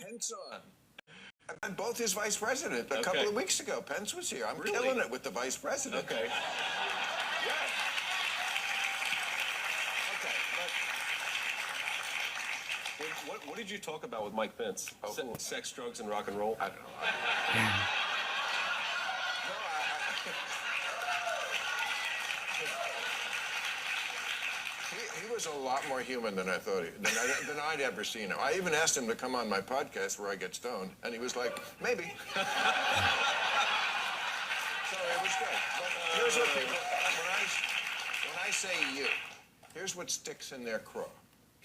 Pence on. I met both his vice president a couple of weeks ago. Pence was here. I'm killing it with the vice president. Okay. Yeah. Okay. What did you talk about with Mike Pence? Sex, drugs, and rock and roll? I don't know. He was a lot more human than I thought than I'd ever seen him. I even asked him to come on my podcast where I get stoned, and he was like, maybe. So it was good. But here's what people, when I say you, here's what sticks in their craw.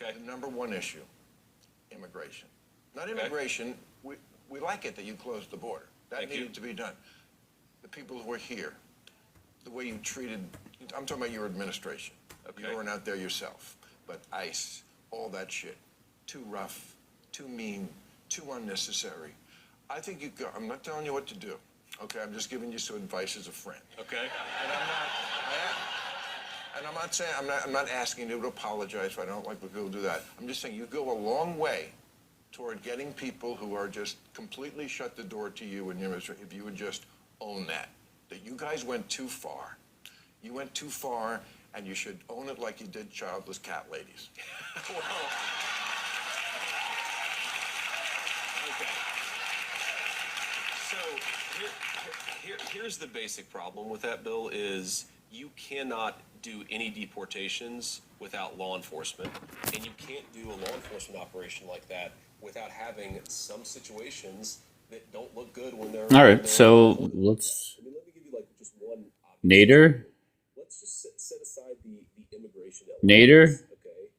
Okay. The number one issue, immigration. Not immigration, we like it that you closed the border. That needed to be done. The people who were here, the way you treated, I'm talking about your administration. Okay. You weren't out there yourself. But ICE, all that shit, too rough, too mean, too unnecessary. I think you go, I'm not telling you what to do. Okay, I'm just giving you some advice as a friend. Okay. And I'm not saying, I'm not asking you to apologize if I don't like when people do that. I'm just saying you go a long way toward getting people who are just completely shut the door to you and your ministry, if you would just own that you guys went too far. You went too far, and you should own it like you did childless cat ladies. Well, okay. So here's the basic problem with that bill is you cannot do any deportations without law enforcement, and you can't do a law enforcement operation like that without having some situations that don't look good when they're... All right, so let's... I mean, let me give you like just one... Nader? Let's just set aside the immigration element. Nader? Okay.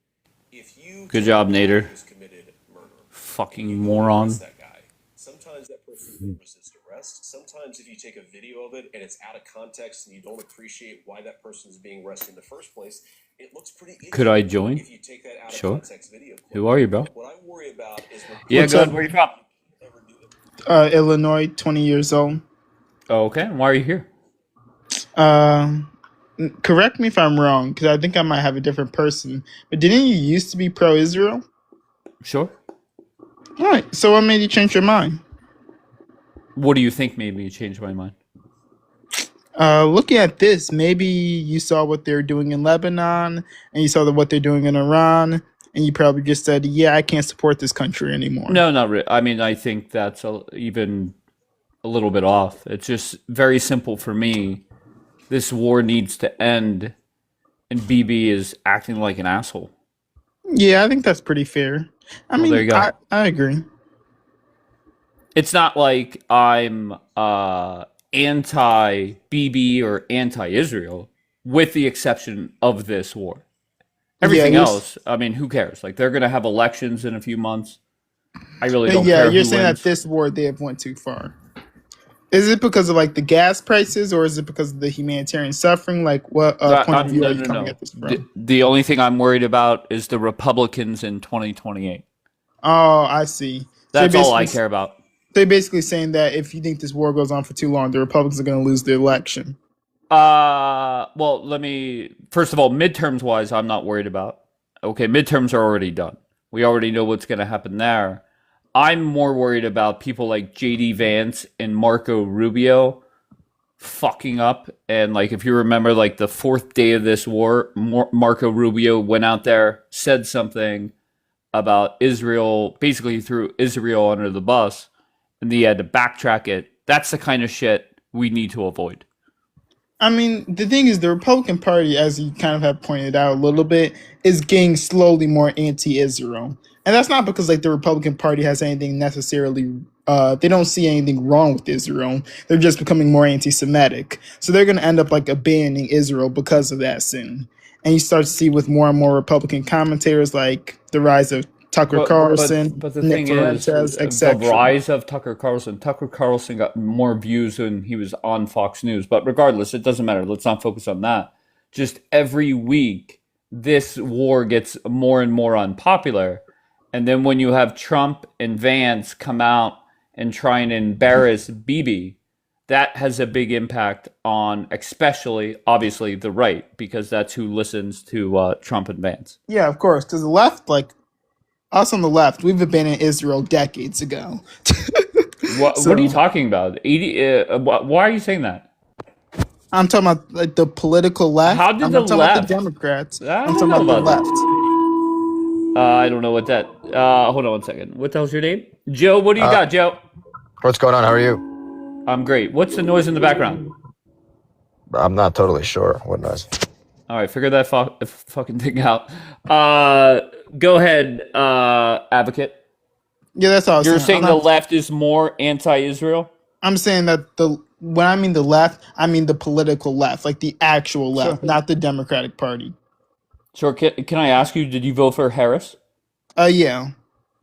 If you... Good job, Nader. ...who's committed murder... Fucking moron. ...that guy. Sometimes that person can resist arrest. Sometimes if you take a video of it and it's out of context and you don't appreciate why that person is being arrested in the first place, it looks pretty easy. Could I join? If you take that out of context video clip. Who are you, bro? What I worry about is... Yeah, good. Where are you from? Illinois, 20 years old. Oh, okay. Why are you here? Correct me if I'm wrong, because I think I might have a different person. But didn't you used to be pro-Israel? Sure. All right. So what made you change your mind? What do you think made me change my mind? Looking at this, maybe you saw what they're doing in Lebanon, and you saw what they're doing in Iran, and you probably just said, yeah, I can't support this country anymore. No, not really. I mean, I think that's even a little bit off. It's just very simple for me. This war needs to end, and BB is acting like an asshole. Yeah, I think that's pretty fair. I mean, there you go. I agree. It's not like I'm anti-BB or anti-Israel, with the exception of this war. Everything else, I mean, who cares? Like, they're going to have elections in a few months. I really don't care. Yeah, you're saying that this war, they have went too far. Is it because of, like, the gas prices, or is it because of the humanitarian suffering? Like, what point of view are you coming at this from? The only thing I'm worried about is the Republicans in 2028. Oh, I see. That's all I care about. They're basically saying that if you think this war goes on for too long, the Republicans are going to lose the election. Well, first of all, midterms wise, I'm not worried about. Okay, midterms are already done. We already know what's going to happen there. I'm more worried about people like JD Vance and Marco Rubio fucking up. And like, if you remember, like the fourth day of this war, Marco Rubio went out there, said something about Israel, basically threw Israel under the bus, and he had to backtrack it. That's the kind of shit we need to avoid. I mean, the thing is, the Republican Party, as you kind of have pointed out a little bit, is getting slowly more anti-Israel. And that's not because, like, the Republican Party has anything necessarily, they don't see anything wrong with Israel. They're just becoming more anti-Semitic. So they're going to end up, like, abandoning Israel because of that sin. And you start to see with more and more Republican commentators, like the rise of Tucker Carlson, but the thing is, the rise of Tucker Carlson got more views when he was on Fox News. But regardless, it doesn't matter. Let's not focus on that. Just every week, this war gets more and more unpopular. And then when you have Trump and Vance come out and try and embarrass Bibi, that has a big impact on, especially, obviously, the right, because that's who listens to Trump and Vance. Yeah, of course, because the left, like, Us on the left, we've abandoned Israel decades ago. What are you So talking about? 80, why are you saying that? I'm talking about like the political How left. did I'm the not talking about the left? Democrats. I I'm don't talking know about the about that. left. I don't know what that. Hold on one second. What the hell's your name? Joe, what do you Uh, got, Joe? what's going on? How are you? I'm great. What's the noise in the background? I'm not totally sure what noise. All right, figure that fucking thing out. Go ahead, advocate. Yeah, that's all I was You're saying. saying the left is more anti-Israel? I'm saying that when I mean the left, I mean the political left, like the actual Sure. left, not the Democratic Party. Sure. Can I ask you? Did you vote for Harris? Yeah.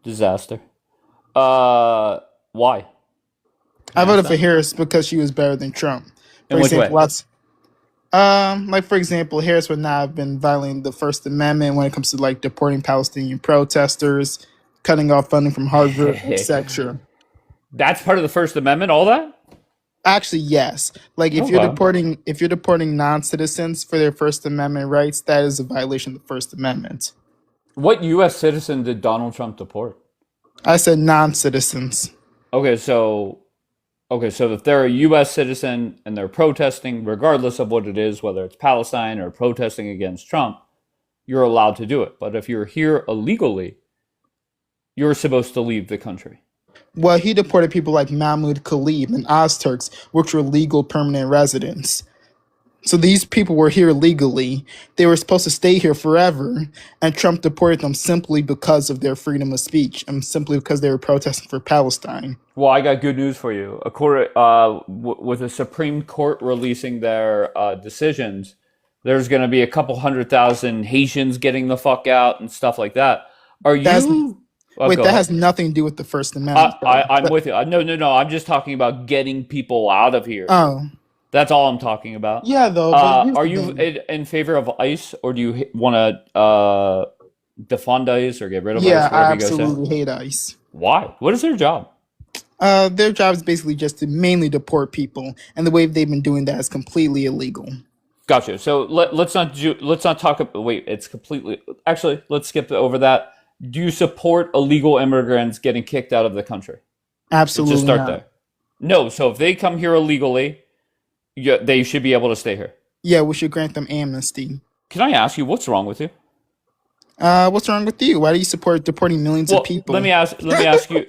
Disaster. Why? I ask voted for that? Harris because she was better than Trump. For In which example, way? like for example, Harris would not have been violating the First Amendment when it comes to like deporting Palestinian protesters, cutting off funding from Harvard, etc. That's part of the First Amendment. All that? Actually, yes. Like Okay. if you're deporting non-citizens for their First Amendment rights, that is a violation of the First Amendment. What U.S. citizen did Donald Trump deport? I said non-citizens. Okay, so if they're a U.S. citizen and they're protesting, regardless of what it is, whether it's Palestine or protesting against Trump, you're allowed to do it. But if you're here illegally, you're supposed to leave the country. Well, he deported people like Mahmoud Khalid and Ozturks, which were legal permanent residents. So these people were here legally. They were supposed to stay here forever, and Trump deported them simply because of their freedom of speech and simply because they were protesting for Palestine. Well, I got good news for you. With the Supreme Court releasing their decisions, there's going to be a couple 100,000 Haitians getting the fuck out and stuff like that. Are That's you? Oh, Wait, go that ahead. has nothing to do with the First Amendment. I'm with you. No. I'm just talking about getting people out of here. Oh, That's all I'm talking about. yeah, though. But here's Are the you thing. in favor of ICE, or do you want to defund ICE or get rid of Yeah, ICE, I whatever you guys say? absolutely hate ICE. Why? What is their job? Their job is basically just to mainly deport people, and the way they've been doing that is completely illegal. Gotcha. So let's not talk about. Wait, it's completely. Actually, let's skip over that. Do you support illegal immigrants getting kicked out of the country? Let's just Absolutely start not. there. No. So if they come here illegally, they should be able to stay here. Yeah, we should grant them amnesty. Can I ask you what's wrong with you? What's wrong with you? Why do you support deporting millions of Well, people? let me ask you.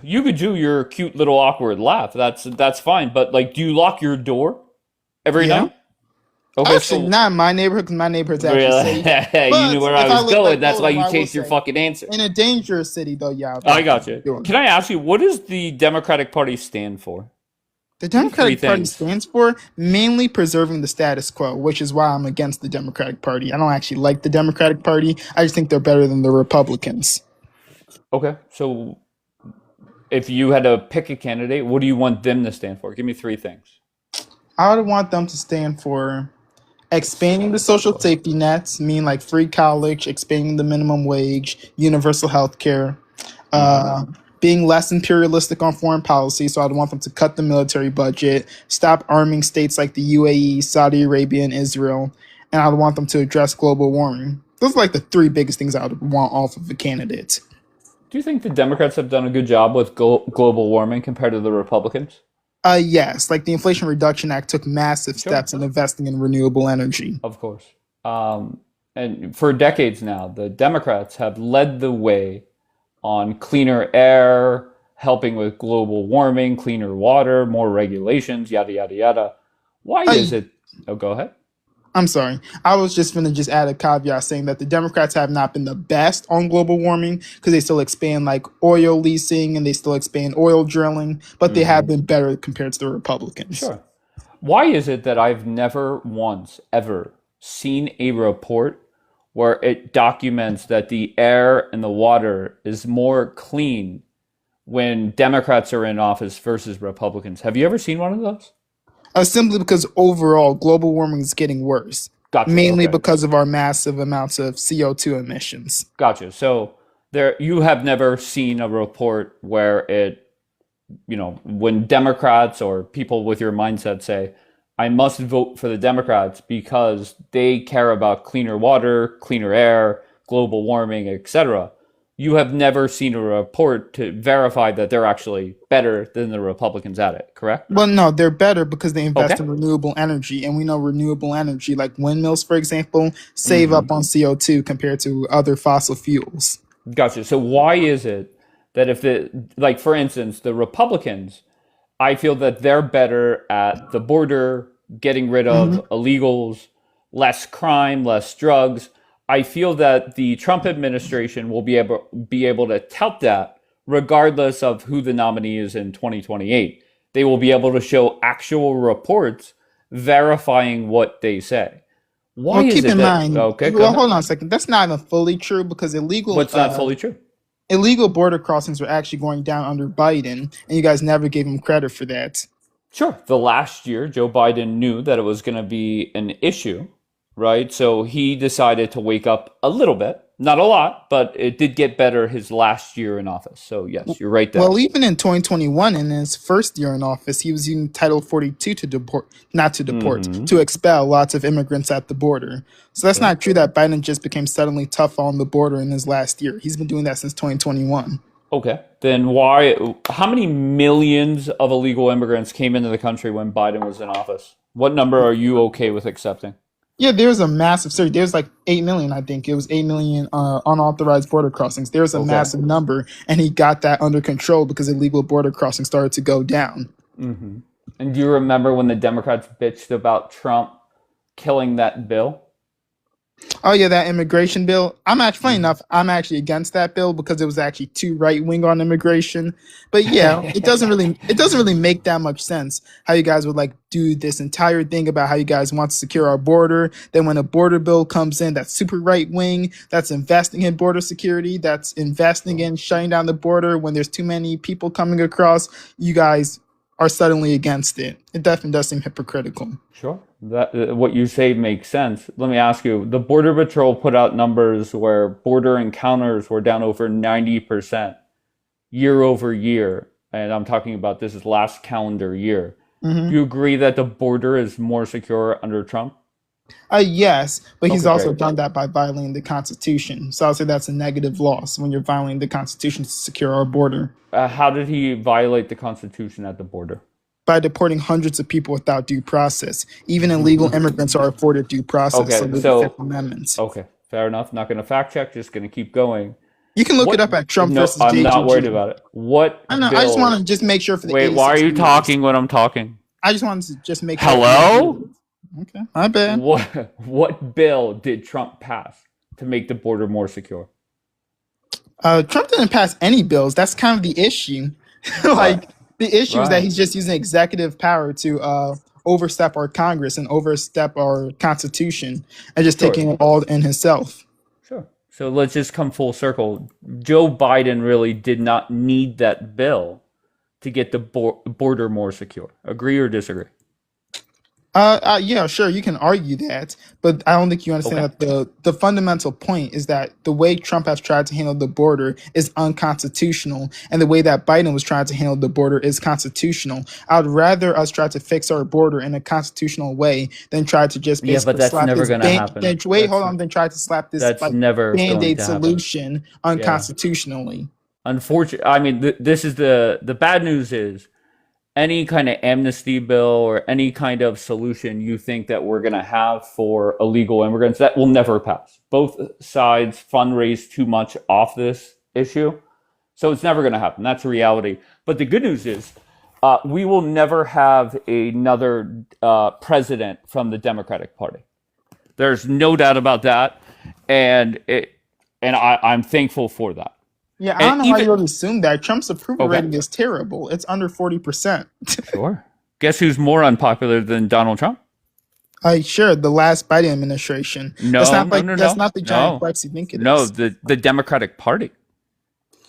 You could do your cute little awkward laugh. That's fine. But like, do you lock your door every Yeah. night? Okay, Actually, so not in my neighborhood because my neighborhood's actually really, safe. you But knew where if I I was lived going. like That's why Boulder, you I will changed your say, fucking answer. in a dangerous city, though, yeah. I got you. Do it. Can I ask you, what does the Democratic Party stand for? The Give me Democratic three Party things. stands for mainly preserving the status quo, which is why I'm against the Democratic Party. I don't actually like the Democratic Party. I just think they're better than the Republicans. Okay, so if you had to pick a candidate, what do you want them to stand for? Give me three things. I would want them to stand for expanding the social safety nets, mean like free college, expanding the minimum wage, universal health care, being less imperialistic on foreign policy. So I'd want them to cut the military budget, stop arming states like the UAE, Saudi Arabia, and Israel, and I'd want them to address global warming. Those are like the three biggest things I would want off of a candidate. Do you think the Democrats have done a good job with global warming compared to the Republicans? Yes, like the Inflation Reduction Act took massive Sure. steps in investing in renewable energy. Of course. And for decades now, the Democrats have led the way on cleaner air, helping with global warming, cleaner water, more regulations, yada, yada, yada. Why Uh, is it? Oh, go ahead. I'm sorry. I was just going to just add a caveat saying that the Democrats have not been the best on global warming because they still expand like oil leasing and they still expand oil drilling, but they have been better compared to the Republicans. Sure. Why is it that I've never once ever seen a report where it documents that the air and the water is more clean when Democrats are in office versus Republicans? Have you ever seen one of those? Simply because overall global warming is getting worse, Gotcha. mainly Okay. because of our massive amounts of CO2 emissions. Gotcha. So you have never seen a report where it, when Democrats or people with your mindset say, I must vote for the Democrats because they care about cleaner water, cleaner air, global warming, etc. you have never seen a report to verify that they're actually better than the Republicans at it, correct? Well, no, they're better because they invest Okay. in renewable energy, and we know renewable energy, like windmills, for example, save Mm-hmm. up on CO2 compared to other fossil fuels. Gotcha. So why is it that if like, for instance, the Republicans, I feel that they're better at the border, getting rid Hmm. of illegals, less crime, less drugs. I feel that the Trump administration will be able to tout that regardless of who the nominee is in 2028. They will be able to show actual reports verifying what they say. Why Well, is keep it in that? mind. Okay, go Well, ahead. hold on a second. That's not even fully true because What's not fully true? illegal border crossings were actually going down under Biden, and you guys never gave him credit for that. Sure. The last year, Joe Biden knew that it was going to be an issue, right? So he decided to wake up a little bit, not a lot, but it did get better his last year in office. So yes, you're right there. Well, even in 2021, in his first year in office, he was using Title 42 to deport, not to deport, to expel lots of immigrants at the border. So that's not true that Biden just became suddenly tough on the border in his last year. He's been doing that since 2021. Okay. Then why, how many millions of illegal immigrants came into the country when Biden was in office? What number are you okay with accepting? Yeah, there's a massive surge. There's like 8 million, I think. It was 8 million unauthorized border crossings. There's a Okay. massive number, and he got that under control because illegal border crossings started to go down. And do you remember when the Democrats bitched about Trump killing that bill? Oh yeah, that immigration bill. Funny enough, I'm actually against that bill because it was actually too right wing on immigration. But yeah, it doesn't really make that much sense how you guys would like do this entire thing about how you guys want to secure our border. Then when a border bill comes in that's super right wing, that's investing in border security, that's investing in shutting down the border when there's too many people coming across, you guys are suddenly against it. It definitely does seem hypocritical. Sure. That what you say makes sense. Let me ask you, the Border Patrol put out numbers where border encounters were down over 90% year over year. And I'm talking about this is last calendar year. Do you agree that the border is more secure under Trump? Yes, but he's Okay, also great. done that by violating the Constitution. So I'll say that's a negative loss when you're violating the Constitution to secure our border How did he violate the Constitution at the border? by deporting hundreds of people without due process. Even illegal immigrants are afforded due process Okay, under the so- Fifth Amendment. Okay, fair enough. Not going to fact check, just going to keep going. You can look What- it up at Trump No, versus I'm JJG. not worried about it. What I know. bill? I just want to just make sure for the. Wait, why are 86 you viewers. talking when I'm talking? I just wanted to just make. sure- Hello? Okay, my bad. What bill did Trump pass to make the border more secure? Trump didn't pass any bills. That's kind of the issue. Like the issue is that Right. he's just using executive power to overstep our Congress and overstep our Constitution and just Sure. taking it all in himself. Sure. So let's just come full circle. Joe Biden really did not need that bill to get the border more secure. Agree or disagree? Yeah, sure, you can argue that, but I don't think you understand Okay. that the fundamental point is that the way Trump has tried to handle the border is unconstitutional, and the way that Biden was trying to handle the border is constitutional. I'd rather us try to fix our border in a constitutional way than try to just Yeah, but basically that's slap never this gonna happen. Then try to slap this That's like never going band-aid to happen. solution unconstitutionally. Unfortunately, I mean, this is the bad news is any kind of amnesty bill or any kind of solution you think that we're going to have for illegal immigrants, that will never pass. Both sides fundraise too much off this issue. So it's never going to happen. That's reality. But the good news is we will never have another president from the Democratic Party. There's no doubt about that. And I'm thankful for that. Yeah, I don't And know why even- you would assume that. Trump's approval Okay. rating is terrible. It's under 40%. Sure. Guess who's more unpopular than Donald Trump? Sure, the last Biden administration. No, that's not no, that's no. not the giant No. flex you think it is. No, the Democratic Party.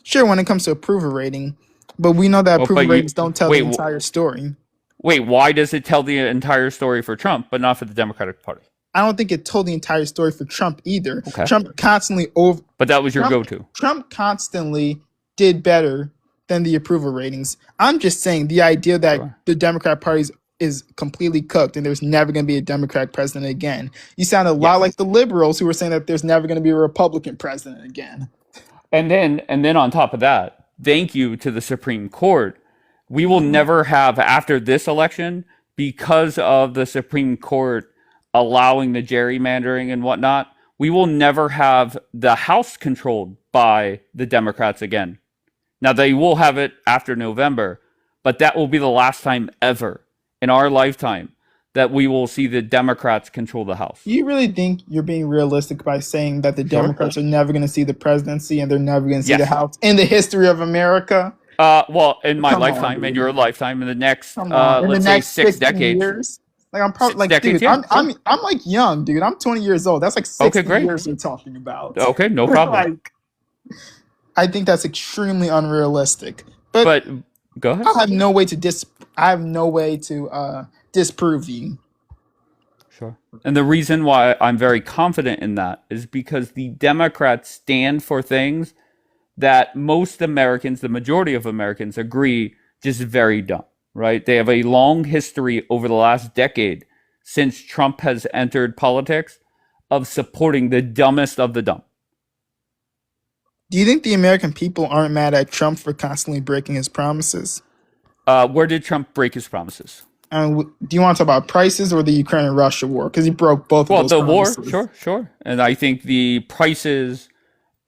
Sure, when it comes to approval rating, but we know that Well, approval but you- ratings don't tell wait, the entire story. Wait, why does it tell the entire story for Trump, but not for the Democratic Party? I don't think it told the entire story for Trump either. Okay. Trump constantly But that was your Trump- go-to. Trump constantly did better than the approval ratings. I'm just saying the idea that Sure. the Democrat Party is completely cooked and there's never going to be a Democrat president again. You sound a lot like the liberals who were saying that there's never going to be a Republican president again. And then on top of that, thank you to the Supreme Court. We will never have, after this election, because of the Supreme Court allowing the gerrymandering and whatnot, we will never have the House controlled by the Democrats again. Now, they will have it after November, but that will be the last time ever in our lifetime that we will see the Democrats control the House. You really think you're being realistic by saying that the Democrats are never going to see the presidency and they're never going to see the House in the history of America? Well, in my lifetime, dude. in your lifetime, in the next, In let's the next say 6 15 decades. years? Like I'm probably like, Decades, dude, yeah. I'm like young, dude. I'm 20 years old. That's like 60 great. years we're talking about. Okay, no problem. Like, I think that's extremely unrealistic. But Go ahead. I have no way to disprove you. Sure. And the reason why I'm very confident in that is because the Democrats stand for things that most Americans, the majority of Americans, agree just very dumb, right? They have a long history over the last decade since Trump has entered politics of supporting the dumbest of the dumb. Do you think the American people aren't mad at Trump for constantly breaking his promises? Where did Trump break his promises? Do you want to talk about prices or the Ukraine and Russia war? Because he broke both of those promises. War, sure. And I think the prices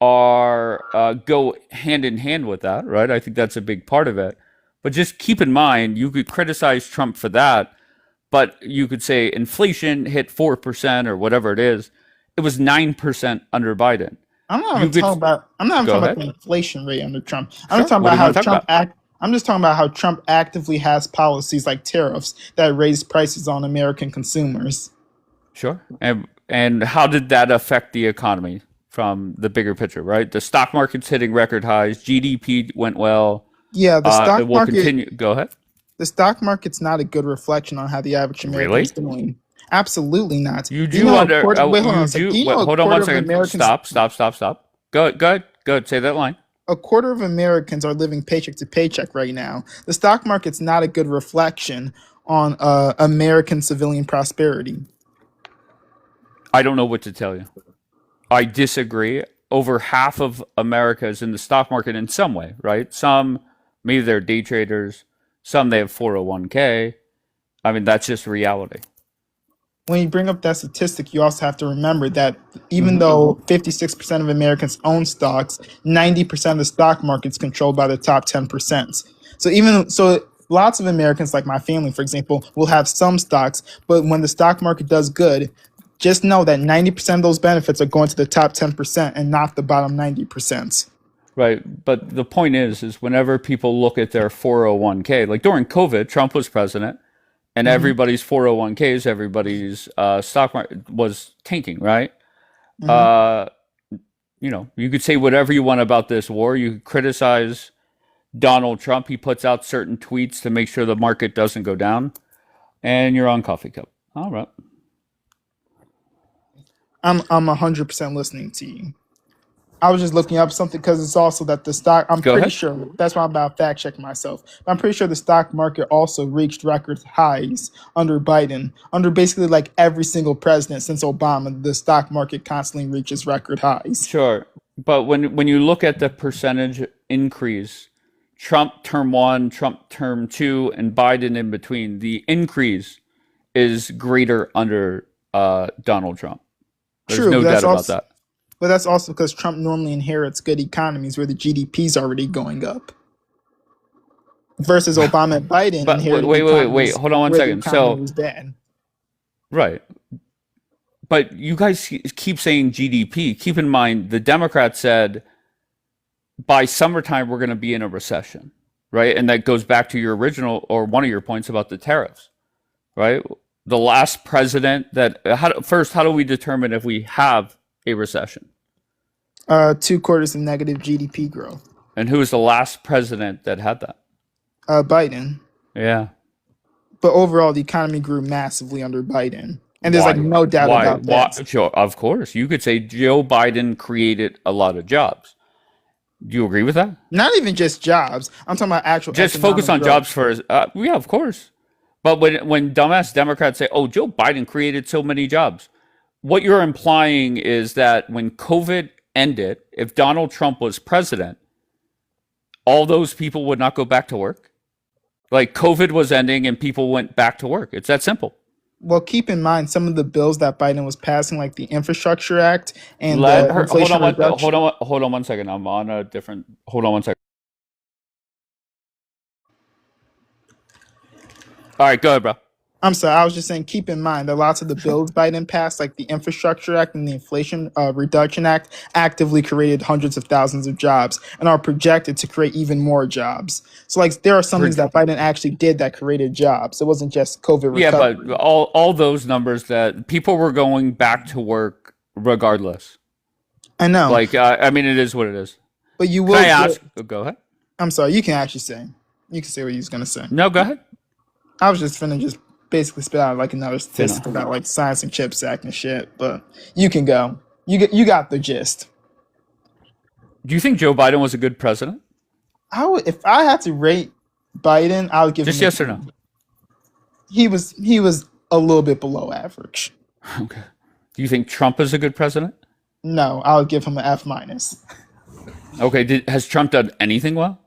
are go hand in hand with that, right? I think that's a big part of it. But just keep in mind, you could criticize Trump for that, but you could say inflation hit 4% or whatever it is. It was 9% under Biden. I'm not even talking about the inflation rate under Trump. I'm just talking about how Trump actively has policies like tariffs that raise prices on American consumers. Sure. And how did that affect the economy from the bigger picture, right? The stock market's hitting record highs. GDP went well. Yeah, the stock it will market. Continue. Go ahead. The stock market's not a good reflection on how the average American is doing. Absolutely not. You do hold on one second. Stop. Go ahead. Say that line. A quarter of Americans are living paycheck to paycheck right now. The stock market's not a good reflection on American civilian prosperity. I don't know what to tell you. I disagree. Over half of America is in the stock market in some way, right? Some, maybe they're day traders. Some, they have 401k. I mean, that's just reality. When you bring up that statistic, you also have to remember that even though 56% of Americans own stocks, 90% of the stock market's controlled by the top 10%. So lots of Americans, like my family, for example, will have some stocks, but when the stock market does good, just know that 90% of those benefits are going to the top 10% and not the bottom 90%. Right. But the point is whenever people look at their 401k, like during COVID, Trump was president. And everybody's 401ks, everybody's stock market was tanking, right? You could say whatever you want about this war. You could criticize Donald Trump. He puts out certain tweets to make sure the market doesn't go down. And you're on coffee cup. All right. I'm 100% listening to you. I was just looking up something because it's also that the stock, pretty sure, that's why I'm about fact checking myself. But I'm pretty sure the stock market also reached record highs under Biden, under basically like every single president since Obama. The stock market constantly reaches record highs. Sure. But when you look at the percentage increase, Trump term 1, Trump term 2, and Biden in between, the increase is greater under Donald Trump. There's no doubt about that. But that's also because Trump normally inherits good economies where the GDP is already going up. Versus Obama and Biden inherited wait. Hold on one second. So, was bad. Right. But you guys keep saying GDP. Keep in mind, the Democrats said by summertime, we're going to be in a recession. Right. And that goes back to your original or one of your points about the tariffs. Right. The last president how do we determine if we have a recession? 2 quarters of negative GDP growth. And who was the last president that had that? Biden. Yeah. But overall, the economy grew massively under Biden. And there's no doubt about that. Sure, of course. You could say Joe Biden created a lot of jobs. Do you agree with that? Not even just jobs. I'm talking about actual. Just focus on jobs first. Yeah, of course. But when dumbass Democrats say, oh, Joe Biden created so many jobs, what you're implying is that when COVID ended, if Donald Trump was president, all those people would not go back to work? Like COVID was ending and people went back to work. It's that simple. Well, keep in mind some of the bills that Biden was passing, like the Infrastructure Act and Let the her Inflation Reduction. hold on 1 second. I'm on a different. Hold on 1 second. All right, go ahead, bro. I'm sorry, I was just saying, keep in mind that lots of the bills Biden passed, like the Infrastructure Act and the Inflation Reduction Act, actively created hundreds of thousands of jobs and are projected to create even more jobs. So, like, there are some things that Biden actually did that created jobs. It wasn't just COVID Yeah, recovery. but all those numbers that people were going back to work regardless. I know, Like, I mean, it is what it is. but you Can will. I ask? Go ahead. I'm sorry, you can actually say. You can say what you was gonna say. No, go ahead. I was just finna just basically spit out like another statistic Finna. about like Science and Chips Act and shit. But you can go. You got the gist. Do you think Joe Biden was a good president? I would, if I had to rate Biden, I would give Just him. yes or no? He was a little bit below average. Okay. Do you think Trump is a good president? No, I would give him an F minus. Okay. Has Trump done anything well?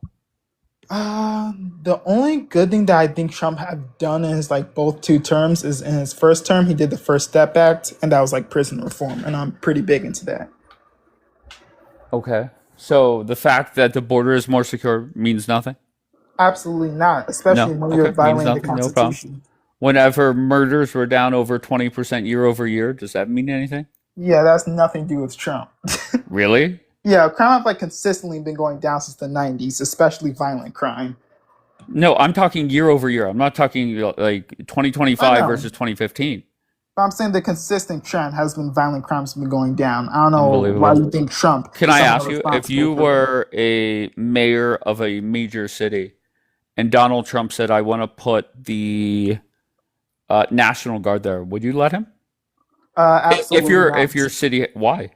The only good thing that I think Trump had done in his like both two terms is in his first term he did the First Step Act, and that was like prison reform, and I'm pretty big into that. Okay. So the fact that the border is more secure means nothing? Absolutely not, especially No. when you're Okay. Means violating the nothing. No problem. Constitution. Whenever murders were down over 20% year over year, does that mean anything? Yeah, that's nothing to do with Trump. Really? Yeah, crime have like consistently been going down since the 90s, especially violent crime. No, I'm talking year over year. I'm not talking like I 2025 know. versus 2015. But I'm saying the consistent trend has been violent crimes have been going down. I don't know why Unbelievable. you think Trump Can is I somehow ask you, if responsible you for that. were a mayor of a major city and Donald Trump said, I want to put the National Guard there, would you let him? Absolutely If your not. city, why?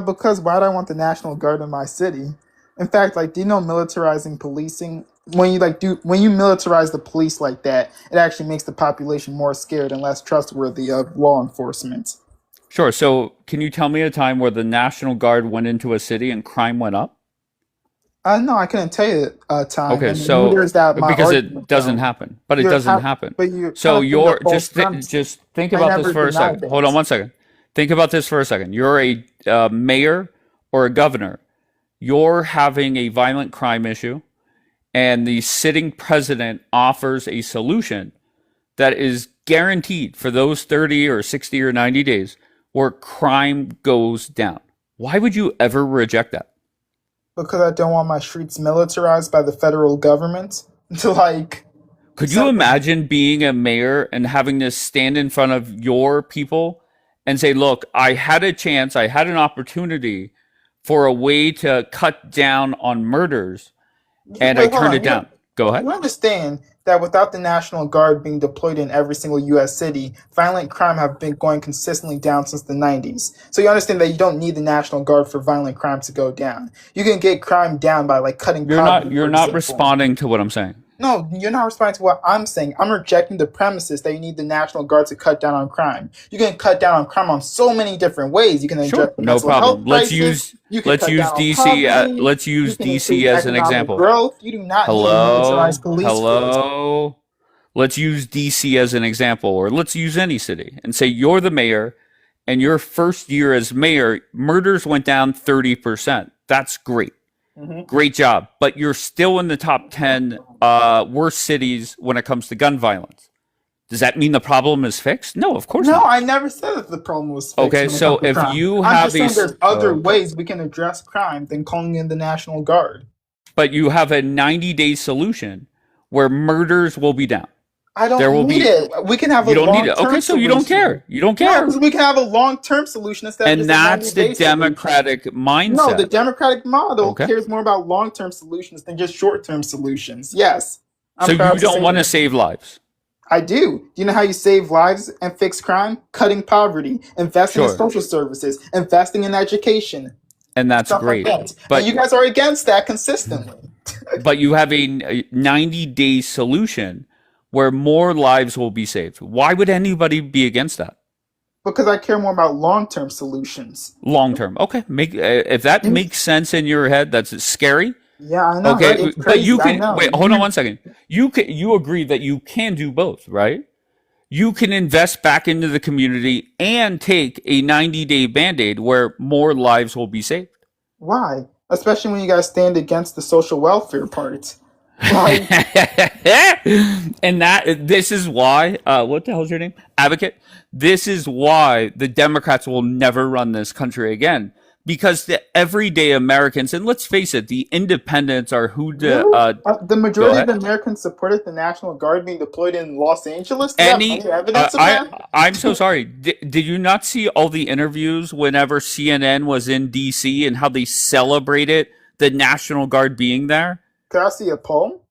Because why do I want the National Guard in my city? In fact, like, do you know militarizing policing? When you when you militarize the police like that, it actually makes the population more scared and less trustworthy of law enforcement. Sure. So can you tell me a time where the National Guard went into a city and crime went up? No, I couldn't tell you a time. Okay, And so neither is that my because it argument, doesn't though. happen, but it You're doesn't kind happen. but you're So kind of you're thinking of both just think I about this never for a denied second. Hold on that. 1 second. Think about this for a second. You're a mayor or a governor. You're having a violent crime issue, and the sitting president offers a solution that is guaranteed for those 30 or 60 or 90 days where crime goes down. Why would you ever reject that? Because I don't want my streets militarized by the federal government to like. Could you So, imagine being a mayor and having to stand in front of your people and say, look, I had a chance, I had an opportunity for a way to cut down on murders, and I wait, hold turned on. it down? Go ahead. You understand that without the National Guard being deployed in every single U.S. city, violent crime have been going consistently down since the 90s. So you understand that you don't need the National Guard for violent crime to go down. You can get crime down by like cutting poverty, You're for not example. responding to what I'm saying. No, you're not responding to what I'm saying. I'm rejecting the premises that you need the National Guard to cut down on crime. You can cut down on crime on so many different ways. You can address Sure, the no mental problem. health crisis. You can cut down on poverty. Let's use You can DC increase as an economic example. growth. You do not need a militarized police force. Hello. Let's use DC as an example, or let's use any city and say you're the mayor, and your first year as mayor, murders went down 30%. That's great. Great job. But you're still in the top 10 worst cities when it comes to gun violence. Does that mean the problem is fixed? No, of course No, not. I never said that the problem was fixed. Okay, when it so comes to if crime. you I'm have just saying these, there's other ways we can address crime than calling in the National Guard. but you have a 90-day solution where murders will be down. I don't There will need be. it. We can have You a don't need it. long-term Okay, so you don't solution. care. You don't No, care. because we can have a long-term solution instead of And just that's a the 90-day solution. democratic No, the mindset. Democratic model Okay. cares more about long-term solutions than just short-term solutions. Yes, So I'm proud you to don't say want to that. save lives. I do. Do you know how you save lives and fix crime? Cutting poverty, investing in Sure. social services, investing in education, And that's stuff like great. that. But And you guys are against that consistently. but you have a 90-day solution where more lives will be saved. Why would anybody be against that? Because I care more about long-term solutions. Long term. Okay. If that And- makes sense in your head, that's scary. Yeah, I know, right? Okay, It's but you crazy. I can know. wait. Hold on one second. You agree that you can do both, right? You can invest back into the community and take a 90-day band-aid where more lives will be saved. Why? Especially when you guys stand against the social welfare part. Like, And this is why what the hell's your name? Advocate. This is why the Democrats will never run this country again. Because the everyday Americans, and let's face it, the independents are who really? The go majority of ahead. Americans supported the National Guard being deployed in Los Angeles. Do you have any evidence of I that? I'm so sorry. Did you not see all the interviews whenever CNN was in DC and how they celebrated the National Guard being there? Could I see a poll?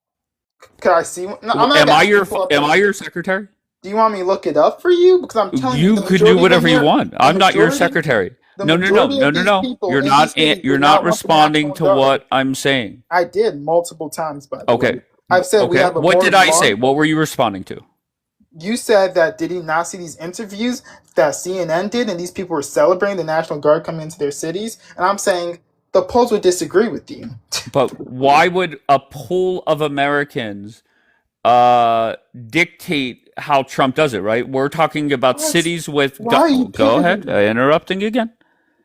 Could I see one? No, I'm not asking you to pull up Am I a- your secretary? Do you want me to look it up for you? Because I'm telling you, You the could do majority of whatever you want. the I'm not your majority, secretary. the No, no, no, majority no, of no, these no. people You're in not. these cities You're do not not want the responding National to Guard. what I'm saying. I did multiple times, by the Okay. way. I've said we Okay. have a What did moral I say? law. What were you responding to? You said that did he not see these interviews that CNN did, and these people were celebrating the National Guard coming into their cities? And I'm saying the polls would disagree with you. But why would a pool of Americans dictate how Trump does it? Right? We're talking about What? cities with. Why are you Go ahead. pivoting? Interrupting again.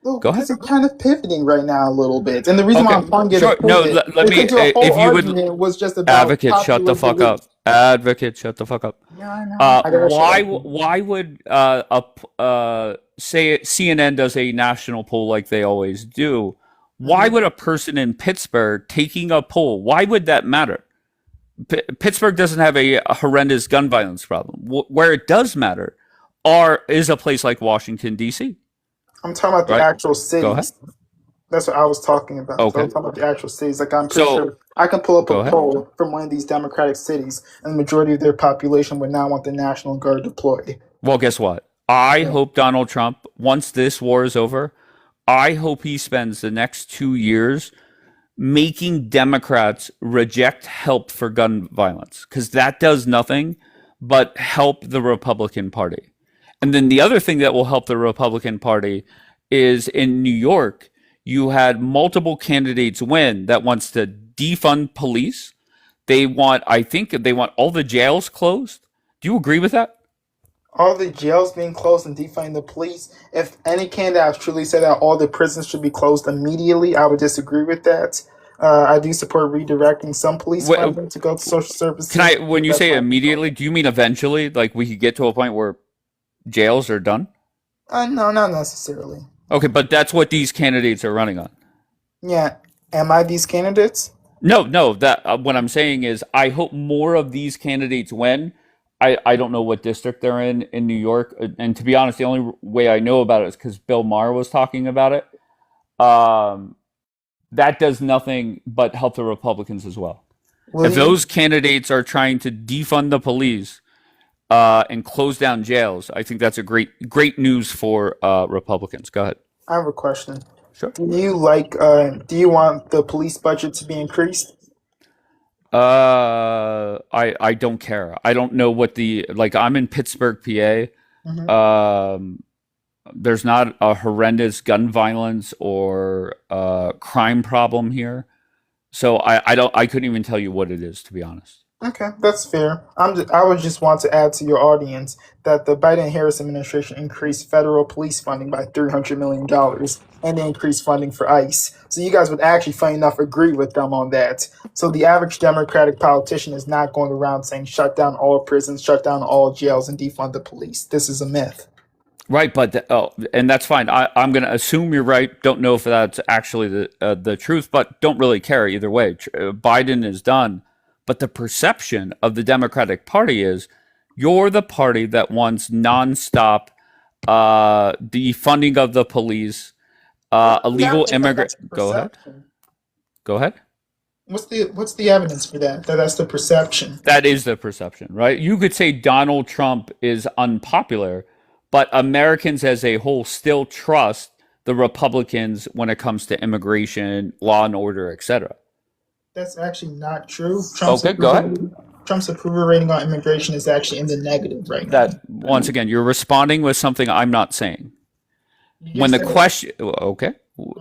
Oh, Go ahead. because you're kind of pivoting right now a little bit. And the reason why Okay. I'm trying to get a Sure. No. pivot Let is me. because your whole If you would, argument was just about advocate, shut the popular fuck belief. up. Advocate, shut the fuck up. Yeah, I know. I gotta shut Why? up. Why would say CNN does a national poll like they always do? Why Mhm. would a person in Pittsburgh taking a poll? Why would that matter? Pittsburgh doesn't have a horrendous gun violence problem. Where it does matter is a place like Washington D.C. I'm talking about the Right? actual Go ahead. cities. That's what I was talking about. So Okay. I'm talking about the actual cities. Like I'm pretty So sure I can pull up go a ahead. poll from one of these Democratic cities, and the majority of their population would not want the National Guard deployed. Well, guess what? I Yeah. hope Donald Trump, once this war is over, I hope he spends the next 2 years making Democrats reject help for gun violence because that does nothing but help the Republican Party. And then the other thing that will help the Republican Party is in New York, you had multiple candidates win that wants to defund police. I think they want all the jails closed. Do you agree with that? All the jails being closed and defunding the police. If any candidate has truly said that all the prisons should be closed immediately, I would disagree with that. I do support redirecting some police Wh- funding to go to social services. Can I, when you That's say fine. immediately, do you mean eventually? Like we could get to a point where jails are done? No, not necessarily. Okay, but that's what these candidates are running on. Yeah. Am I these candidates? No. That what I'm saying is, I hope more of these candidates win. I don't know what district they're in New York, and to be honest, the only way I know about it is because Bill Maher was talking about it. That does nothing but help the Republicans as well. Will If you? those candidates are trying to defund the police and close down jails, I think that's a great news for Republicans. Go ahead. I have a question. Sure. Do you want the police budget to be increased? I don't care. I don't know what I'm in Pittsburgh, PA. Mhm. There's not a horrendous gun violence or crime problem here. So I couldn't even tell you what it is, to be honest. Okay, that's fair. I would just want to add to your audience that the Biden-Harris administration increased federal police funding by $300 million and they increased funding for ICE. So you guys would actually, funny enough, agree with them on that. So the average Democratic politician is not going around saying shut down all prisons, shut down all jails, and defund the police. This is a myth. Right, but and that's fine. I'm going to assume you're right. Don't know if that's actually the truth, but don't really care either way. Biden is done, but the perception of the Democratic Party is you're the party that wants nonstop defunding of the police, illegal immigrant. Go ahead. Go ahead. What's the evidence for that? That's the perception. That is the perception, right? You could say Donald Trump is unpopular, but Americans as a whole still trust the Republicans when it comes to immigration, law and order, etc. That's actually not true. Okay, go ahead. Trump's approval rating on immigration is actually in the negative right now. That once again, you're responding with something I'm not saying. You When the just said it. question, okay,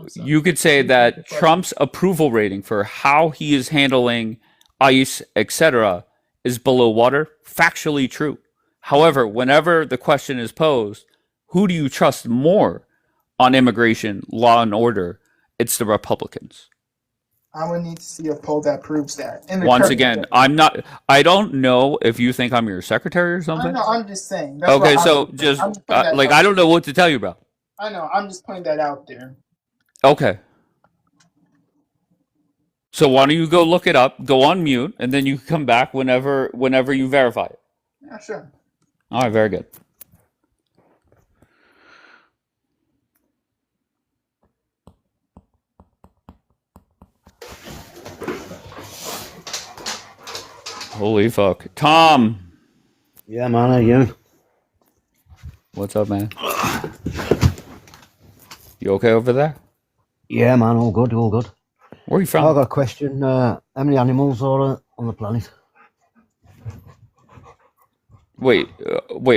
sorry. you could say that Trump's approval rating for how he is handling ICE, etc., is below water. Factually true. However, whenever the question is posed, who do you trust more on immigration, law and order? It's the Republicans. I would need to see a poll that proves that. In the Once current- again, I don't know if you think I'm your secretary or I something. know. I'm just saying. That's Okay, why so I'm just putting that like out I don't know what to tell you about. I know. I'm just putting that out there. Okay. So why don't you go look it up, go on mute, and then you can come back whenever you verify it. Yeah, sure. All right, very good. Holy fuck. Tom, Yeah, man, how you? what's up, man? You okay over there? Yeah, man, all good, all good. Where are you I from? got a question. How many animals are on the planet? Wait,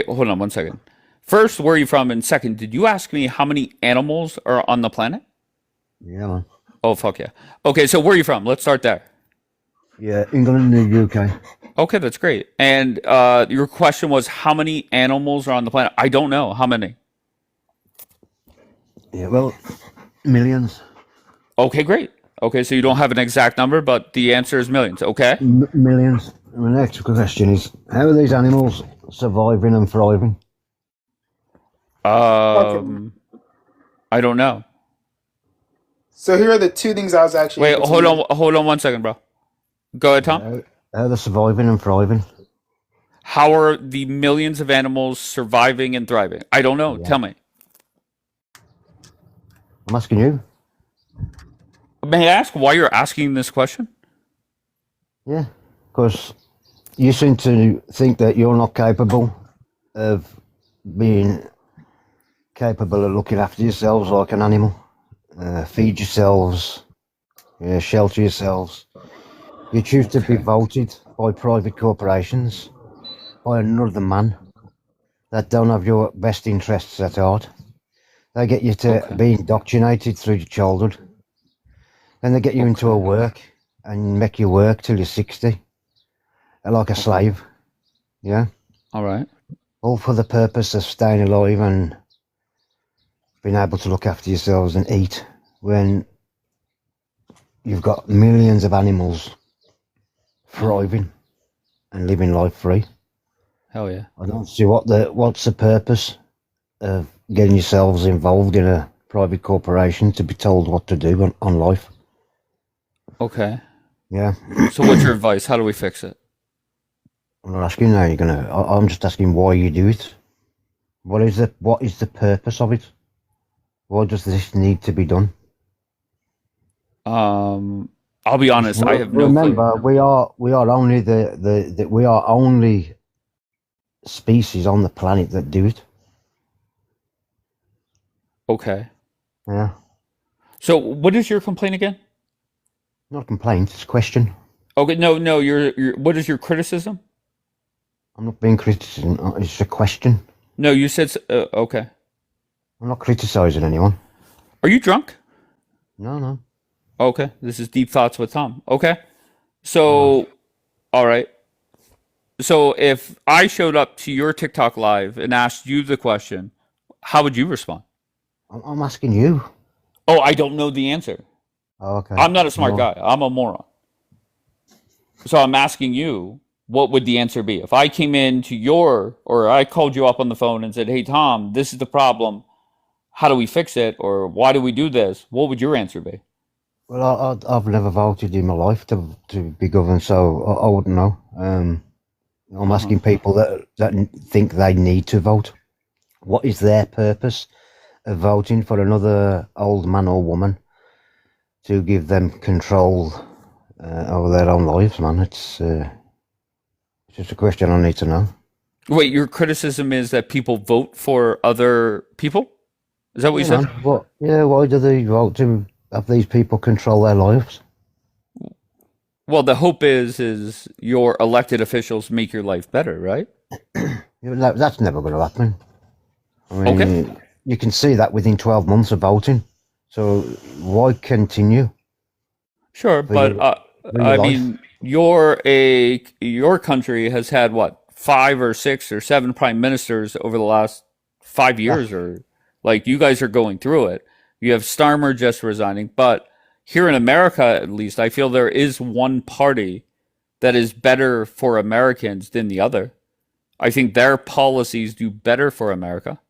hold on one second. First, where are you from? And second, did you ask me how many animals are on the planet? Yeah, man. Oh, fuck yeah. Okay, so where are you from? Let's start there. Yeah, England and the UK. Okay, that's great. And your question was how many animals are on the planet? I don't know. How many? Yeah, well, millions. Okay, great. Okay, so you don't have an exact number, but the answer is millions. Okay. Millions. And the next question is, how are these animals surviving and thriving? I don't know. So here are the two things I was actually. Wait, able to hold on one second, bro. Go ahead, Tom. How they're surviving and thriving? How are the millions of animals surviving and thriving? I don't know. Tell me. I'm asking you. May I ask why you're asking this question? Yeah, because you seem to think that you're not capable of being capable of looking after yourselves like an animal. Feed yourselves, shelter yourselves. You choose to be voted by private corporations, by another man that don't have your best interests at heart. They get you to be indoctrinated through your childhood. Then they get you into a work and make you work till you're 60, like a slave. Yeah? All right. All for the purpose of staying alive and being able to look after yourselves and eat when you've got millions of animals thriving and living life free. Hell yeah. I don't see what's the purpose of getting yourselves involved in a private corporation to be told what to do on life. Okay. Yeah. So what's your advice? How do we fix it? I'm not asking how you're gonna. I'm just asking why you do it. What is the purpose of it? Why does this need to be done? I'll be honest. I have no Remember, clue. we are only we are only species on the planet that do it. Okay. Yeah. So what is your complaint again? Not a complaint. It's a question. Okay. No. Your what is your criticism? I'm not being criticism. It's a question. No, you said okay. I'm not criticizing anyone. Are you drunk? No. Okay. This is Deep Thoughts with Tom. Okay. So, all right. So if I showed up to your TikTok live and asked you the question, how would you respond? I'm asking you. Oh, I don't know the answer. Oh, okay. I'm not a smart No. guy. I'm a moron. So I'm asking you, what would the answer be? If I came into or I called you up on the phone and said, hey, Tom, this is the problem. How do we fix it? Or why do we do this? What would your answer be? Well, I've never voted in my life to be governed, so I wouldn't know. I'm asking people that think they need to vote. What is their purpose of voting for another old man or woman to give them control over their own lives, man? It's just a question I need to know. Wait, your criticism is that people vote for other people? Is that what you said? Man, why do they vote to have these people control their lives? Well, the hope is your elected officials make your life better, right? That's never going to happen. I mean, Okay. you can see that within 12 months of voting. So why continue Sure, for but your I life? mean, your country has had what, 5 or 6 or 7 prime ministers over the last 5 years, That's, or like you guys are going through it. You have Starmer just resigning, but here in America, at least, I feel there is one party that is better for Americans than the other. I think their policies do better for America.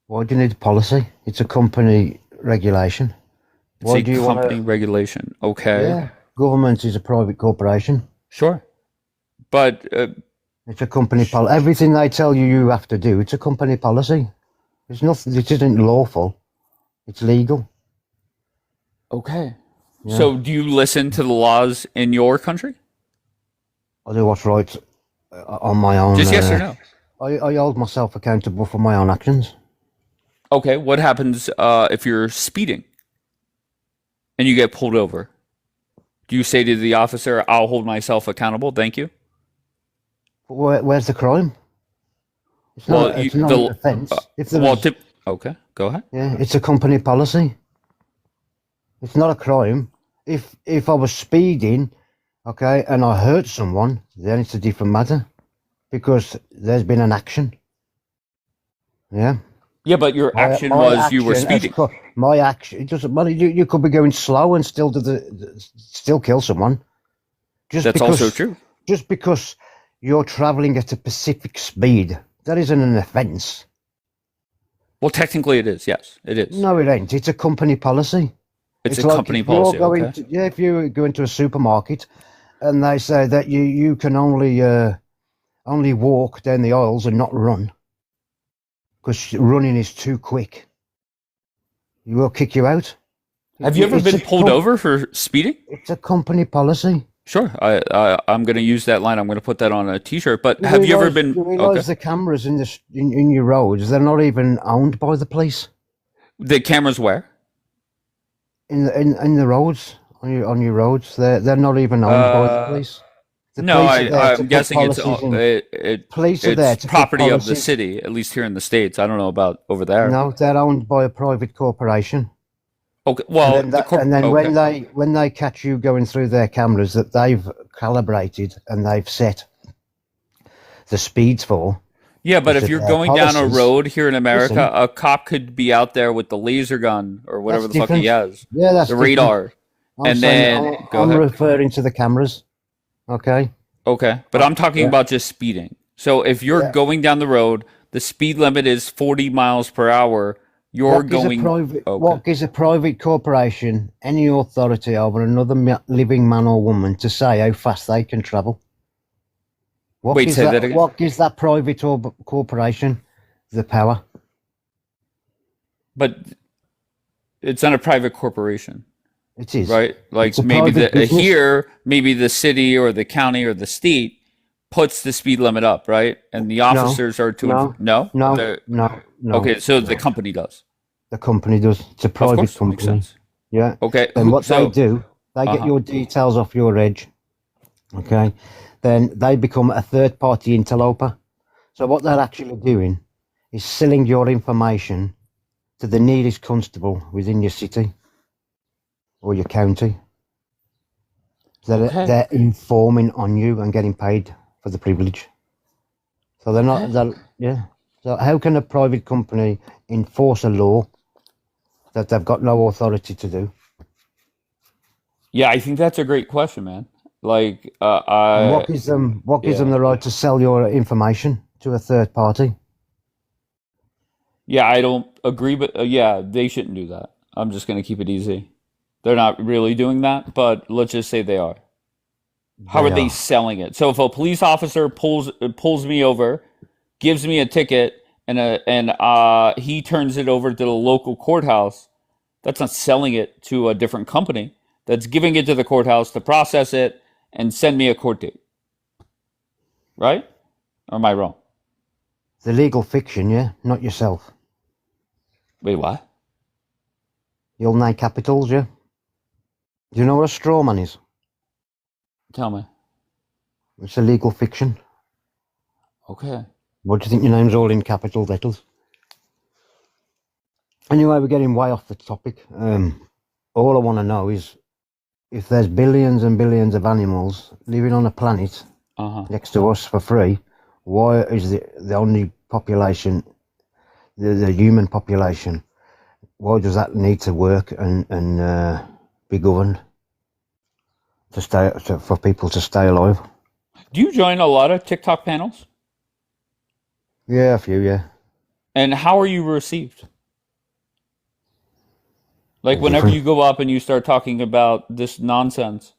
why do you need policy? It's a company regulation. It's Why a do you want company to? regulation. Okay, Yeah, government is a private corporation. sure, but It's a company policy. Everything they tell you you have to do, it's a company policy. It's nothing. It isn't lawful. It's legal. okay. Yeah, So, do you listen to the laws in your country? I do what's right on my own. Just yes or no? I hold myself accountable for my own actions. Okay. What happens if you're speeding and you get pulled over? Do you say to the officer, "I'll hold myself accountable. Thank you"? But where's the crime? It's Well, not. It's not an offence. If there well, was, okay. Go ahead. yeah, it's a company policy. It's not a crime. If I was speeding, okay, and I hurt someone, then it's a different matter because there's been an action. Yeah. Yeah, but your My, action my was you were action, speeding. my action. It doesn't matter. You could be going slow and still still kill someone. Just That's because, also true. Just because you're traveling at a specific speed, that isn't an offence. Well, technically, it is. Yes, it is. No, it ain't. It's a company policy. It's a like company if you're policy. going Okay. if you go into a supermarket and they say that you can only walk down the aisles and not run because running is too quick, you will kick you out. Have you ever It's been a pulled over for speeding? It's a company policy. Sure. I'm going to use that line. I'm going to put that on a T-shirt. But have you ever been? You realise the cameras in your roads, they're not even owned by the police. The cameras where? In the roads on your roads, they're not even owned by the police. The No, police are there to I'm put guessing policies in. Police are there it's to put property of the policies. city, at least here in the States. I don't know about over there. No, they're owned by a private corporation. Okay. Well, And then okay. when they catch you going through their cameras that they've calibrated and they've set the speeds for. Yeah, but if which are you're their going down a policies, road here in America, listen, a cop could be out there with the laser gun or whatever that's the fuck he different. has, Yeah, that's the different. radar, and then go I'm ahead. referring to the cameras. Okay. Okay, but I'm talking Yeah. about just speeding. So if you're Yeah. going down the road, the speed limit is 40 miles per hour. You're going. Okay. What gives a private corporation any authority over another living man or woman to say how fast they can travel? Wait, say that again? What gives that private corporation the power? But it's not a private corporation, It is. right? Like It's a maybe private business. here, maybe the city or the county or the state puts the speed limit up, right? And the officers are to no. No. Okay, so the company does. The company does. It's a Of private course, company. makes sense. Yeah. Okay, And what so they do, they get your details off your edge. Okay. Then they become a third party interloper. So what they're actually doing is selling your information to the nearest constable within your city or your county. So Okay. they're informing on you and getting paid for the privilege. So they're not, yeah. So how can a private company enforce a law that they've got no authority to do? Yeah, I think that's a great question, man. Like, And what gives them the right to sell your information to a third party? yeah, I don't agree, but yeah, they shouldn't do that. I'm just going to keep it easy. They're not really doing that, but let's just say they are. How are they selling it? So if a police officer pulls me over, gives me a ticket, and he turns it over to the local courthouse, that's not selling it to a different company. That's giving it to the courthouse to process it and send me a court date. Right? Or am I wrong? The legal fiction, yeah, not yourself. Wait, what? You'll name capitals, yeah. Do you know what a straw man is? Tell me. It's a legal fiction. Okay. What do you think your name's all in capital letters? Anyway, we're getting way off the topic. All I want to know is if there's billions and billions of animals living on a planet next to us for free, why is the only population, the human population, why does that need to work and be governed for people to stay alive? Do you join a lot of TikTok panels? Yeah, a few, yeah. And how are you received? Like whenever Different. you go up and you start talking about this nonsense,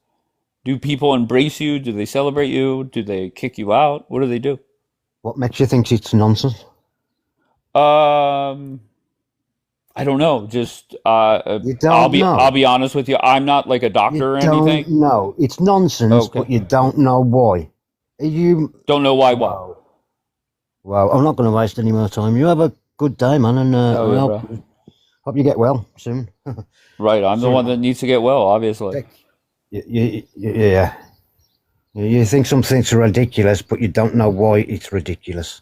do people embrace you? Do they celebrate you? Do they kick you out? What do they do? What makes you think it's nonsense? I don't know. Just You don't know. I'll be honest with you. I'm not like a doctor or anything. No, it's nonsense, Okay. but you don't know why. You Don't know why what. Well, I'm not going to waste any more time. You have a good day, man, and I yeah, hope you get well soon. Right, I'm the one that needs to get well, obviously. Yeah. You think something's ridiculous, but you don't know why it's ridiculous.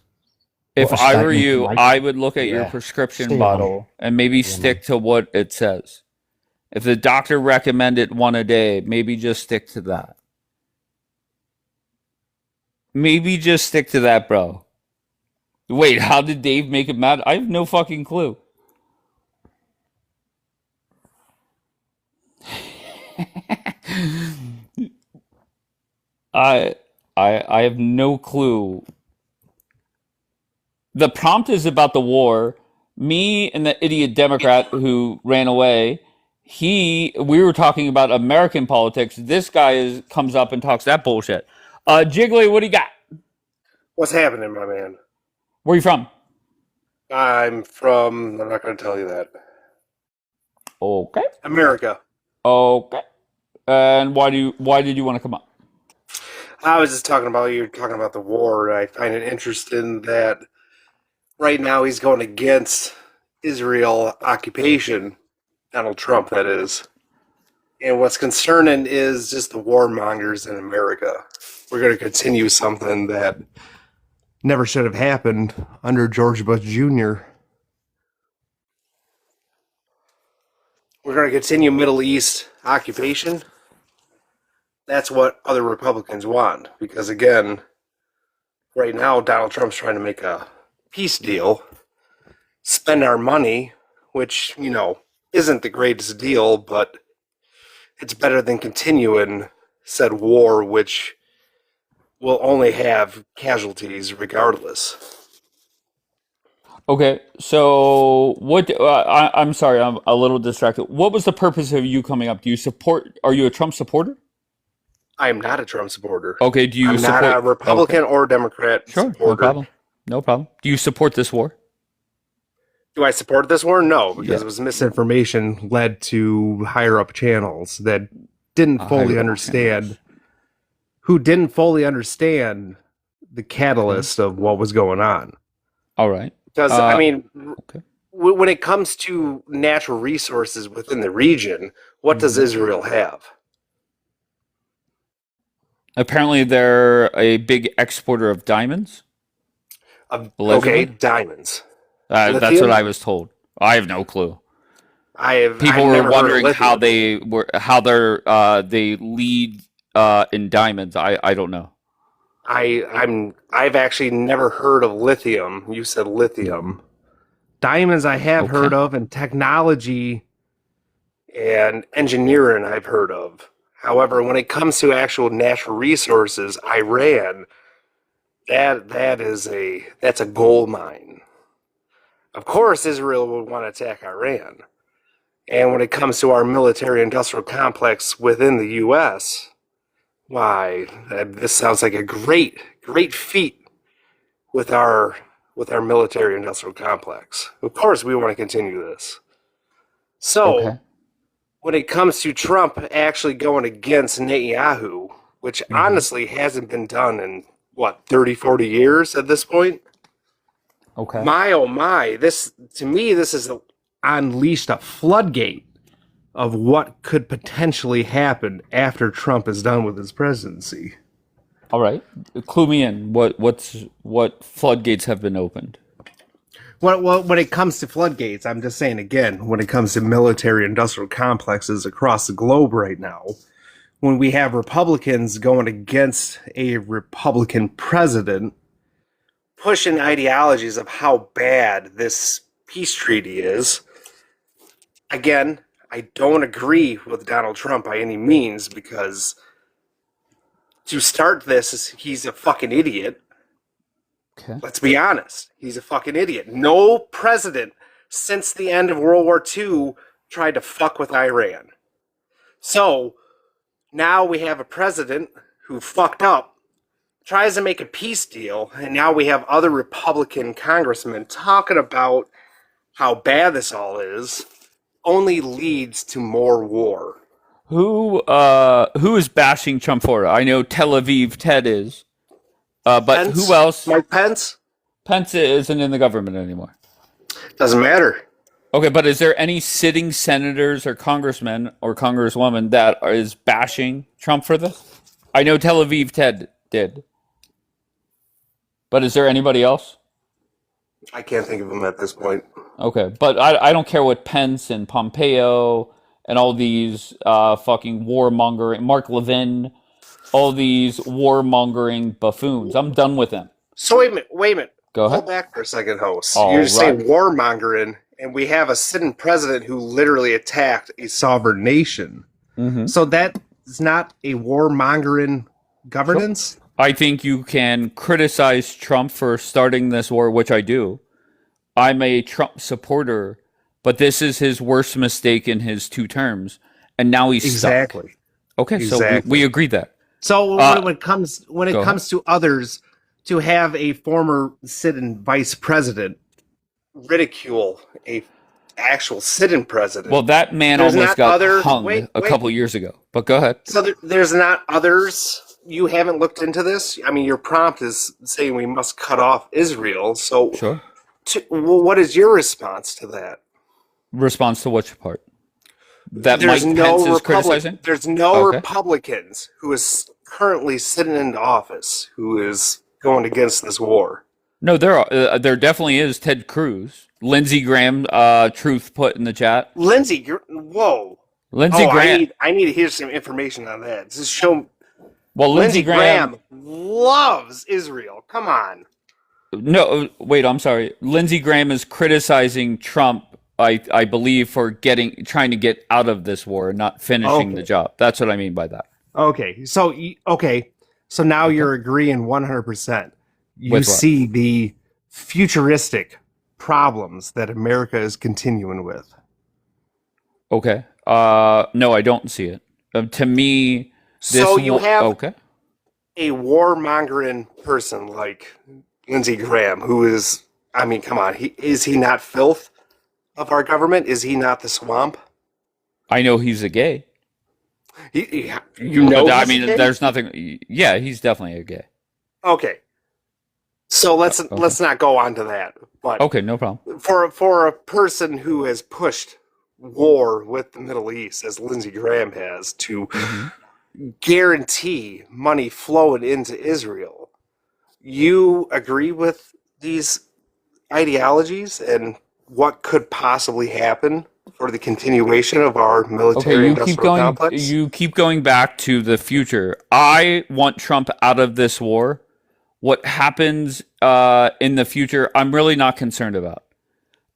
If What a I were statement you, to make. I would look at your Yeah. prescription Stay on. bottle and maybe stick to what it says. If the doctor recommended one a day, maybe just stick to that. Maybe just stick to that, bro. Wait, how did Dave make it mad? I have no fucking clue. I I have no clue. The prompt is about the war. Me and the idiot Democrat who ran away. We were talking about American politics. This guy comes up and talks that bullshit. Jiggly, what do you got? What's happening, my man? Where you from? I'm not going to tell you that. Okay. America. Okay. And why did you want to come up? I was just talking about, you're talking about the war, and I find it interesting that right now he's going against Israel occupation, Donald Trump, that is. And what's concerning is just the warmongers in America. We're going to continue something that never should have happened under George Bush Jr. We're going to continue Middle East occupation. That's what other Republicans want. Because again, right now Donald Trump's trying to make a peace deal, spend our money, which, isn't the greatest deal, but it's better than continuing said war, which will only have casualties regardless. Okay, so what? I'm sorry, I'm a little distracted. What was the purpose of you coming up? Are you a Trump supporter? I am not a Trump supporter. Okay, do you I'm support? not a Republican Okay. or Democrat Sure, supporter. no problem. No problem. Do you support this war? Do I support this war? No, because Yeah. it was misinformation led to higher up channels that didn't fully understand, who didn't fully understand the catalyst of what was going on. All right. Because, okay. when it comes to natural resources within the region, what does Israel have? Apparently, they're a big exporter of diamonds. Okay, Allegedly? diamonds. That's Lithium? what I was told. I have no clue. I've People never were heard of wondering how lithium. they lead in diamonds. I don't know. I've actually never heard of lithium. You said lithium. Diamonds I have Okay. heard of, and technology and engineering I've heard of. However, when it comes to actual natural resources, Iran, that's a gold mine. Of course, Israel would want to attack Iran. And when it comes to our military industrial complex within the U.S., why, this sounds like a great feat with our military industrial complex. Of course, we want to continue this. So, Okay. when it comes to Trump actually going against Netanyahu, which honestly hasn't been done in, 30, 40 years at this point? Okay. My, oh my, this has unleashed a floodgate of what could potentially happen after Trump is done with his presidency. All right, clue me in. What floodgates have been opened? Well, when it comes to floodgates, I'm just saying again, when it comes to military industrial complexes across the globe right now, when we have Republicans going against a Republican president, pushing ideologies of how bad this peace treaty is, again, I don't agree with Donald Trump by any means, because to start this, he's a fucking idiot. Okay. Let's be honest. He's a fucking idiot. No president since the end of World War II tried to fuck with Iran. So now we have a president who fucked up, tries to make a peace deal, and now we have other Republican congressmen talking about how bad this all is, only leads to more war. Who is bashing Trump for it? I know Tel Aviv Ted is. But Pence, who else? Mike Pence? Pence isn't in the government anymore. Doesn't matter. Okay, but is there any sitting senators or congressmen or congresswoman that is bashing Trump for this? I know Tel Aviv Ted did. But is there anybody else? I can't think of him at this point. Okay, but I don't care what Pence and Pompeo and all these fucking warmongering, Mark Levin, all these warmongering buffoons. I'm done with them. So wait a minute. Go ahead. Hold back for a second, host. All You're saying right. warmongering, and we have a sitting president who literally attacked a sovereign nation. Mm-hmm. So that is not a warmongering governance? I think you can criticize Trump for starting this war, which I do. I'm a Trump supporter, but this is his worst mistake in his 2 terms, and now he's Exactly. stuck. Okay, Exactly. so we agree that. So when it comes go to others, to have a former sitting vice president ridicule a actual sitting president. Well, that man There's almost not got hung a couple years ago. But go ahead. So there's not others. You haven't looked into this. I mean, your prompt is saying we must cut off Israel. So, Sure. What is your response to that? Response to which part? That There's Mike no Pence is criticizing? There's no Okay. Republicans who is currently sitting in office who is going against this war. No, there definitely is Ted Cruz. Lindsey Graham, truth put in the chat. Lindsey, whoa. Lindsey Graham. I need to hear some information on that. Just show. Well, Lindsey Graham loves Israel. Come on. No, wait, I'm sorry. Lindsey Graham is criticizing Trump, I believe, for trying to get out of this war and not finishing the job. That's what I mean by that. Okay. So now you're agreeing 100%. You With what? see the futuristic problems that America is continuing with. Okay. No, I don't see it. To me, this So you have okay. a warmongering person like Lindsey Graham, who is, I mean, come on, is he not filth of our government? Is he not the swamp? I know he's a gay. You know, But, I he's mean, gay? there's nothing. Yeah, he's definitely a gay. Okay. So let's not go on to that. But Okay, no problem. for a person who has pushed war with the Middle East, as Lindsey Graham has, to guarantee money flowing into Israel, you agree with these ideologies and what could possibly happen for the continuation of our military industrial complex? You keep going back to the future. I want Trump out of this war. What happens in the future, I'm really not concerned about.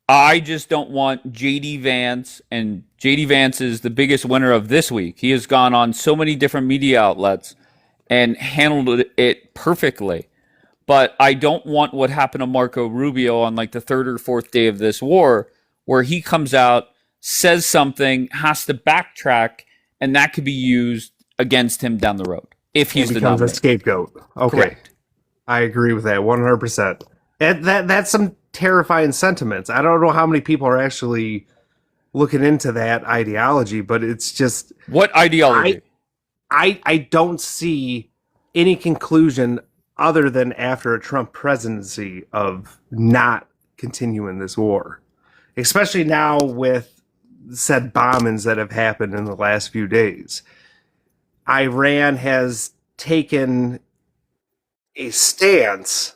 I just don't want JD Vance, and JD Vance is the biggest winner of this week. He has gone on so many different media outlets and handled it perfectly. But I don't want what happened to Marco Rubio on like the 3rd or 4th day of this war, where he comes out, says something, has to backtrack, and that could be used against him down the road if he's the becomes a nominee. scapegoat. Okay. Correct. I agree with that 100%. And that's some terrifying sentiments. I don't know how many people are actually looking into that ideology, but it's just What ideology? I don't see any conclusion other than after a Trump presidency of not continuing this war. Especially now with said bombings that have happened in the last few days. Iran has taken a stance,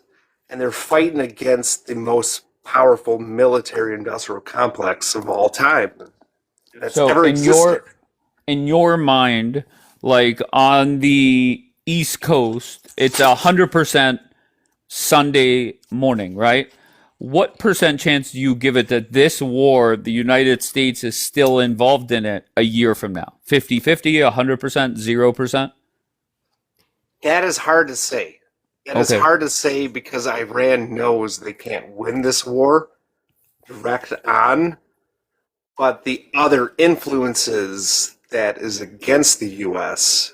and they're fighting against the most powerful military industrial complex of all time that's So ever existed. in your mind, like on the East Coast, it's 100% Sunday morning, right? What percent chance do you give it that this war, the United States is still involved in it a year from now? 50-50, 100%, 0%? That is hard to say. It is Okay. hard to say because Iran knows they can't win this war direct on, but the other influences that is against the U.S.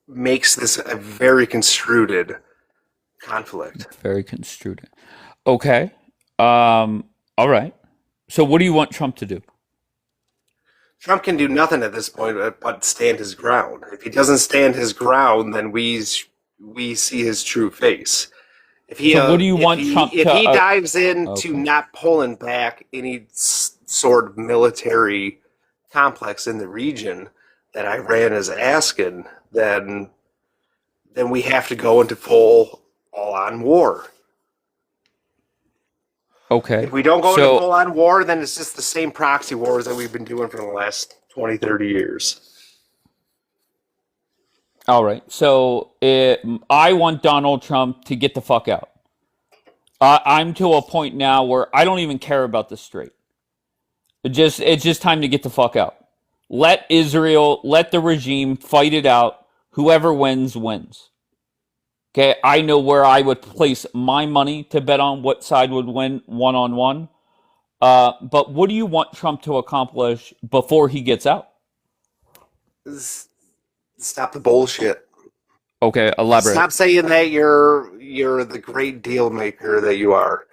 makes this a very construed conflict. Very construed. Okay. All right. So what do you want Trump to do? Trump can do nothing at this point but stand his ground. If he doesn't stand his ground, then we see his true face. If he, So what do you want Trump if to- he dives into okay. not pulling back any sort of military complex in the region that Iran is asking, then we have to go into full all-on war. Okay. If we don't go So- into full-on war, then it's just the same proxy wars that we've been doing for the last 20, 30 years. All right. So I want Donald Trump to get the fuck out. I'm to a point now where I don't even care about the strait. It's just time to get the fuck out. Let the regime fight it out. Whoever wins, wins. Okay, I know where I would place my money to bet on what side would win one-on-one. But what do you want Trump to accomplish before he gets out? Stop the bullshit. Okay, elaborate. Stop saying that you're the great deal maker that you are.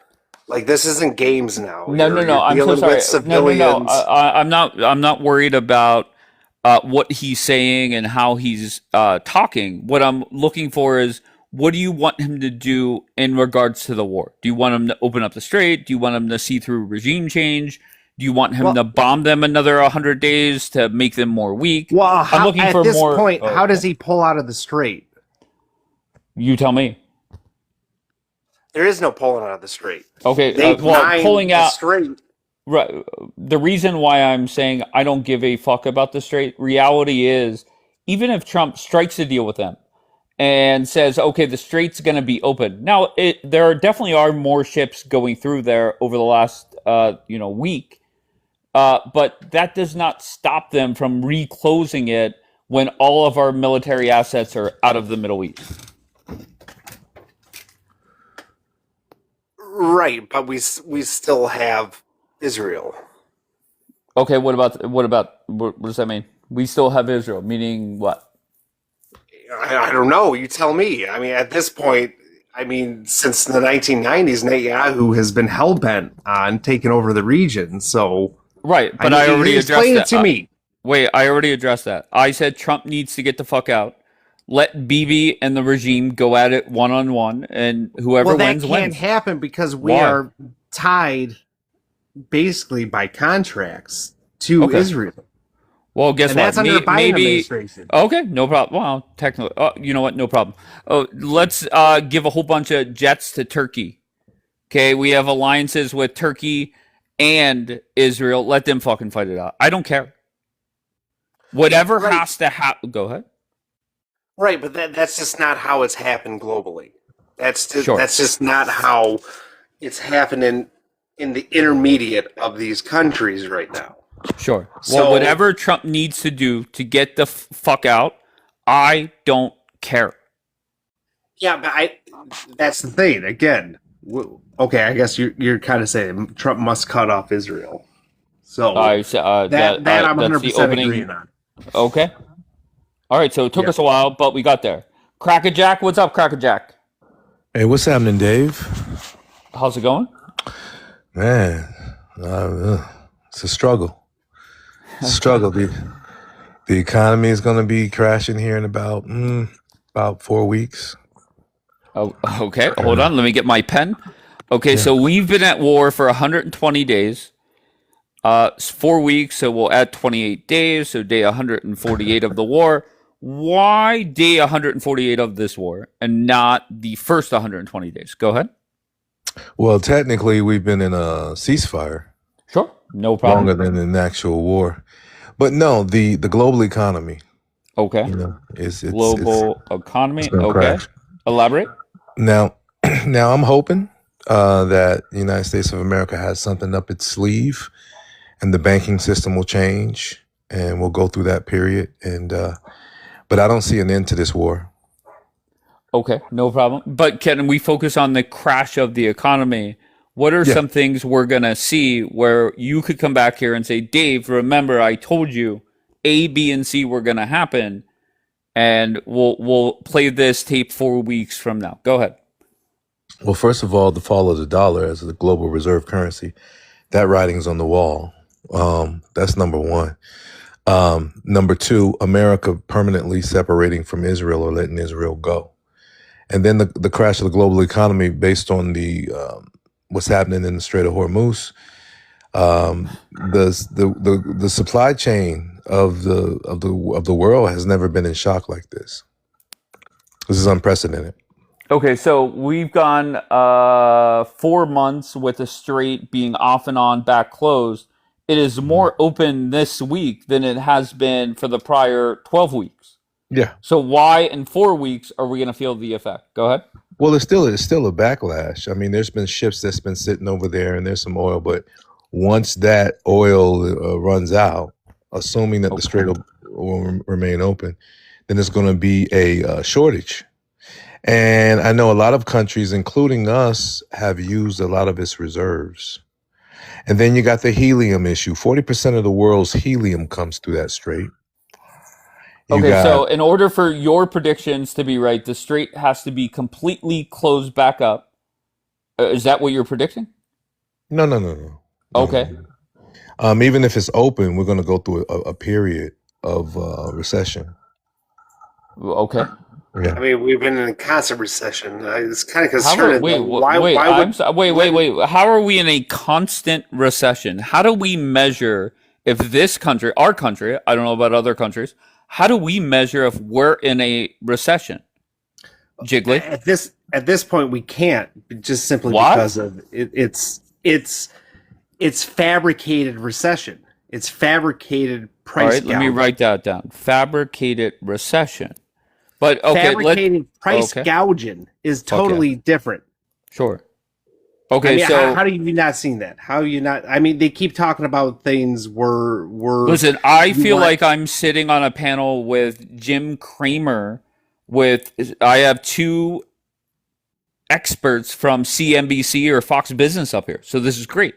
Like, this isn't games now. No. You're I'm so dealing sorry. with civilians. No. I'm not worried about what he's saying and how he's talking. What I'm looking for is, what do you want him to do in regards to the war? Do you want him to open up the strait? Do you want him to see through regime change? Do you want him to bomb them another 100 days to make them more weak? Well, I'm looking at for this more. point, how does he pull out of the strait? You tell me. There is no pulling out of the strait. Okay, They well, mined pulling the out. strait. Right. The reason why I'm saying I don't give a fuck about the strait, reality is, even if Trump strikes a deal with them and says, okay, the strait's going to be open. Now, there definitely are more ships going through there over the last, week. But that does not stop them from reclosing it when all of our military assets are out of the Middle East. Right, but we still have Israel. Okay, what does that mean? We still have Israel, meaning what? I don't know. You tell me. I mean, at this point, since the 1990s, Netanyahu has been hell-bent on taking over the region. So, Right, but I already addressed explain that. it to me. Wait, I already addressed that. I said Trump needs to get the fuck out. Let Bibi and the regime go at it one-on-one, and whoever wins, that can't wins. happen because we Why? are tied basically by contracts to Israel. Well, guess And what? that's under the Biden administration. Okay, no problem. Well, technically, you know what? No problem. Oh, let's give a whole bunch of jets to Turkey. Okay, we have alliances with Turkey and Israel. Let them fucking fight it out. I don't care. Whatever has to happen. Go ahead. Right, but that's just not how it's happened globally. That's Sure. That's just not how it's happening in the intermediate of these countries right now. Sure. So- Well, whatever Trump needs to do to get the fuck out, I don't care. Yeah, but that's the thing. Again, okay, I guess you're kind of saying Trump must cut off Israel. So that I'm that's 100% the opening. agreeing on. Okay. All right. So it took us a while, but we got there. Crackerjack, what's up, Crackerjack? Hey, what's happening, Dave? How's it going? Man, it's a struggle. It's a struggle. The economy is going to be crashing here in about 4 weeks. Oh, okay. Hold on. Let me get my pen. Okay, so we've been at war for 120 days. It's 4 weeks, so we'll add 28 days, so day 148 of the war. Why day 148 of this war and not the first 120 days? Go ahead. Well, technically, we've been in a ceasefire Sure. No problem. longer than an actual war. But no, the global economy, Okay. you know, it's Global economy. gonna Okay. crash. Elaborate. Now, now I'm hoping that the United States of America has something up its sleeve, and the banking system will change, and we'll go through that period. And but I don't see an end to this war. Okay. No problem. But can we focus on the crash of the economy? What are Yeah. some things we're going to see where you could come back here and say, Dave, remember I told you A, B, and C were going to happen, and we'll play this tape 4 weeks from now. Go ahead. Well, first of all, the fall of the dollar as the global reserve currency, that writing's on the wall. That's number one. Number two, America permanently separating from Israel or letting Israel go. And then the crash of the global economy based on the what's happening in the Strait of Hormuz. The supply chain of the world has never been in shock like this. This is unprecedented. Okay, so we've gone 4 months with the strait being off and on, back closed. It is more open this week than it has been for the prior 12 weeks. Yeah. So why in 4 weeks are we going to feel the effect? Go ahead. Well, it's still a backlash. I mean, there's been ships that's been sitting over there, and there's some oil. But once that oil runs out, assuming that the strait will remain open, then there's going to be a shortage. And I know a lot of countries, including us, have used a lot of its reserves. And then you got the helium issue. 40% of the world's helium comes through that strait. Okay, so in order for your predictions to be right, the strait has to be completely closed back up. Is that what you're predicting? No. Okay. Even if it's open, we're going to go through a period of recession. Okay. Yeah. I mean, we've been in a constant recession. It's kind of How concerning. are, wait, why wait, would, wait. How are we in a constant recession? How do we measure if this country, our country, I don't know about other countries, how do we measure if we're in a recession? Jiggly? At this point we can't, just simply Why? because of it's fabricated recession. It's fabricated price. All right, let me gouging. write that down. Fabricated recession. But okay, Fabricated price gouging is totally different. Sure. Okay, I mean, so how do you not seen that? How you not? I mean, they keep talking about things were. listen, I feel like I'm sitting on a panel with Jim Cramer. I have two experts from CNBC or Fox Business up here, so this is great.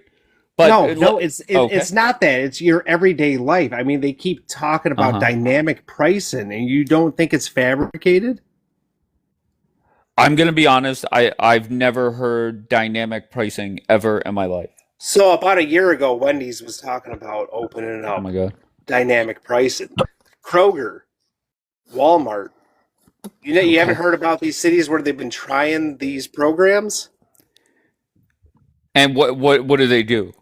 But no, it's not that. It's your everyday life. I mean, they keep talking about dynamic pricing, and you don't think it's fabricated? I'm going to be honest. I've never heard dynamic pricing ever in my life. So about a year ago, Wendy's was talking about opening up Oh my God. dynamic pricing. Kroger, Walmart. You haven't heard about these cities where they've been trying these programs? And what do they do?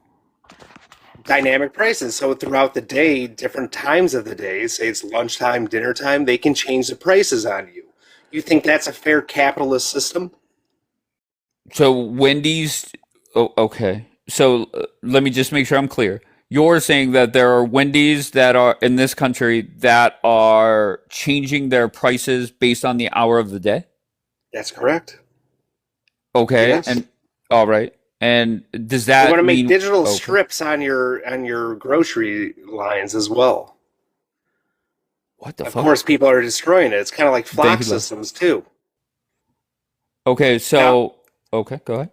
Dynamic prices. So throughout the day, different times of the day, say it's lunchtime, dinner time, they can change the prices on you. You think that's a fair capitalist system? So Wendy's. Oh, okay. So let me just make sure I'm clear. You're saying that there are Wendy's that are in this country that are changing their prices based on the hour of the day? That's correct. Okay. Yes. And all right. And does that You want to make mean digital okay. strips on your grocery lines as well. What the Of fuck? course, people are destroying it. It's kind of like Thank flock you, Bill. systems too. Okay. So okay, go ahead.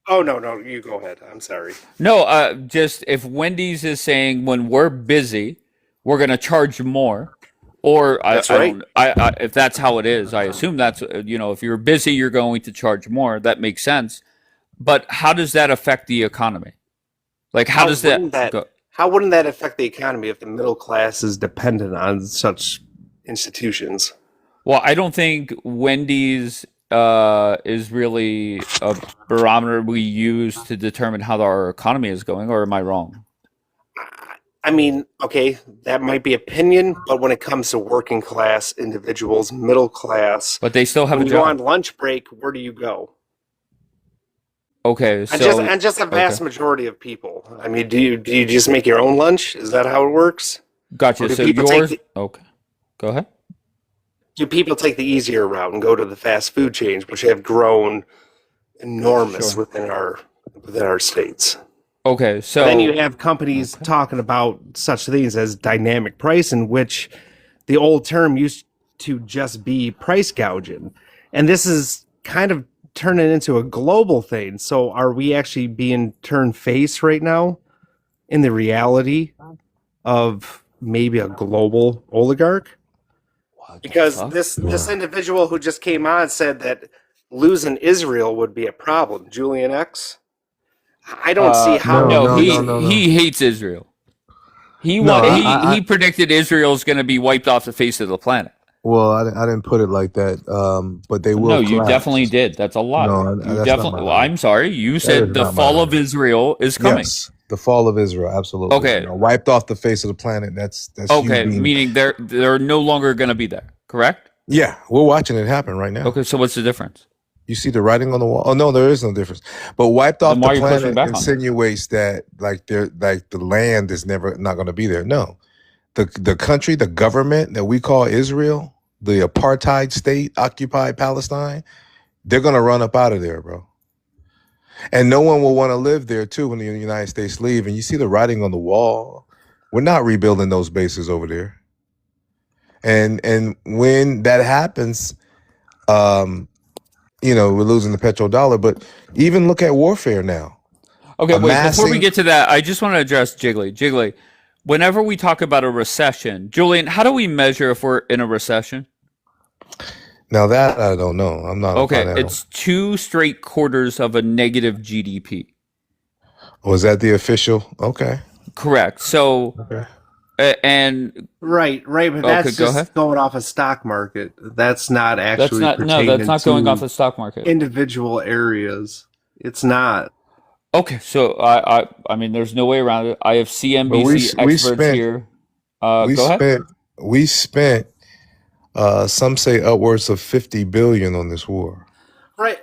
Oh no, you go ahead. I'm sorry. No, just if Wendy's is saying when we're busy, we're going to charge more, or That's I right. don't, if that's how it is, I assume that's if you're busy, you're going to charge more. That makes sense. But how does that affect the economy? Like, how does wouldn't that go? How wouldn't that affect the economy if the middle class is dependent on such institutions? Well, I don't think Wendy's is really a barometer we use to determine how our economy is going, or am I wrong? I mean, okay, that might be opinion, but when it comes to working class individuals, middle class, But they still have when a you go on job. lunch break, where do you go? Okay, And just a okay, vast majority of people. I mean, do you just make your own lunch? Is that how it works? Or gotcha. do So people take yours, the, okay, go ahead. do people take the easier route and go to the fast food chains, which have grown enormous Sure. within our states? Okay, And then you so have companies okay, talking about such things as dynamic pricing, which the old term used to just be price gouging. And this is kind of turning into a global thing. So are we actually being turned face right now in the reality of maybe a global oligarch? what the Because fuck? this individual who just came on said that losing Israel would be a problem. Julian X. I don't see how No, No, no, no, he no, no. he hates Israel. No, He predicted Israel is going to be wiped off the face of the planet. well, I didn't put it like that. But they will No, you definitely collapse. did. That's a lie. No, You that's not my definitely. Well, language. I'm sorry. You That is said the not my fall of language. Israel is coming. Yes, the fall of Israel, absolutely. You Okay. know, wiped off the face of the planet. That's you Okay. being. Meaning they're no longer going to be there. Correct. Yeah, we're watching it happen right now. Okay. So what's the difference? You see the writing on the wall. Oh no, there is no difference. But wiped Then off why the are you pushing planet back on that? insinuates that like the land is never not going to be there. No, the country, the government that we call Israel, the apartheid state, occupied Palestine, they're going to run up out of there, bro. And no one will want to live there too when the United States leave. And you see the writing on the wall. We're not rebuilding those bases over there. And when that happens, um, we're losing the petrodollar. But even look at warfare now. Okay. Wait. Before we Amassing. get to that, I just want to address Jiggly. Jiggly. Whenever we talk about a recession, Julian, how do we measure if we're in a recession? Now that I don't know. I'm not a Okay, financial. it's 2 straight quarters of a negative GDP. Was that the official? Okay. Correct. So, Okay. and right, but okay, that's go ahead. just going off a stock market. That's not That's actually not no, that's pertaining not going off to the stock market. individual areas. It's not. Okay, so I mean, there's no way around it. I have But CNBC we experts spent here. we Go ahead. spent we spent some say upwards of 50 billion on this war. Right.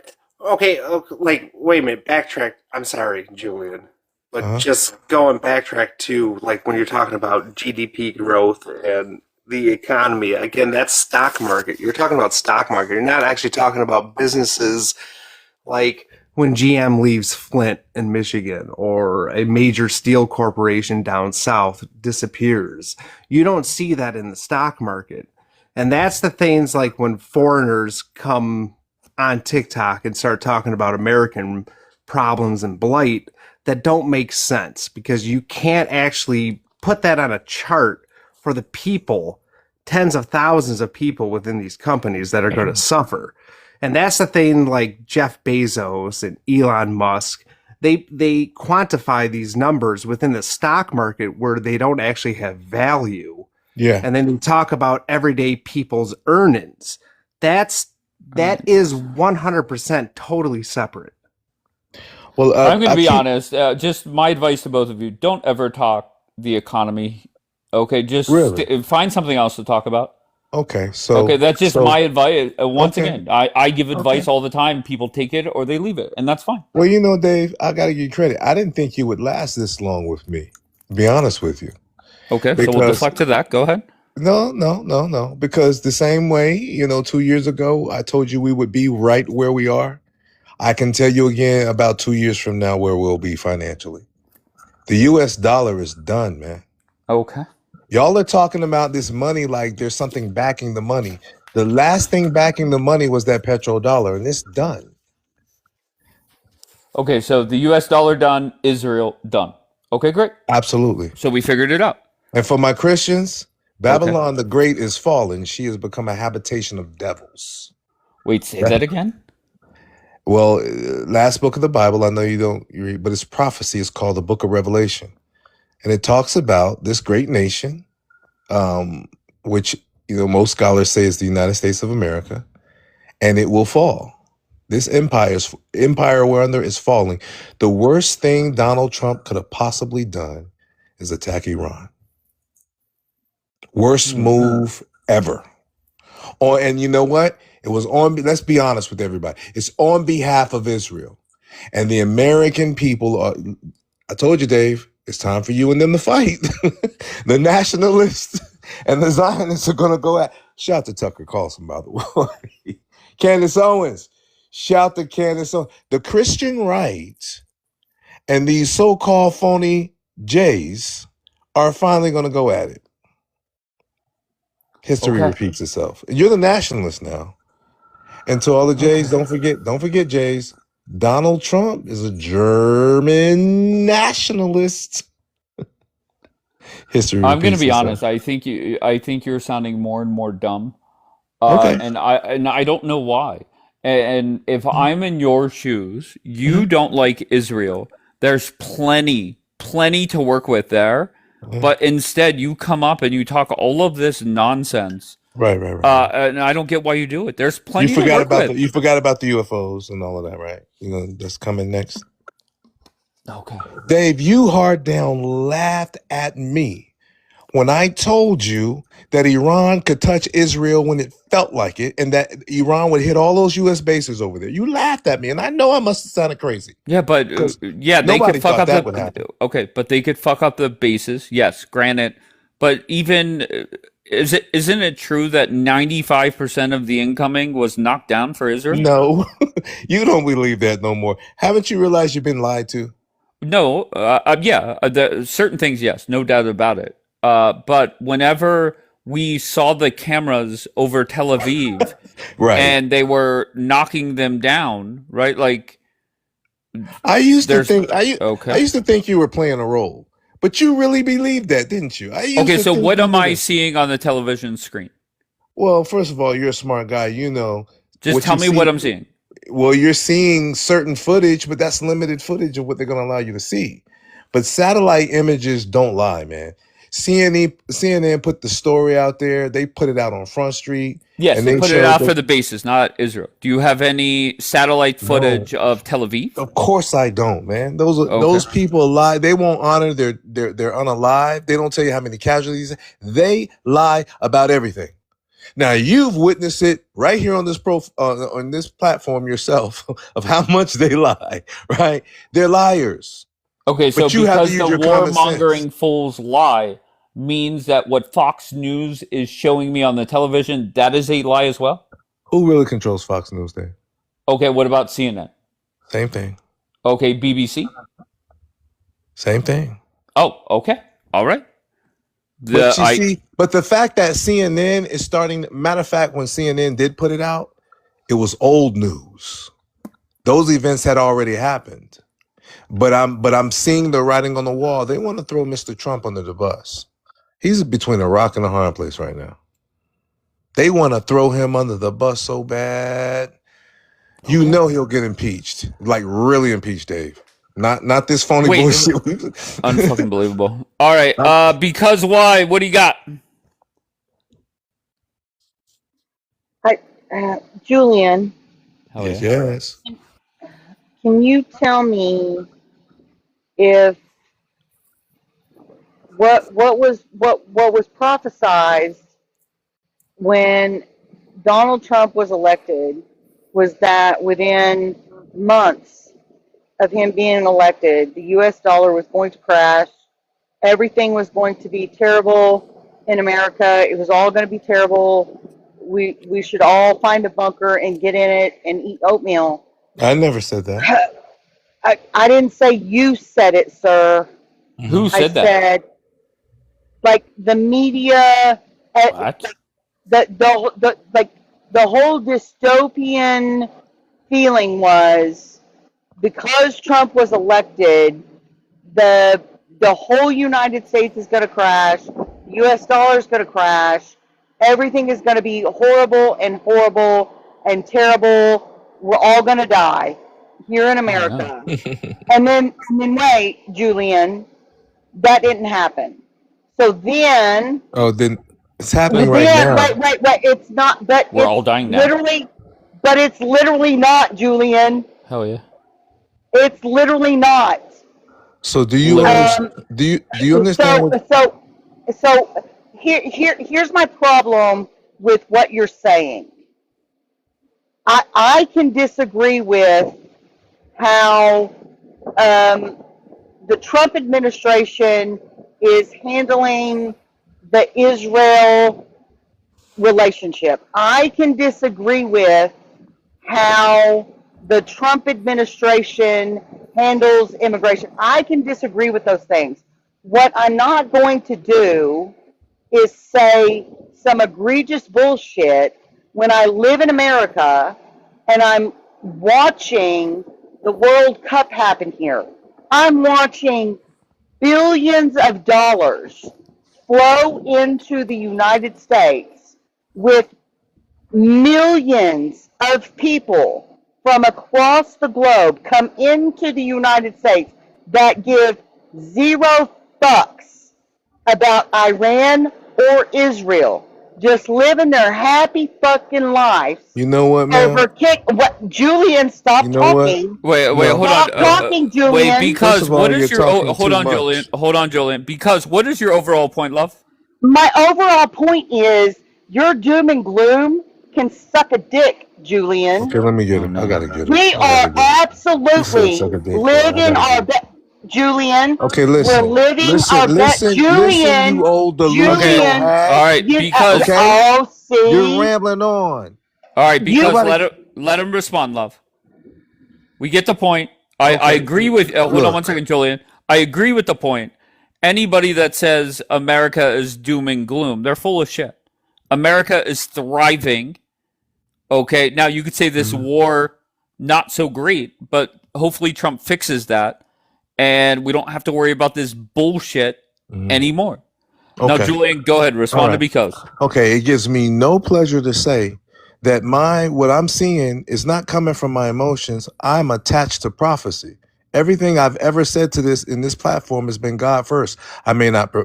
Okay, like, wait a minute, backtrack. I'm sorry, Julian. But Uh-huh. just going backtrack to, like, when you're talking about GDP growth and the economy, again, that's stock market. You're talking about stock market. You're not actually talking about businesses like when GM leaves Flint in Michigan or a major steel corporation down south disappears. You don't see that in the stock market. And that's the things like when foreigners come on TikTok and start talking about American problems and blight that don't make sense because you can't actually put that on a chart for the people, tens of thousands of people within these companies that are going to suffer. And that's the thing like Jeff Bezos and Elon Musk, they quantify these numbers within the stock market where they don't actually have value. Yeah. And then they talk about everyday people's earnings. That is 100% totally separate. Well, I'm going I to be keep honest. Just my advice to both of you: don't ever talk the economy. Okay, just really. find something else to talk about. Okay. Okay, that's just my advice. Once Okay. again, I give advice Okay. all the time. People take it or they leave it, and that's fine. Well, Dave, I got to give you credit. I didn't think you would last this long with me. To be honest with you, Okay, so we'll because deflect to that. Go ahead. no. Because the same way, 2 years ago, I told you we would be right where we are. I can tell you again about 2 years from now where we'll be financially. The U.S. dollar is done, man. Okay. Y'all are talking about this money like there's something backing the money. The last thing backing the money was that petrodollar, and it's done. Okay, so the U.S. dollar done, Israel done. Okay, great. Absolutely. So we figured it out. And for my Christians, Okay. Babylon the Great is fallen. She has become a habitation of devils. Wait, say that again. Well, last book of the Bible, I know you don't read, but it's prophecy. It's called the Book of Revelation. And it talks about this great nation, which, most scholars say is the United States of America, and it will fall. This empire we're under is falling. The worst thing Donald Trump could have possibly done is attack Iran. Worst move ever. And you know what? It was let's be honest with everybody. It's on behalf of Israel. And the American people are, I told you, Dave, it's time for you and them to fight. The nationalists and the Zionists are going to go at. Shout to Tucker Carlson, by the way. Candace Owens. Shout to Candace Owens. The Christian right and these so-called phony Jays are finally going to go at it. History repeats itself. You're the nationalist now. And to all the Jays, don't forget, Jays, Donald Trump is a German nationalist. History repeats I'm going to be itself. honest. I think you're sounding more and more dumb. Okay. And I don't know why. And if I'm in your shoes, you don't like Israel. There's plenty to work with there. But instead, you come up and you talk all of this nonsense. Right. And I don't get why you do it. There's plenty to work with. You forgot about the UFOs and all of that, right? That's coming next. Okay. Dave, you hard down laughed at me when I told you that Iran could touch Israel when it felt like it, and that Iran would hit all those U.S. bases over there. You laughed at me, and I know I must have sounded crazy. Yeah, but they could fuck up would happen. Okay, but they could fuck up the bases. Yes, granted. But even isn't it true that 95% of the incoming was knocked down for Israel? No, you don't believe that no more. Haven't you realized you've been lied to? No, certain things, yes, no doubt about it. But whenever we saw the cameras over Tel Aviv, right, and they were knocking them down, right? Like, I used to think you were playing a role, but you really believed that, didn't you? So what am I seeing on the television screen? Well, first of all, you're a smart guy. Just tell me what I'm seeing. Well, you're seeing certain footage, but that's limited footage of what they're going to allow you to see. But satellite images don't lie, man. CNN put the story out there. They put it out on Front Street. Yes, they put it out for the bases, not Israel. Do you have any satellite footage of Tel Aviv? Of course I don't, man. Those people lie. They won't honor their unalive. They don't tell you how many casualties. They lie about everything. Now you've witnessed it right here on this on this platform yourself of how much they lie. Right? They're liars. Okay, so because the warmongering fools lie means that what Fox News is showing me on the television, that is a lie as well? Who really controls Fox News then? Okay, what about CNN? Same thing. Okay, BBC? Same thing. Oh, okay. All right. But the fact that CNN is starting, matter of fact, when CNN did put it out, it was old news. Those events had already happened. But I'm seeing the writing on the wall. They want to throw Mr. Trump under the bus. He's between a rock and a hard place right now. They want to throw him under the bus so bad. Okay. You know he'll get impeached. Like really impeached, Dave. Not this phony bullshit. Unfucking believable. All right. Because why? What do you got? Julian. Yes. Can you tell me if what was prophesized when Donald Trump was elected was that within months of him being elected, the U.S. dollar was going to crash. Everything was going to be terrible in America. It was all going to be terrible. We should all find a bunker and get in it and eat oatmeal. I never said that. I didn't say you said it, sir. Who said that? I said, like the media, what? The whole dystopian feeling was because Trump was elected, the whole United States is going to crash. The U.S. dollar is going to crash. Everything is going to be horrible and terrible. We're all going to die here in America. and then wait, Julian, that didn't happen. So then. Oh, then it's happening right now. Wait. It's not. But we're all dying now. But it's literally not, Julian. Hell yeah. It's literally not. So do you Literally. do you understand what? Here's my problem with what you're saying. I can disagree with how the Trump administration is handling the Israel relationship. I can disagree with how the Trump administration handles immigration. I can disagree with those things. What I'm not going to do is say some egregious bullshit when I live in America and I'm watching the World Cup happen here. I'm watching billions of dollars flow into the United States with millions of people from across the globe come into the United States that give zero fucks about Iran or Israel, just living their happy fucking lives. You know what, man? Julian, You stop know what? talking. Wait, No. hold Stop on. talking, Julian. Wait, First because of all, what is you're your talking hold too on, much. Julian? Hold on, Julian. Because what is your overall point, love? My overall point is your doom and gloom can suck a dick, Julian. Okay, let me get Oh, him. no, I no, gotta no, get no. him. We I gotta are get him. He said absolutely suck a dick. I living gotta our get him. best. Julian, Okay, we're listen, living our best. listen, Julian, you old Okay, delusional Julian, all hag. right. you, Because Okay, oh, you're see, rambling on. all right. you, Because Nobody. let him respond, love. We get the point. I Okay, agree with. Hold on look. one second, Julian. I agree with the point. Anybody that says America is doom and gloom, they're full of shit. America is thriving. Okay, now you could say this Mhm, war not so great, but hopefully Trump fixes that, and we don't have to worry about this bullshit mhm. anymore. Now, Okay, Julian, go ahead, all respond to right. because. Okay, it gives me no pleasure to say that what I'm seeing is not coming from my emotions. I'm attached to prophecy. Everything I've ever said to this in this platform has been God first. I may not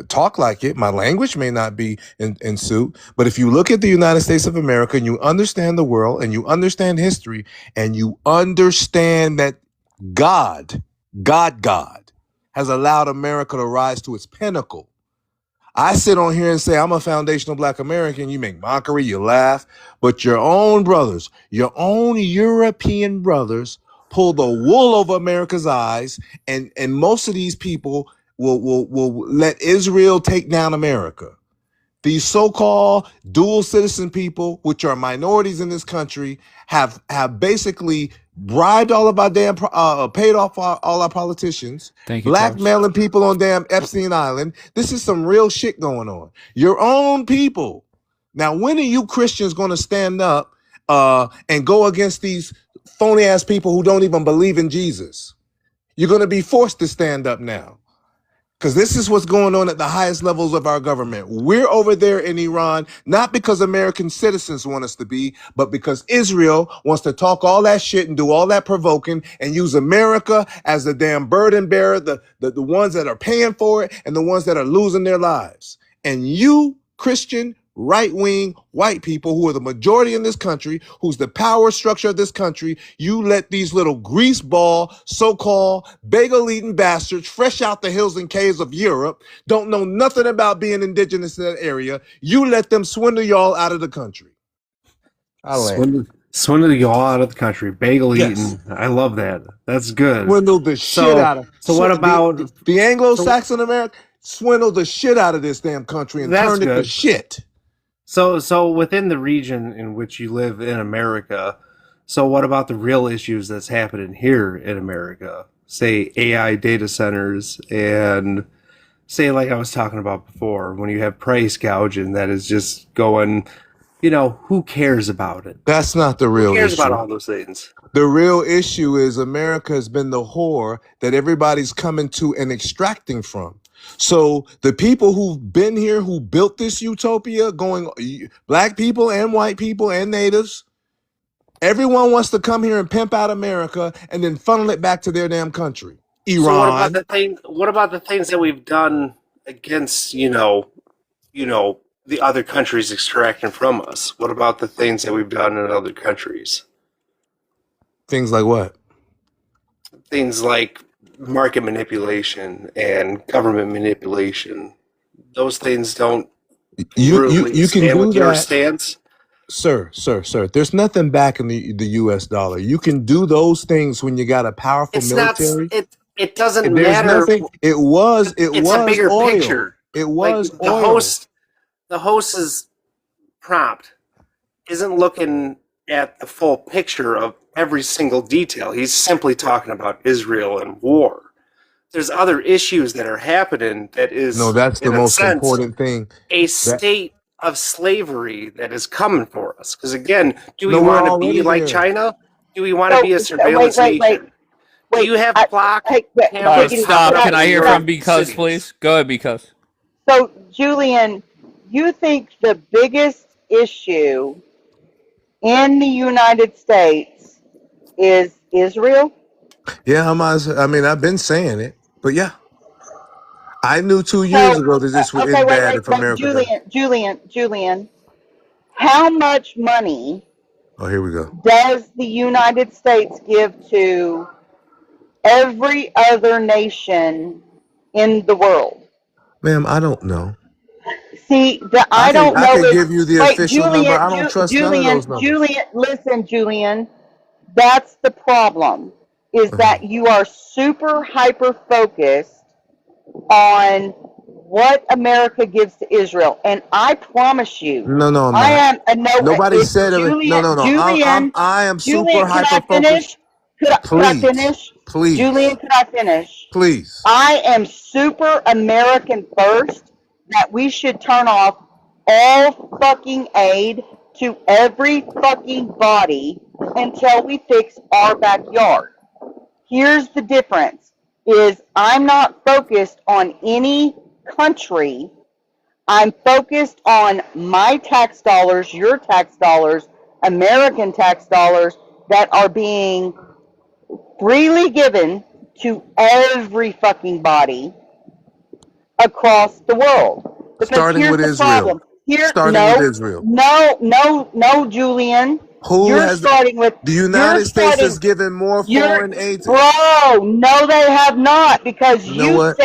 talk like it. My language may not be in suit. But if you look at the United States of America and you understand the world and you understand history and you understand that God has allowed America to rise to its pinnacle. I sit on here and say I'm a foundational Black American. You make mockery, you laugh, but your own brothers, your own European brothers, pull the wool over America's eyes, and most of these people will let Israel take down America. These so-called dual citizen people, which are minorities in this country, have basically bribed all of our paid off all our politicians, Thank you, Charles. blackmailing people on damn Epstein Island. This is some real shit going on. Your own people. Now, when are you Christians going to stand up and go against these phony ass people who don't even believe in Jesus? You're going to be forced to stand up now. Because this is what's going on at the highest levels of our government. We're over there in Iran, not because American citizens want us to be, but because Israel wants to talk all that shit and do all that provoking and use America as the damn burden bearer, the ones that are paying for it and the ones that are losing their lives. And you, Christian, right-wing white people who are the majority in this country, who's the power structure of this country, you let these little greaseball, so-called bagel-eating bastards fresh out the hills and caves of Europe, don't know nothing about being indigenous to that area, you let them swindle y'all out of the country. Swindle you all out of the country. Bagel Yes. eating. I love that. That's good. Swindle the shit out of. So what about the Anglo-Saxon America? Swindle the shit out of this damn country and That's turned it to good. shit. So within the region in which you live in America, so what about the real issues that's happening here in America? Say AI data centers and say like I was talking about before, when you have price gouging that is just going, who cares about it? That's not the real Who cares issue. about all those things? The real issue is America has been the whore that everybody's coming to and extracting from. So the people who've been here, who built this utopia, black people and white people and natives, everyone wants to come here and pimp out America and then funnel it back to their damn country. Iran. So what about the things that we've done against, the other countries extracting from us? What about the things that we've done in other countries? Things like what? Things like market manipulation and government manipulation, those things don't really You can stand do with your that, stance. sir. There's nothing back in the U.S. dollar. You can do those things when you got a powerful It's not. military. It doesn't There's matter. nothing. It was It's a bigger oil. picture. It Like was oil. the host's prompt isn't looking at the full picture of every single detail. He's simply talking about Israel and war. There's other issues that are happening that is, No, that's the in a most sense, important thing. a That state of slavery that is coming for us. Because again, do we no, we're want to be already like there. China? Do we want to So, be a surveillance wait. nation? Do you have clock Hey, cameras Giggity, Stop. Can popping up I in hear your from Because, cities? please? Go ahead, Because. So, Julian, you think the biggest issue in the United States is Israel? Yeah, I mean, I've been saying it, but yeah, I knew 2 years So, ago that this was okay, is bad if America does. Julian, how much money Oh, here we go, does the United States give to every other nation in the world? ma'am. I don't know. See, the I don't I know can is give you the wait, official number. I don't trust none of those numbers. Listen, Julian, that's the problem, is Uh-huh. that you are super hyper focused on what America gives to Israel. And I promise you, No, I'm I not. am no Nobody it, said it. No, Julian, no. I am super Julian, can hyper I focused. finish? Could I Please, finish? Julian, please, could I finish? please. I am super American first that we should turn off all fucking aid to every fucking body until we fix our backyard. Here's the difference is I'm not focused on any country. I'm focused on my tax dollars, your tax dollars, American tax dollars that are being freely given to every fucking body across the world. Because Starting here's with the Israel. problem. Here, Starting with Israel. no, Julian. Who You're has starting with, the you're United States has starting, given more you're, foreign aid to? bro, no, they have not, because You know what?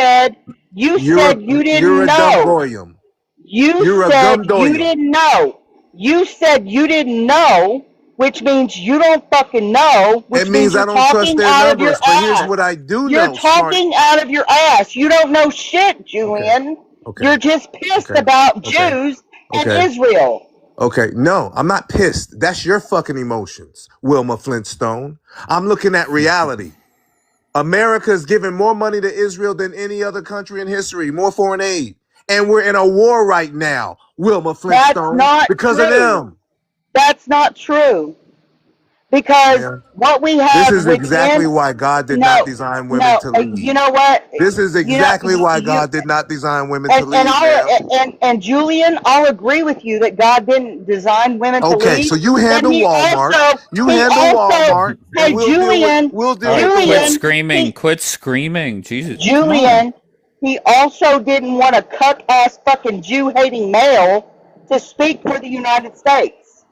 you said you You're didn't a dumb know. goyim. You You're a said gum you doyum. didn't know. You said you didn't know, which means you don't fucking know, It which means means I you're don't trust talking their out of your numbers. But here's ass. what I do You're know, smart. talking out of your ass. You don't know shit, Okay. Julian. Okay. You're just pissed Okay. about Okay. Jews and Okay. Israel. Okay. No, I'm not pissed. That's your fucking emotions, Wilma Flintstone. I'm looking at reality. America's giving more money to Israel than any other country in history, more foreign aid. And we're in a war right now, Wilma Flintstone, That's not because of true. them. That's not true. Because Man, what we this have is exactly within, why God did not design women to you lead. know what? This is exactly why God did not design women to lead, ma'am. And Julian, I'll agree with you that God didn't design women to Okay, lead. so you But handle he Walmart. he also, And hey Julian, All right, quit war. screaming. Quit screaming. Jesus. Come on. Julian, he also didn't want a cuck ass fucking Jew hating male to speak for the United States.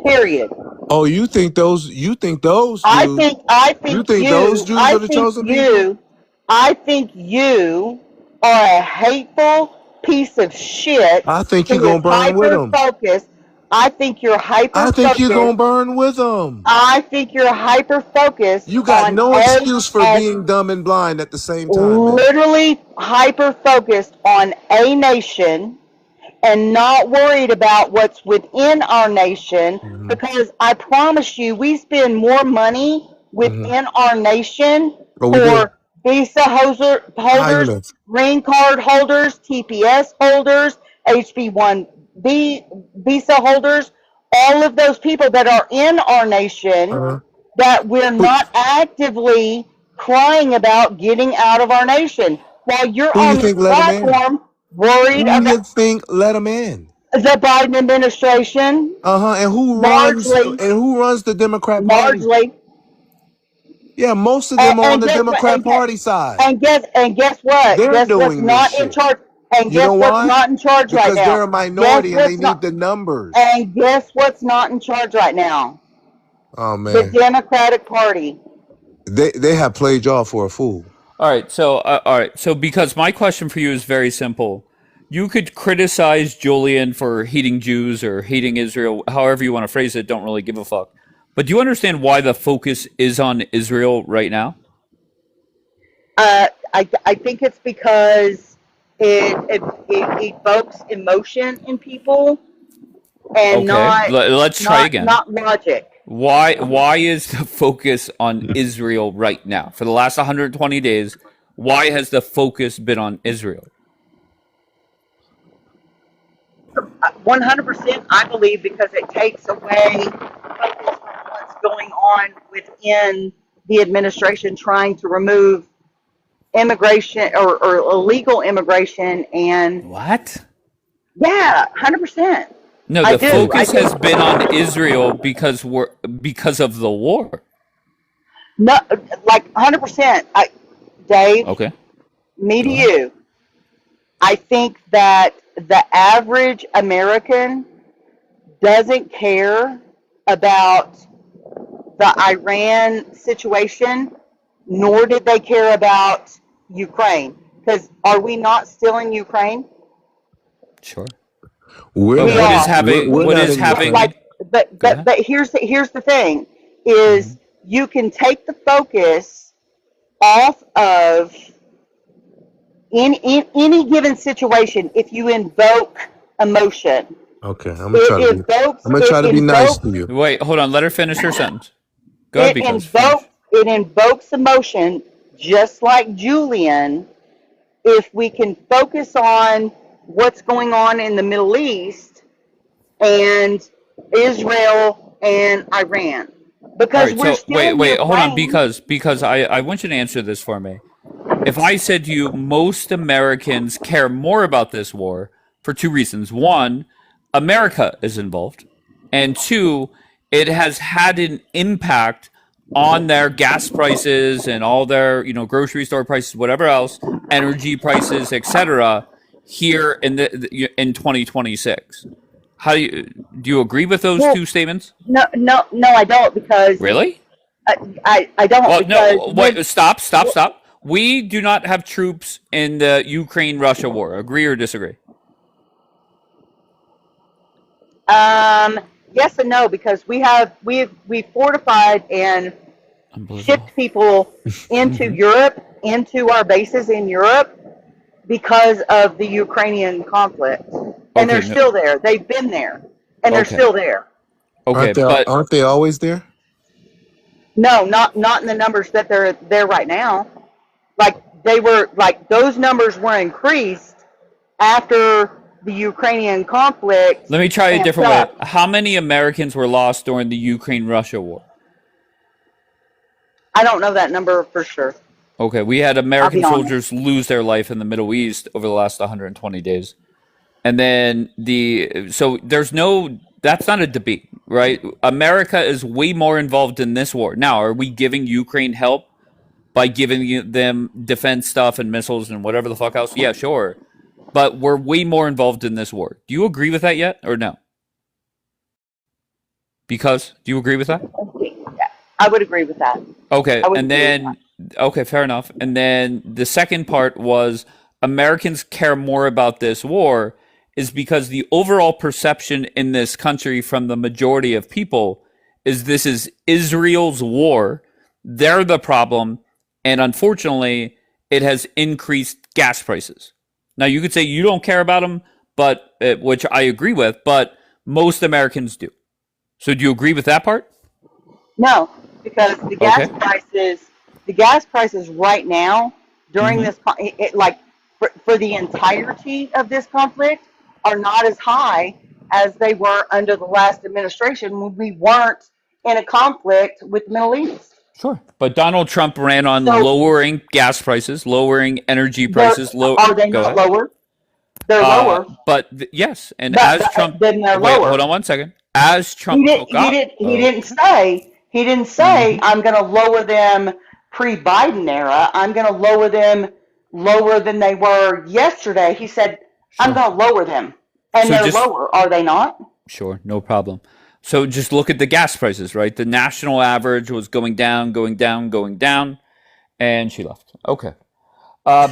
Period. Oh, you think those Jews, I think you think those Jews are the chosen people? I think you are a hateful piece of shit I think you're who is going to burn with hyper them. focused. I think you're hyper I think you're going to focused. burn with them. I think you're hyper focused You got on no excuse for a being dumb and blind at the same time, man. literally hyper focused on a nation and not worried about what's within our nation, Mm-hmm. because I promise you, we spend more money within our nation Oh, we do. for visa How you holders, know? green card holders, TPS holders, HB1B visa holders, all of those people that are in our nation Uh-huh. that we're not actively crying about getting out of our nation. While you're Who you on this think let them in? platform worried Who you about think let them in? the Biden administration, And who runs the Democrat Party? largely, Yeah, most of them are on and the guess what? Democrat Party side. And guess what? They're Guess what's doing this not in shit. charge? And You know guess what's why? not in charge right Because now? they're a Guess minority and they what's need not? the numbers. And guess what's not in charge right now? Oh The man. Democratic Party. They have played y'all for a fool. All right, so because my question for you is very simple. You could criticize Julian for hating Jews or hating Israel, however you want to phrase it, don't really give a fuck. But do you understand why the focus is on Israel right now? I think it's because it evokes emotion in people and Okay, let's try again. not logic. Why is the focus on Israel right now? For the last 120 days, why has the focus been on Israel? 100%, I believe, because it takes away focus from what's going on within the administration trying to remove immigration or illegal immigration and What? yeah, 100%. No, the focus has been on Israel because of the war. No, like 100%. Dave, Okay. me to you, I think that the average American doesn't care about the Iran situation, nor did they care about Ukraine. Because are we not still in Ukraine? Sure. We're We not- are. What is having? Like, but Go ahead. here's the thing: is you can take the focus off of in any given situation if you invoke emotion. Okay, I'm gonna try to be nice to you. Wait, hold on. Let her finish her sentence. Go ahead, It invokes emotion, just like Julian. If we can focus on what's going on in the Middle East and Israel and Iran, because we're still in wait, hold on, Ukraine. because I want you to answer this for me. If I said to you, most Americans care more about this war for two reasons. One, America is involved. And two, it has had an impact on their gas prices and all their, grocery store prices, whatever else, energy prices, etc. here in 2026. How do you agree with those two statements? No, I don't because Really? I don't. Well, because no, wait, stop. We do not have troops in the Ukraine-Russia war. Agree or disagree? Yes and no, because we've fortified and shipped people into Europe, into our bases in Europe because of the Ukrainian conflict. And they're still there. They've been there. And they're still there. Okay, aren't they always there? No, not in the numbers that they're there right now. Those numbers were increased after the Ukrainian conflict. let me try a different way. How many Americans were lost during the Ukraine-Russia war? I don't know that number for sure. Okay, we had American I'll be soldiers lose their life in the Middle East over the last 120 days. And then that's not a debate, right? America is way more involved in this war. Now, are we giving Ukraine help by giving them defense stuff and missiles and whatever the fuck else? Yeah, sure. But we're way more involved in this war. Do you agree with that yet or no? Do you agree with that? Yeah, I would agree with that. Okay, fair enough. And then the second part was Americans care more about this war is because the overall perception in this country from the majority of people is this is Israel's war. They're the problem. And unfortunately, it has increased gas prices. Now, you could say you don't care about them, which I agree with, but most Americans do. So do you agree with that part? No, because the gas prices right now during this, for the entirety of this conflict, are not as high as they were under the last administration when we weren't in a conflict with the Middle East. Sure. But Donald Trump ran on lowering gas prices, lowering energy prices. Are they not lower? They're lower. But yes, and as Trump, then they're wait, lower. hold on one second. As Trump took up, he didn't say I'm going to lower them pre-Biden era. I'm going to lower them lower than they were yesterday. He said I'm going to lower them, and they're lower. Are they not? Sure, no problem. So just look at the gas prices, right? The national average was going down, going down, going down, and she left. Okay.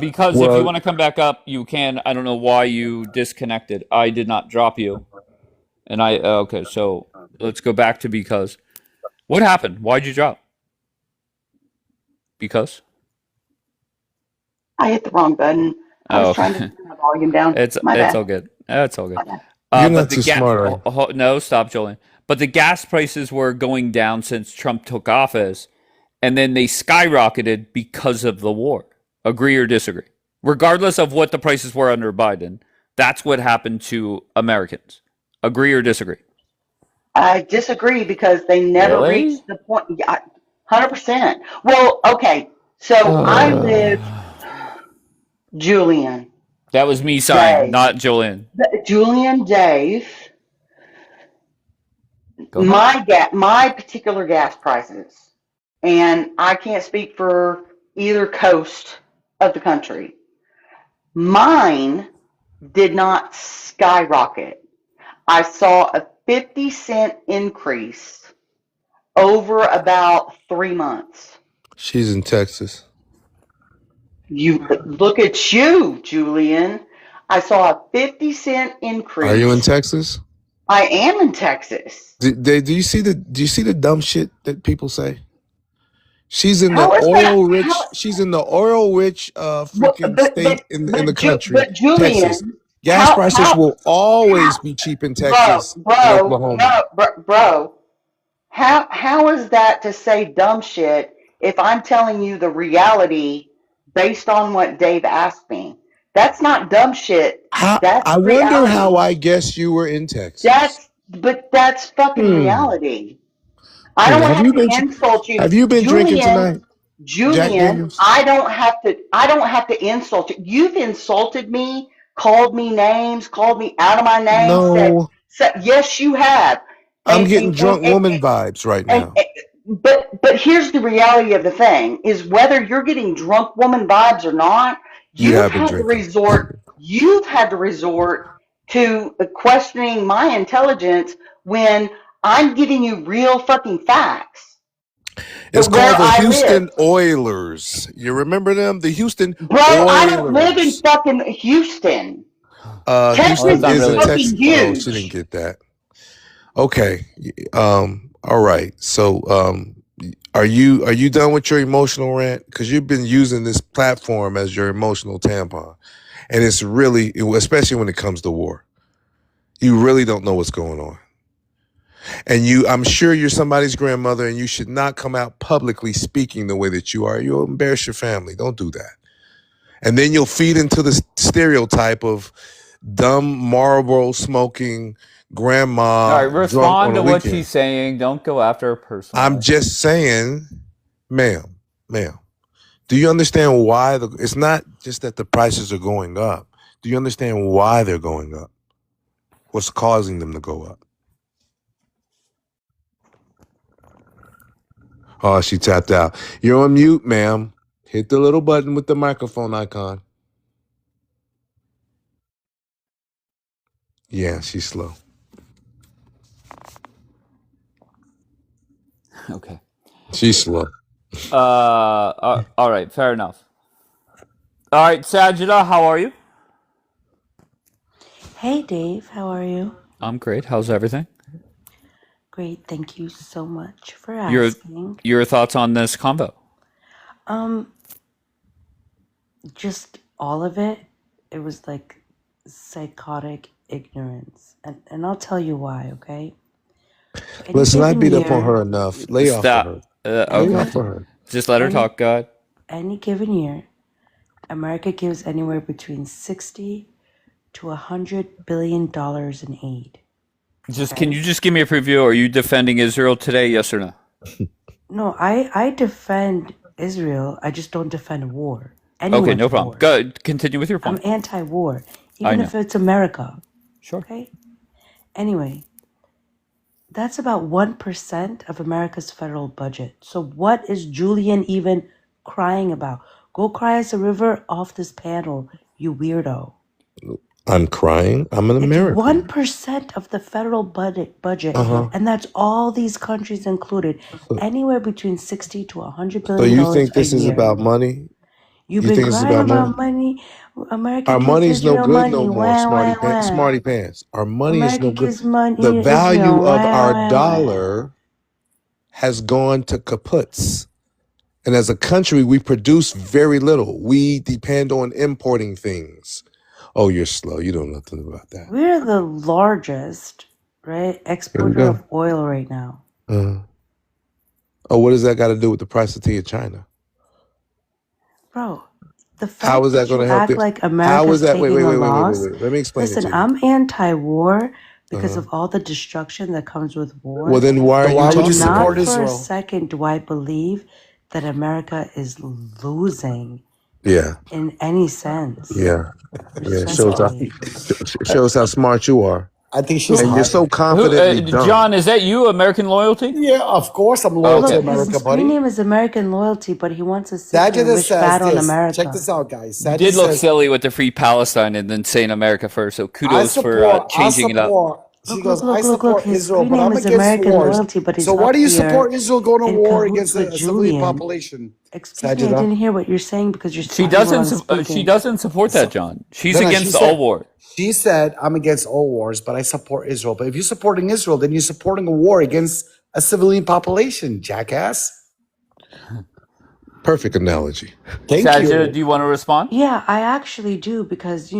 Because if you Well, want to come back up, you can. I don't know why you disconnected. I did not drop you. And okay, so let's go back to because. What happened? Why'd you drop? Because? I hit the wrong button. I Oh, was trying to okay. turn my volume down. It's My it's bad. all good. It's all good. My bad. you're But not the too smart, are you? no, stop, Julian. But the gas prices were going down since Trump took office, and then they skyrocketed because of the war. Agree or disagree? Regardless of what the prices were under Biden, that's what happened to Americans. Agree or disagree? I disagree because they never Really? reached the point. Yeah, 100%. Well, okay. So I live, Julian, That was me sighing, Dave, not Julian. Julian, Dave, Go ahead. my particular gas prices, and I can't speak for either coast of the country. Mine did not skyrocket. I saw a 50-cent increase over about 3 months. She's in Texas. You look at you, Julian. I saw a 50-cent Are you in increase. Texas? I am in Texas. Do you see the dumb shit that people say? She's in the How is that? oil rich. She's in the oil rich freaking state in the country, But Texas. Julian, Gas prices how will always be cheap in Texas and Oklahoma. bro, how is that to say dumb shit if I'm telling you the reality based on what Dave asked me? That's not dumb shit. That's I wonder how reality. I guess you were in Texas. That's fucking Hmm. reality. I don't Have have you to been insult you. Have you been drinking Julian, tonight, Jack Julian, Daniels? I don't have to insult you. You've insulted me, called me names, called me out of my name, No, said yes, you have. I'm And getting drunk woman vibes right and, now. but here's the reality of the thing is whether you're getting drunk woman vibes or not, You have been drinking. you've had to resort to questioning my intelligence when I'm giving you real fucking facts. It's Where called the I live. Houston Oilers. You remember them? The Houston Bro, I don't live in Oilers. fucking Houston. Oh, Texas Houston that's not is is in really. fucking Texas. Oh, she didn't huge. get that. Okay. All right. So, are you done with your emotional rant? Because you've been using this platform as your emotional tampon, and it's really, especially when it comes to war, you really don't know what's going on. And I'm sure you're somebody's grandmother, and you should not come out publicly speaking the way that you are. You'll embarrass your family. Don't do that. And then you'll feed into the stereotype of dumb Marlboro smoking grandma All right, drunk respond on to a what weekend. she's saying. Don't go after her personally. I'm just saying, ma'am, do you understand why it's not just that the prices are going up. Do you understand why they're going up? What's causing them to go up? Oh, she tapped out. You're on mute, ma'am. Hit the little button with the microphone icon. Yeah, she's slow. Okay. She's slow. All right. Fair enough. All right, Sajida, how are you? Hey Dave, how are you? I'm great. How's everything? Great, thank you so much for Your asking. your thoughts on this convo? Um, just all of it, it was like psychotic ignorance. And I'll tell you why, okay? Any Listen, I given beat up on year, her enough. Lay off for her. Stop. Lay off Okay. for her. Just let her any talk. Go ahead. any given year, America gives anywhere between 60 to $100 billion in aid. Can you just give me a preview? Are you defending Israel today? Yes or no? No, I defend Israel. I just don't defend war. Okay, Anyone's no problem. war. Go continue with your I'm point. anti-war, I even know. if it's America. Sure. Okay. Anyway, that's about 1% of America's federal budget. So what is Julian even crying about? Go cry as a river off this panel, you weirdo. I'm crying. I'm an It's American. 1% of the federal budget, Uh-huh. and that's all these countries included. So, Anywhere between $60 to $100 so billion you think a this is year. about money? You've You been think it's crying about money? about money. America Our gives money's no Israel good no money. more, Wah, wah, wah. smarty pants. Our money is America no good. gives money The to value Israel. of Wah, our wah, wah. dollar has gone to kaputs. And as a country, we produce very little. We depend on importing things. Oh, you're slow. You don't know nothing about that. We're the largest, right, Here we exporter go. of oil right now. Oh, what does that got to do with the price of tea in China? Bro, the How fact is that that going you to help act this? like How is America's that? Wait, taking wait, a wait, wait, wait, wait, loss. wait. Let me explain it Listen, to you. I'm anti-war because Uh-huh. of all the destruction that comes with war. Well, then why are So you why would you talking about support Not it? for a Israel? second do I believe that America is losing Yeah, in any sense. yeah, yeah. Respectfully. Shows how smart you are, I think she's Who, and you're hot. so who, confidently dumb. John, is that you, American Loyalty? Yeah, of course I'm Oh, loyal to okay. Look, his America, screen buddy. name is American Loyalty, but he wants to sit here and Sajida wish says bad on this. Check America. this out, guys. You Sajida did look says, silly with the free Palestine and then saying America first. So I kudos for support, I changing it up. support. She Look, goes, look, I look, look, look. support His Israel, screen but name I'm is against American wars. Loyalty, but he's So why up do you here support Israel going to in war cahoots against with a civilian Julian. population? Excuse me, I Sajida. didn't hear what you're saying because you're She talking while doesn't. I'm She speaking. doesn't support that, So, John. She's no, against all war. she said, I'm against all wars, but I support Israel. But if you're supporting Israel, then you're supporting a war against a civilian population, jackass. Perfect analogy. Thank Sajida, you. do you want to respond? Yeah, I actually do because,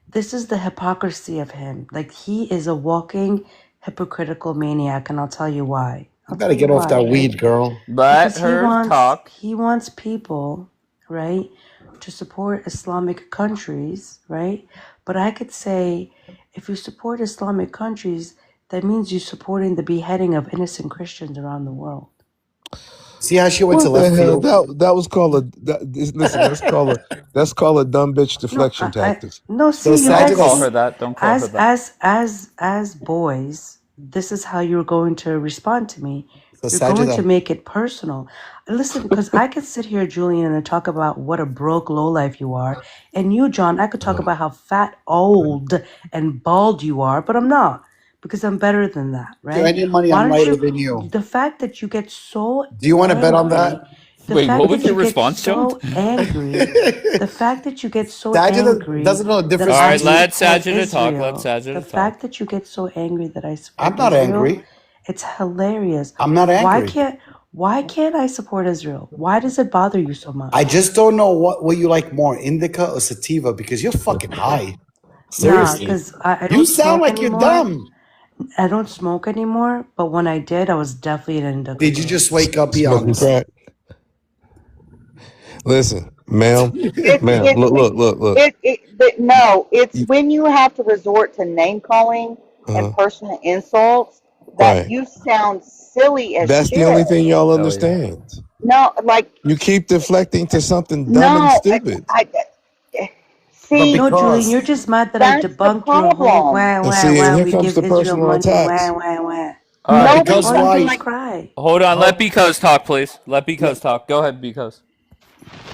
this is the hypocrisy of him. Like, he is a walking hypocritical maniac, and I'll tell you why. You gotta get off that weed, girl. Let Because her talk. he wants people, right, to support Islamic countries, right? But I could say, if you support Islamic countries, that means you're supporting the beheading of innocent Christians around the world. See how she went to What the left hell? field? That was called listen. That's called a dumb bitch No, deflection tactics. no. So See, you Don't guys call Sajida, her see, that. Don't call her that. as boys, this is how you're going to respond to me. so You're going to Sajida, make it personal. Listen, because I could sit here, Julian, and talk about what a broke lowlife you are, and you, John, I could talk about how fat, old, and bald you are, but I'm not because I'm better than that, give right? any money, Why I'm don't lighter you? than you. The fact that you get so Do you want to bet on angry, that? the Wait, fact what was that your you get response, John? so angry, the fact that you get so Sajida angry doesn't know the that difference All I right, between. let support Sajida talk. Let Israel, the Sajida talk. fact that you get so angry that I I'm support not Israel, angry. it's hilarious. I'm not Why angry. can't I support Israel? Why does it bother you so much? I just don't know what you like more, indica or sativa, because you're fucking high. Nah, Seriously. because I You don't sound smoke like you're anymore. dumb. I don't smoke anymore, but when I did, I was definitely an indica Did you girl. just wake up? Be Smoking honest. crack. Listen, ma'am, It's ma'am. it's when Look. but no, it's You, when you have to resort to name calling and uh, personal insults that right. you sound silly as That's the only shit. thing y'all Oh yeah. understand. No, like You keep deflecting to something dumb and no, stupid. But see, No, Julian, you're because just mad that I that's the debunked your whole problem. wah And wah see, and wah. here We comes give the Israel personal money, wah attacks. wah wah. All right. Nobody because All you do why? is cry. Hold on. Let Hold, Because talk, please. Let Because talk. Go ahead, Because.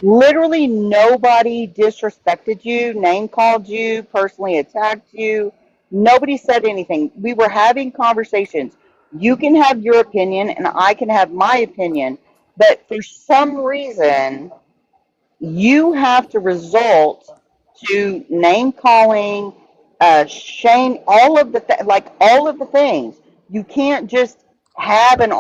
Literally nobody disrespected you, name called you, personally attacked you. Nobody said anything. We were having conversations. You can have your opinion and I can have my opinion, but for some reason you have to result to name calling, shame, all of the all of the things. You can't just have an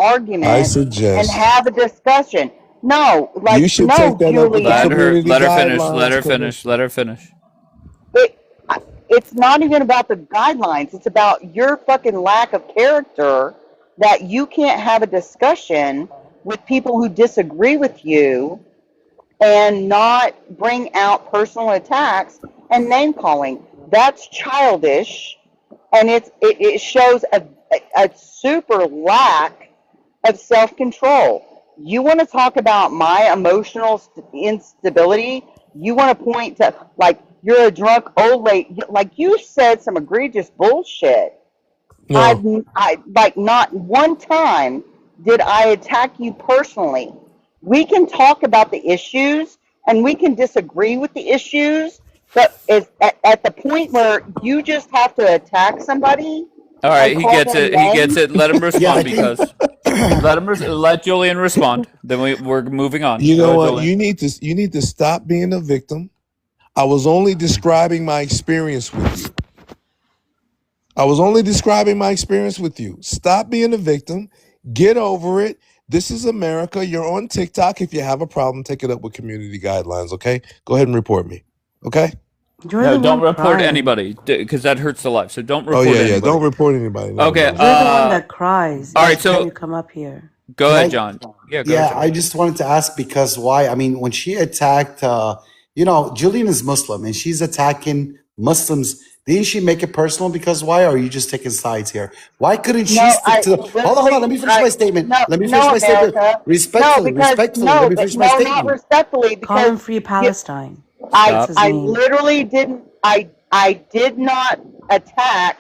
I argument and suggest have a discussion. No, you should take no, that up with the Let Julian. her. community Let her finish. Let guidelines her finish. Let commission. her finish. It, it's not even about the guidelines. It's about your fucking lack of character that you can't have a discussion with people who disagree with you and not bring out personal attacks and name calling. That's childish, and it shows a super lack of self control. You want to talk about my emotional instability? You want to point to like you're a drunk old lady? Like you said some egregious bullshit. No, I like not one time did I attack you personally. We can talk about the issues and we can disagree with the issues, But is at the point where you just have to attack somebody All and right, he call gets them it. He gets names? it. Let him Yeah, I respond think because let Julian respond. Then we're moving on. You Go know ahead, what? Julian. You need to stop being a victim. I was only describing my experience with you. Stop being a victim. Get over it. This is America. You're on TikTok. If you have a problem, take it up with community guidelines, okay? Go ahead and report me, okay? You're No, the don't one report crying. anybody because that hurts the life. So don't Oh, report yeah. anybody. Don't report anybody. No, Okay. You're the one that cries all right. every time So you come up here. go Can ahead, I- John. Yeah, go Yeah, ahead, John. I just wanted to ask because why? I mean, when she attacked, Julian is Muslim and she's attacking Muslims. Didn't she make it personal? Because why? Or are you just taking sides here? Why couldn't she No, stick to the? Hold on. Let me finish my statement. No, Let me no, finish my statement. America. Respectfully. Let me finish my Not statement. respectfully, Call him because Free Palestine. I That's his I name. literally didn't. I did not attack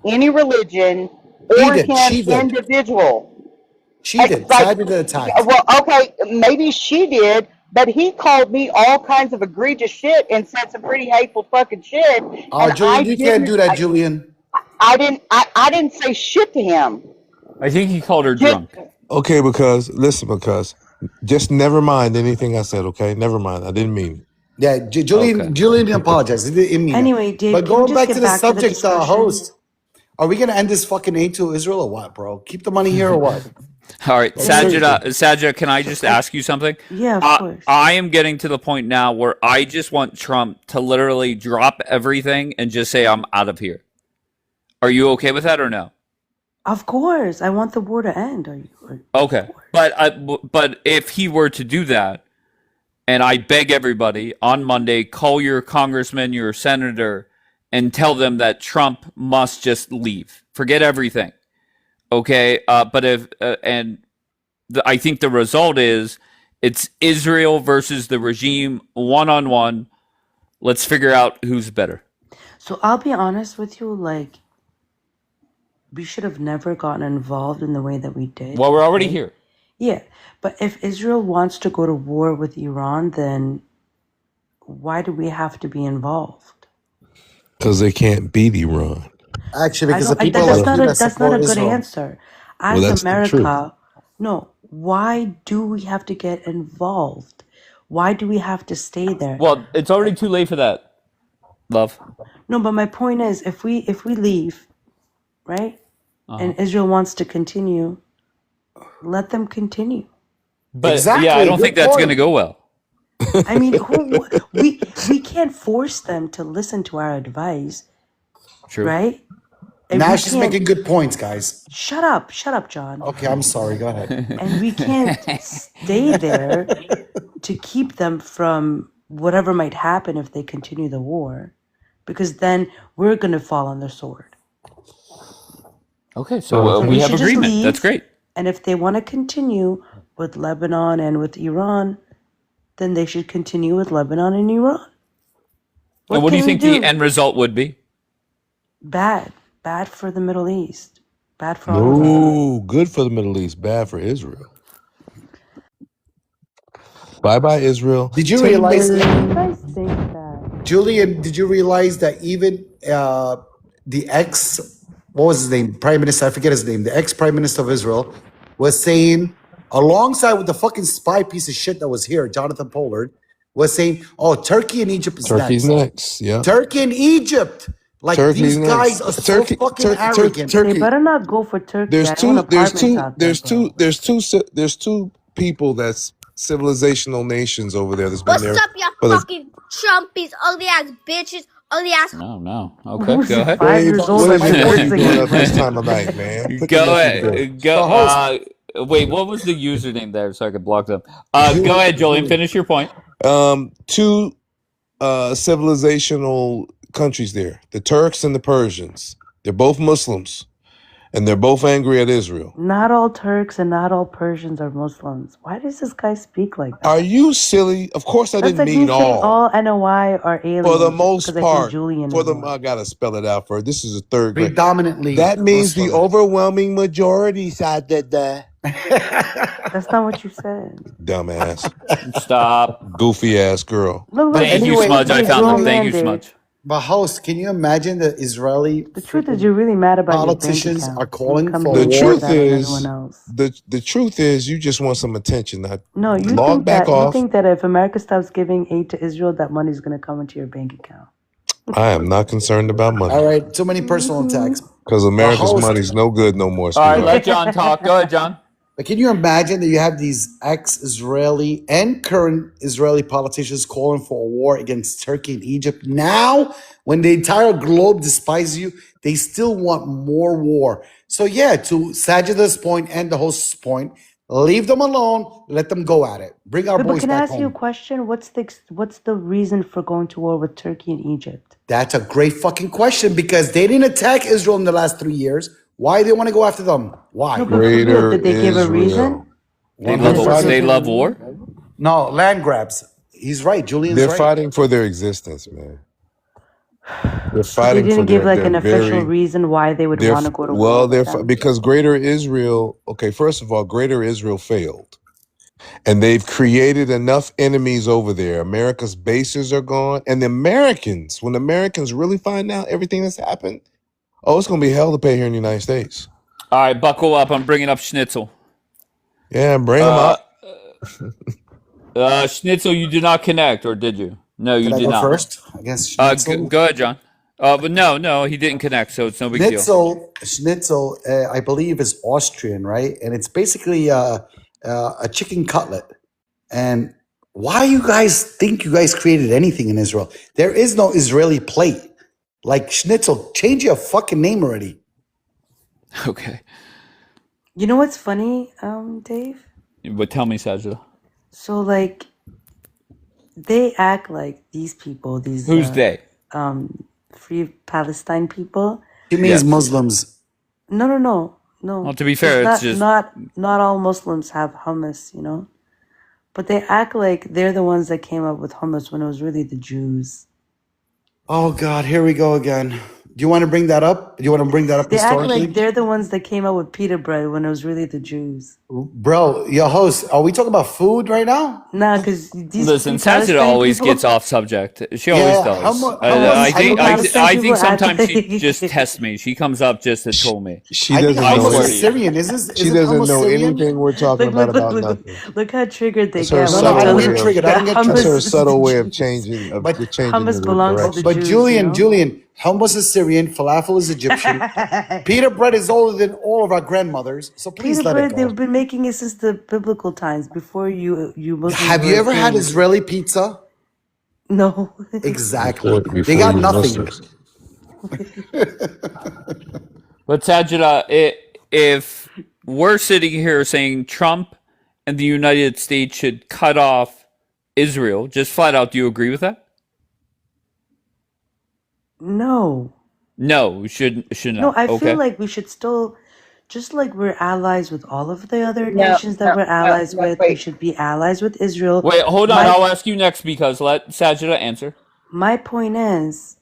any religion He or did. him She did. individual. She did. Like, Sadly, did attack. well, okay, maybe she did, but he called me all kinds of egregious shit and said some pretty hateful fucking shit. And Julian, you can't do that, Julian. I didn't say shit to him. I think he called her Just- drunk. Okay, because just never mind anything I said, okay? Never mind. I didn't mean it. Yeah, Julian. Okay. Julian didn't apologize. He didn't mean it. Anyway, Dave, But can we going just back get to the back to the subject, discussion? host, are we gonna end this fucking aid to Israel or what, bro? Keep the money here or what? All right, seriously. Sajida, can I just ask you something? Yeah, of course. I am getting to the point now where I just want Trump to literally drop everything and just say, I'm out of here. Are you okay with that or no? Of course. I want the war to end. Okay. But if he were to do that, and I beg everybody on Monday, call your congressman, your senator, and tell them that Trump must just leave. Forget everything. Okay, but I think the result is it's Israel versus the regime, one-on-one. Let's figure out who's better. So I'll be honest with you, like, we should have never gotten involved in the way that we did. Well, we're already here. Yeah, but if Israel wants to go to war with Iran, then why do we have to be involved? Because they can't beat Iran. Actually, because the I- people that's like not you a, that that's not support a good Israel. answer. Well, As that's the America, no. Why do we have to get involved? Why do we have to stay there? Well, it's already too late for that, love. No, but my point is, if we leave, right, and Israel wants to continue, let them continue. But Exactly, yeah, I don't good think that's point. going to go well. I mean, we can't force them to listen to our advice, True. right? And Now we she's can't- making good points, guys. Shut up, John. Okay, I'm sorry. Go ahead. And we can't stay there to keep them from whatever might happen if they continue the war, because then we're going to fall on the sword. Okay, so So we have should just agreement. leave, That's great. And if they want to continue with Lebanon and with Iran, then they should continue with Lebanon and Iran. And what do you can we think the end result would be? Bad for the Middle East. Bad for all of us. No, good for the Middle East, bad for Israel. Bye-bye, Israel. Did you realize, You guys think that? Julian? Did you realize that even the what was his name? Prime Minister, I forget his name. The ex-Prime Minister of Israel was saying, alongside with the fucking spy piece of shit that was here, Jonathan Pollard, was saying, "Oh, Turkey and Egypt is Turkey's next. next. Yeah. Turkey and Egypt. Like Turkey's these guys next. are so fucking arrogant. They better not go for Turkey. There's I own apartments out there, bro. there's two people that's civilizational nations over there that's been What's there. up, y'all for the- fucking Trumpies, ugly ass bitches, ugly ass. No. Okay, Who's go ahead. 5 years old? What Like are my you voice doing again. at this time of night, man? Put Go your message down. ahead. Go. Wait, what was the username there so I could block them? Go ahead, Julian. Finish your point. Two civilizational countries there, the Turks and the Persians. They're both Muslims, and they're both angry at Israel. Not all Turks and not all Persians are Muslims. Why does this guy speak like that? Are you silly? Of course I That's didn't like mean me saying all. all NOI are aliens. For the just most because I think part, Julian for is the one. I gotta spell it out for this is a third grade. Predominantly, That means the Muslim. overwhelming majority side that That's not what you said. Dumbass, Stop. goofy ass girl. Look, But Thank you, anyway, Smudge. I hey, found them. grown Thank man, you, Dave. Smudge. but host, can you imagine the Israeli The truth is, freaking you're really mad about your bank politicians are account. calling Come for here The and war? put truth that on everyone is, else. the truth is, you just want some attention. Now, No, you log back off. think that if America stops giving aid to Israel, that money's gonna come into your bank account. I am not concerned about money All right, too many personal attacks. because But America's host, money's no good no more, All right, sweetheart. let John talk. Go ahead, John. but can you imagine that you have these ex-Israeli and current Israeli politicians calling for a war against Turkey and Egypt now, when the entire globe despises you, they still want more war. So yeah, to Sajid's point and the host's point, leave them alone, let them go at it. Bring our Wait, but boys can I back ask you a home. question? What's the reason for going to war with Turkey and Egypt? That's a great fucking question because they didn't attack Israel in the last 3 years. Why do they want to go after them? No, Why? but for real, Greater did they give a reason? They Israel. love, They're Did they they give fighting. a love war. reason? No, land grabs. He's right. Julian's They're right. fighting for their existence, man. They're So they fighting for didn't give like their an official very. reason why they would They're want to go to war well. with them. Because Greater Israel. Okay, first of all, Greater Israel failed. And they've created enough enemies over there. America's bases are gone. And the Americans, when the Americans really find out everything that's happened, oh, it's going to be hell to pay here in the United States. All right, buckle up. I'm bringing up Schnitzel. Yeah, bring them up. Schnitzel, you did not connect, or did you? No, you Did I did go not. first? I guess Schnitzel. Go ahead, John. But no, he didn't connect, so it's no big deal. Schnitzel, I believe, is Austrian, right? And it's basically a chicken cutlet. And why you guys think you guys created anything in Israel? There is no Israeli plate. Like Schnitzel, change your fucking name already. Okay. You know what's funny, Dave? But tell me, Sajida. So like, they act like these people, these Who's they? Free Palestine people. He means Yes. Muslims. No. Well, to be fair, it's just not all Muslims have hummus, you know. But they act like they're the ones that came up with hummus when it was really the Jews. Oh God, here we go again. Do you want to bring that up? Do you want to bring that up They act historically? like they're the ones that came up with pita bread when it was really the Jews. Bro, your host, are we talking about food right now? Nah, because these listen. Free Sajida Palestine always people, gets off subject. She Yeah, always how does. mu- how I much- think how much- I think Palestine sometimes people she just tests me. She comes up just to troll me. She I think doesn't I know hummus swear is to you. Syrian. Is She doesn't know anything we're talking about nothing. look how triggered they That's her get No, when no, you I tell don't subtle them get way of. triggered. I don't that get That's her triggered. hummus is the subtle way of Jews. changing But the hummus the belongs to direction. the But Jews, Julian, you know? Julian, hummus is Syrian, falafel is Egyptian. Pita bread is older than all of our grandmothers. So please Pita let it bread, go. they've been making it since the biblical times, before you Muslims Have you were a ever had thing. Israeli pizza? No. Exactly. They Before got you nothing. Muslims. But Sajida, if we're sitting here saying Trump and the United States should cut off Israel, just flat out, do you agree with that? No. No, we should No, not. I feel Okay. like we should still, just like we're allies with all of the other No, nations that no, we're no, allies no, with, we wait. should be allies with Israel. Wait, hold on. My I'll ask you next because let Sajida answer. my point is,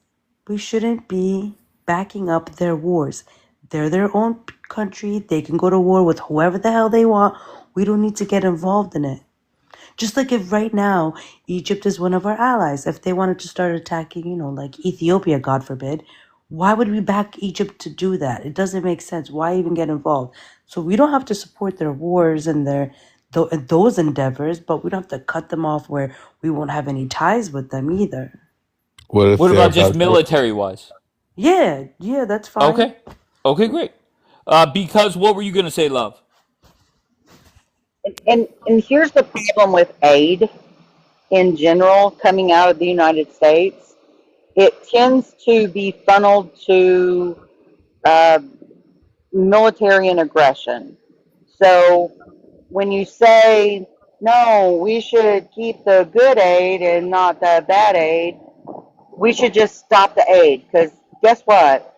we shouldn't be backing up their wars. They're their own country. They can go to war with whoever the hell they want. We don't need to get involved in it. Just like if right now Egypt is one of our allies, if they wanted to start attacking, you know, like Ethiopia, God forbid, why would we back Egypt to do that? It doesn't make sense. Why even get involved? So we don't have to support their wars and those endeavors, but we don't have to cut them off where we won't have any ties with them either. What if What they're about just about military wise? Yeah, that's fine. Okay. Okay, great. Because what were you gonna say, love? And here's the problem with aid in general coming out of the United States. It tends to be funneled to military and aggression. So when you say, no, we should keep the good aid and not the bad aid, we should just stop the aid. Because guess what?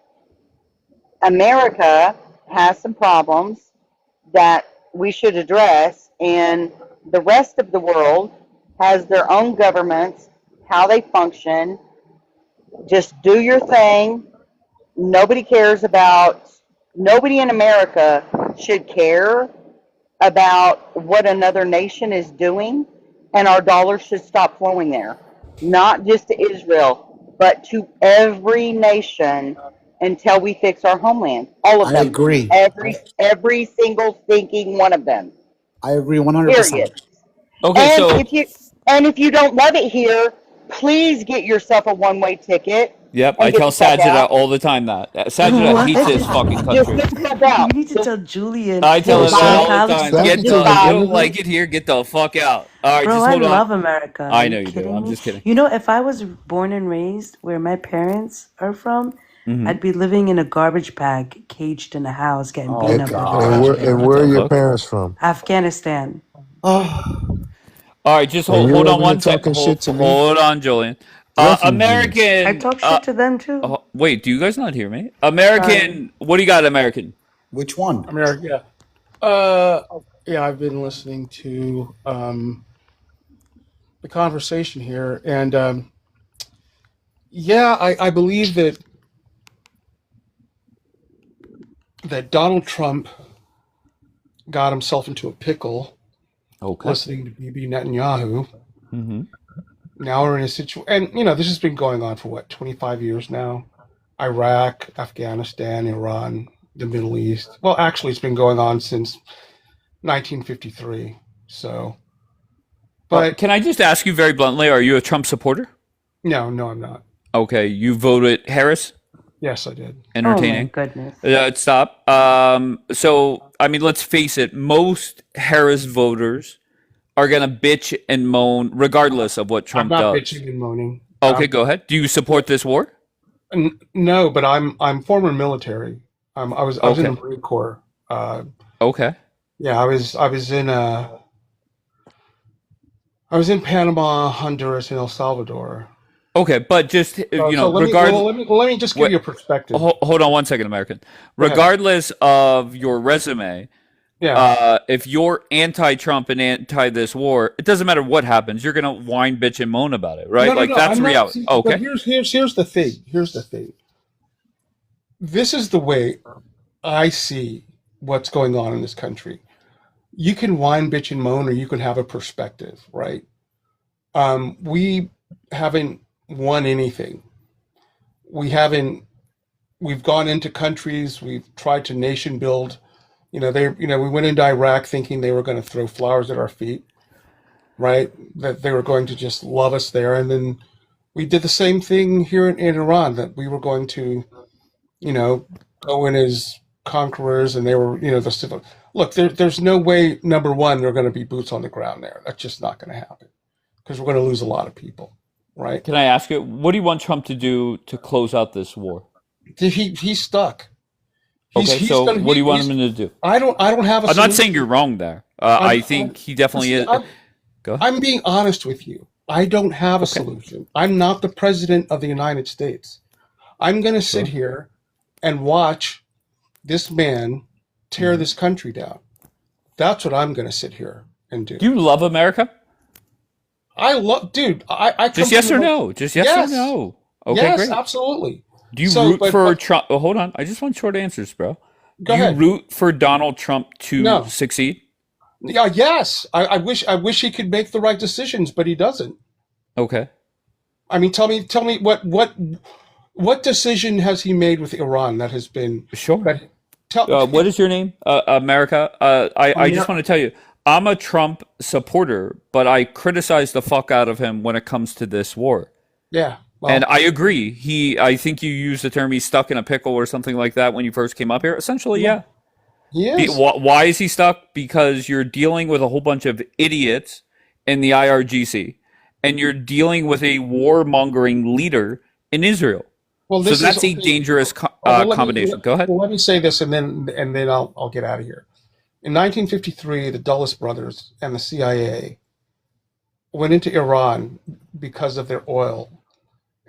America has some problems that we should address, and the rest of the world has their own governments, how they function. Just do your thing. Nobody cares about, nobody in America should care about what another nation is doing, and our dollars should stop flowing there, not just to Israel, but to every nation until we fix our homeland. All of I them, agree. every single thinking one of them. I agree 100%. Period. Okay, And so if you don't love it here, please get yourself a one-way ticket yep, I and get tell the fuck Sajid out. all the time that Sajid What? hates this fucking Just country. get the fuck You out. need to tell Julian. I tell Yo, him My that Sag, all the college time. Sag Get students said the, the are you one don't of like it. it here, get the fuck out. All right, Bro, just I hold on. love America. Are I know you you do. kidding I'm me? just kidding. You know, if I was born and raised where my parents are from, Mm-hmm. I'd be living in a garbage bag, caged in a house, getting Oh beaten And, up by the God. and trash where man. and What where the are your fuck? parents from? Afghanistan. Oh, All right, just And hold you're on over here one sec. talking shit to me? Hold on, Julian. Refugees. I American. talk shit to them too. Wait, do you guys not hear me? Sorry. American. What do you got, American? which one? America. Yeah, I've been listening to the conversation here, and yeah, I believe that Donald Trump got himself into a pickle Okay. listening to Bibi Netanyahu. Mm-hmm. Now we're in a situation, and this has been going on for what, 25 years now? Iraq, Afghanistan, Iran, the Middle East. Well, actually, it's been going on since 1953. So, but Can I just ask you very bluntly? Are you a Trump supporter? no, I'm not. Okay, you voted Harris. Yes, I did. Oh my Entertaining. goodness. Stop. So I mean, let's face it. Most Harris voters are gonna bitch and moan regardless of what I'm Trump not does. bitching and moaning. Okay, go ahead. Do you support this war? No, but I'm former military. I was in the Okay. Marine Corps. Okay. Yeah, I was in Panama, Honduras, and El Salvador. Okay, but just So regardless. let me just give Wait, you a perspective. hold on one second, American. Go ahead. Regardless of your resume, Yeah, if you're anti-Trump and anti this war, it doesn't matter what happens. You're gonna whine, bitch, and moan about it, right? no. That's I'm not. reality. See, Okay. but here's the thing. Here's the thing. This is the way I see what's going on in this country. You can whine, bitch, and moan, or you can have a perspective, right? We haven't won anything. We've gone into countries, we've tried to nation build. We went into Iraq thinking they were going to throw flowers at our feet, right? That they were going to just love us there. And then we did the same thing here in Iran, that we were going to, go in as conquerors, and they were, the civil. Look, there's no way, number one, there are going to be boots on the ground there. That's just not going to happen, because we're going to lose a lot of people, right? Can I ask you, what do you want Trump to do to close out this war? He's stuck. Okay, so what do you want him to do? I don't have a I'm not solution. saying you're wrong there. I think he definitely is. Go ahead. I'm being honest with you. I don't have a solution. I'm not the president of the United States. I'm going to sit here and watch this man tear this country down. That's what I'm going to sit here and do. Do you love America? I love, dude. I come Just yes from or the- no? Just yes Yes. or no? Okay, yes, great. absolutely. Do you So, root but- for but- Trump? Oh, hold on. I just want short answers, bro. Go Do you ahead. root for Donald Trump to No. succeed? Yeah, yes. I wish he could make the right decisions, but he doesn't. Okay. I mean, tell me what decision has he made with Iran that has been Sure. tell What is your name? America. I just want to tell you, I'm a Trump supporter, but I criticize the fuck out of him when it comes to this war. yeah. Well, And I agree. I think you used the term he's stuck in a pickle or something like that when you first came up here. Essentially, yeah. he is. Why is he stuck? Because you're dealing with a whole bunch of idiots in the IRGC, and you're dealing with a warmongering leader in Israel. Well, So this that's is a dangerous let me- combination. Go ahead. Well, let me say this, and then I'll get out of here. In 1953, the Dulles brothers and the CIA went into Iran because of their oil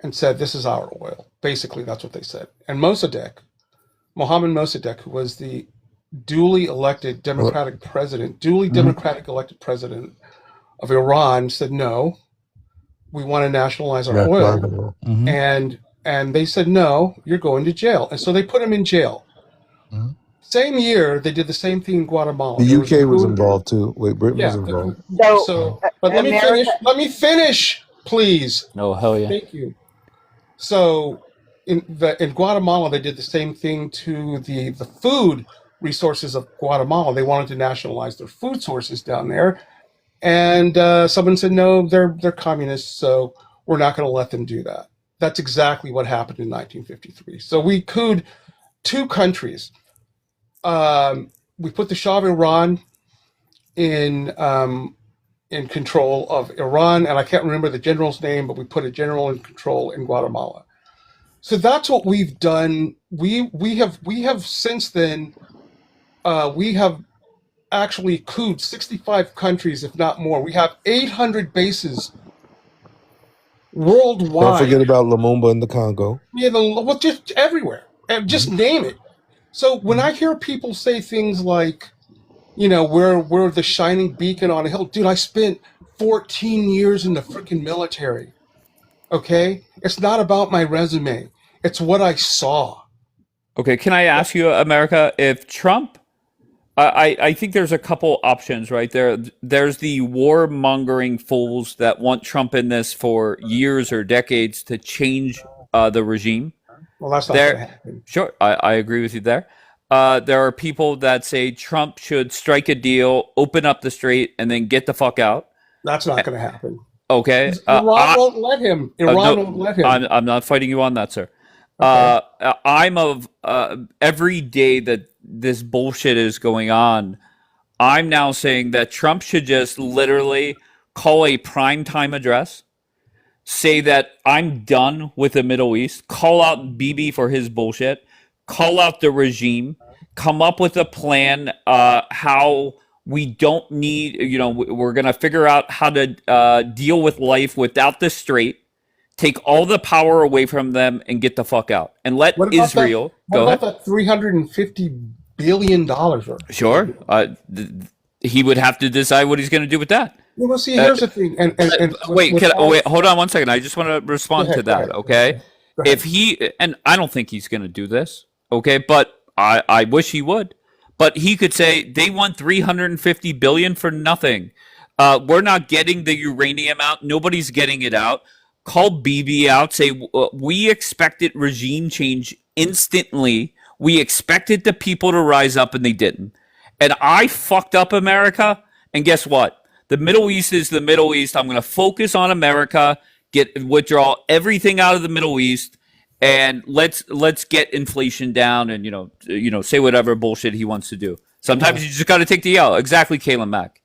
and said, "This is our oil." Basically, that's what they said. And Mohammed Mossadegh, who was the duly elected Democratic elected president of Iran, said, "No, we want to nationalize our oil." And they said, "No, you're going to jail." And so they put him in jail. Same year, they did the same thing in Guatemala. The There was a UK was food- involved too. Wait, Britain was Yeah. involved. So, but let me America- finish. Let me finish, please. Oh, hell yeah. Thank you. So, in Guatemala, they did the same thing to the food resources of Guatemala. They wanted to nationalize their food sources down there, and someone said, "No, they're communists, so we're not going to let them do that." That's exactly what happened in 1953. So we couped two countries. We put the Shah of Iran in control of Iran, and I can't remember the general's name, but we put a general in control in Guatemala. So that's what we've done. We have since then we have actually couped 65 countries, if not more. We have 800 bases worldwide. Don't forget about Lumumba in the Congo. Yeah, well, just everywhere, and just name it. So when I hear people say things like, you know, we're the shining beacon on a hill, dude, I spent 14 years in the freaking military. Okay, it's not about my resume; it's what I saw. Okay, can I ask you, America, if Trump, I think there's a couple options right there. There's the warmongering fools that want Trump in this for years or decades to change the regime. Well, that's not going to happen. Sure, I agree with you there. There are people that say Trump should strike a deal, open up the strait, and then get the fuck out. That's not going to happen. Okay. Iran won't let him. Iran won't let him. I'm not fighting you on that, sir. Okay. I'm of every day that this bullshit is going on, I'm now saying that Trump should just literally call a primetime address, say that I'm done with the Middle East, call out Bibi for his bullshit, call out the regime, come up with a plan how we don't need, you know, we're going to figure out how to deal with life without the strait, take all the power away from them and get the fuck out. And let Israel go ahead. What about that $350 billion worth? Sure. He would have to decide what he's going to do with that. Well, see, here's the thing. Wait, hold on one second. I just want to respond to that, okay? If he, and I don't think he's going to do this, okay? But I wish he would. But he could say, they want $350 billion for nothing. We're not getting the uranium out. Nobody's getting it out. Call Bibi out. Say, we expected regime change instantly. We expected the people to rise up, and they didn't. And I fucked up America. And guess what? The Middle East is the Middle East. I'm going to focus on America, withdraw everything out of the Middle East, and let's get inflation down. And you know, say whatever bullshit he wants to do. Sometimes you just got to take the L. Exactly, Kalen Mack.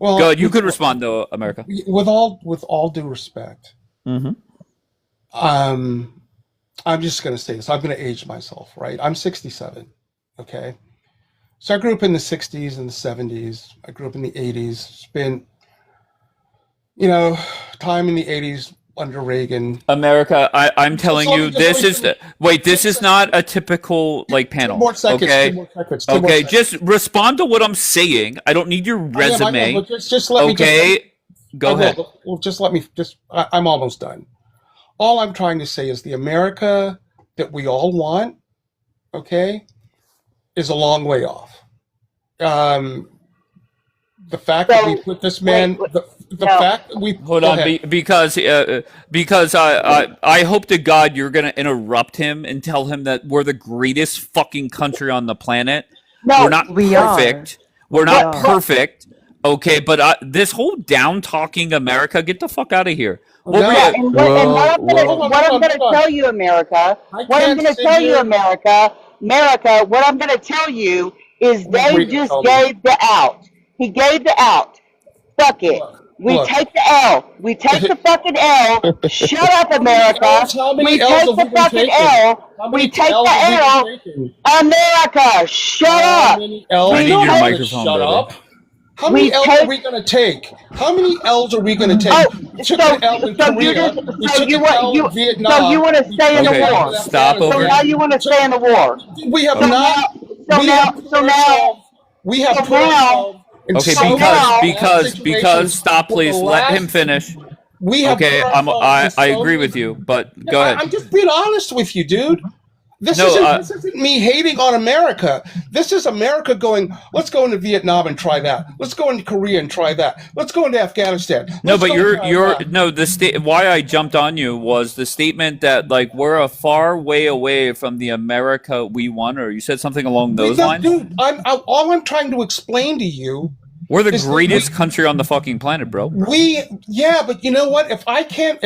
Well, go ahead. You could respond though, America. With all due respect, I'm just going to say this. I'm going to age myself, right? I'm 67, okay? So I grew up in the 60s and the 70s. I grew up in the 80s. Spent, time in the 80s under Reagan. America, I'm telling you, this is not a typical panel. 2 more seconds. Okay, 2 more seconds. Okay, just respond to what I'm saying. I don't need your resume. I know, but just let me. Okay, go ahead. Well, just let me. I'm almost done. All I'm trying to say is the America that we all want, okay, is a long way off. The fact that we put this man, the fact that we hold on, because I hope to God you're going to interrupt him and tell him that we're the greatest fucking country on the planet. No, we're not perfect. We're not perfect. Okay, but this whole down talking America, get the fuck out of here. What I'm going to tell you, America, what I'm going to tell you, America, what I'm going to tell you is Dave just gave the out. He gave the out. Fuck it. We take the L. We take the fucking L. Shut up, America. We take the fucking L. We take the L. America, shut up. I need your microphone, brother. How many L's are we going to take? How many L's are we going to take? We took an L in Korea. We took an L in Vietnam. So you want to stay in the war? Stop over. So now you want to stay in the war? We have not. We have put ourselves. Okay, because stop, please. Let him finish. We have. Okay, I agree with you, but go ahead. I'm just being honest with you, dude. This No, isn't me hating on America. This is America going, let's go into Vietnam and try that. Let's go into Korea and try that. Let's go into Afghanistan. no, Let's but go you're into you're Iraq. no the state. Why I jumped on you was the statement that like we're a far way away from the America we want, or you said something along those lines. Dude, all I'm trying to explain to you. We're the is that greatest country on the fucking planet, bro. Yeah, but you know what? If I can't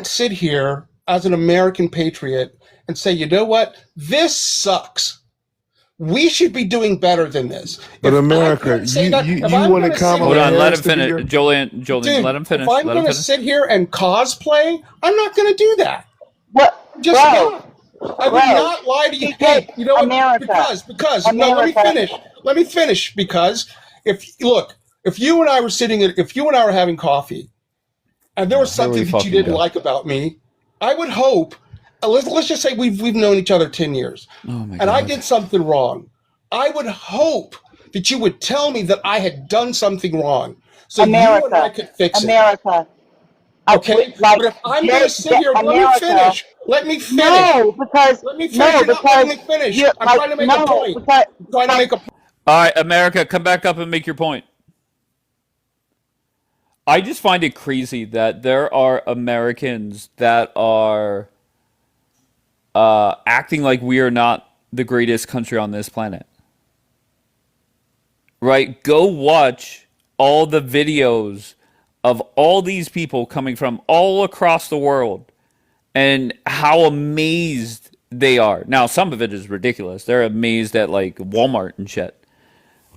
sit here as an American patriot and say, you know what, this sucks. We should be doing better than this. But If America, I can't say you that- you, if you I'm wanted gonna sit Kamala Hold on, let him Harris to be finish. your- Julian, Dude, let him finish. if I'm Let going him to finish. sit here and cosplay, I'm not going to do that. What, Just bro? not. I would Bro, not lie to you. because Hey, you know what? America. Because no, let me America. finish. Let me finish because if you and I were having coffee, and there was Here we something that you fucking didn't go. like about me, I would hope. Let's just say we've known each other 10 years, Oh my and I god. did something wrong. I would hope that you would tell me that I had done something wrong, so you and I America. could fix it. America. Okay, Like, but if I'm going to sit here, America. let me finish. No, because Let me finish. no, You're not letting because me finish. you're I'm like trying to make no, a point. because I'm trying to make a point. All right, America, come back up and make your point. I just find it crazy that there are Americans that are acting like we are not the greatest country on this planet. Right? Go watch all the videos of all these people coming from all across the world and how amazed they are. Now, some of it is ridiculous. They're amazed at like Walmart and shit.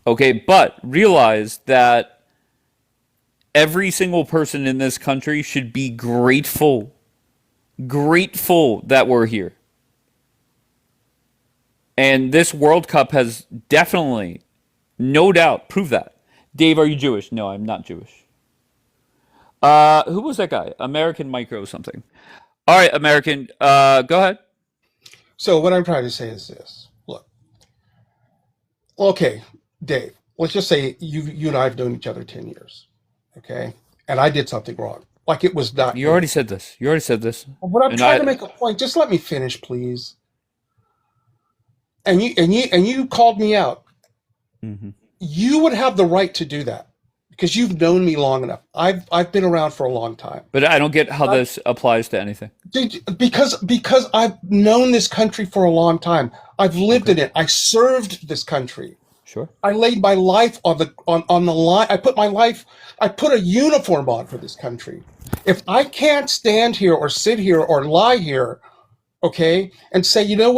Okay, but realize that every single person in this country should be grateful that we're here. And this World Cup has definitely, no doubt, proved that. Dave, are you Jewish? No, I'm not Jewish. Who was that guy? American Micro something. All right, American, go ahead. So what I'm trying to say is this. Look, okay, Dave, let's just say you and I have known each other 10 years, okay? And I did something wrong. Like it was not You already said this. But I'm And trying to make a point. Just let me finish, please. And you called me out. Mhm. You would have the right to do that because you've known me long enough. I've been around for a long time. But I don't get how this applies to anything. Because I've known this country for a long time. I've lived in it. I served this country. Sure. I laid my life on the line. I put a uniform on for this country. If I can't stand here or sit here or lie here, okay, and say, you know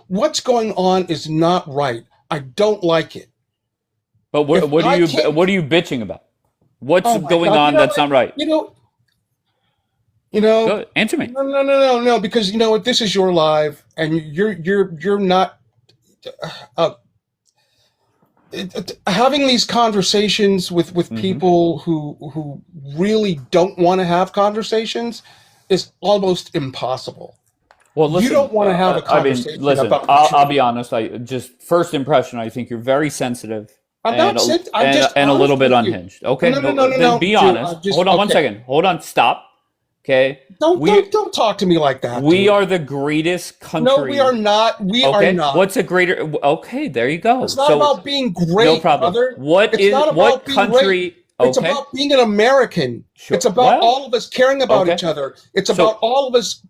what's going on is not right. I don't like it. But what are you bitching about? What's Oh my going God, on you know that's what? not right? You know, Go, answer me. no, because you know what, this is your live, and you're not having these conversations with people who really don't want to have conversations is almost impossible. Well, listen, you don't want to have a conversation I mean, listen, about. I'll be honest. I just first impression. I think you're very sensitive. I'm not sensitive. I'm just and a little bit honest with you. unhinged. Okay, No, then be dude, honest. I'm just- Hold on one okay. second. Hold on. Stop. Okay. Don't talk to me like that. We dude. are the greatest country. No, we are not. We Okay. are not. What's a greater? Okay, there you go. It's not about being great, no problem. brother. What It's is not about what being country? great. It's Okay. about being an American. Sure. It's about Well, all of us caring about okay. each other. It's So- about all of us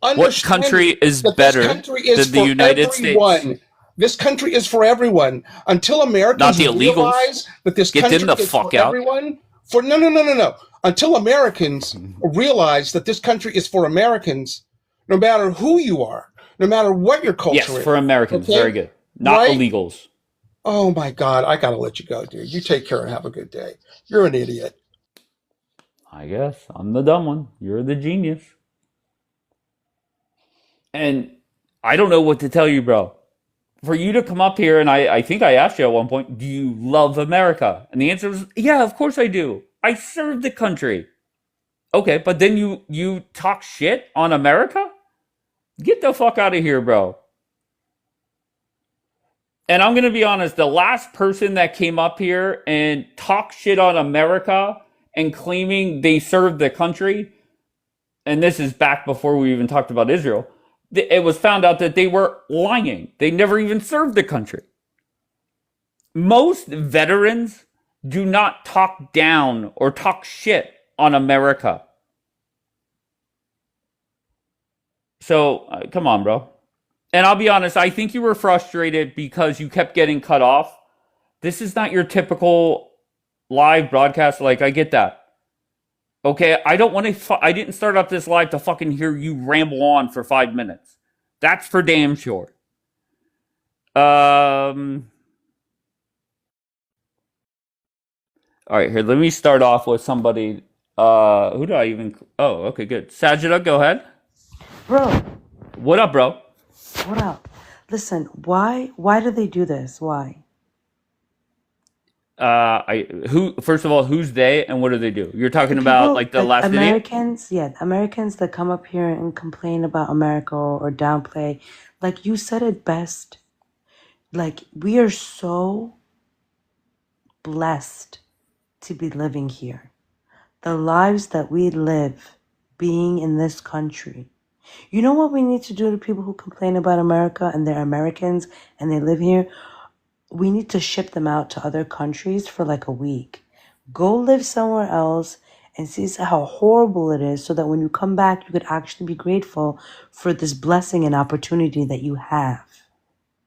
understanding What country is that better this country is than the for United everyone. States? This country is for everyone. Until Americans Not the illegals. realize that this Get country them the is fuck for out. everyone. No. Until Americans realize that this country is for Americans, no matter who you are, no matter what your culture Yes, is. for Americans, okay? very good. Not Right? illegals. Oh my God, I gotta let you go, dude. You take care and have a good day. You're an idiot. I guess I'm the dumb one. You're the genius. And I don't know what to tell you, bro. For you to come up here, and I think I asked you at one point, do you love America? And the answer was, yeah, of course I do. I served the country. Okay, but then you talk shit on America? Get the fuck out of here, bro. And I'm going to be honest, the last person that came up here and talked shit on America and claiming they served the country, and this is back before we even talked about Israel, it was found out that they were lying. They never even served the country. Most veterans do not talk down or talk shit on America. So, come on, bro. And I'll be honest, I think you were frustrated because you kept getting cut off. This is not your typical live broadcast. Like, I get that. Okay, I don't want to. I didn't start up this live to fucking hear you ramble on for 5 minutes. That's for damn sure. All right, here. Let me start off with somebody. Who do I even? Oh, okay, good. Sajida, go ahead. Bro, What up, bro? what up? Listen, why do they do this? Why? First of all, who's they and what do they do? You're talking The about people, like the like last video? Americans, yeah, Americans that come up here and complain about America or downplay. Like you said it best. Like we are so blessed to be living here. The lives that we live being in this country. You know what we need to do to people who complain about America and they're Americans and they live here? We need to ship them out to other countries for like a week. Go live somewhere else and see how horrible it is so that when you come back, you could actually be grateful for this blessing and opportunity that you have.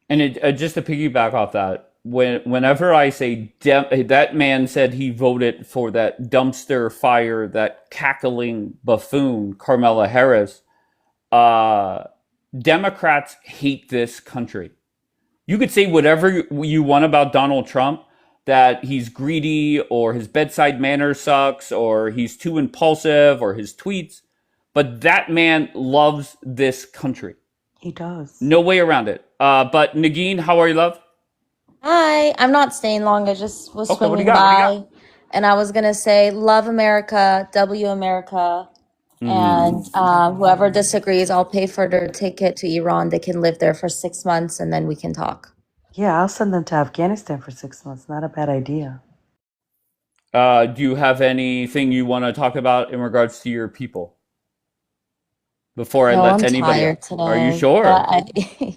And just to piggyback off that, whenever I say that man said he voted for that dumpster fire, that cackling buffoon, Carmela Harris, Democrats hate this country. You could say whatever you want about Donald Trump, that he's greedy or his bedside manner sucks or he's too impulsive or his tweets, but that man loves this country. He does. No way around it. But Nagin, how are you, love? Hi, I'm not staying long. I just was Okay, what do you swinging got? What do you by, and I was gonna say, love America, W America, and whoever disagrees, I'll pay for their ticket to Iran. They can live there for 6 months, and then we can talk. Yeah, I'll send them to Afghanistan for 6 months. Not a bad idea. Do you have anything you want to talk about in regards to your people? Before I No, let I'm anybody tired else. Are you today, sure? but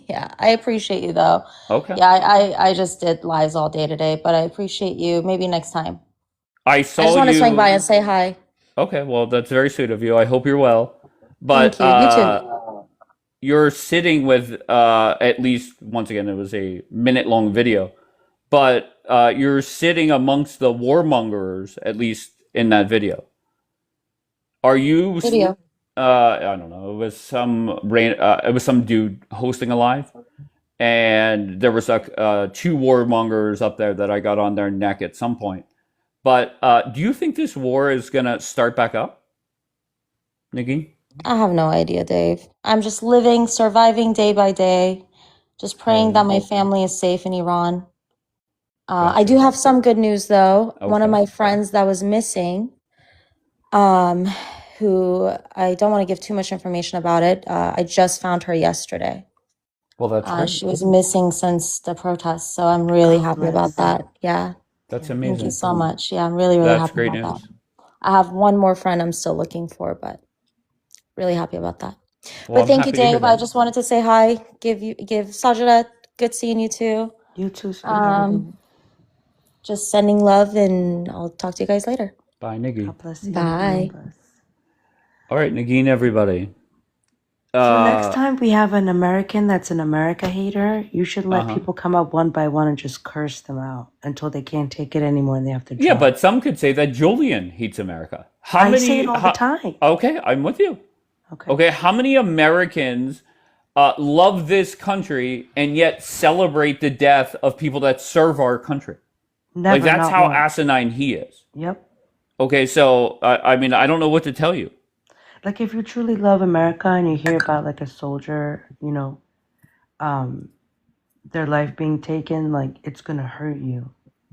yeah, I appreciate you though. Okay. Yeah, I just did lives all day today, but I appreciate you. Maybe next time. I I just saw want to swing by you. and say hi. Okay, well, that's very sweet of you. I hope you're well. But Thank you. You too. you're sitting with, at least, once again, it was a minute-long video, but you're sitting amongst the warmongers, at least in that video. Are you? Video. I don't know. It was some dude hosting a live, and there was two warmongers up there that I got on their neck at some point. But do you think this war is gonna start back up, Nikki? I have no idea, Dave. I'm just living, surviving day by day, just praying that my family is safe in Iran. I do have some good news though. One of Okay. my friends that was missing, who I don't want to give too much information about it. I just found her yesterday. Well, that's great. She was missing since the protests, so I'm really happy about that. Yeah, That's thank you amazing. so much. Yeah, I'm really, really That's happy great about news. that. I have one more friend I'm still looking for, but really happy about that. Well, But I'm thank you, happy to hear Dave. I that. just wanted to say hi. Give Sajida, good seeing you too. You too, sweetheart. Just sending love, and I'll talk to you guys later. Bye, Nikki. God bless you. Bye. All right, Nagin, everybody. So next time we have an American that's an America hater, you should let Uh-huh. people come up one by one and just curse them out until they can't take it anymore and they have to Yeah, drop. but some could say that Julian hates America. How I many? say it all the time. Okay, I'm with you. Okay, how many Americans love this country and yet celebrate the death of people that serve our country? Never, Like, that's not how one. asinine he is. Yep. Okay, so I mean, I don't know what to tell you. Like if you truly love America and you hear about like a soldier, you know, their life being taken, like it's gonna hurt you.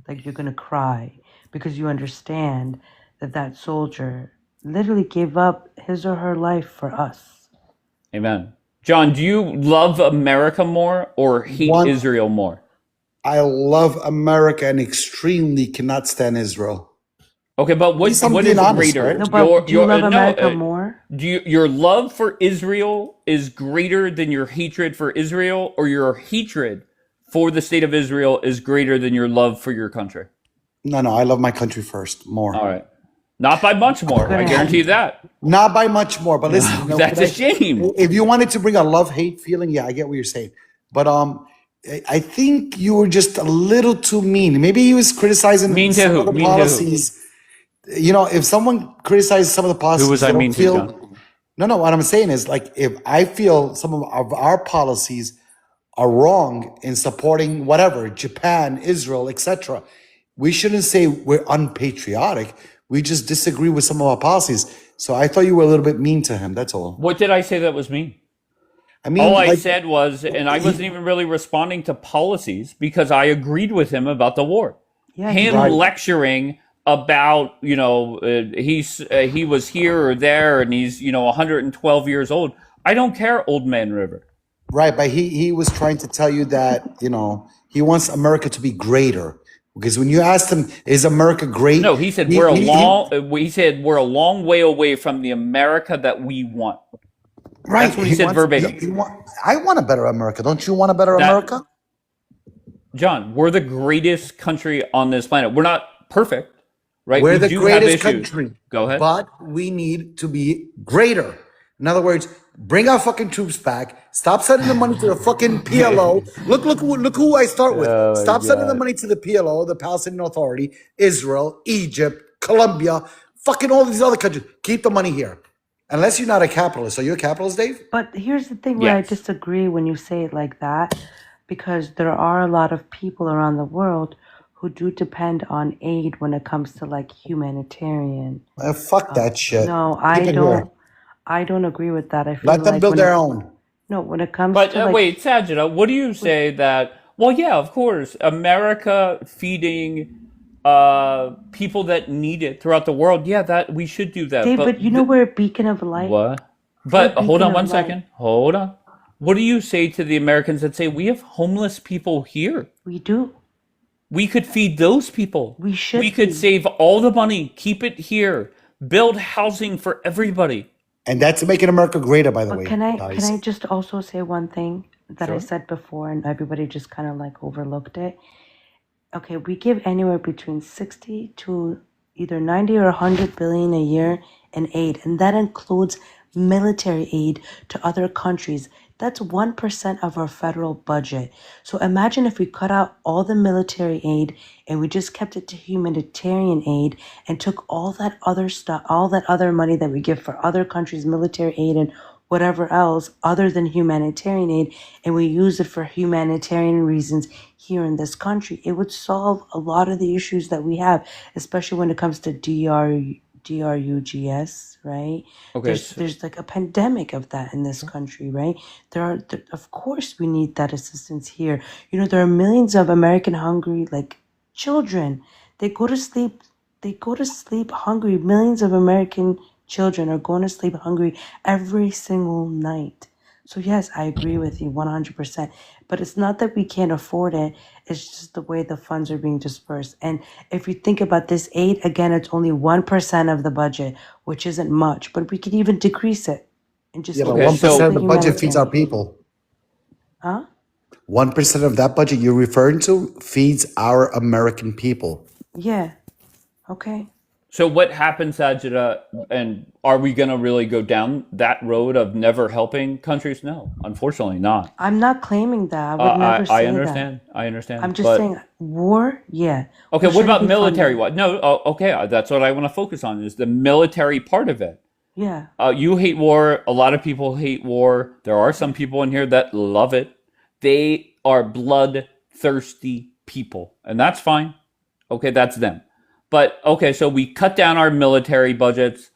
Like you're gonna cry because you understand that that soldier literally gave up his or her life for us. Amen. John, do you love America more or hate Israel more? I love America and extremely cannot stand Israel. Okay, but At least I'm what being is honest, greater? right? No, but do you love America more? Your love for Israel is greater than your hatred for Israel, or your hatred for the state of Israel is greater than your love for your country? No, I love my country first, more. All right. Not by much more. I guarantee you that. Not by much more, but listen, That's a shame. If you wanted to bring a love-hate feeling, yeah, I get what you're saying. But I think you were just a little too mean. Maybe he was criticizing Mean to some who? of the Mean to who? policies. You know, if someone criticizes some of the policies, Who was I they don't mean to, feel. John? No, what I'm saying is, like, if I feel some of our policies are wrong in supporting whatever, Japan, Israel, etc., we shouldn't say we're unpatriotic. We just disagree with some of our policies. So I thought you were a little bit mean to him. That's all. What did I say that was mean? I mean, all I like, said was, and I wasn't even really responding to policies because I agreed with him about the war. Yeah, Him Right. lecturing about, he was here or there and he's, 112 years old. I don't care, Old Man River. right, but he was trying to tell you that, he wants America to be greater. Because when you asked him, is America great? No, he said we're a long way away from the America that we want. Right. That's what he said verbatim. I want a better America. Don't you want a better America? John, we're the greatest country on this planet. We're not perfect, right? We're We the do have greatest issues. country. Go ahead. But we need to be greater. In other words, bring our fucking troops back. Stop sending the money to the fucking PLO. Look who I start with. Oh, my Stop sending the God. money to the PLO, the Palestinian Authority, Israel, Egypt, Colombia, fucking all these other countries. Keep the money here. Unless you're not a capitalist. Are you a capitalist, Dave? But here's the thing where I Yes. disagree when you say it like that, because there are a lot of people around the world who do depend on aid when it comes to like humanitarian. Fuck that shit. No, Keep I it here. don't. I don't agree with that. I feel Let them like build when their it, own. no, when it comes But to like, wait, Sajida, what do you say that? Well, yeah, of course, America feeding people that need it throughout the world. Yeah, that we should do that. Dave, But but you know we're a beacon of light. what? We're a But hold beacon on of one light. second. Hold on. What do you say to the Americans that say we have homeless people here? We do. We could feed those people. We should We could be. save all the money, keep it here, build housing for everybody. And that's making America greater, by the But way. can guys. I just also say one thing that I Sure. said before and everybody just kind of like overlooked it? Okay, we give anywhere between 60 to either 90 or 100 billion a year in aid, and that includes military aid to other countries. That's 1% of our federal budget. So imagine if we cut out all the military aid and we just kept it to humanitarian aid and took all that other stuff, all that other money that we give for other countries' military aid and whatever else other than humanitarian aid, and we use it for humanitarian reasons here in this country. It would solve a lot of the issues that we have, especially when it comes to DRUGS, right? Okay. There's like a pandemic of that in this country, right? Of course we need that assistance here. There are millions of American hungry like children. They go to sleep hungry. Millions of American children are going to sleep hungry every single night. So yes, I agree with you 100%. But it's not that we can't afford it. It's just the way the funds are being dispersed. And if you think about this aid, again, it's only 1% of the budget, which isn't much. But we could even decrease it and just Yeah, but Okay, 1% of so- the budget feeds our people. Huh? 1% of that budget you're referring to feeds our American people. Yeah. Okay. So what happens, Sajida, and are we going to really go down that road of never helping countries? No, unfortunately not. I'm not claiming that. I would never say I that. understand. I understand. I'm just but- saying war, yeah. Okay, We what about shouldn't be military? funding- No, okay, that's what I want to focus on is the military part of it. Yeah. You hate war. A lot of people hate war. There are some people in here that love it. They are bloodthirsty people, and that's fine. Okay, that's them. But okay, so we cut down our military budgets.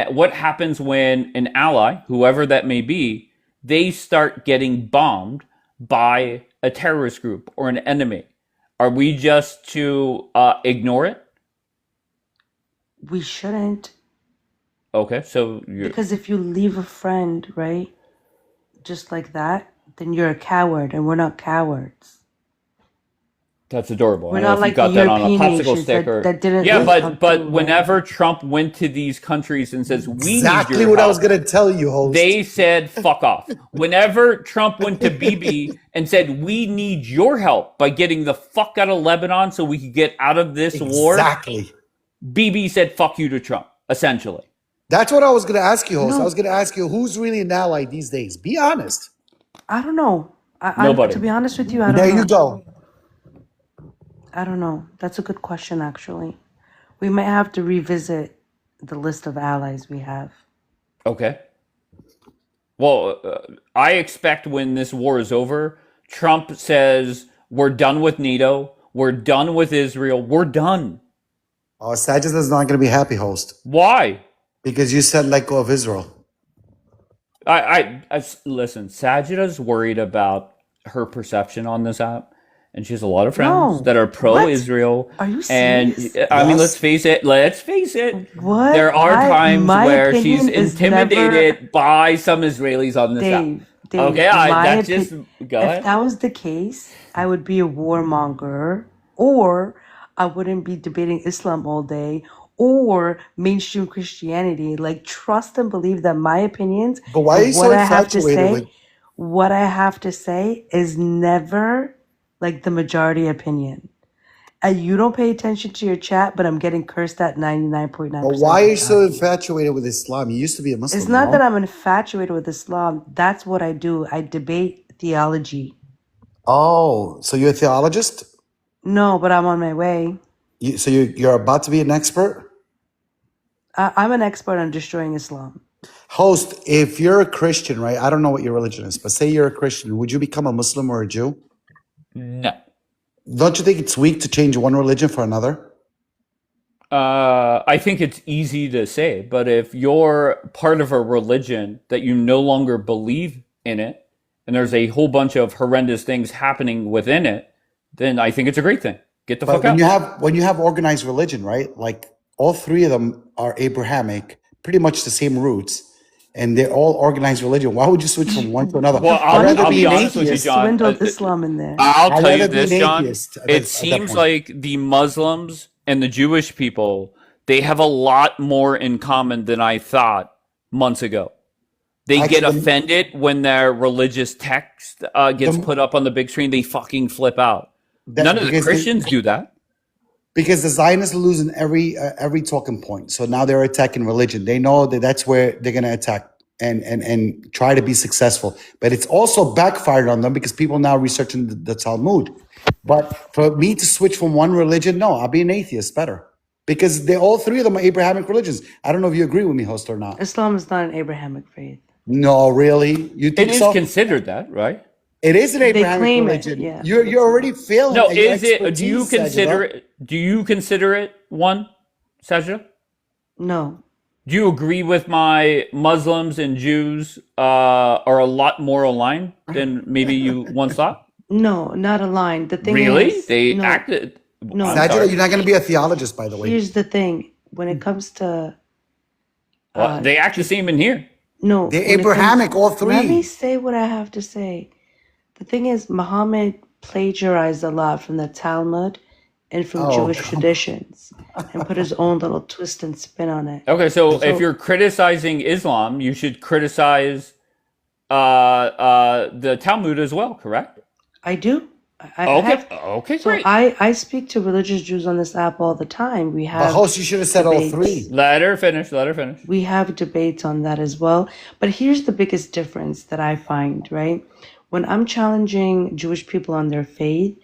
What happens when an ally, whoever that may be, they start getting bombed by a terrorist group or an enemy? Are we just to ignore it? We shouldn't. Okay, so you're, Because if you leave a friend, right, just like that, then you're a coward, and we're not cowards. That's adorable. We're I don't know not if you like the got that on a European popsicle nations stick or that didn't yeah, come but through, right? whenever Trump went to these countries and says we need Exactly your what I was help, gonna tell you, host. they said fuck off. Whenever Trump went to Bibi and said we need your help by getting the fuck out of Lebanon so we could get out of this war, Exactly. Bibi said fuck you to Trump, essentially. That's what I was gonna ask you, host. I No. was gonna ask you who's really an ally these days. Be honest. I don't know. Nobody. To be honest with you, I don't There know. you go. I don't know. That's a good question, actually. We might have to revisit the list of allies we have. Okay. Well, I expect when this war is over, Trump says we're done with NATO, we're done with Israel, we're done. Oh, Sajid is not gonna be happy, host, Why? because you said let go of Israel. Listen. Sajida's worried about her perception on this app, and she has a lot of friends No. that are pro-Israel. Are you And serious? I mean, Yes. let's face it. Let's face it. What? There are times my where she's opinion is intimidated by some Israelis on this app. Dave, Okay, that's just go if ahead. that was the case, I would be a warmonger, or I wouldn't be debating Islam all day, or mainstream Christianity. Like, trust and believe that my opinions But why are and you so what I have to infatuated say, with? what I have to say is never like the majority opinion. And you don't pay attention to your chat, but I'm getting cursed at 99.9% But of why are the you so time. infatuated with Islam? You used to be a Muslim, It's not that no? I'm infatuated with Islam. That's what I do. I debate theology. Oh, so you're a theologist? No, but I'm on my way. So you're about to be an expert? I'm an expert on destroying Islam. Host, if you're a Christian, right? I don't know what your religion is, but say you're a Christian, would you become a Muslim or a Jew? No. Don't you think it's weak to change one religion for another? I think it's easy to say, but if you're part of a religion that you no longer believe in it, and there's a whole bunch of horrendous things happening within it, then I think it's a great thing. Get the But fuck out. when you have organized religion, right? Like all three of them are Abrahamic, pretty much the same roots, and they're all organized religion. Why would you switch from one to another? Well, I'd rather I'll be be an honest with you, atheist. John. Swindled Islam in there. I'll I'd tell you rather be this, an John. atheist at It that seems point. like the Muslims and the Jewish people, they have a lot more in common than I thought months ago. They get Actually, offended when their religious text gets put up on the big screen. They fucking flip out. None of the Christians do that. Because the Zionists are losing every talking point. So now they're attacking religion. They know that that's where they're going to attack and try to be successful. But it's also backfired on them because people now researching the Talmud. But for me to switch from one religion, no, I'll be an atheist better. Because they all three of them are Abrahamic religions. I don't know if you agree with me, host, or not. Islam is not an Abrahamic faith. No, really? You It think is so? considered that, right? It is an They Abrahamic claim it, religion. yeah. You're already failing No, at your is it? Do you expertise, consider Sajida. it? Do you consider it one, Sajida? No. Do you agree with my Muslims and Jews are a lot more aligned than maybe you once thought? No, not aligned. The thing Really? is, They no, acted. no. I'm Sajida, sorry. you're not going to be a theologist, by the way. Here's the thing. When it comes to Well, they act the same in here. no, They're when it comes, Abrahamic, all let me three. say what I have to say. The thing is, Muhammad plagiarized a lot from the Talmud and from Oh, Jewish come traditions and put his own little twist and spin on it. Okay, so if So you're criticizing Islam, you should criticize the Talmud as well, correct? I do. I Okay, have. okay, So great. I speak to religious Jews on this app all the time. We But have host, you should have said all debates. three. Let her finish. Let her finish. We have debates on that as well. But here's the biggest difference that I find, right? When I'm challenging Jewish people on their faith,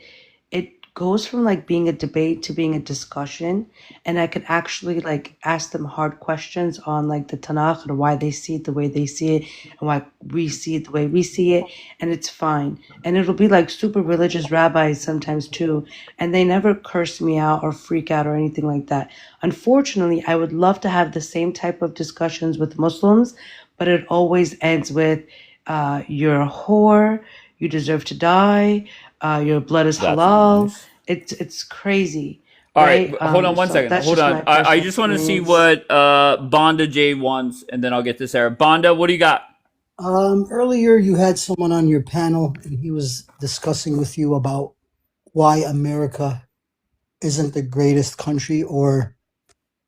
it goes from like being a debate to being a discussion. And I could actually like ask them hard questions on like the Tanakh and why they see it the way they see it and why we see it the way we see it. And it's fine. And it'll be like super religious rabbis sometimes too. And they never curse me out or freak out or anything like that. Unfortunately, I would love to have the same type of discussions with Muslims, but it always ends with, you're a whore, you deserve to die, your blood is That's halal. nice. It's crazy, All right, right? hold on one So second. that's Hold just on. my I personal just want to see experience. what Bonda J wants, and then I'll get to Sarah. Bonda, what do you got? Earlier you had someone on your panel and he was discussing with you about why America isn't the greatest country or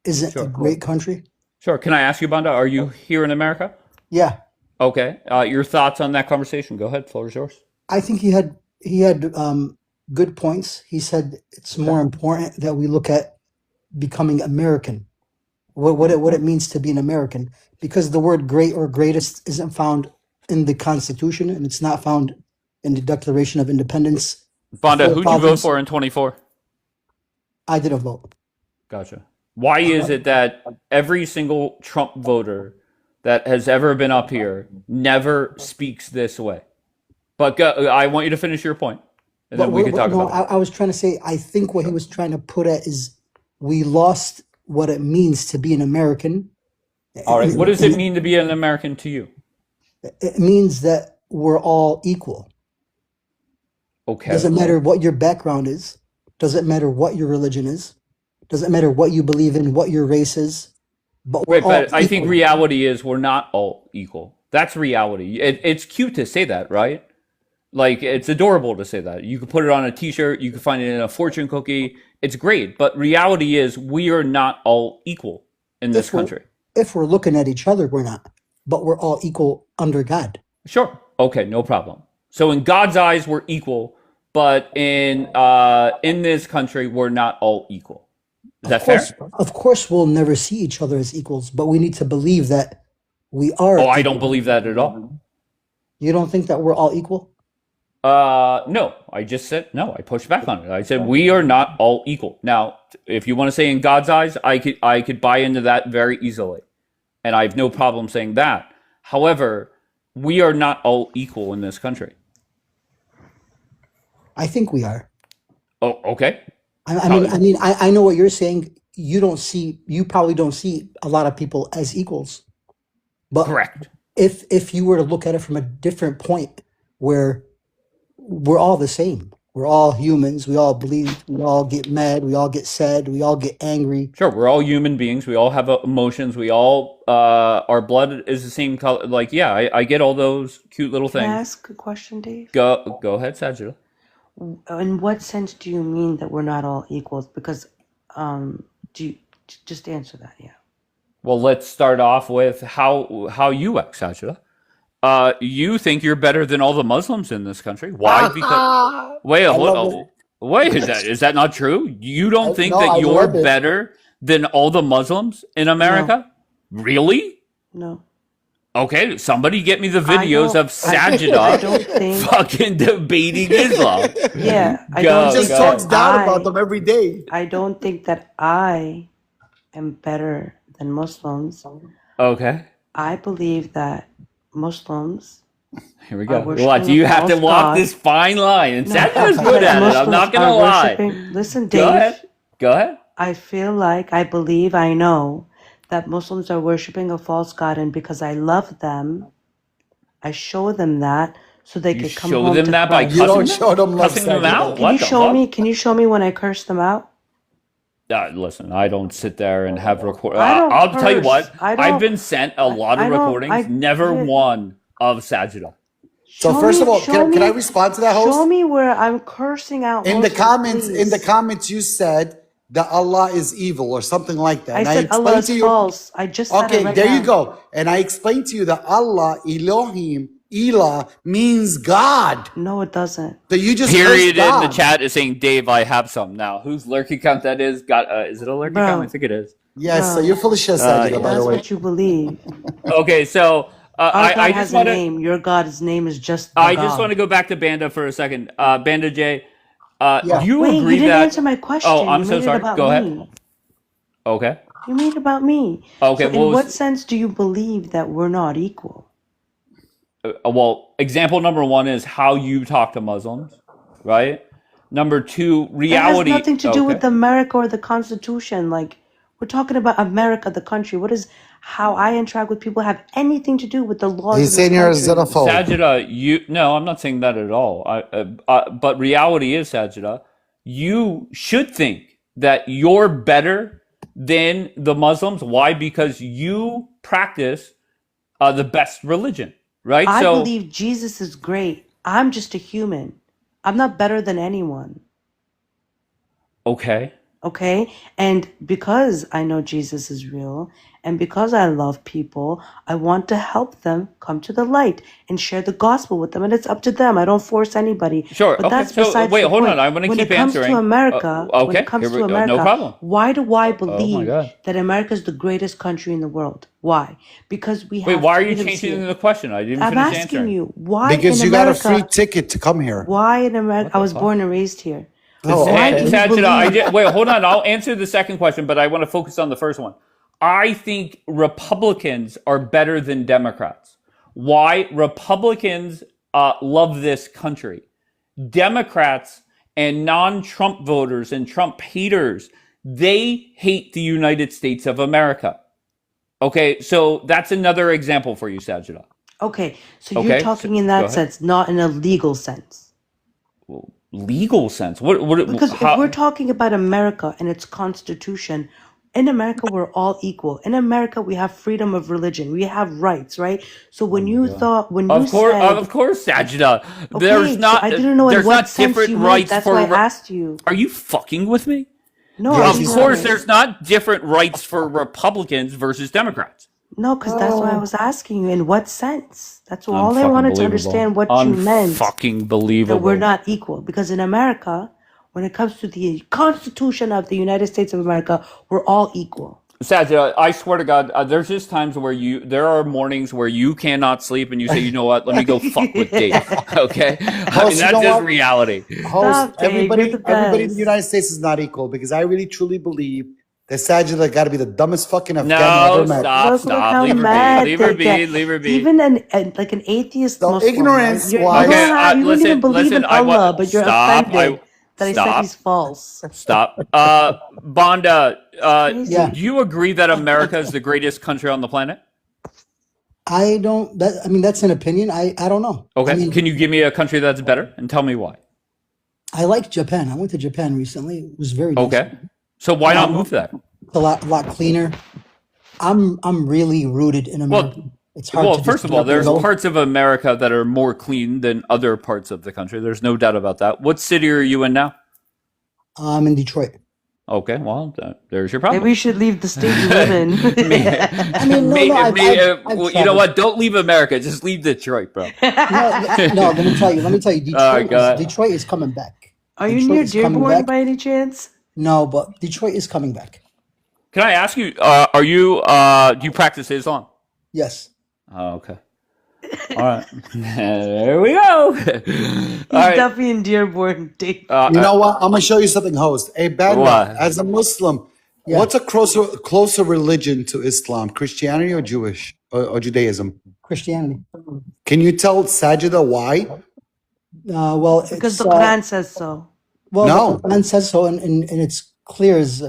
isn't a Sure. great country? Sure. Can I ask you, Banda, are you here in America? Yeah, Okay. Your thoughts on that conversation? Go ahead. Floor is yours. I think he had good points. He said it's more important that we look at becoming American, what it means to be an American, because the word great or greatest isn't found in the Constitution and it's not found in the Declaration of Independence. Banda, who'd you vote Forefathers- for in 24? I didn't vote. Gotcha. Why is it that every single Trump voter that has ever been up here never speaks this way? But I want you to finish your point, and then we can talk about that. I was trying to say, I think what he was trying to put at is we lost what it means to be an American. All right. What does it mean to be an American to you? It means that we're all equal. Okay. Doesn't matter what your background is. Doesn't matter what your religion is. Doesn't matter what you believe in, what your race is. But we're Right, all but I think equal. reality is we're not all equal. That's reality. It's cute to say that, right? Like, it's adorable to say that. You can put it on a t-shirt. You can find it in a fortune cookie. It's great. But reality is we are not all equal in this country. If we're looking at each other, we're not. But we're all equal under God. Sure. Okay, no problem. So in God's eyes, we're equal. But in this country, we're not all equal. Is that fair? Of course, we'll never see each other as equals, but we need to believe that we are. Oh, I don't believe that at all. You don't think that we're all equal? No, I just said no. I pushed back on it. I said we are not all equal. Now, if you want to say in God's eyes, I could buy into that very easily, and I have no problem saying that. However, we are not all equal in this country. I think we are. Oh, okay. I know what you're saying. You probably don't see a lot of people as equals. But correct. If you were to look at it from a different point, where we're all the same, we're all humans. We all bleed. We all get mad. We all get sad. We all get angry. Sure, we're all human beings. We all have emotions. We all our blood is the same color. Like, yeah, I get all those cute little Can things. I ask a question, Dave? Go ahead, Sajida. In what sense do you mean that we're not all equals? Because do you just answer that? Yeah. Well, let's start off with how you act, Sajida. You think you're better than all the Muslims in this country. Why? Because wait, is that not true? You don't think that you're better than all the Muslims in America? No. Really? No. Okay, somebody get me the videos of Sajida fucking debating Islam. Yeah, he just talks down about them every day. I don't think that I am better than Muslims. Okay. I believe that Muslims. Here we go. What, do you have to walk this fine line? And Sajida's good at it. I'm not going to lie. Listen, Dave. Go ahead. I feel like, I believe, I know that Muslims are worshiping a false god, and because I love them, I show them that so they could come home to Christ. By cussing them out? Can you show me when I curse them out? Listen, I don't sit there and have record. I'll tell you what. I've been sent a lot of recordings. Never one of Sajida. So first of all, can I respond to that, host? Show me where I'm cursing out. In the comments, you said that Allah is evil or something like that. I said Allah is false. I just said it right there now. you go. And I explained to you that Allah, Elohim, Elah means God. No, it doesn't. So you just period in the chat is saying, Dave, I have some. Now, whose lurky count that is? Is it a lurky count? I think it is. Yes, so you're full of shit, Sajida, by the way. That's what you believe. Okay, so I just want to name. Your God's name is just the I God. just want to go back to Banda for a second. Banda J, you agree didn't that... answer my question. Oh, I'm you so made sorry. It about Go me. ahead. Okay. You made it about me. Okay, so in what sense do you believe that we're not equal? Well, example number one is how you talk to Muslims, right? Number two, reality. It has nothing to do with America or the Constitution. Like, we're talking about America, the country. What is how I interact with people have anything to do with the laws? He's saying you're a xenophobe. Sajida, no, I'm not saying that at all. But reality is, Sajida, you should think that you're better than the Muslims. Why? Because you practice the best religion. Right? I believe Jesus is great. I'm just a human. I'm not better than anyone. Okay. Okay? And because I know Jesus is real and because I love people, I want to help them come to the light and share the gospel with them. And it's up to them. I don't force anybody. Sure. But Okay. that's So besides wait, the hold point. on. I'm going to When keep it comes to answering. America, when it Okay. comes Here we to go. No America, problem. why do I Oh my believe God. that America is the greatest country in the world? Why? Because we Wait, have why are you freedoms changing here. the question? I didn't I'm finish asking answering. you, why in Because you got a free America? ticket to come here. Why in America? What I the was fuck? born and raised here. Oh, Why do okay. you Sajida, believe? wait, hold on. I'll answer the second question, but I want to focus on the first one. I think Republicans are better than Democrats. Why? Republicans love this country. Democrats and non-Trump voters and Trump haters, they hate the United States of America. Okay, so that's another example for you, Sajida. Okay, so you're Okay, so talking in go that ahead. sense, not in a legal sense. Legal sense. Because if we're How? talking about America and its constitution, in America we're all equal. In America we have freedom of religion. We have rights, right? So when you thought, when you Of said, course, Sajida. okay, so I didn't know in There's what not sense different you meant. rights That's why I for. asked you. Are you fucking with me? No, Yes, I'm Of he's being course, serious. there's honest. not different rights for Republicans versus Democrats. No, because that's why I was asking you. In what sense? That's all I Unfucking wanted to believable. understand what you meant. Unfucking That we're believable. not equal. Because in America, when it comes to the Constitution of the United States of America, we're all equal. Sajida, I swear to God, there's just times where there are mornings where you cannot sleep and you say, you know what, let me go fuck with Dave. Okay? I mean, Host, you that's know just what? reality. Host, Stop, Dave. You're the everybody in the best. United States is not equal because I really truly believe that Sajida got to be the dumbest fucking Afghan I No, ever met. Look how leave her be, mad leave her they be, get. leave her be. Even like an atheist So Muslim, right? ignorance You wise, don't have, you don't even believe listen, in Allah, but you're stop, offended that I said he's false. stop. Bonda, Crazy. do you agree that America is the greatest country on the planet? I don't. I mean, that's an opinion. I don't know. I Okay, mean, can you give me a country that's better and tell me why? I like Japan. I went to Japan recently. It was very nice. Okay, so why not move there? It's a lot cleaner. I'm really rooted in America. It's hard Well, to first just of all, there's go. parts of America that are more clean than other parts of the country. There's no doubt about that. What city are you in now? I'm in Detroit. Okay, well, there's your problem. Maybe you should leave the state you live in. I mean, no, I've you know traveled. what? Don't leave America. Just leave Detroit, bro. No, let me tell you. right, go ahead. Detroit is coming back. Are you Detroit near is coming Dearborn back. by any chance? No, but Detroit is coming back. Can I ask you? Are you? Do you practice Islam? Yes. Oh, okay. All right. There we go. He's right. definitely in Dearborn. Dave. you know what? I'm gonna show you something, host. Hey, Banda, What? as a Muslim, what's a closer religion to Islam? Christianity or Jewish or Judaism? Christianity. Can you tell Sajida why? Well, Because it's, the Quran says so. well, No. the Quran says so, and it's clear as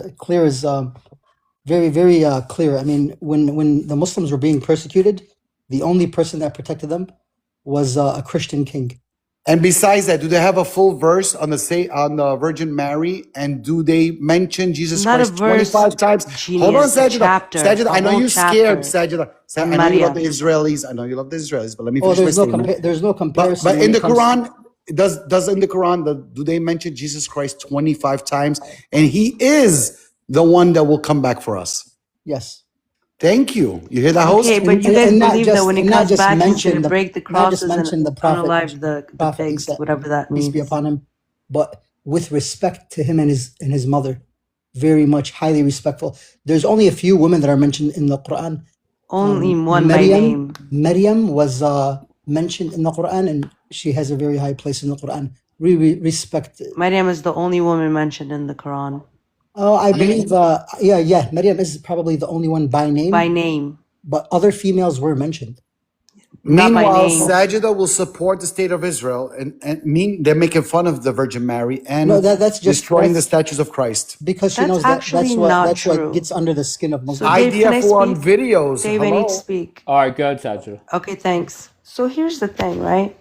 very very clear. I mean, when the Muslims were being persecuted, the only person that protected them was a Christian king. And besides that, do they have a full verse on the Virgin Mary? And do they mention Jesus Not a Christ verse, 25 times? Hold on, genius, a Sajida. chapter, Sajida, a I know whole you're scared, chapter. Sajida. And I know you love the Maryam. Israelis. I know you love the Israelis, but let me Oh, finish my statement. there's no comparison. But when in it the comes to- Quran, does in the Quran, do they mention Jesus Christ 25 times? And he is the one that will come back for us. Yes. Thank you. You hear that, host? Okay, but you guys And not believe that just- when he and not comes just back, he's mention going to the- break the not just crosses mention and the prophet, unalive the Prophet pigs, Isa, whatever that peace means. be upon him, but with respect to him and his mother, very much highly respectful. There's only a few women that are mentioned in the Quran. Only one by name. Maryam was mentioned in the Quran, and she has a very high place in the Quran. We respect. Maryam is the only woman mentioned in the Quran. Oh, I believe. Yeah. Maryam is probably the only one by name. By name. But other females were mentioned. Not by Meanwhile, name. Sajida will support the state of Israel, and they're making fun of the Virgin Mary and No, that's just- destroying the that's- statues of Christ. Because she That's knows that actually that's not what true. gets under the skin of Muslims. Dave, can I IDF on speak? videos. Dave, I Hello? need to speak. All right, go ahead, Sajida. Okay, thanks. So here's the thing, right?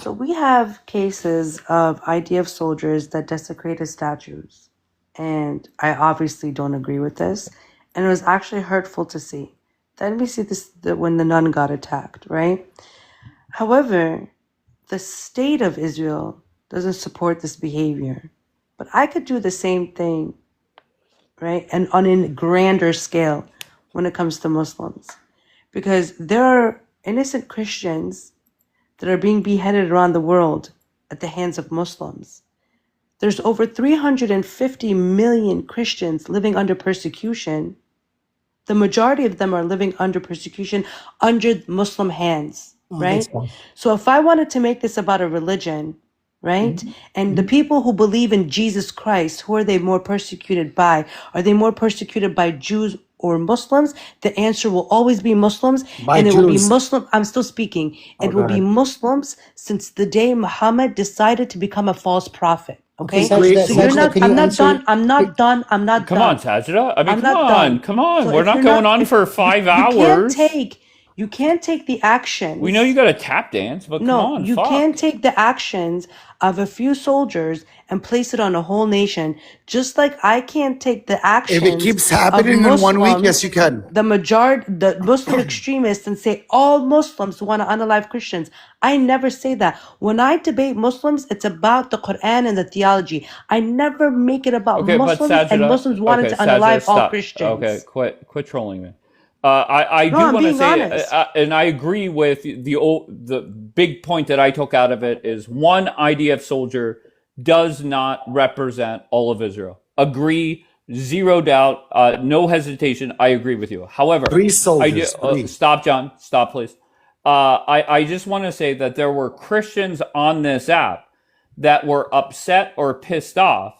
So we have cases of IDF soldiers that desecrated statues. And I obviously don't agree with this. And it was actually hurtful to see. Then we see this when the nun got attacked, right? However, the state of Israel doesn't support this behavior. But I could do the same thing, right? And on a grander scale when it comes to Muslims. Because there are innocent Christians that are being beheaded around the world at the hands of Muslims. There's over 350 million Christians living under persecution. The majority of them are living under persecution under Muslim hands, right? So if I wanted to make this about a religion, right? And the people who believe in Jesus Christ, who are they more persecuted by? Are they more persecuted by Jews or Muslims? The answer will always be Muslims. By And it will be Jews. Muslim. I'm still speaking. It go will be ahead. Muslims since the day Muhammad decided to become a false prophet. Okay, Sajida, so you're Sajida, not. can I'm you not answer? done. I'm not done. I'm not Come done. on, Sajida. I mean, I'm come not on, done. come on. So We're if not you're going not, on if for 5 you hours. you can't take the actions. We know you got to tap dance, but come No, on, you fuck. can't take the actions of a few soldiers and place it on a whole nation. Just like I can't take the If it actions keeps of happening in 1 week, Muslims, yes, you can. the Muslim extremists, and say all Muslims want to unalive Christians. I never say that. When I debate Muslims, it's about the Quran and the theology. I never make it about Okay, but Muslims and Sajida, Muslims wanting okay, to Sajida, unalive all stop. Christians. Okay, quit trolling me. I No, do I'm want to being say, honest. and I agree with the big point that I took out of it is one IDF soldier does not represent all of Israel. Agree, zero doubt, no hesitation. I agree with you. However, 3 soldiers. 3. stop, John. Stop, please. I just want to say that there were Christians on this app that were upset or pissed off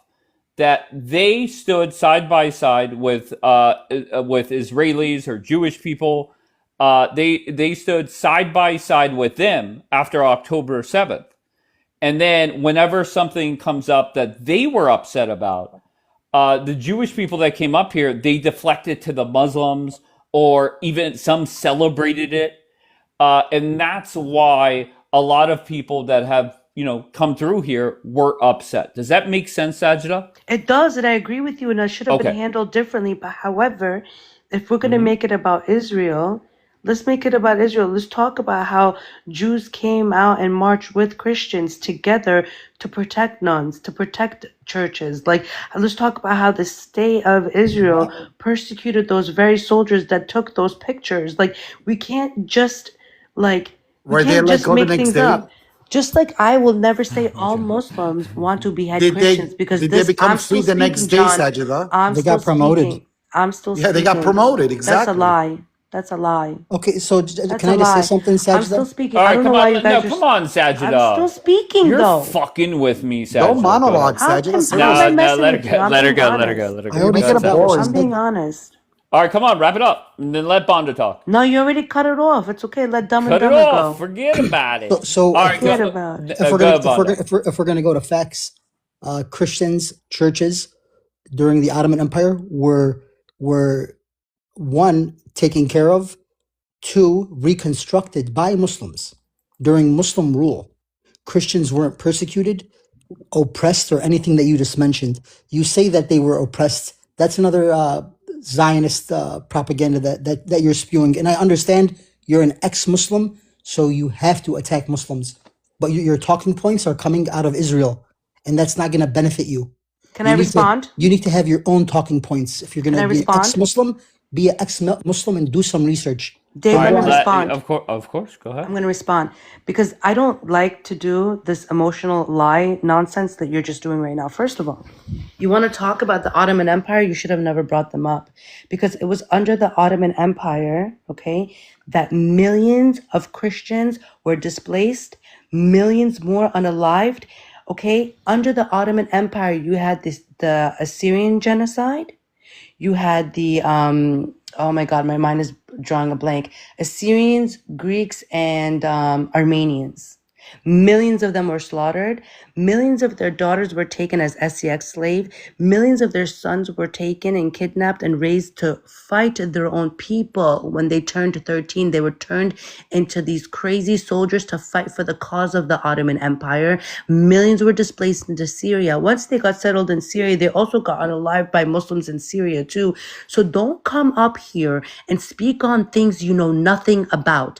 that they stood side by side with Israelis or Jewish people. They stood side by side with them after October 7th. And then whenever something comes up that they were upset about, the Jewish people that came up here, they deflected to the Muslims, or even some celebrated it. And that's why a lot of people that have, come through here were upset. Does that make sense, Sajida? It does, and I agree with you, and it should have been Okay. handled differently. But however, if we're going to make it about Israel, let's make it about Israel. Let's talk about how Jews came out and marched with Christians together to protect nuns, to protect churches. Like, let's talk about how the state of Israel persecuted those very soldiers that took those pictures. Like, we can't just, like, we Were they can't let just go the make next things day? up. Just like I will never say all Muslims want to behead Christians, because Did they this, become I'm free still the next speaking, day, John. Sajida? I'm They still got promoted. speaking. I'm still Yeah, they speaking. got promoted. That's a Exactly. lie. That's a lie. Okay, so That's can a I just say lie. something, I'm still Sajida? speaking. All I right, don't know come why on. you guys are. Come on, I'm still Sajida. speaking You're though. fucking with me, Sajida. Don't Go monologue, ahead. Sajida. How am I No, messing let her with you? go. I'm Let her being go. Let her go. honest. Let her I go. already Make Go it ahead, a Sajida. boring. I'm being honest. All right, come on, wrap it up, and then let Bonda talk. No, you already cut it off. It's okay. Let Dumb and Cut it Dumber off. go. Forget about it. So All right, Forget go. about it. if we're Go, gonna Bonda. if we're gonna go to facts, Christians churches during the Ottoman Empire were one taken care of, two reconstructed by Muslims during Muslim rule. Christians weren't persecuted, oppressed, or anything that you just mentioned. You say that they were oppressed. That's another Zionist propaganda that you're spewing. And I understand you're an ex-Muslim, so you have to attack Muslims. But your talking points are coming out of Israel, and that's not going to benefit you. Can I respond? You need to have your own talking points. If you're going Can I to be an respond? ex-Muslim, be an ex-Muslim and do some research. Dave, All let me right, respond. of course. Go ahead. I'm going to respond because I don't like to do this emotional lie nonsense that you're just doing right now. First of all, you want to talk about the Ottoman Empire, you should have never brought them up, because it was under the Ottoman Empire, okay, that millions of Christians were displaced, millions more unalived, okay? Under the Ottoman Empire, you had the Assyrian genocide. You had the, oh my God, my mind is drawing a blank. Assyrians, Greeks, and Armenians. Millions of them were slaughtered. Millions of their daughters were taken as SCX slaves. Millions of their sons were taken and kidnapped and raised to fight their own people. When they turned 13, they were turned into these crazy soldiers to fight for the cause of the Ottoman Empire. Millions were displaced into Syria. Once they got settled in Syria, they also got unalived by Muslims in Syria too. So don't come up here and speak on things you know nothing about.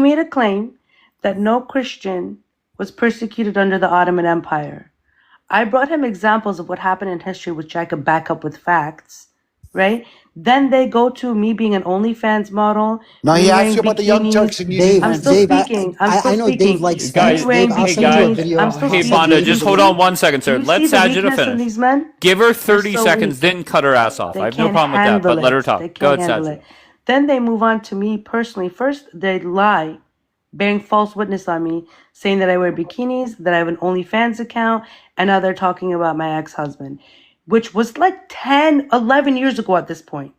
made a claim that no Christian was persecuted under the Ottoman Empire. I brought him examples of what happened in history, which I could back up with facts, right? Then they go to me being an OnlyFans model, No, me he asked wearing you about the Young Turks bikinis. and Dave, I'm Unicorns. still Dave, speaking. I'm still I know speaking. Dave likes Guys, stunts. wearing Dave, I'll hey send you a guys, video. I'm still hey speaking. Bonda, Do just you hold see? on 1 second, sir. Do you Let see the Sajida weakness of finish. these men? Give her They're 30 so seconds, weak. then cut her ass off. They I have no can't problem with that, handle but let her it. talk. They Go can't ahead, handle Sajida. it. Then they move on to me personally. First, they lie, bearing false witness on me, saying that I wear bikinis, that I have an OnlyFans account, and now they're talking about my ex-husband, which was like 10, 11 years ago at this point.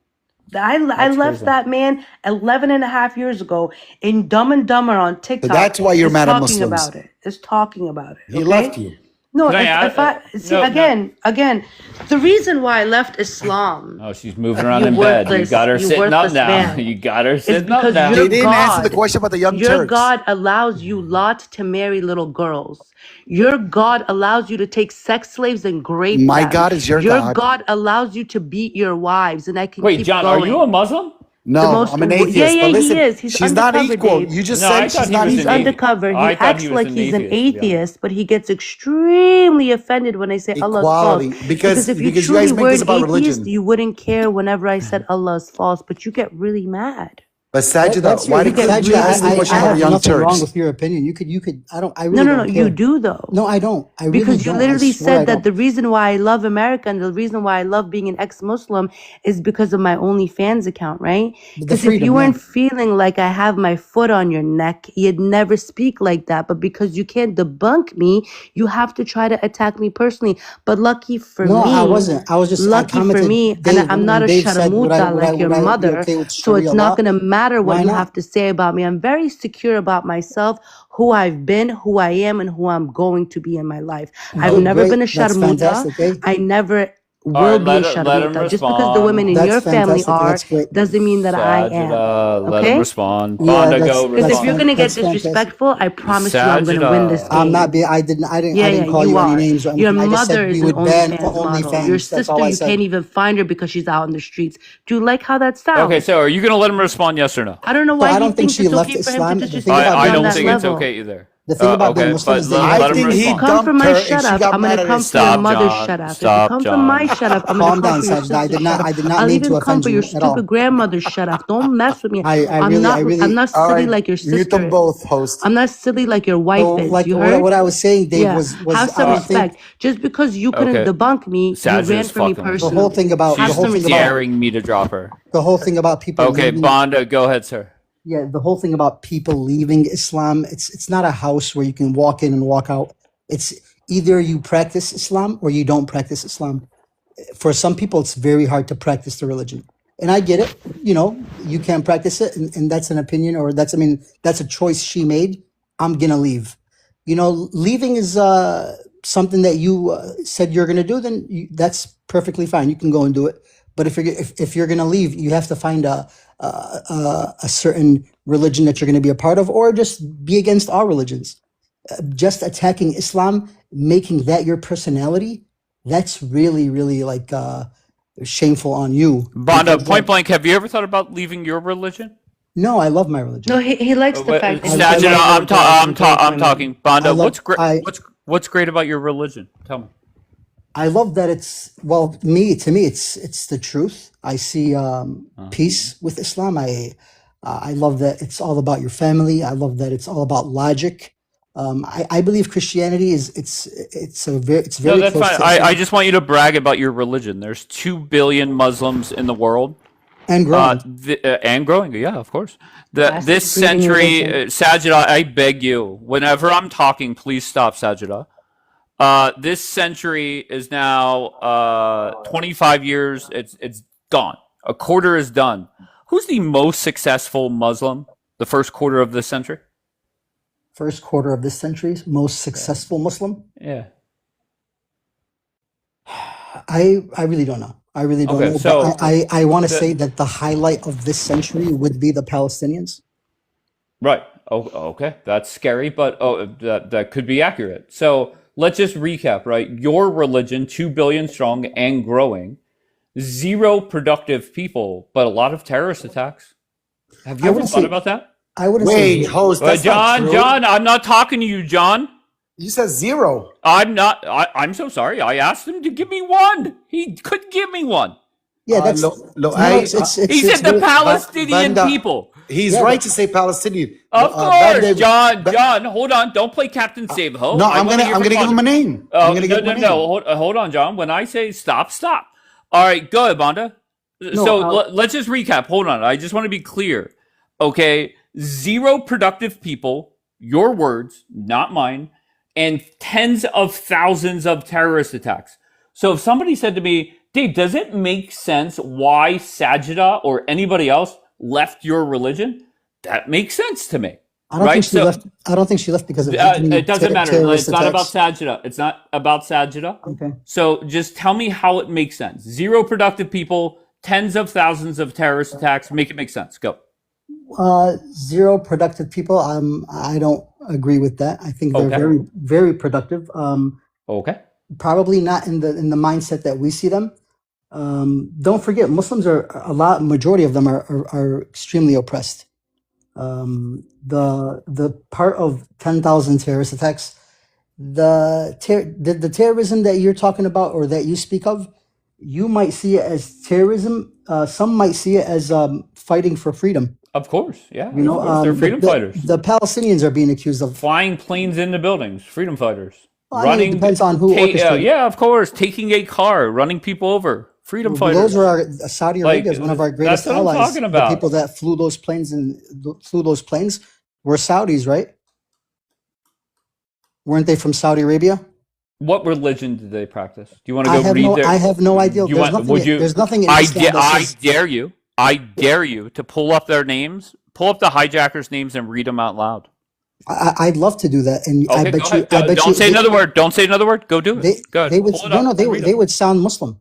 I That's left crazy. that man 11 and a half years ago in Dumb and Dumber on So TikTok. that's why you're Is mad at talking Muslims. about it. Is talking about it. He Okay? left you. No, Can I if I add? see No, no. again, the reason why I left Islam, Oh, she's moving around you in bed. You worthless, got her you sitting up worthless now. man, You got her is sitting up because now. your They didn't answer the God, question about the Young your Turks. God allows you lot to marry little girls. Your God allows you to take sex slaves and grape My them. God is your Your God. God allows you to beat your wives, and I can Wait, keep John, are you a going. Muslim? The No, most, I'm an yeah, atheist. yeah, But he listen, is. He's she's not undercover, equal. Dave. You just No, I said thought she's he not was an He's equal. atheist. undercover. He I thought acts he was like an he's an atheist, to be honest. atheist, but he gets extremely offended when I say Allah is false. Equality. Because if you Because you truly guys make were this an about atheist, religion. you wouldn't care whenever I said Allah is false, but you get really mad. But Sajida, That's your why You get couldn't you really, answer the really question I about have the Young mad. nothing wrong Turks? with your opinion. I don't, I No, really no, no, don't you care. do though. No, I don't. I really Because you don't. I literally swear I said that don't. the reason why I love America and the reason why I love being an ex-Muslim is because of my OnlyFans account, right? The Because if you freedom, yeah. weren't feeling like I have my foot on your neck, you'd never speak like that. But because you can't debunk me, you have to try to attack me personally. But lucky for No, I me, wasn't. I was just, I lucky for commented, me, and Dave, I'm not when a Dave said, sharamuta like your would I be mother, okay with so it's Sharia not law? going to matter what Why you not? have to say about me. I'm very secure about myself, who I've been, who I am, and who I'm going to be in my life. I've Good, never great. been a That's sharmuta. fantastic, eh? I never All will right, be a let him sharmuta. Just because the women respond. in That's your family fantastic. are That's great. doesn't mean that I am. Sajida, let him Okay? respond. Yeah, Bonda, go Because if you're respond. gonna get that's fantastic. disrespectful, I promise you I'm gonna win this Sajida. I'm not game. being, I Yeah, didn't call you you any are. names or Your anything. I just mother said we is an would ban OnlyFans model. Your OnlyFans. That's sister, all I you can't said. even find her because she's out in the streets. Do you like how that Okay, sounds? so are you going to let him respond, yes or no? I don't know So why I he don't think thinks she it's left okay for him to Islam. The thing disrespect about me I being on don't that think it's Muslim, level. okay either. the thing about being Okay, Muslim but is that you let I have him think If you he respond. come for dumped my her shut and she up, got I'm mad gonna at come for your Islam. Stop, mother's John. shut up. If you Stop, come for my John. shut up, I'm gonna calm come down, for your Sajda. sister's shut up. I did not I'll mean to even come offend for your you at all. stupid grandmother's shut up. Don't mess with me. I I'm really, not All silly right, like your mute them sister both, is. host. I'm not silly like your wife so is. like You heard? what I was saying, Dave, Yeah. was Have I some don't think respect. Just because you couldn't Okay. debunk me, you ran Sajida's for me fucking with the me. whole personally. thing about Have the She's whole some thing about respect. daring me to drop her. the whole thing about people Okay, leaving. Bonda, go ahead, sir. Yeah, the whole thing about people leaving Islam. It's not a house where you can walk in and walk out. It's either you practice Islam or you don't practice Islam. For some people, it's very hard to practice the religion. And I get it. You know, you can't practice it. And that's an opinion or that's, I mean, that's a choice she made. I'm going to leave. You know, leaving is something that you said you're going to do, then that's perfectly fine. You can go and do it. But if you're going to leave, you have to find a certain religion that you're going to be a part of or just be against all religions. Just attacking Islam, making that your personality, that's really, really like shameful on you. Bonda, Because point blank, have you ever thought about leaving your religion? no, I love my religion. No, he likes the fact that he Sajida, can get I'm talking. I Bonda, love I what's great about your religion? Tell me. I love that it's well to me it's the truth. I see peace with Islam. I love that it's all about your family. I love that it's all about logic. I believe Christianity is it's No, very that's close fine. to I Islam just want you to brag about your religion. There's 2 billion Muslims in the world. and growing. And growing, yeah, of course. fastest This breeding century, religion. Sajida, I beg you, whenever I'm talking, please stop, Sajida. This century is now 25 years. It's gone. A quarter is done. Who's the most successful Muslim? The first quarter of this century. First quarter of this century's most successful Muslim. Yeah. I really don't know. I really don't Okay, know. so But I want to the, say that the highlight of this century would be the Palestinians. right. Oh, okay. That's scary, but that could be accurate. So let's just recap, right? Your religion, 2 billion strong and growing, 0 productive people, but a lot of terrorist attacks. Have you I ever wouldn't thought say about that? I wouldn't Wait, say host, that's not true. John, I'm not talking to you, John. You said 0. I'm not. I'm so sorry. I asked him to give me one. He couldn't give me one. yeah. That's He said the Palestinian Banda, people. he's right to say Palestinian. Of course, Banda- John. Hold on. Don't play Captain Save Ho. No, I'm gonna give him a name. I'm gonna give him a name. No. Hold on, John. When I say stop. All right, go ahead, Banda. Let's just recap. Hold on. I just want to be clear. Okay, 0 productive people. Your words, not mine. And tens of thousands of terrorist attacks. So if somebody said to me, Dave, does it make sense why Sajida or anybody else left your religion? That makes sense to me. I don't think she left. I don't think she left because of it doesn't matter. It's not about Sajida. It's not about Sajida. Okay. So just tell me how it makes sense. 0 productive people, tens of thousands of terrorist attacks. Make it make sense. Go. 0 productive people. I don't agree with that. I think they're very, very productive. Okay. Probably not in the mindset that we see them. Don't forget, Muslims are majority of them are extremely oppressed. The part of 10,000 terrorist attacks, the terrorism that you're talking about or that you speak of, you might see it as terrorism. Some might see it as fighting for freedom. Of course, yeah. You know, they're freedom fighters. The Palestinians are being accused of flying planes into buildings. Freedom fighters. Well, I mean, it depends on who orchestrated. Yeah, of course. Taking a car, running people over. Freedom fighters. Those are Saudi Arabia is one of our greatest that's what allies. I'm talking about. The people that flew those planes were Saudis, right? Weren't they from Saudi Arabia? What religion did they practice? Do you want to go read their? I have no idea. There's nothing in Islam I dare you to pull up their names, pull up the hijackers' names, and read them out loud. I'd love to do that, and I bet you. Don't say another word. Don't say another word. Go do it. Go ahead. They would sound Muslim.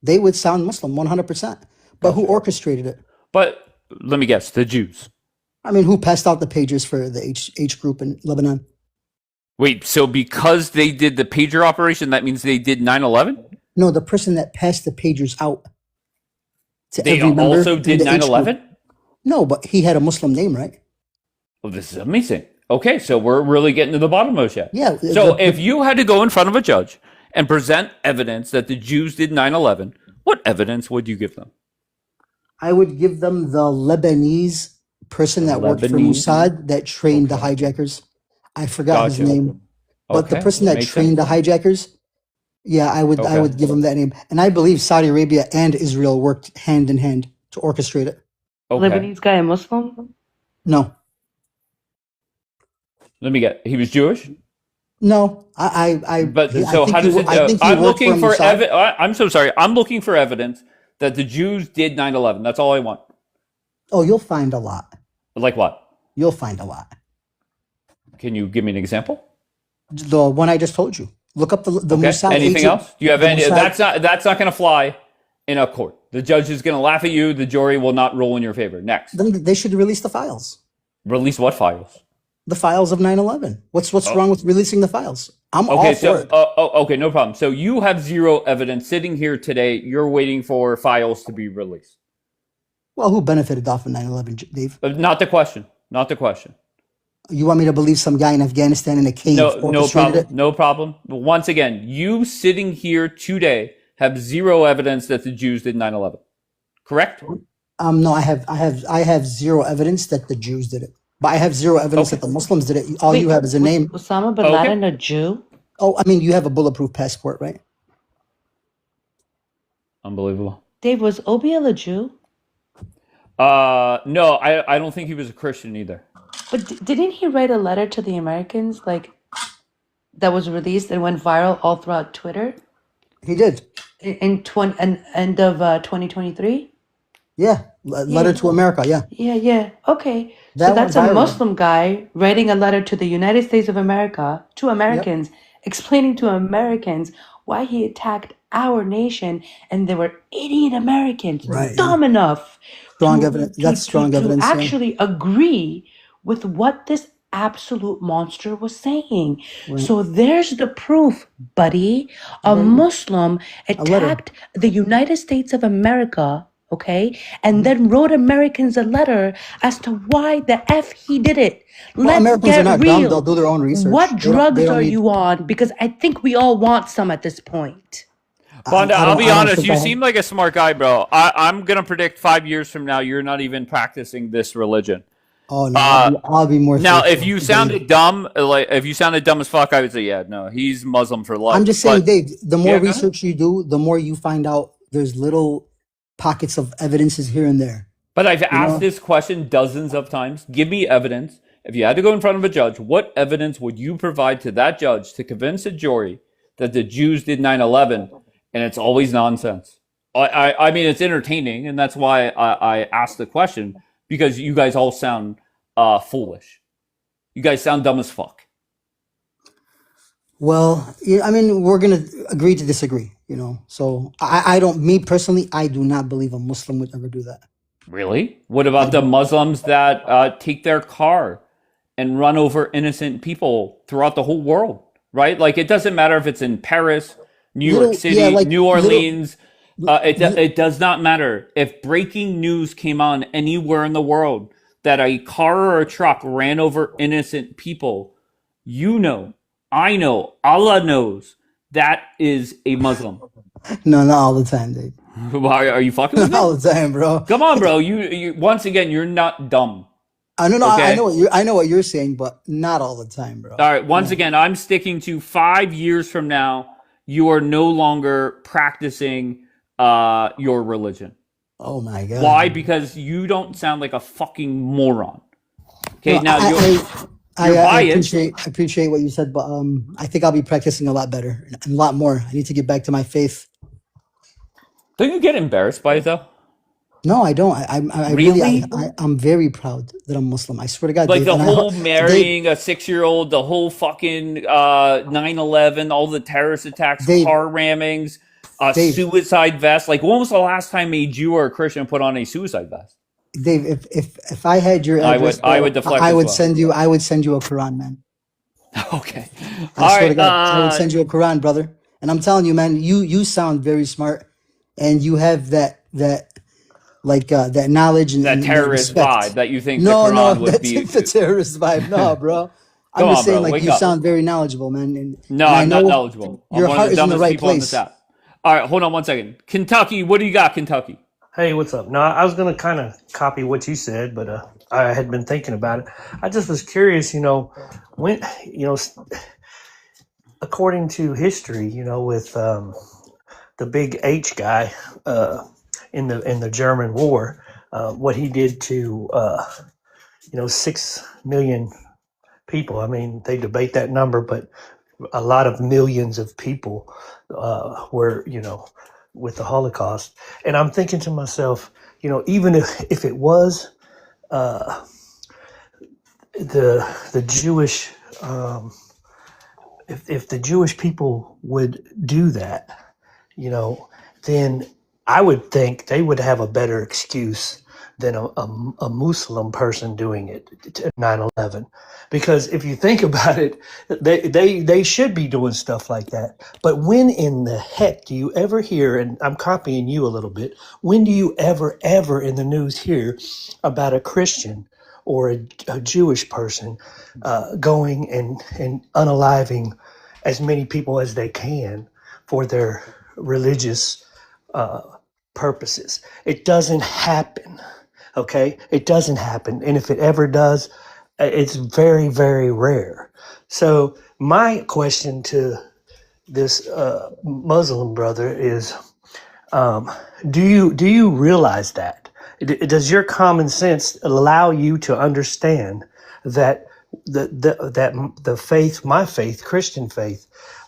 They would sound Muslim 100%. But who orchestrated it? But let me guess, the Jews. I mean, who passed out the pages for the H group in Lebanon? Wait, so because they did the pager operation, that means they did 9/11? No, the person that passed the pagers out to they every member also did 9/11? No, but he had a Muslim name, right? Well, this is amazing. Okay, so we're really getting to the bottom of it. Yeah. So if you had to go in front of a judge and present evidence that the Jews did 9/11, what evidence would you give them? I would give them the Lebanese person that worked for Mossad that trained the hijackers. I forgot his name, but the person that trained the hijackers. Yeah, I would give him that name, and I believe Saudi Arabia and Israel worked hand in hand to orchestrate it. Lebanese guy a Muslim? No. Let me get. He was Jewish. No, But so how does it? I'm looking for evidence. I'm so sorry. I'm looking for evidence that the Jews did 9/11. That's all I want. Oh, you'll find a lot. Like what? You'll find a lot. Can you give me an example? The one I just told you. Look up the Mossad. Anything else? Do you have any? That's not going to fly in a court. The judge is going to laugh at you. The jury will not rule in your favor. Next. Then they should release the files. Release what files? The files of 9/11. What's wrong with releasing the files? I'm all for it. Okay, no problem. So you have zero evidence sitting here today. You're waiting for files to be released. Well, who benefited off of 9/11, Dave? Not the question. Not the question. You want me to believe some guy in Afghanistan in a cave? No problem. No problem. But once again, you sitting here today have zero evidence that the Jews did 9/11. Correct? No, I have zero evidence that the Jews did it. But I have zero evidence that the Muslims did it. All you have is a name. Osama bin Laden a Jew? Oh, I mean, you have a bulletproof passport, right? Unbelievable. Dave, was Obiel a Jew? No, I don't think he was a Christian either. But didn't he write a letter to the Americans, like, that was released and went viral all throughout Twitter? He did. In end of 2023? Yeah, letter to America, yeah. Yeah. Okay. So that's a Muslim guy writing a letter to the United States of America, to Americans, explaining to Americans why he attacked our nation, and they were idiot Americans, dumb enough. Strong evidence. That's strong evidence. To actually agree with what this absolute monster was saying. Right. So there's the proof, buddy. A Muslim attacked the United States of America, okay? And then wrote Americans a letter as to why the F he did it. Well, Let's Americans are get not dumb. They'll real. do their own research. What They drugs don't are need. you on? Because I think we all want some at this point. Bonda, I I'll don't. be I don't honest. think You I. seem like a smart guy, bro. I'm gonna predict 5 years from now you're not even practicing this religion. Oh no, I'll be more Now, if faithful. you Dave. sounded dumb, like if you sounded dumb as fuck, I would say, yeah, no, he's Muslim for life. I'm just saying, But Dave. The more yeah, go ahead. research you do, the more you find out there's little pockets of evidences here and there. But I've You asked know. this question dozens of times. Give me evidence. If you had to go in front of a judge, what evidence would you provide to that judge to convince a jury that the Jews did 9/11? And it's always nonsense. I mean, it's entertaining, and that's why I asked the question, because you guys all sound foolish. You guys sound dumb as fuck. Well, yeah, I mean, we're gonna agree to disagree. You know. So I don't. Me personally, I do not believe a Muslim would ever do that. Really? What I about the don't. Muslims that take their car and run over innocent people throughout the whole world? Right? Like, it doesn't matter if it's in Paris, New York Little, yeah, City, like New little. Orleans. It does not matter. If breaking news came on anywhere in the world that a car or a truck ran over innocent people, you know, I know, Allah knows that is a Muslim. No, not all the time, Dave. Why are you fucking with Not all me? the time, bro. Come on, bro. You once again, you're not dumb. I know. I know Okay? what you. I know what you're saying, but not all the time, bro. All right. Once No. again, I'm sticking to 5 years from now. You are no longer practicing your religion. Oh my god. Why? Because you don't sound like a fucking moron. Okay. No, Now you're I biased. appreciate what you said, but I think I'll be practicing a lot better and a lot more. I need to get back to my faith. Don't you get embarrassed by it though? No, I don't. I really, Really? I'm very proud that I'm Muslim. I swear to God, Like Dave. the And whole Dave, marrying a 6-year-old, the whole fucking 9/11, all the terrorist attacks, Dave, car rammings, Dave, suicide vest. Like, when was the last time a Jew or a Christian put on a suicide vest? Dave. If I had your address, I bro, would deflect I as would well. send you. I would send you a Quran, man. Okay. I All swear to right. God, I would send you a Quran, brother. And I'm telling you, man, you sound very smart, and you have that that knowledge That and that terrorist vibe respect. that you think the No, Quran would that's be. the terrorist vibe. No, bro. I'm Come just on, saying, bro. like, Wake you up. sound very knowledgeable, man, No, and I I'm not know knowledgeable. I'm your one of heart the is in the dumbest right people on this place. app. All right. Hold on one second. Kentucky, what do you got, Kentucky? Hey, what's up? No, I was going to kind of copy what you said, but I had been thinking about it. I just was curious, when, according to history, with the big H guy in the German war, what he did to 6 million people. I mean, they debate that number, but a lot of millions of people were, with the Holocaust. And I'm thinking to myself, even if it was the Jewish, if the Jewish people would do that, then I would think they would have a better excuse than a Muslim person doing it at 9/11. Because if you think about it, they should be doing stuff like that. But when in the heck do you ever hear, and I'm copying you a little bit, when do you ever in the news hear about a Christian or a Jewish person going and unaliving as many people as they can for their religious purposes? It doesn't happen. Okay, it doesn't happen, and if it ever does, it's very, very rare. So my question to this Muslim brother is, do you realize that? Does your common sense allow you to understand that the faith, my faith, Christian faith,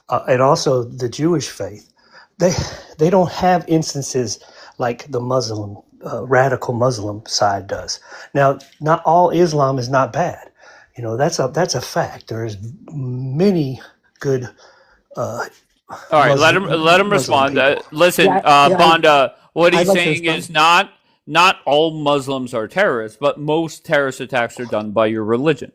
and also the Jewish faith, they don't have instances like the Muslim radical Muslim side does. Now, not all Islam is not bad. That's a fact. There's many good All right, let him Muslim respond. people. Listen, Yeah, Bonda, what I'd he's like to saying respond. is not all Muslims are terrorists, but most terrorist attacks are done by your religion.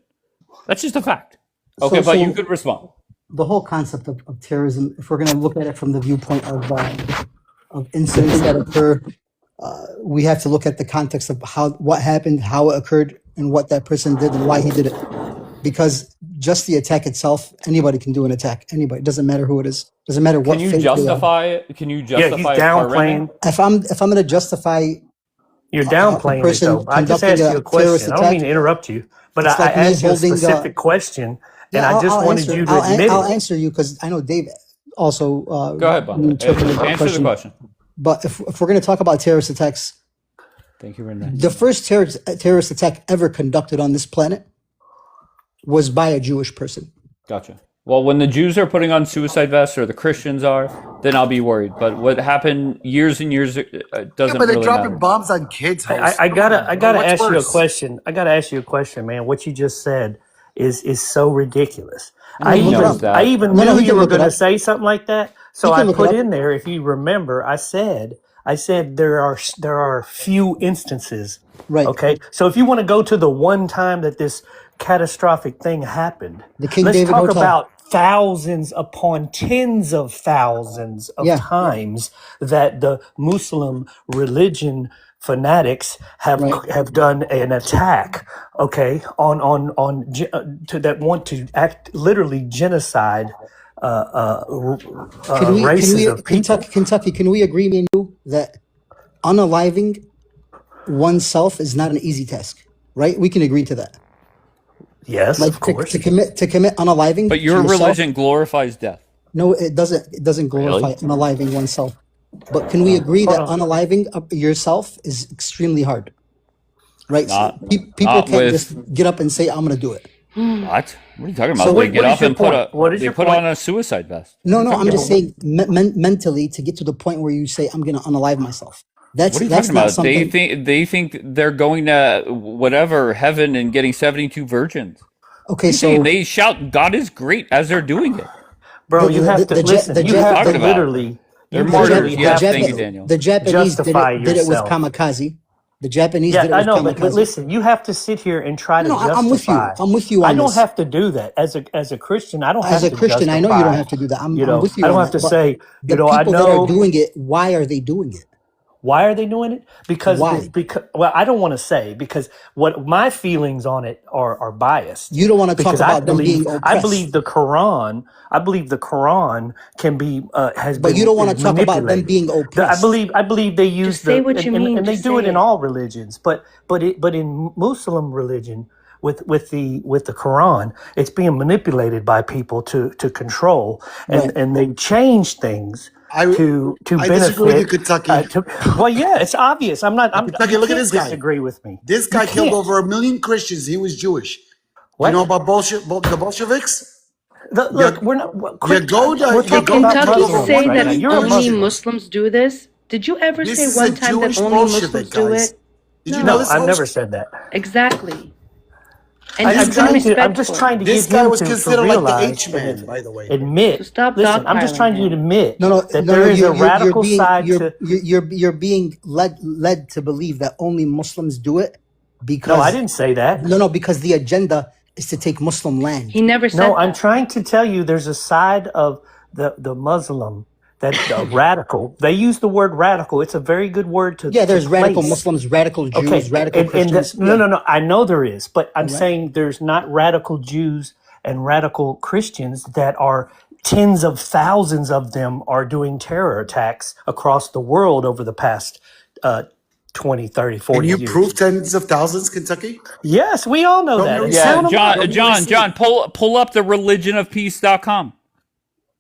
That's just a fact. Okay, but you could respond. The whole concept of terrorism, if we're going to look at it from the viewpoint of incidents that occur we have to look at the context of what happened, how it occurred, and what that person did and why he did it. Because just the attack itself, anybody can do an attack. Anybody, doesn't matter who it is. Doesn't matter what. Can you faith they are. justify it? Can you Yeah, justify he's a car downplaying. renting? If I'm going to justify You're a downplaying it, person though. I just conducting asked you a a question. terrorist I don't mean attack, to interrupt you, but it's I like me asked you a holding. specific question, and Yeah, I just wanted answer. you to admit I'll it. answer you because I know Dave also Go ahead, Bob. interpreted the Answer the question. But if we're going to talk about terrorist attacks, Thank you very much. the first terrorist attack ever conducted on this planet was by a Jewish person. Gotcha. Well, when the Jews are putting on suicide vests or the Christians are, then I'll be worried. But what happened years and years doesn't but they're really dropping matter. bombs on kids. I gotta What's ask you a worse? question. I gotta ask you a question, man. What you just said is so ridiculous. He knows that. I even No, knew he you can were look it going to up. say something like that. So He can I look it put up. in there, if you remember, I said there are few instances. Right. Okay. So if you want to go to the one time that this catastrophic thing happened, The King let's David talk Hotel. about thousands upon tens of thousands of Yeah. times that the Muslim religion fanatics have Right. have done an attack, okay, to that want to act literally genocide races of people. Kentucky, can we agree, me and you, that unaliving oneself is not an easy task, right? We can agree to that. Yes, Like of course. to commit unaliving. But to your yourself, religion glorifies death. no, it doesn't. It doesn't glorify unaliving oneself. But can we agree that unaliving yourself is extremely hard? Right? People not can't with- just get up and say, "I'm going to do it." What? What are you talking about? So They what get is up your and point? What is they your put point? on a suicide vest. No, no, What are I'm you just talking saying mentally to get to the point where you say, "I'm going to unalive myself." about? What are you That's talking not about? something. They think they're going to whatever heaven and getting 72 virgins. Okay, What are you so saying? They shout God is great as they're doing it. Bro, you have to listen. You have to literally, They're you martyrs. literally Yes, have thank you, to Daniel. the Japanese justify did it with yourself. kamikaze. The Japanese Yeah, did it I with know, kamikaze. but listen, you have to sit here and try to No, justify. I'm with you. I'm with you I on don't this. have to do that as a Christian. I don't As have a to Christian, I know you don't justify. have to do that. I'm You know, with you I don't on have that. to But say. the You know, I people that are know. doing it, why are they doing it? Why are they doing it? Because Why? well, I don't want to say, because what my feelings on it are biased. You don't want to talk Because about them being I oppressed. believe the Quran. I believe the Quran can be has But been you don't want to is talk about them manipulated. being oppressed. I believe they use say what you mean, and they just do say it in it. all religions, but in Muslim religion with the Quran, it's being manipulated by people to control, Right. and they change things to I benefit. disagree with you, Kentucky. Well, yeah, it's obvious. Kentucky, You look at can't this guy. disagree with me. This You guy killed can't. over 1 million Christians. He was Jewish. What? You know about the Bolsheviks? Look, we're not. You go to We're you talking go about to Kentucky over Muslims say 1 right that now. million You're a only Christians. Muslims do this? Did you ever This say is one a time that Jewish only Bolshevik, Muslims do guys. it? Did you No. know this? I've Host? never said that. Exactly. And I'm he's been I'm just respectful. trying to This get guy him was to considered like the realize H-man, and by the way. admit. So stop Listen, I'm just dogpiling trying you to him. admit No, that no, there is a you're radical being side to. you're being led to believe that only Muslims do it because No, I didn't say that. no, because the agenda is to take Muslim land. He never said No, I'm that. trying to tell you there's a side of the Muslim that radical. They use the word radical. It's a very good word to Yeah, there's to radical place. Muslims, radical Jews, Okay, radical and Christians. no, no, no. I know there is, but I'm All right. saying there's not radical Jews and radical Christians that are tens of thousands of them are doing terror attacks across the world over the past 20, 30, 40 Can you years. prove tens of thousands, Kentucky? Yes, we all know Show that. me It's Yeah, receipt. count 'em up. Show me John, receipt. pull up the religionofpeace.com.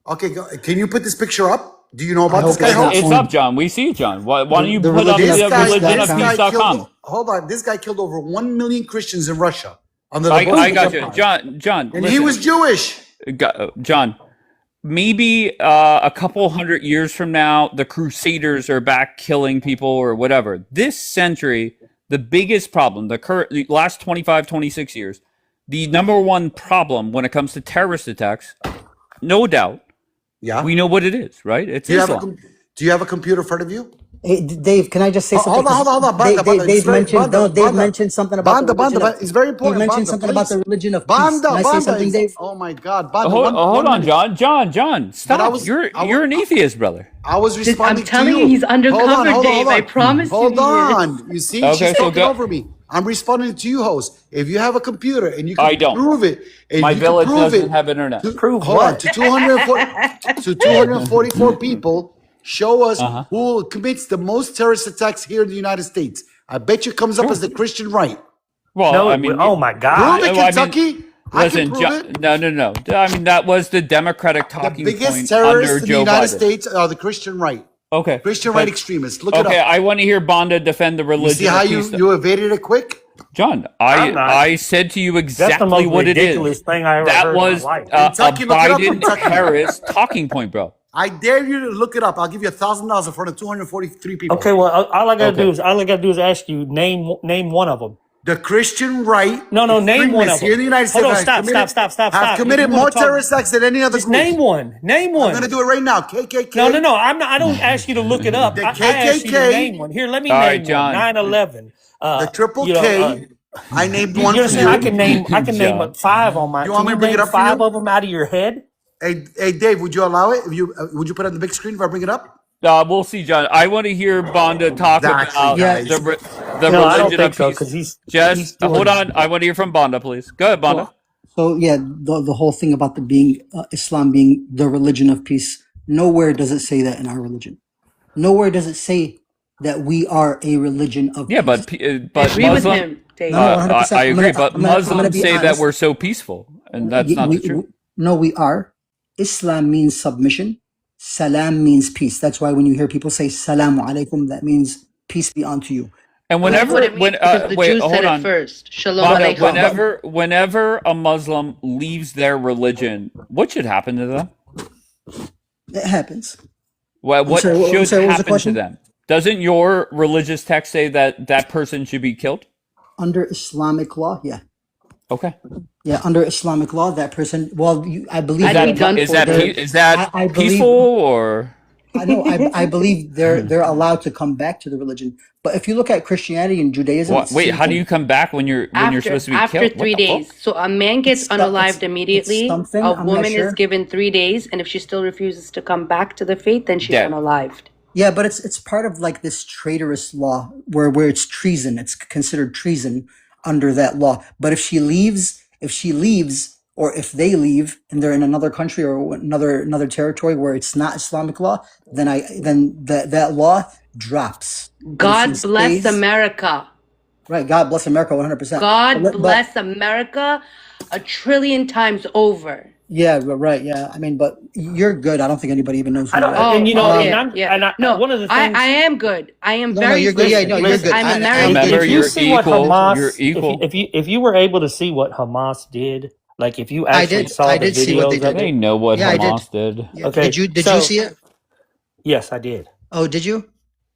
Okay, can you put this picture up? Do you know about I this hope guy? it's not Host? It's up, John. We see it, John. Why don't you The put up the This guy religionofpeace.com? killed. Hold on, this guy killed over 1 million Christians in Russia under the I Bolshevik got you, Empire. John. And listen. he was Jewish. John. Maybe a couple hundred years from now, the Crusaders are back killing people or whatever. This century, the biggest problem, the last 25, 26 years, the number one problem when it comes to terrorist attacks, no doubt, Yeah. we know what it is, right? It's Do you have Islam. do you have a computer in front of you? Hey, Dave, can I just say something? Hold on. Banda, Dave mentioned no. Dave Banda. mentioned something about the religion of. It's very He important. mentioned Banda, something about please. the religion of peace. Can I say something, Dave? Oh my God, Banda, Hold one on, minute. John, stop. You're an atheist, brother. I was responding to you. I'm telling you, he's undercover, Dave. I promise you. Hold on. You see, Okay, she's so talking go. over me. I'm responding to you, host. If you have a computer and you can I don't. prove it, and My you can village prove doesn't it, have internet. hold on, to 244 people, show us who commits the most terrorist attacks here in the United States. I bet you comes up as the Christian right. Well, No, I mean, oh my God. Prove it, Kentucky. I can listen, prove it. no. I mean, that was the Democratic The talking biggest point terrorists under in the Joe United Biden. States are the Christian right. Okay. Christian but- right extremists. Look it Okay, up. I want to hear Bonda defend the religion. You see how of peace. you evaded it quick? John, I'm not. I said to you That's the exactly most what it ridiculous is. thing I ever That heard was in my life. a Kentucky, look it up, Biden Kentucky. Harris talking point, bro. I dare you to look it up. I'll give you $1,000 in front of 243 people. Okay, well, all I gotta Okay. do is ask you name one of them. The Christian right. No, name one of extremists here in them. the United States. Hold on, have stop. Have committed more terrorist acts than any other Just group. name one. Name one. I'm going to do it right now. KKK. No. I'm not. I don't ask you to look it up. The I ask you to KKK. name one. Here, let me All name right, John. one. 9/11. The triple you know, K. I named you one for understand? you. I can name John. 5 on my. You want can me to you bring it name up for 5 you? of them out of your head? Hey, Dave, would you allow it? Would you put it on the big screen if I bring it up? We'll see, John. I want to hear Bonda talk Exactly, about guys. the No, I don't religion think of so peace. because he's Just doing- hold on. I want to hear from Bonda, please. Go ahead, Bonda. So yeah, the whole thing about the being Islam being the religion of peace. Nowhere does it say that in our religion. Nowhere does it say that we are a religion of Yeah, peace. but agree with Muslim. him, Dave. No, 100%. I agree, but I'm gonna Muslims be say that honest. we're so peaceful, and that's not the truth. No, we are. Islam means submission. Salam means peace. That's why when you hear people say Salamu alaikum, that means peace be unto you. That's Whenever, what it means because the wait, Jews hold said on. it first. Shalom Bonda, alaikum. whenever a Muslim leaves their religion, what should happen to them? It happens. What sorry, what should was the happen to question? them? Doesn't your religious text say that that person should be killed? Under Islamic law, yeah. Okay. Yeah, under Islamic law, that person, well, I believe I'd be done Is for. that Dave. pe- is that I believe- peaceful or? I know. I believe they're allowed to come back to the religion. But if you look at Christianity and Judaism, What, it's the wait, same how do thing. you come back when you're supposed to be After killed? What 3 the fuck? days. So a man gets It's- unalived it's immediately. something, A I'm not woman sure. is given 3 days, and if she still refuses to come back to the faith, then she's Dead. unalived. Yeah, but it's part of like this traitorous law where it's treason. It's considered treason under that law. But if she leaves, or if they leave and they're in another country or another territory where it's not Islamic law, then that law drops. But if God she bless stays- America. Right, God bless America 100%. God But- bless America 1,000,000,000,000 times over. Yeah, right. Yeah, I mean, but you're good. I don't think anybody even knows who I don't, you are. and you know, Oh, and yeah, I'm, yeah. and No, one of the I things. am good. I am No, very you're good. Yeah, good. no, you're because good. I'm I- a I- married Remember, if you're you see what equal. Hamas, You're equal. if you were able to see what Hamas did, like if you actually saw I the did see what they videos of did. They it. know what Yeah, I did. Hamas did. Yeah. Okay, Did you so- see it? Yes, I did. Oh, did you?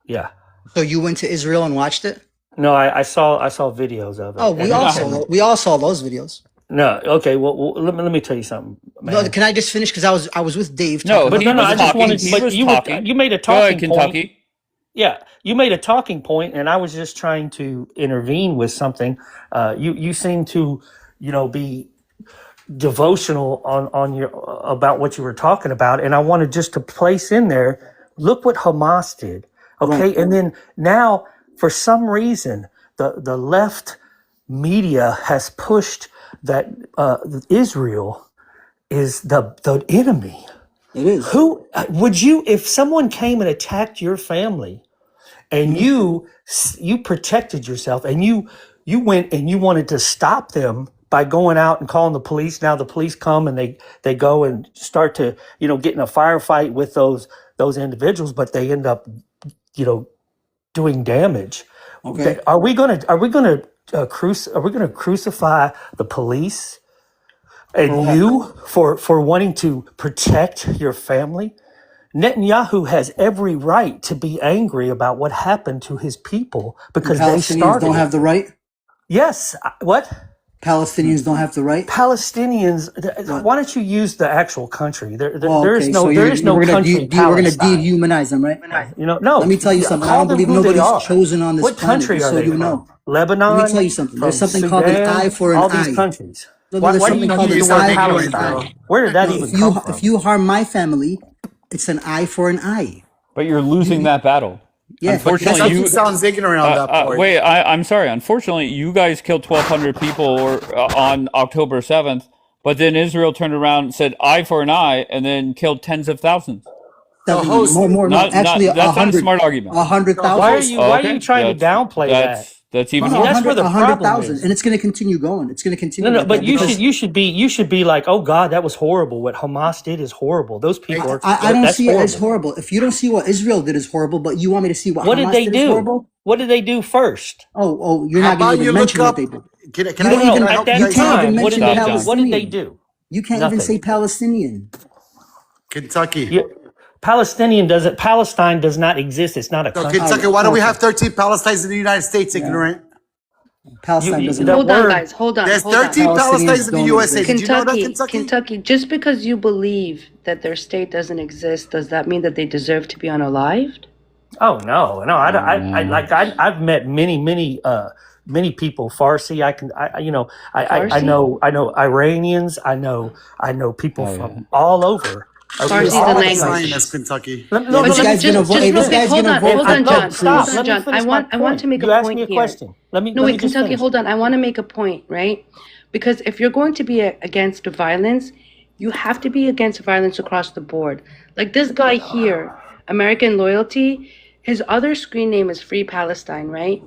Yeah. So you went to Israel and watched it? No, I saw videos of it. Oh, And- we all saw those videos. No, okay. Well, let me tell you something, man. No, can I just finish? Because I was with Dave. No, talking but he about- no, was I just talking. wanted. He But was you talking. you made a Go ahead, talking point. Kentucky. Yeah, you made a talking point, and I was just trying to intervene with something. You seem to, be devotional on your about what you were talking about, and I wanted just to place in there. Look what Hamas did, okay? Right. And then now, for some reason, the left media has pushed that Israel is the enemy. It is. Who would you, if someone came and attacked your family, and you protected yourself, and you went and you wanted to stop them by going out and calling the police? Now the police come and they go and start to get in a firefight with those individuals, but they end up doing damage. Okay. Are we gonna crucify the police and you for wanting to protect your family? Netanyahu has every right to be angry about what happened to his people because they Palestinians started. don't it. have the right. Yes. What? Palestinians don't have the right. Palestinians. Why don't you use the actual country? There is Okay, no so there is no we're gonna country. we're gonna Palestine. dehumanize them, right? No. Let me tell you something. I Call don't them believe who they nobody's are. chosen on this What planet. country Just are so they you from? know. Lebanon. Let me tell you something. From There's something called an Sudan. eye for an All these eye. countries. No, Why there's do you something called use an the word eye for an Palestine? eye. Where did that No, even come from? if you harm my family, it's an eye for an eye. But you're losing that battle. Yeah, Unfortunately, Kentucky sounds ignorant on that part. wait. I'm sorry. Unfortunately, you guys killed 1,200 people on October 7th, but then Israel turned around and said eye for an eye, and then killed tens of thousands. Actually, That's not a smart argument. 100,000. Why are you trying to downplay that? That's even. That's where the problem 100,000, is. and it's going to continue going. It's going to continue. No, like but that you should be like, oh God, that was horrible. What Hamas did is horrible. Those people are. I don't that's see it as horrible. horrible. If you don't see what Israel did as horrible, but you want me to see what What Hamas did they did as do? horrible? What did they do first? Oh, you're How not going about to you even look mention up? what they did. Can You I don't even. help At you that guys out? time, what did they do? Palestinian. What did they do? You can't even Nothing. say Palestinian. Kentucky. Palestine does not exist. It's not a So country. Kentucky, why do we have 13 Palestinians in the United States, ignorant? Palestine doesn't. that Hold on, word- guys. Hold on. There's hold on. 13 Palestinians in the don't USA. exist. Did you know that, Kentucky? Kentucky, just because you believe that their state doesn't exist, does that mean that they deserve to be unalived? Oh no. I've met many people. Farsi. I know Iranians. I know people from all over. Farsi is the All of language. us Zionists, Kentucky. No, but This guy's just gonna vote. real This quick, guy's hold gonna on, vote hold for on, Ted John. Cruz. Hold on, Let me John. finish I want to make You a asked point me a here. question. Let me Wait, just Kentucky, finish. hold on. I want to make a point, right? Because if you're going to be against violence, you have to be against violence across the board. Like this guy here, American Loyalty, his other screen name is Free Palestine, right?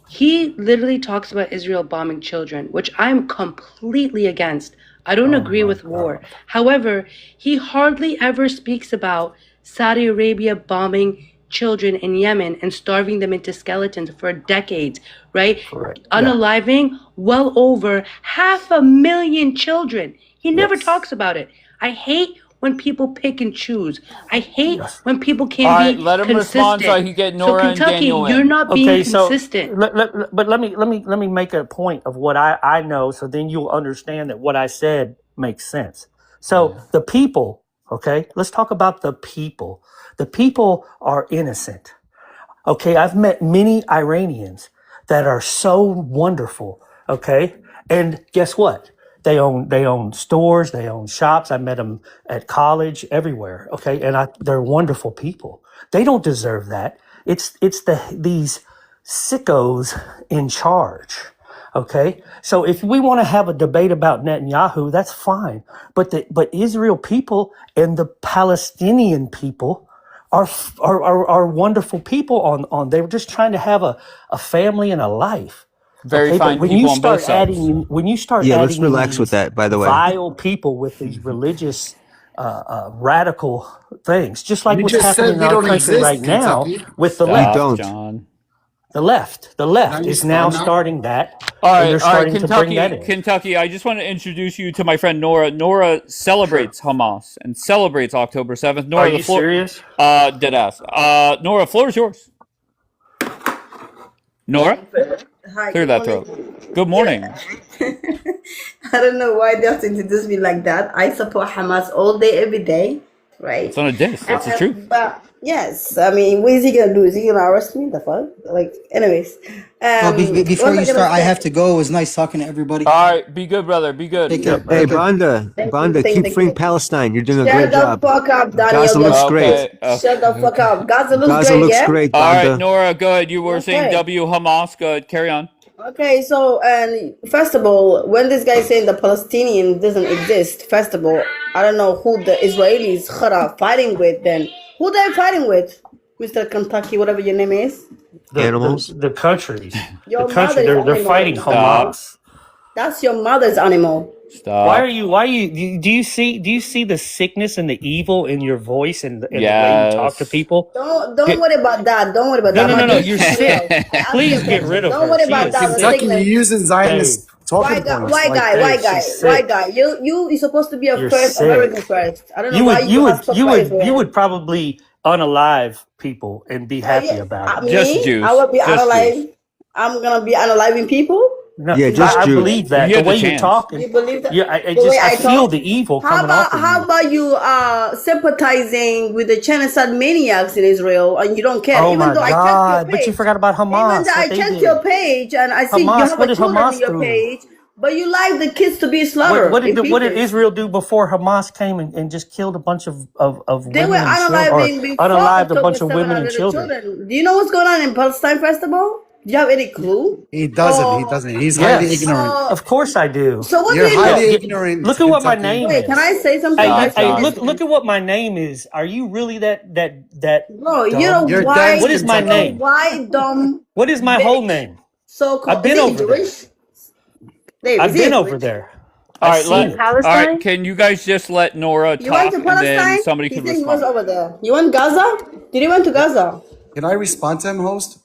He literally talks about Israel bombing children, which I'm completely against. I don't agree with war. However, he hardly ever speaks about Saudi Arabia bombing children in Yemen and starving them into skeletons for decades, right? Correct. Unaliving well over 500,000 children. He never talks about it. I hate when people pick and choose. I hate when people can't All right, be let him consistent. respond so I can get So Nora and Kentucky, Daniel you're in. not being consistent. But let me make a point of what I know, so then you'll understand that what I said makes sense. So the people, okay, let's talk about the people. The people are innocent. Okay, I've met many Iranians that are so wonderful. Okay, and guess what? They own stores, they own shops. I met them at college, everywhere. Okay, and they're wonderful people. They don't deserve that. It's these sickos in charge. Okay, so if we want to have a debate about Netanyahu, that's fine. But Israel people and the Palestinian people are wonderful people. On they were just trying to have a family and a life. Very fine but when people you on both start sides. adding, let's relax with that, by the way. vile people with these religious radical things, just like You what's just happening said in we our don't country exist, right now Kentucky. with the Stop, left. don't. John. The left is now I'm not- starting that, All and they're right, starting to bring that in. Kentucky. I just want to introduce you to my friend Nora. Nora celebrates Hamas and celebrates October 7th. Nora, Are you serious? Dead ass. Nora, floor is yours. Nora, Hi, clear good that morning. throat. Good morning. I don't know why they have to introduce me like that. I support Hamas all day, every day, right? It's not a diss. It's the truth. But yes, I mean, what is he gonna do? Is he gonna arrest me? The fuck? Like, anyways. Well, before what you was I gonna start, I say? have to go. It was nice talking to everybody. All right, be good, brother. Be good. Take care. Hey, Take care. Banda, Thank you, keep freeing Palestine. You're doing a Shut great the job. fuck up, Daniel. Gaza looks You're- great. Shut the fuck up. Gaza looks Gaza great, looks yeah? great, All right, Banda. Nora, go ahead. You were saying Okay. W Hamas. Go ahead. Carry on. Okay, so and first of all, when this guy is saying the Palestinian doesn't exist, first of all, I don't know who the Israelis are fighting with. Then who they're fighting with, Mr. Kentucky, whatever your name is. Animals. The countries. Your The country. mother's They're animal. fighting Stop. Hamas. That's your mother's animal. Stop. Why are you do you see the sickness and the evil in your voice and the way you talk to Yes. people? Don't worry about that. Don't worry about No, that. no, I'm no, not you're getting sick. real. Ask Please me a get question. rid of Don't her. worry She about is that. sick. Kentucky, you're using Zionist talking White guy, points. white like guy, that. white guy, she's white sick. guy. You're supposed to be a You're first sick. American first. I don't know You why would you have you would probably unalive people and be happy about it. Just me. Jews. I will be Just unalive. Jews. I'm gonna be unaliving people. No, Yeah, just I Jews. believe that. You The had the way you're chance. talking, You believe that? yeah, I The way just I I feel talk? the evil How coming off about of you. you sympathizing with the genocide maniacs in Israel and you don't care? Oh Even my though I checked your God! But you page, forgot about even Hamas. though I What they checked did. your page and I see you Hamas. have What a did children in Hamas your do? page, but you like the kids to be What slaughtered in what did pieces. Israel do before Hamas came and just killed a bunch of They were women and children, or unaliving before unalived a October bunch of 7 women our and little children? children. Do you know what's going on in Palestine Festival? Do you have any clue? He doesn't. He doesn't. He's highly Yes, ignorant. of course I do. So what do You're you know? highly Yeah, ignorant, look at what my Kentucky. name Wait, can is. I say something? Stop, Guys, Hey, John. look at what my name is. Are you really that bro, dumb? You're dense, What is my you're Kentucky. name? white, dumb, What is my whole bitch. name? So-called, I've is been he over there. Jewish? Dave, is I've he been a over Jewish? there. All I've right, seen In it. all right. Palestine? Can you guys just let Nora You went talk to and then Palestine? somebody He can said he was respond? over there. You went Gaza? Did he went to Gaza? Can I respond to him, host?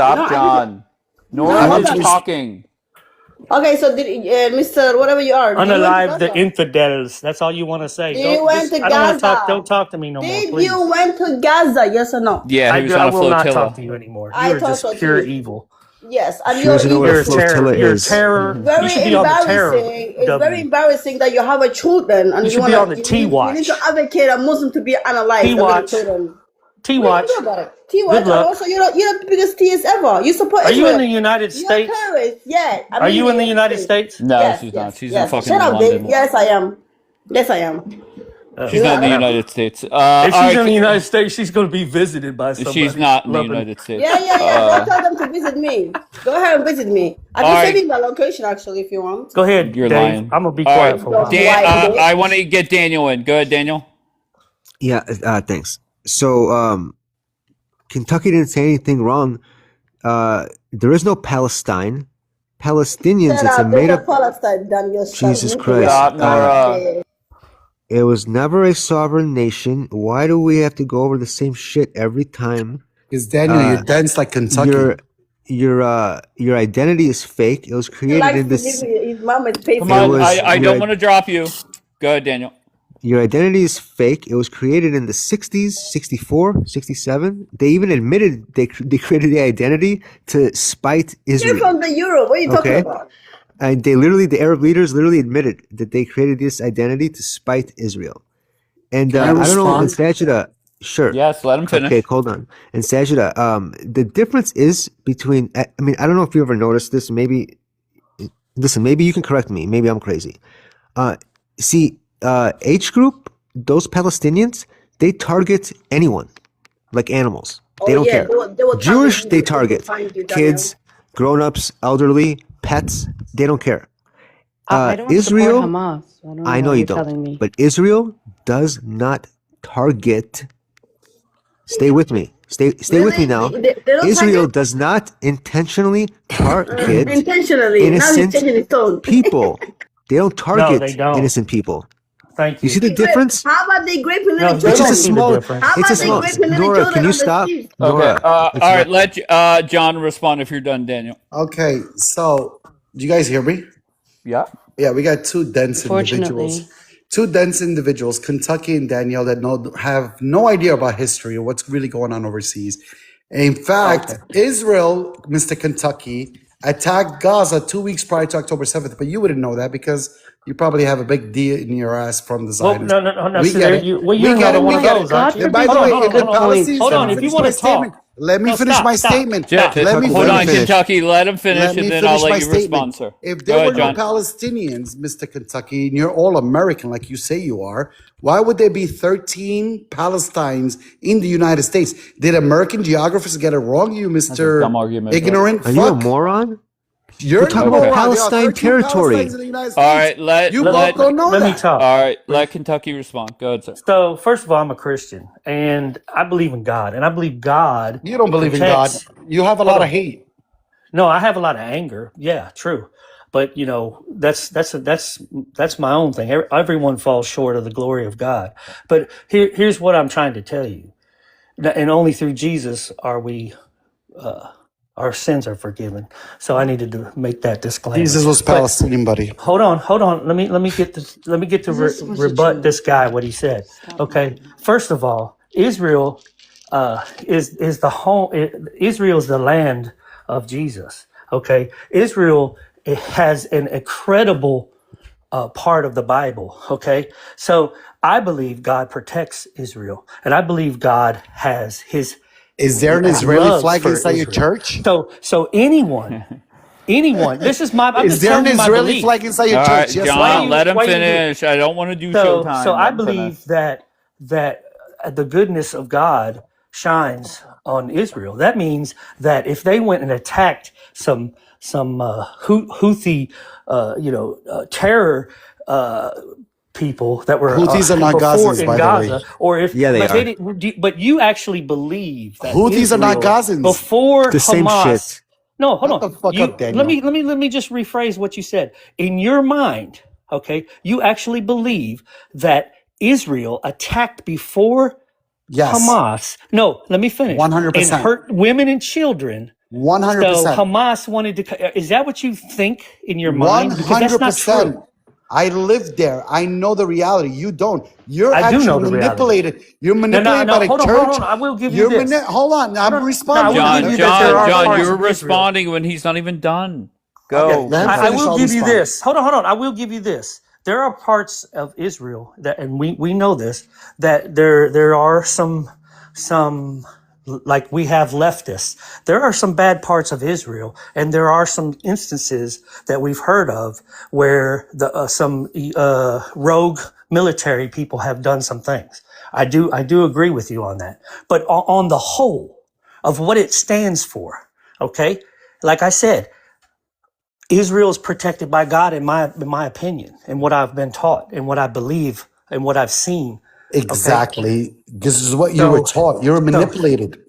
No, Stop, I didn't. John. No, Nora I hold want is to. on. talking. Okay, so did Mr. whatever you are, did you went to Unalive the Gaza? infidels. That's all you want to say. Did you went to I don't want to talk. Gaza? Don't talk to me no more, Did please. you went to Gaza? Yes or no? Yeah, he was on I a will not talk flotilla. to you anymore. I You are thought just so pure too. evil. Yes, and She you're doesn't know what a evil. You're a terror. flotilla You're a is. terror. You Very should be on the terror. embarrassing. It's very W. embarrassing that you have a children and You you should be wanna on the T you need to watch. advocate a Muslim to be analyzed, T the little watch. children. T What are you watch. gonna do about it? T Good watch, and luck. also you're the biggest TS ever. You support Are you in Israel. the United You're States? terrorist. Yeah, I'm Are in you the in the United United States. States? No, Yes, she's yes, not. She's in yes. fucking Shut up, Dave. London. Yes, I am. Yes, I am. She's not in the Yeah, United States. If All she's right. in the United States, she's going to be visited by somebody. She's not in the loving. United States. yeah. Go tell them to visit me. Go ahead and visit me. I All can right. send you my location actually if you want. Go ahead, You're Dave. lying. I'm going to be All quiet right. for a while. Dan, I want to get Daniel in. Go ahead, Daniel. Yeah, thanks. So, Kentucky didn't say anything wrong. There is no Palestine. Palestinians, Shut it's a up. made There's up. a Palestine, Daniel. Jesus Shut Christ. Stop, Nora. It was never a sovereign nation. Why do we have to go over the same shit every time? Because Daniel, you're dense like Kentucky. Your identity is fake. It was He created likes in to this. live with his mom is paid Come for. on. was I your- don't want to drop you. Go ahead, Daniel. Your identity is fake. It was created in the 60s, 64, 67. They even admitted they created the identity to spite You're Israel. from the Europe. What are you talking Okay. about? And the Arab leaders literally admitted that they created this identity to spite Israel. And Can I I don't know, respond? and Sajida, sure. Yes, let him finish. Okay, hold on. And Sajida, the difference is between, I mean, I don't know if you ever noticed this. Maybe, listen, maybe you can correct me. Maybe I'm crazy. See, H group, those Palestinians, they target anyone, like animals. They don't care. They will Jewish, target they you. target Find you, Daniel. kids, grown-ups, elderly, pets. They don't care. I don't Israel, support Hamas. I don't know I know why you you're don't, telling me. but Israel does not target. Stay with me. Stay with me Really? now. They don't Israel target? does not intentionally target Intentionally. Now he's innocent changing his tone. people. They don't No, target they don't. innocent people. Thank You you. see the difference? How about they graping No, little they children? It's just a don't see the small. difference. How It's a about they small. graping little Nora, children can you on the stop? streets? Okay. Nora, All it's right. not- Let John respond if you're done, Daniel. Okay, so do you guys hear me? Yeah. Yeah, we got two dense individuals. Fortunately. Two dense individuals, Kentucky and Danielle, that have no idea about history or what's really going on overseas. In fact, Israel, Mr. Kentucky, attacked Gaza 2 weeks prior to October 7th, but you wouldn't know that because you probably have a big D in your ass from the Well, Zionists. no. We See, get there it. you're We get another it. one We of get those, it. aren't you? And by the Hold way, on, if the hold on. Palestinians, Hold let on. me If you finish want my to talk, statement. Let me no, finish stop, my stop. statement. Hold Let on, me finish. Kentucky. Let him finish, Let me and then I'll finish let my you statement. respond, sir. If Go there were ahead, no John. Palestinians, Mr. Kentucky, and you're all American like you say you are, why would there be 13 Palestines in the United States? Did American geographers get it wrong, you That's a Mr. dumb argument. Ignorant Are you a fuck? moron? You're We're the talking moron. about There are Palestine 13 territory. Palestines in the United All States. right. You both don't know let me that. talk. All right. Let Kentucky respond. Go ahead, sir. So, first of all, I'm a Christian, and I believe in God, and I believe God You don't believe in God. protects. You have a Hold lot of on. hate. No, I have a lot of anger. Yeah, true. But that's my own thing. Everyone falls short of the glory of God. But here's what I'm trying to tell you. And only through Jesus are we our sins are forgiven. So I needed to make that disclaimer. Jesus was But Palestinian, buddy. hold on. Let me get this. Let me get to Jesus was a rebut Jew. this guy what he said. Okay. First of all, Israel is the home. Israel is the land of Jesus. Okay. Israel it has an incredible part of the Bible. Okay, so I believe God protects Israel, and I believe God has His. Is there an Israeli love flag for inside your Israel. church? So anyone. This is my. I'm Is just there an telling you my Israeli belief. flag inside your All church? right, Yes, John, no. let him why you do- finish. I don't want to do So showtime. I Let him believe finish. that the goodness of God shines on Israel. That means that if they went and attacked some Houthi terror people that were Houthis are not before Gazans, in by the way. Gaza, or if Yeah, they but they are. didn't, but you actually believe that Houthis are not Israel Gazans. before The same Hamas. shit. No, hold Shut on. the fuck up, Daniel. Let me just rephrase what you said. In your mind, okay, you actually believe that Israel attacked before Yes, Hamas. No, let me finish. And 100%. hurt women and children. So 100%. Hamas wanted to. Is that what you think in your mind? Because that's not 100%. true. I lived there. I know the reality. You don't. You're I do know actually the reality. manipulated. You're No, manipulated by the hold church. on. I will give you this. Hold on. I'm No, I responding. will John, give you that there are John, parts you're of Israel. responding when he's not even done. Okay, Go. let him I finish. will I'll give you respond. this. Hold on. I will give you this. There are parts of Israel that, and we know this, that there are some like we have leftists. There are some bad parts of Israel, and there are some instances that we've heard of where some rogue military people have done some things. I do agree with you on that. But on the whole of what it stands for, okay, like I said, Israel is protected by God in my opinion, and what I've been taught, and what I believe, and what I've seen. Okay, Exactly. This is what you were so taught. You were manipulated.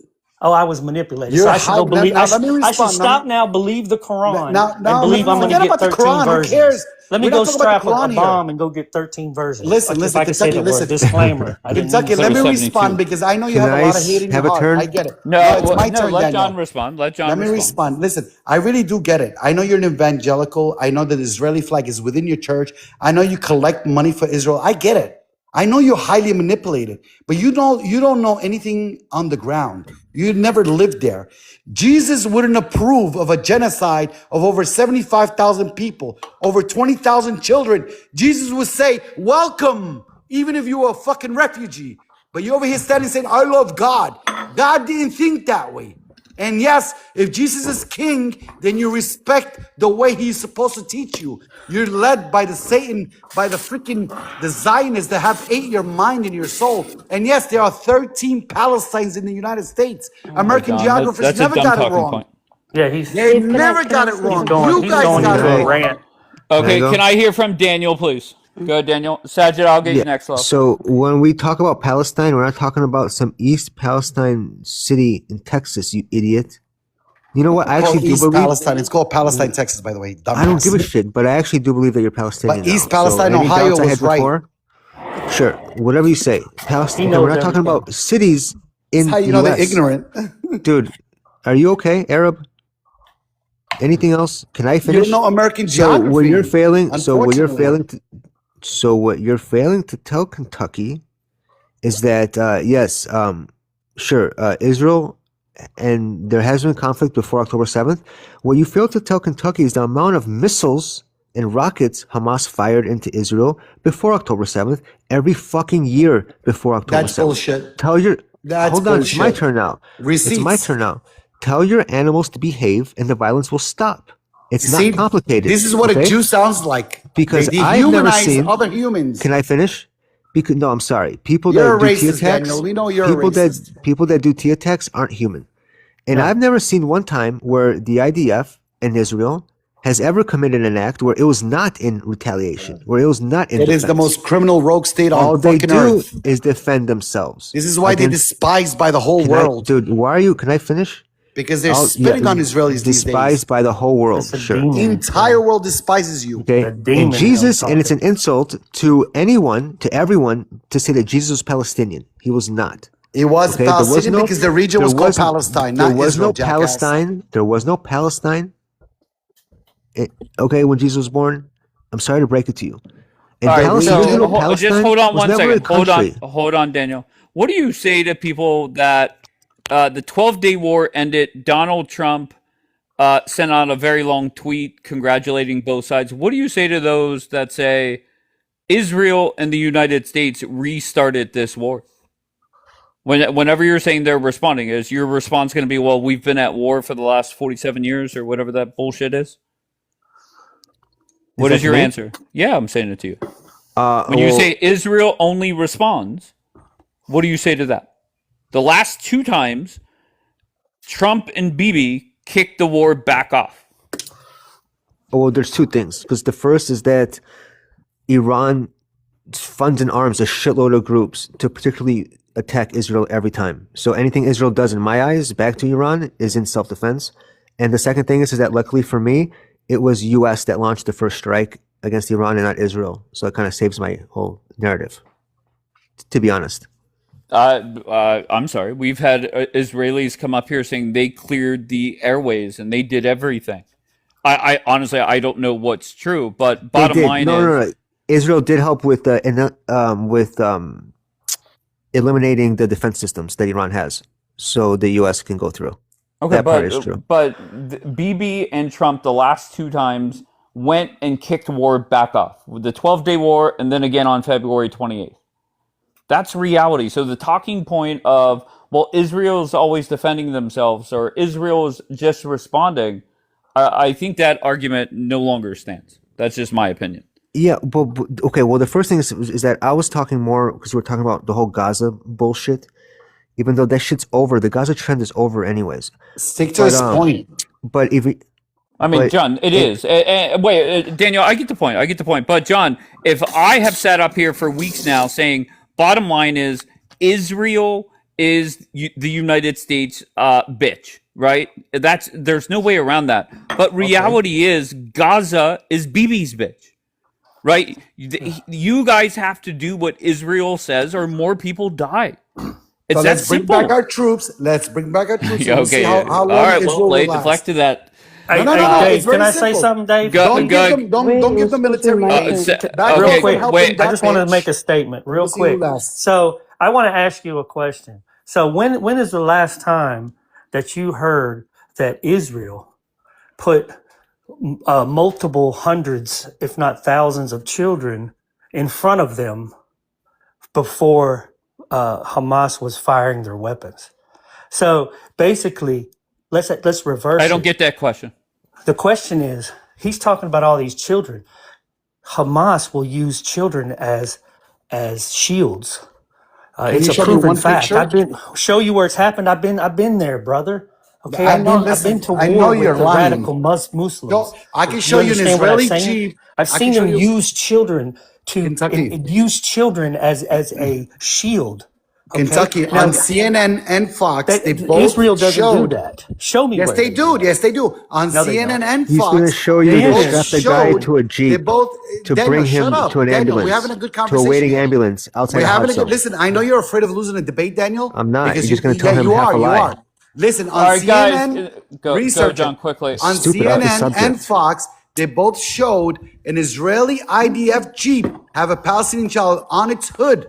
I was manipulated. So You're I should go believe. now let me I should respond. stop now, believe the Quran, and Now, believe I'm going to forget get about the 13 Quran. Who versions. cares? Let me We're go not talking about strap the a Quran here. bomb and go get 13 versions. Listen, If listen, I could say Kentucky, the word listen. disclaimer. I didn't mean to Kentucky, say let me that. 72. respond because I know you Can have a I lot of hate in your have a heart. turn? I get it. No, No, it's my no, turn, let Daniel. John respond. Let John Let me respond. respond. Listen, I really do get it. I know you're an evangelical. I know that the Israeli flag is within your church. I know you collect money for Israel. I get it. I know you're highly manipulated, but you don't know anything on the ground. You never lived there. Jesus wouldn't approve of a genocide of over 75,000 people, over 20,000 children. Jesus would say, welcome, even if you were a fucking refugee. But you're over here standing saying, I love God. God didn't think that way. And yes, if Jesus is king, then you respect the way he's supposed to teach you. You're led by the Satan, by the Zionists that have ate your mind and your soul. And yes, there are 13 Palestines in the United States. All right, American John, geographers that's a never dumb got it talking wrong. point. Yeah, They Steve, never can I got it say wrong. something? You guys going got into it a wrong. rant. Can I Okay, go? can I hear from Daniel, please? Go ahead, Daniel. Sajid, I'll get Yeah. you next, love. So when we talk about Palestine, we're not talking about some East Palestine city in Texas, you idiot. You know what? I It's actually called do East believe. Palestine. It's called Palestine, Texas, by the way. I don't give a Dumbass. shit, but I actually do believe that you're Palestinian But East now. So Palestine, any Ohio doubts I had was right. before, sure, whatever you say. He Palestine. We're knows not talking everything. about cities That's in how you the know they're U.S. ignorant. Dude, are you okay, Arab? Anything else? Can I You finish? don't know American So what you're geography, failing, unfortunately. what you're failing to tell Kentucky is that yes, sure, Israel, and there has been conflict before October 7th. What you fail to tell Kentucky is the amount of missiles and rockets Hamas fired into Israel before October 7th, every fucking year before October That's 7th. bullshit. Tell your That's hold on, it's my bullshit. turn now. It's my Receipts. turn now. Tell your animals to behave and the violence will stop. It's See, not complicated. this is what a okay? Jew sounds like. Because They I've never dehumanize seen. other humans. Can I finish? Because no, I'm sorry. People You're that a do T racist, attacks, Daniel. We know you're a racist. people that do T attacks aren't human. And No. I've never seen one time where the IDF and Israel has ever committed an act where it was not in retaliation, where it was not in It defense. is the most criminal rogue state All on they fucking do earth. is defend themselves. This is why they're against. despised by the whole world. Dude, why are you? Can I finish? Because they're spitting on Israelis these days. Despised by the whole world. It's a Sure. The demon. entire world despises you. Okay. The demon And I'm Jesus, and it's talking. an insult to anyone, to everyone, to say that Jesus was Palestinian. He was not. It was Okay, Palestinian because the region was called Palestine, There not was Israel, no jackass. Palestine. There was no Palestine. Okay, when Jesus was born, I'm sorry to break it to you. And All right, Palestine- so original just hold on was one never a second. country. Hold on, Daniel. What do you say to people that the 12-day war ended? Donald Trump sent out a very long tweet congratulating both sides. What do you say to those that say Israel and the United States restarted this war? Whenever you're saying they're responding, is your response going to be, well, we've been at war for the last 47 years or whatever that bullshit is? What is your answer? Yeah, I'm saying it to you. When you say Israel only responds, what do you say to that? The last 2 times, Trump and Bibi kicked the war back off. Well, there's 2 things. Because the first is that Iran funds and arms a shitload of groups to particularly attack Israel every time. So anything Israel does, in my eyes, back to Iran is in self-defense. And the second thing is that luckily for me, it was U.S. that launched the first strike against Iran and not Israel. So it kind of saves my whole narrative, to be honest. I'm sorry. We've had Israelis come up here saying they cleared the airways and they did everything. I honestly, I don't know what's true, but bottom line is... No. Israel did help with eliminating the defense systems that Iran has, so the U.S. can go through. Okay, that part is true. But Bibi and Trump the last 2 times went and kicked war back off. The 12-day war and then again on February 28th. That's reality. So the talking point of, well, Israel's always defending themselves or Israel's just responding, I think that argument no longer stands. That's just my opinion. Yeah, but okay, well, the first thing is that I was talking more because we're talking about the whole Gaza bullshit. Even though that shit's over, the Gaza trend is over anyways. Stick to his point. But if we... John, it is. Wait, Daniel, I get the point. But, John, if I have sat up here for weeks now saying, bottom line is, Israel is the United States bitch, right? There's no way around that. But reality is, Gaza is Bibi's bitch, right? You guys have to do what Israel says or more people die. It's so that let's bring simple. back our troops. Let's bring back our troops. Okay. We'll see how long all right. Israel Well, will last. deflect to that. Hey, No, Dave, it's can I very say simple. something, Dave? Don't give them military aid. Real quick, wait, I just want to make a statement real quick. So I want to ask you a question. So when is the last time that you heard that Israel put multiple hundreds, if not thousands, of children in front of them before Hamas was firing their weapons? So basically, let's reverse. I don't get that question. The question is, he's talking about all these children. Hamas will use children as shields. It's a proven fact. I've been show you where it's happened. I've been there, brother. Okay, I've been to war with the radical Muslims. No, I can show you an Israeli Jeep. I've seen them use children use children as a shield. Okay? Kentucky Now, on CNN and Fox, they both Israel doesn't showed do that. Show me. Yes, where they do. Yes, they do. On No, they CNN don't. and He's Fox, going to show you they to both strap the guy showed- to a They Jeep both to Daniel, bring him shut up. to an Daniel, ambulance. we're having a good to a conversation. waiting ambulance outside We're a having hot a good. zone. Listen, I know you're afraid of losing a debate, Daniel. I'm not. Because You're just going to tell him you half are. a You lie. are. Listen, on All right, CNN, guys, go, research John, it. quickly. On Stupid off the CNN subject. and Fox, they both showed an Israeli IDF Jeep have a Palestinian child on its hood.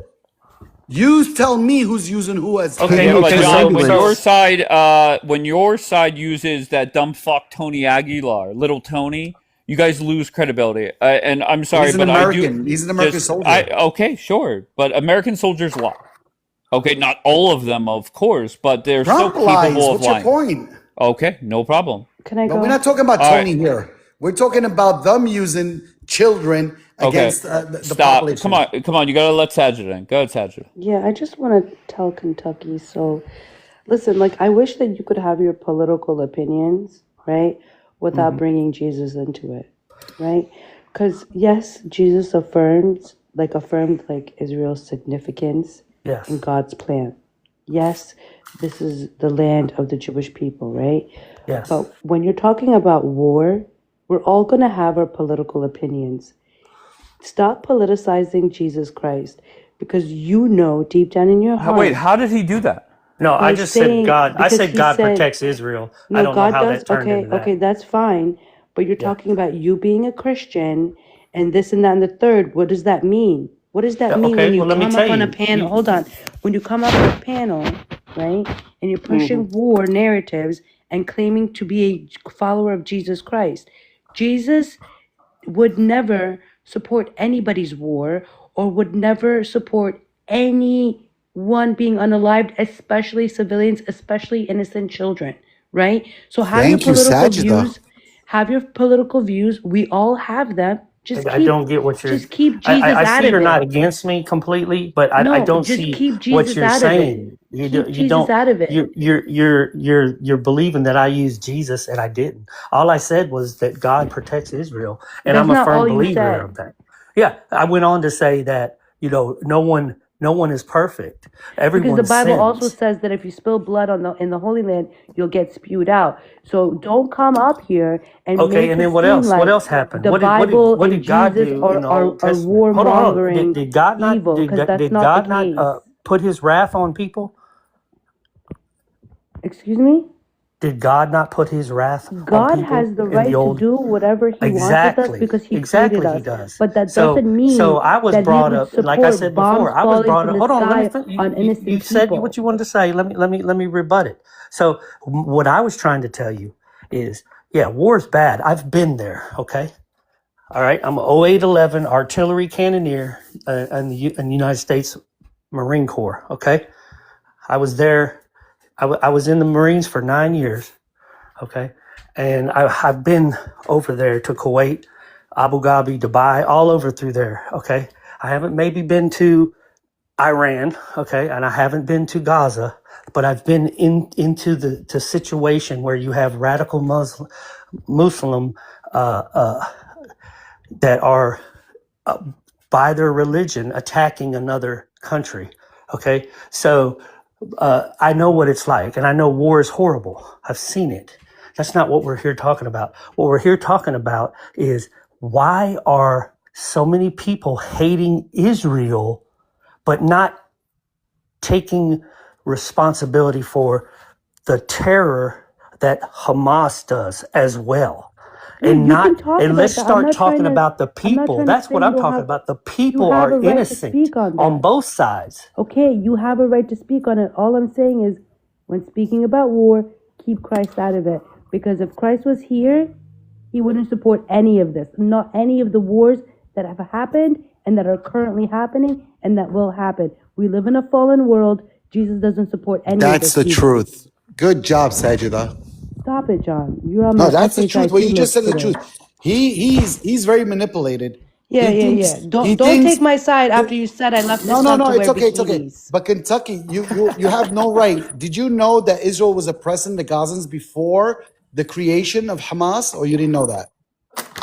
You tell me who's using who as Okay, Yeah, okay, but so- John, so- when your side uses that dumb fuck Tony Aguilar, little Tony, you guys lose credibility. And I'm sorry, He's an but American. I do. He's an American soldier. Okay, sure, but American soldiers lie. Okay, not all of them, of course, but they're Trump still lies. capable of What's your lying. point? Okay, no problem. Can I No, go? we're not talking about All Tony here. We're talking about them using children against the Stop. population. Come on. You gotta let Sajid in. Go ahead, Sajid. Yeah, I just want to tell Kentucky. So, listen, like, I wish that you could have your political opinions, right, without bringing Jesus into it, right? Because, yes, Jesus affirmed Israel's significance Yes. in God's plan. Yes, this is the land of the Jewish people, right? Yes. But when you're talking about war, we're all going to have our political opinions. Stop politicizing Jesus Christ, because you know deep down in your heart. Wait, how did he do that? No, I By just said saying- God. I because said he God said- protects Israel. No, I don't God know how does. that turned into that. Okay, that's fine. But you're talking about you being a Christian and this and that and the third. What does that mean? What does that Yeah, mean okay, when you well, let me come tell up on a you. panel? You- Hold on. When you come up on a panel, right, and you're pushing war narratives and claiming to be a follower of Jesus Christ. Jesus would never support anybody's war or would never support anyone being unalived, especially civilians, especially innocent children, right? So have your Thank you, political Sajida. views. Have your political views. We all have them. I don't get what you're. Just keep Jesus I out see of you're not it. against me completely, but I No, don't just see keep what Jesus you're out of it. saying. You Keep you Jesus don't. out of it. You're believing that I used Jesus and I didn't. All I said was that God protects Israel, and That's I'm a not firm all you believer said. of that. Yeah, I went on to say that no one is perfect. Because Everyone the Bible also sins. says that if you spill blood in the Holy Land, you'll get spewed out. So don't come up here and Okay, make and it then what seem else? What like else happened? the Bible What and did God Jesus do in the are Old Testament? Hold on, hold on. warmongering Did God not evil, because that's did not the God not case. put His wrath on people? Excuse me? Did God not put His wrath on God people has the in the right to old? do whatever he wants with us because he created Exactly, He us. does. But that So doesn't mean I was that he brought would up, like I support said bombs before, I was falling brought from up. the Hold on, sky you on innocent said people. what you wanted to say. Let me rebut it. So what I was trying to tell you is, yeah, war is bad. I've been there. Okay. All right. I'm an 0811 artillery cannoneer in the United States Marine Corps. Okay. I was there. I was in the Marines for 9 years. Okay. And I've been over there to Kuwait, Abu Dhabi, Dubai, all over through there. Okay. I haven't maybe been to Iran. Okay. And I haven't been to Gaza, but I've been into the situation where you have radical Muslim, that are by their religion attacking another country. Okay. So, I know what it's like, and I know war is horrible. I've seen it. That's not what we're here talking about. What we're here talking about is why are so many people hating Israel, but not taking responsibility for the terror that Hamas does as well. And You can not, talk and about let's that. start talking about the I'm not people. trying to That's say what you I'm don't talking have. about. The You people have are a right to innocent speak on on that. both sides. Okay, you have a right to speak on it. All I'm saying is, when speaking about war, keep Christ out of it. Because if Christ was here, he wouldn't support any of this. Not any of the wars that have happened and that are currently happening and that will happen. We live in a fallen world. Jesus doesn't support any of That's this the either. truth. Good job, Sajida. Stop it, John. You're on No, my that's the truth. What SHIT you just list said is the today. truth. He's very manipulated. Yeah, He yeah, thinks yeah. he Don't thinks take my side after you said I left no, this no, son no. to It's wear okay. It's okay. bikinis. But Kentucky, you have no right. Did you know that Israel was oppressing the Gazans before the creation of Hamas, or you didn't know that?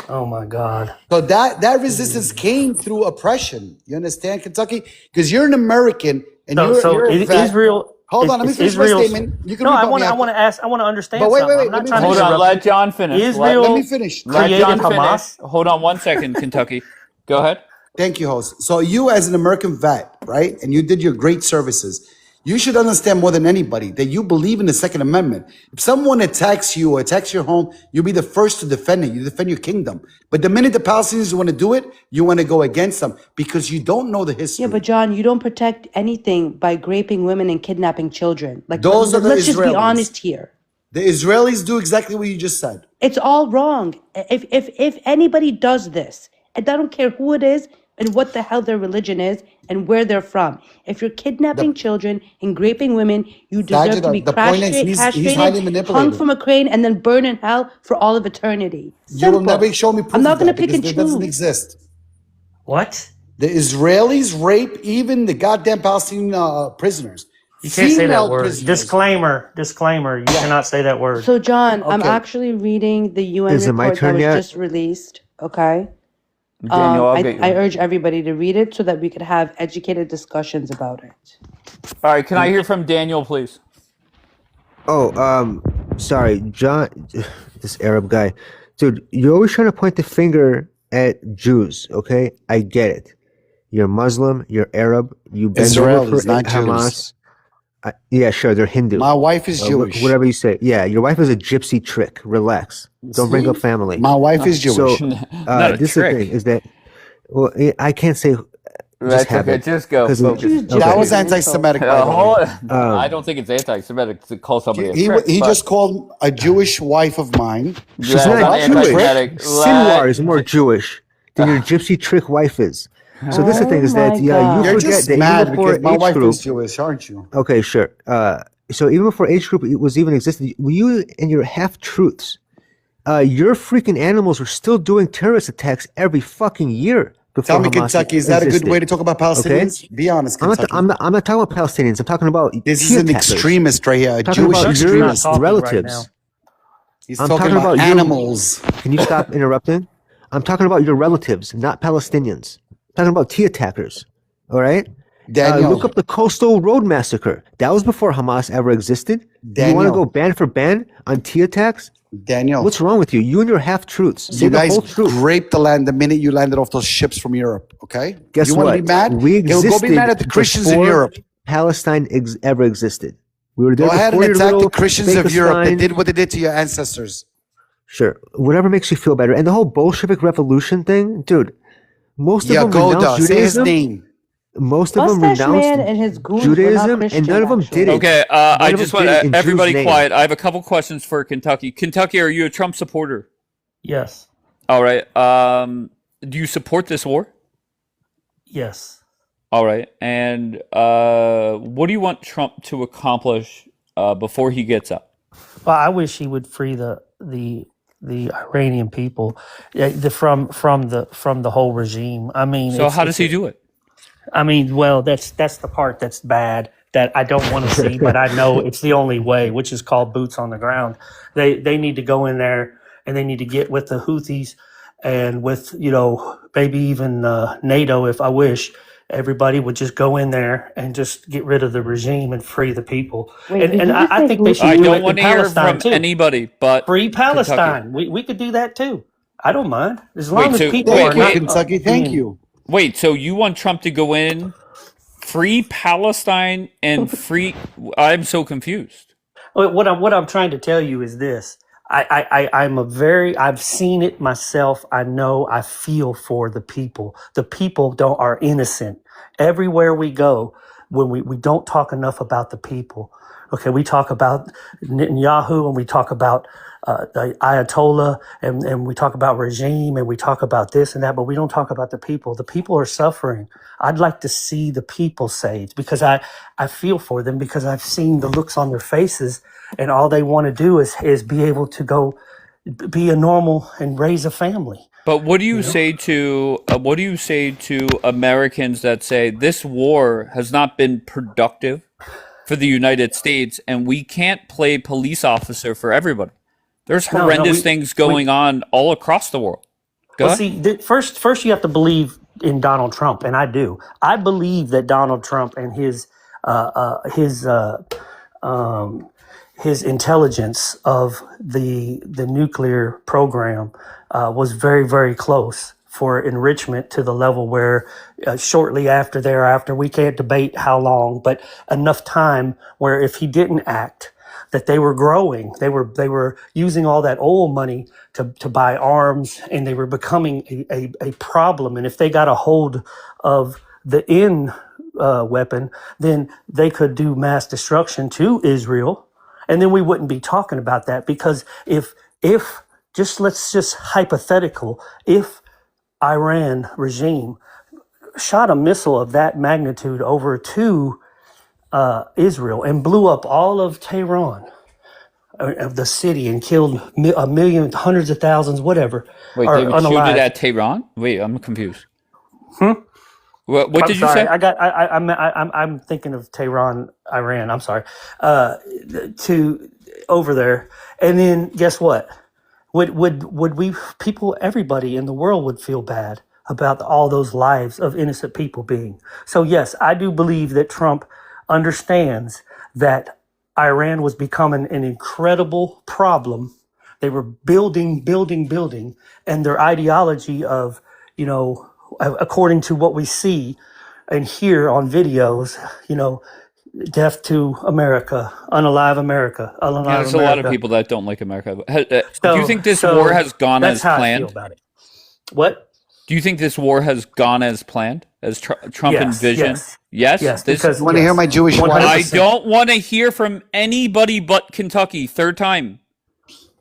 Oh my God. So that resistance came through oppression. You understand, Kentucky? Because you're an American and you're a vet. Israel Hold on, let me is finish my Israel's. statement. You can No, rebut me I after. want to ask. I want to understand But something. I'm let not me trying to Hold finish. on, interrupt you. let John finish. Let me Israel finish. Let Did John created you know? finish. Hamas. Hold on one second, Kentucky. Go ahead. Thank you, host. So you, as an American vet, right, and you did your great services, you should understand more than anybody that you believe in the Second Amendment. If someone attacks you or attacks your home, you'll be the first to defend it. You defend your kingdom. But the minute the Palestinians want to do it, you want to go against them because you don't know the history. Yeah, but John, you don't protect anything by raping women and kidnapping children. Like, Those are the let's just be Israelis. honest here. The Israelis do exactly what you just said. It's all wrong. If anybody does this, and I don't care who it is and what the hell their religion is and where they're from. If you're kidnapping children and raping women, you deserve to be The point is, he's highly castrated, hung manipulated. from a crane, and then burned in hell for all of eternity. You will Simple. never show me proof I'm not of going to that pick because and that doesn't choose. exist. What? The Israelis rape even the goddamn Palestinian prisoners. You can't say that Female word. prisoners. Disclaimer. You cannot say that word. So, John, I'm Okay. actually reading the UN Is it my report that turn was yet? just released. Okay. Daniel, I'll get you. I urge everybody to read it so that we could have educated discussions about it. All right, can I hear from Daniel, please? Oh, sorry, John, this Arab guy, dude. You're always trying to point the finger at Jews. Okay, I get it. You're Muslim. You're Arab. You bend over Israelis, for not Jews. Hamas. Yeah, sure, they're Hindu. My wife is Jewish. Whatever you say. Yeah, your wife is a gypsy trick. Relax. Don't bring up family. My wife is Jewish. So, Not a this is the trick. thing is that, well, I can't say That's have okay. it. Just go. 'Cause Focus. it- That okay. was anti-Semitic, by the way. I don't think it's anti-Semitic to call somebody a He trick. he but just called a Jewish wife of mine. She's that's not not Jewish. anti-Semitic. Sinwar is more Jewish than your gypsy trick wife is. So this is the thing is that you You're forget just that mad even before because my age wife group. is Jewish, aren't you? Okay, sure. So even before age group was even existed, you and your half truths, your freaking animals were still doing terrorist attacks every fucking year. Tell me, Hamas Kentucky, is that a good existed. way to talk about Palestinians? Okay? Be honest, I'm Kentucky. not talking about Palestinians. I'm talking about This tea is an attackers. extremist right here, a Talking Jewish about your extremist. relatives. He's I'm talking about your- animals. Can you stop interrupting? I'm talking about your relatives, not Palestinians. I'm talking about tea attackers. All right? Daniel. Look up the Coastal Road Massacre. That was before Hamas ever existed. You want to Daniel. go ban for ban on tea attacks? Daniel. What's wrong with you? You and your half truths. Say You the guys whole truth. raped the land the minute you landed off those ships from Europe, okay? Guess you what? want to be mad? We existed Go be mad at the Christians in before Europe. Palestine ever existed. We were there Go ahead and before your attack the little Christians of Europe that Fakestein- did what they did to your ancestors. Sure, whatever makes you feel better. And the whole Bolshevik Revolution thing, dude. Most of them Yagoda, renounced say his Judaism. name. Most of them Mustache renounced Man and his goons were not Judaism, and Christian, none of them actually. did it. Okay, None I of just them want did it in everybody Jews' name. quiet. I have a couple questions for Kentucky. Kentucky, are you a Trump supporter? Yes. All right. Do you support this war? Yes. All right. And what do you want Trump to accomplish before he gets up? Well, I wish he would free the Iranian people from the whole regime. I mean, So how does he do it? I mean, well, that's the part that's bad that I don't want to see, but I know it's the only way, which is called boots on the ground. They need to go in there and they need to get with the Houthis and with, maybe even NATO, if I wish. Everybody would just go in there and just get rid of the regime and free the people. Wait, and did and you just I say think they Houthis? should I do don't it want in to hear Palestine from too. anybody but Free Palestine. Kentucky. We could do that too. I don't mind as long as so- people wait, are wait, not. Kentucky, thank being- you. Wait, so you want Trump to go in, free Palestine, and free? I'm so confused. What I'm trying to tell you is this. I've seen it myself. I know, I feel for the people. The people are innocent. Everywhere we go, when we don't talk enough about the people. Okay, we talk about Netanyahu and we talk about the Ayatollah and we talk about regime and we talk about this and that, but we don't talk about the people. The people are suffering. I'd like to see the people saved because I feel for them because I've seen the looks on their faces and all they want to do is be able to go be a normal and raise a family. But what do you say to Americans that say this war has not been productive for the United States and we can't play police officer for everybody? There's No, horrendous things going on all across the world. Go Well, ahead. see, first you have to believe in Donald Trump, and I do. I believe that Donald Trump and his intelligence of the nuclear program was very, very close for enrichment to the level where shortly thereafter, we can't debate how long, but enough time where if he didn't act, that they were growing. They were using all that oil money to buy arms, and they were becoming a problem. And if they got a hold of the end weapon, then they could do mass destruction to Israel, and then we wouldn't be talking about that. Because if let's just hypothetical, if Iran regime shot a missile of that magnitude over to Israel and blew up all of Tehran, of the city, and killed a million, hundreds of thousands, whatever. Wait, are they would shoot unalive. it at Tehran? Wait, I'm confused. Hmm? What I'm did you sorry. say? I'm thinking of Tehran, Iran. I'm sorry. To over there, and then guess what? Would we people? Everybody in the world would feel bad about all those lives of innocent people being. So yes, I do believe that Trump understands that Iran was becoming an incredible problem. They were building, and their ideology of, according to what we see and hear on videos, death to America, unalive America, unalive Yeah, there's America. a lot of people that don't like America. Do you think this war has gone that's as how I planned? feel about it. What? Do you think this war has gone as planned, as Trump Yes, envisioned? yes, Yes. because You want to hear my Jewish wife? 100%. I don't want to hear from anybody but Kentucky. Third time.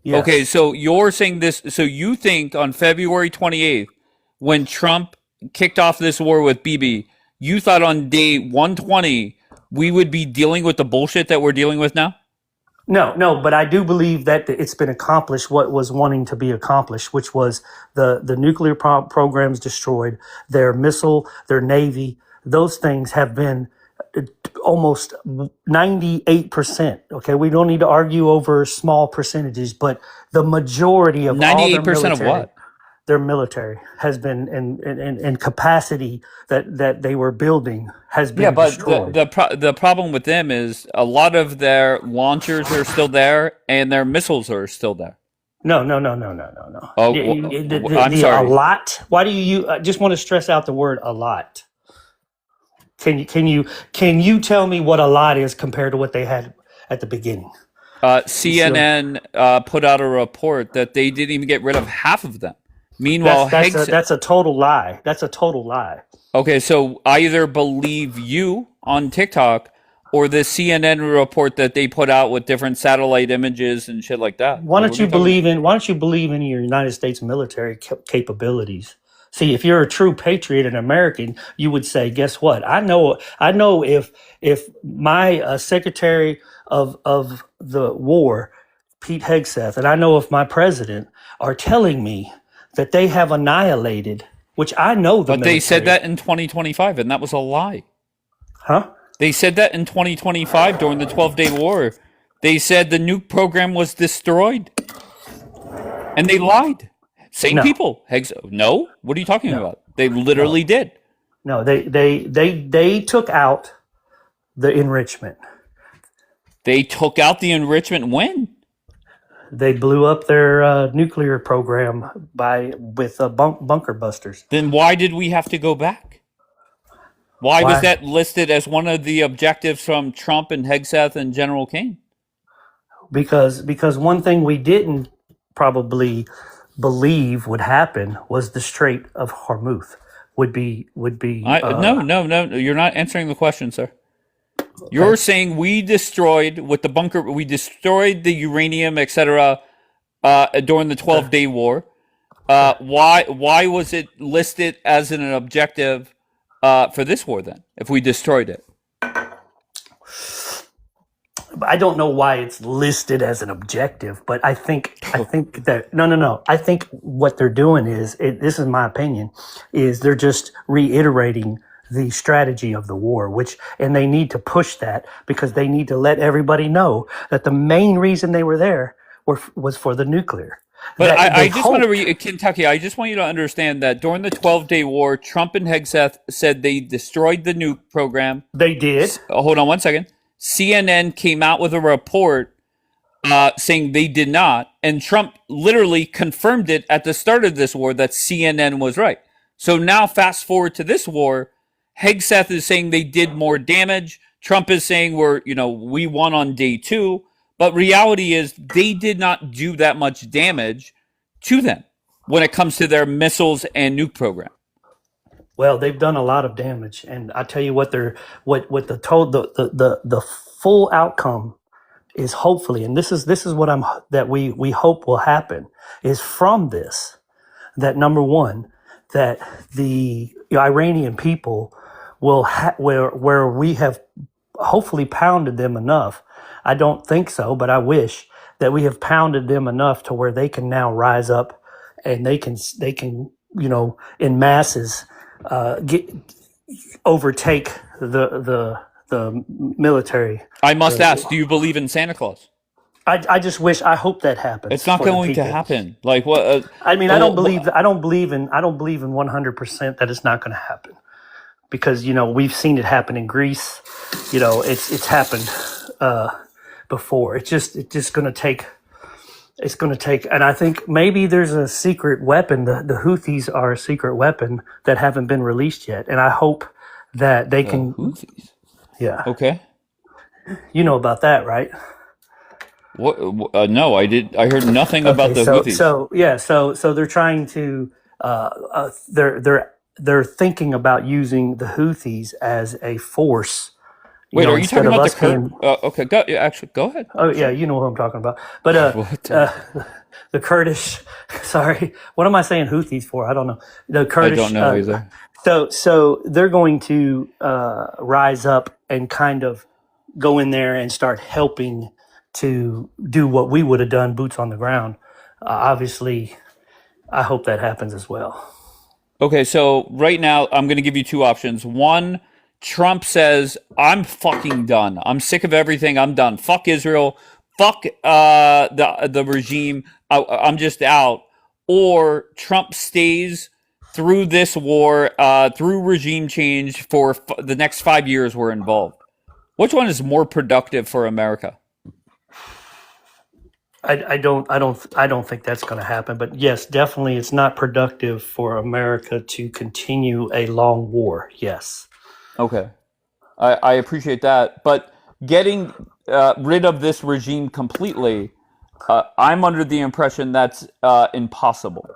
Yes. Okay, so you're saying this. So you think on February 28th, when Trump kicked off this war with Bibi, you thought on day 120 we would be dealing with the bullshit that we're dealing with now? No, but I do believe that it's been accomplished what was wanting to be accomplished, which was the nuclear programs destroyed, their missile, their navy, those things have been almost 98%. Okay, we don't need to argue over small percentages, but the majority of all their 98% of military, what? their military has been in capacity that they were building has been Yeah, but destroyed. the problem with them is a lot of their launchers are still there and their missiles are still there. No. Oh, I'm A sorry. lot. Why do you? I just want to stress out the word a lot. Can you tell me what a lot is compared to what they had at the beginning? CNN put out a report that they didn't even get rid of half of them. Meanwhile, That's a total lie. That's a total lie. Okay, so either believe you on TikTok or the CNN report that they put out with different satellite images and shit like that. Why Like, don't you believe in your United States military capabilities? See, if you're a true patriot and American, you would say, "Guess what? I know if my Secretary of the War, Pete Hegseth, and I know if my president are telling me that they have annihilated, which I know the But they said military- that in 2025, and that was a lie. Huh? They said that in 2025 during the 12-day war. They said the nuke program was destroyed. And they lied. Same No. people. No? What are you talking about? They literally did. No, they took out the enrichment. They took out the enrichment when? They blew up their nuclear program with bunker busters. Then why did we have to go back? Why was that listed as one of the objectives from Trump and Hegseth and General Kane? Because one thing we didn't probably believe would happen was the Strait of Hormuz would be. No. You're not answering the question, sir. You're saying we destroyed with the bunker. We destroyed the uranium, etc. During the 12-day war. Why was it listed as an objective for this war then? If we destroyed it, I don't know why it's listed as an objective, but I think that no. I think what they're doing is this is my opinion, is they're just reiterating the strategy of the war, and they need to push that because they need to let everybody know that the main reason they were there was for the nuclear. But I just want to Kentucky. I just want you to understand that during the 12-day war, Trump and Hegseth said they destroyed the nuke program. They did. Hold on one second. CNN came out with a report saying they did not, and Trump literally confirmed it at the start of this war that CNN was right. So now, fast forward to this war, Hegseth is saying they did more damage. Trump is saying we won on day 2, but reality is they did not do that much damage to them when it comes to their missiles and nuke program. Well, they've done a lot of damage, and I tell you what, the full outcome is hopefully, and this is what we hope will happen, is from this that number one, that the Iranian people will where we have hopefully pounded them enough. I don't think so, but I wish that we have pounded them enough to where they can now rise up and they can in masses overtake the military. I must ask, do you believe in Santa Claus? I hope that happens. It's not going to happen. Like what? I mean, I don't believe in 100% that it's not going to happen, because we've seen it happen in Greece. It's happened before. It's just going to take. It's going to take, and I think maybe there's a secret weapon. The Houthis are a secret weapon that haven't been released yet, and I hope that they can. Houthis. Yeah. Okay. You know about that, right? What? No, I did. I heard nothing about the Houthis. So they're trying to they're thinking about using the Houthis as a force. Wait, are you Instead talking of about the us being. okay, go, yeah, actually, go ahead. Oh yeah, you know what I'm talking about. But the Kurdish. Sorry, what am I saying Houthis for? I don't know. The I Kurdish. don't know either. So they're going to rise up and kind of go in there and start helping to do what we would have done, boots on the ground. Obviously, I hope that happens as well. Okay, so right now I'm going to give you two options. One, Trump says, I'm fucking done. I'm sick of everything. I'm done. Fuck Israel. Fuck the regime. I'm just out. Or Trump stays through this war, through regime change for the next 5 years we're involved. Which one is more productive for America? I don't think that's going to happen. But yes, definitely, it's not productive for America to continue a long war. Yes. Okay. I appreciate that. But getting rid of this regime completely, I'm under the impression that's impossible.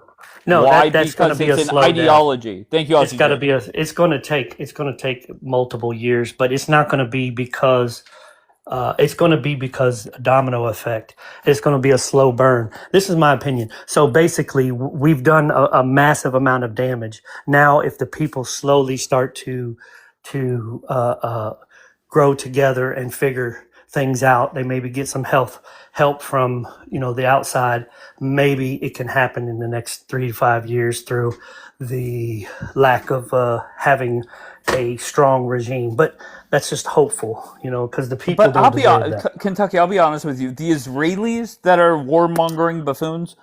No, Why? that's going to Because be a it's an slow death. ideology. Thank you, It's got to RCJ. be it's going to take multiple years, but it's not going to be because it's going to be because domino effect. It's going to be a slow burn. This is my opinion. So basically, we've done a massive amount of damage. Now, if the people slowly start to grow together and figure things out, they maybe get some help from the outside. Maybe it can happen in the next 3 to 5 years through the lack of having a strong regime. But that's just hopeful, because the people But I'll don't be deserve that. Kentucky. I'll be honest with you. The Israelis that are warmongering buffoons,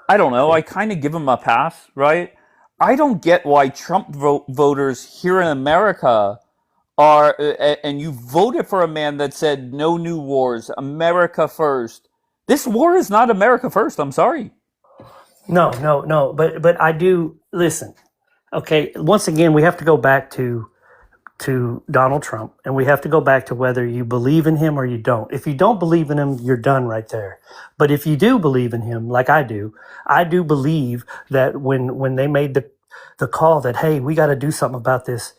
I don't know. I kind of give them a pass, right? I don't get why Trump voters here in America are, and you voted for a man that said no new wars, America first. This war is not America first. I'm sorry. No. But I do listen. Okay, once again, we have to go back to Donald Trump, and we have to go back to whether you believe in him or you don't. If you don't believe in him, you're done right there. But if you do believe in him, like I do believe that when they made the call that, hey, we got to do something about this,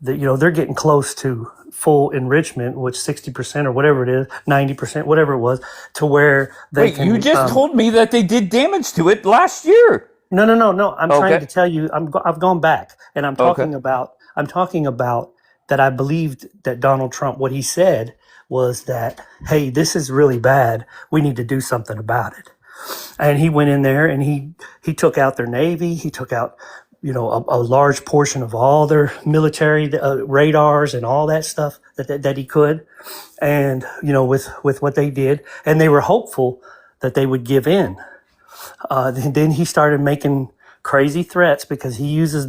that they're getting close to full enrichment, which 60% or whatever it is, 90%, whatever it was, to where they Wait, can. you just told me that they did damage to it last year. No. I'm Okay. trying to tell you. I've gone back, and I'm talking Okay. about. I'm talking about that. I believed that Donald Trump, what he said was that, hey, this is really bad. We need to do something about it. And he went in there and he took out their Navy. He took out, a large portion of all their military radars and all that stuff that he could. And, with what they did, and they were hopeful that they would give in. Then he started making crazy threats because he uses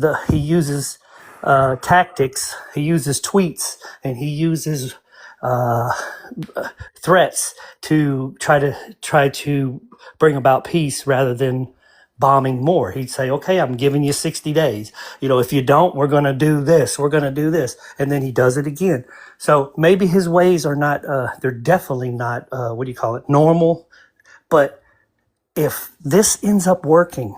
tactics. He uses tweets and he uses threats to try to bring about peace rather than bombing more. He'd say, okay, I'm giving you 60 days. If you don't, we're going to do this. We're going to do this. And then he does it again. So maybe his ways are not, they're definitely not, normal. But if this ends up working,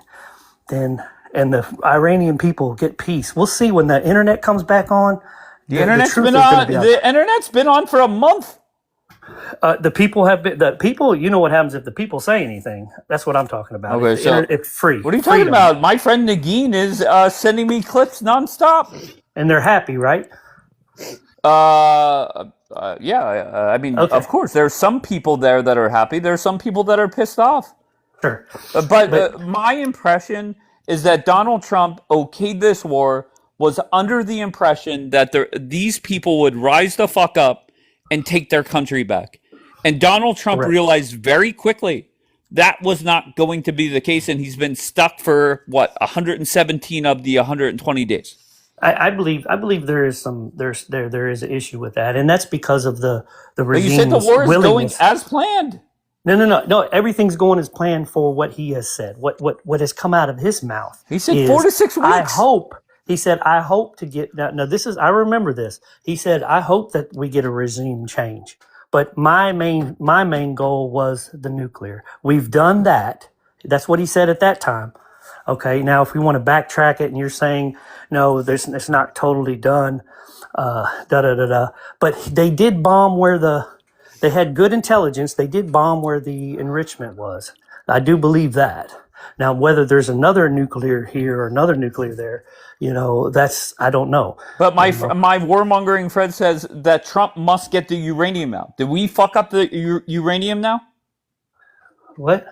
then, and the Iranian people get peace, we'll see when the internet comes back on. The internet's been on. The internet's been on for a month. The people. You know what happens if the people say anything? That's what I'm talking about. Okay, so it's free. What are you talking about? My friend Nagin is sending me clips nonstop, and they're happy, right? Yeah. I mean, Okay. of course, there's some people there that are happy. There's some people that are pissed off. Sure. But my impression is that Donald Trump okayed this war, was under the impression that these people would rise the fuck up and take their country back. And Donald Trump Correct. realized very quickly that was not going to be the case, and he's been stuck for, 117 of the 120 days. I believe there is there is an issue with that, and that's because of the But you regime's said the war is going willingness. as planned. No. Everything's going as planned for what he has said. What has come out of his mouth? He said is, 4 to 6 weeks. He said, I hope to get now. This is I remember this. He said, I hope that we get a regime change. But my main goal was the nuclear. We've done that. That's what he said at that time. Okay, now if we want to backtrack it, and you're saying no, it's not totally done, da da da da. But they did bomb they had good intelligence. They did bomb where the enrichment was. I do believe that. Now, whether there's another nuclear here or another nuclear there, that's I don't know. But my warmongering friend says that Trump must get the uranium out. Did we fuck up the uranium now? What?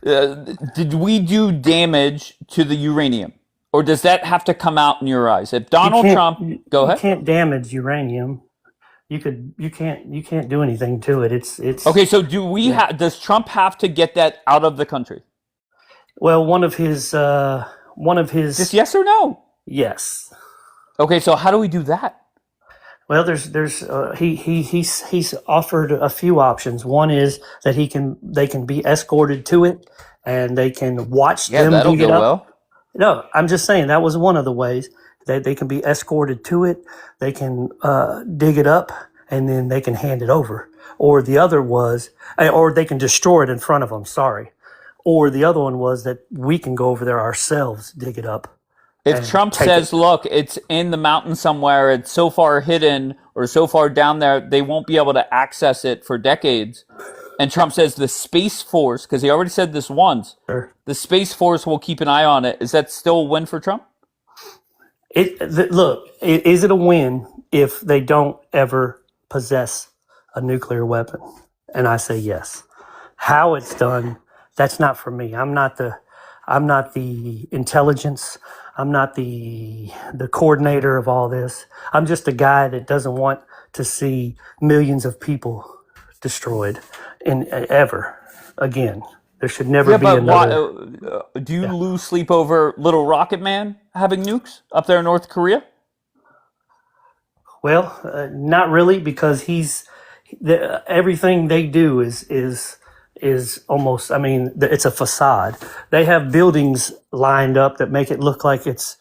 Did we do damage to the uranium, or does that have to come out in your eyes? If Donald Trump, go ahead. You can't damage uranium. You can't do anything to it. It's okay. So does Trump have to get that out of the country? Well, one of his just yes or no? Yes. Okay, so how do we do that? Well, he's offered a few options. One is that they can be escorted to it, and they can watch them that'll dig it go up. well. No, I'm just saying that was one of the ways that they can be escorted to it. They can dig it up, and then they can hand it over. Or the other was, or they can destroy it in front of them. Sorry. Or the other one was that we can go over there ourselves, dig it up. If Trump says, look, it's in the mountain somewhere, it's so far hidden or so far down there, they won't be able to access it for decades. And Trump says the Space Force, because he already said this once, the Space Force will keep an eye on it. Is that still a win for Trump? Look, is it a win if they don't ever possess a nuclear weapon? And I say yes. How it's done, that's not for me. I'm not the intelligence. I'm not the coordinator of all this. I'm just a guy that doesn't want to see millions of people destroyed ever again. There should never be another. Do you lose sleep over Little Rocket Man having nukes up there in North Korea? Well, not really, because everything they do is almost, I mean, it's a facade. They have buildings lined up that make it look like it's,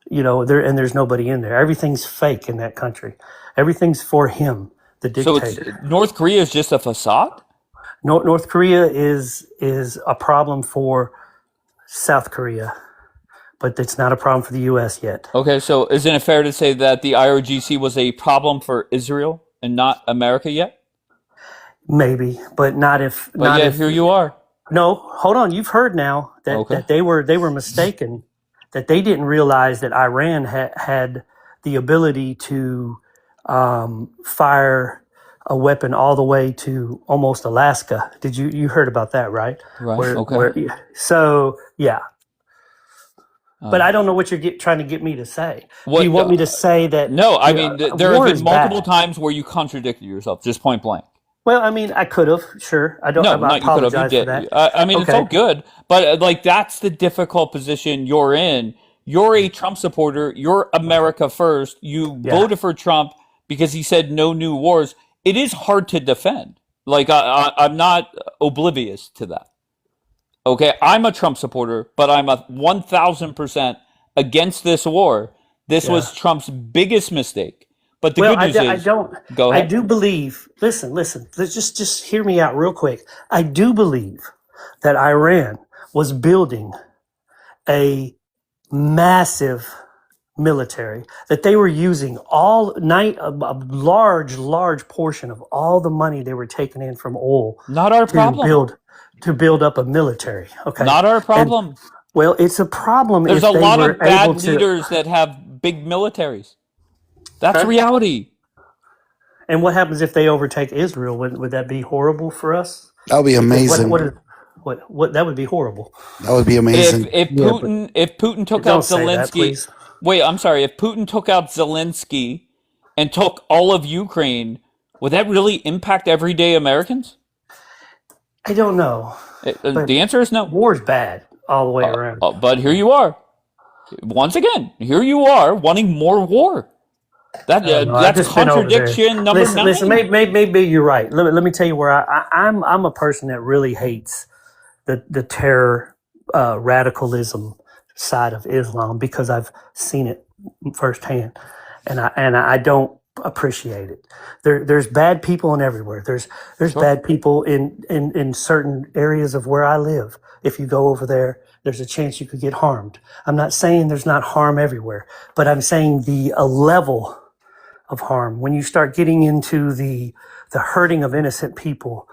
and there's nobody in there. Everything's fake in that country. Everything's for him, the dictator. So North Korea is just a facade? North Korea is a problem for South Korea, but it's not a problem for the U.S. yet. Okay, so isn't it fair to say that the IRGC was a problem for Israel and not America yet? Maybe, but not if. But yeah, here you are. No, hold on. You've heard now that they were mistaken, that they didn't realize that Iran had the ability to fire a weapon all the way to almost Alaska. Did you heard about that, right? Right. So yeah. But I don't know what you're trying to get me to say. Do you want me to say that? No, I mean, there have been multiple times where you contradicted yourself, just point blank. Well, I mean, I could have, sure. I don't. I apologize for that. I mean, it's all good, but that's the difficult position you're in. You're a Trump supporter. You're America first. You voted for Trump because he said no new wars. It is hard to defend. I'm not oblivious to that. Okay, I'm a Trump supporter, but I'm 1,000% against this war. This was Trump's biggest mistake. But the good news is, go ahead. I do believe. Listen. Just hear me out real quick. I do believe that Iran was building a massive military, that they were using a large portion of all the money they were taking in from oil. Not our problem. To build up a military. Okay. Not our problem. Well, it's a problem. There's a lot of bad leaders that have big militaries. That's reality. And what happens if they overtake Israel? Would that be horrible for us? That would be amazing. What that would be horrible. That would be amazing. If Putin took out Zelensky, if Putin took out Zelensky and took all of Ukraine, would that really impact everyday Americans? I don't know. The answer is no. War's bad all the way around. But here you are. Once again, here you are wanting more war. That's contradiction number 9. Listen, maybe you're right. Let me tell you where I'm a person that really hates the terror radicalism side of Islam, because I've seen it firsthand, and I don't appreciate it. There's bad people in everywhere. There's bad people in certain areas of where I live. If you go over there, there's a chance you could get harmed. I'm not saying there's not harm everywhere, but I'm saying the level of harm when you start getting into the hurting of innocent people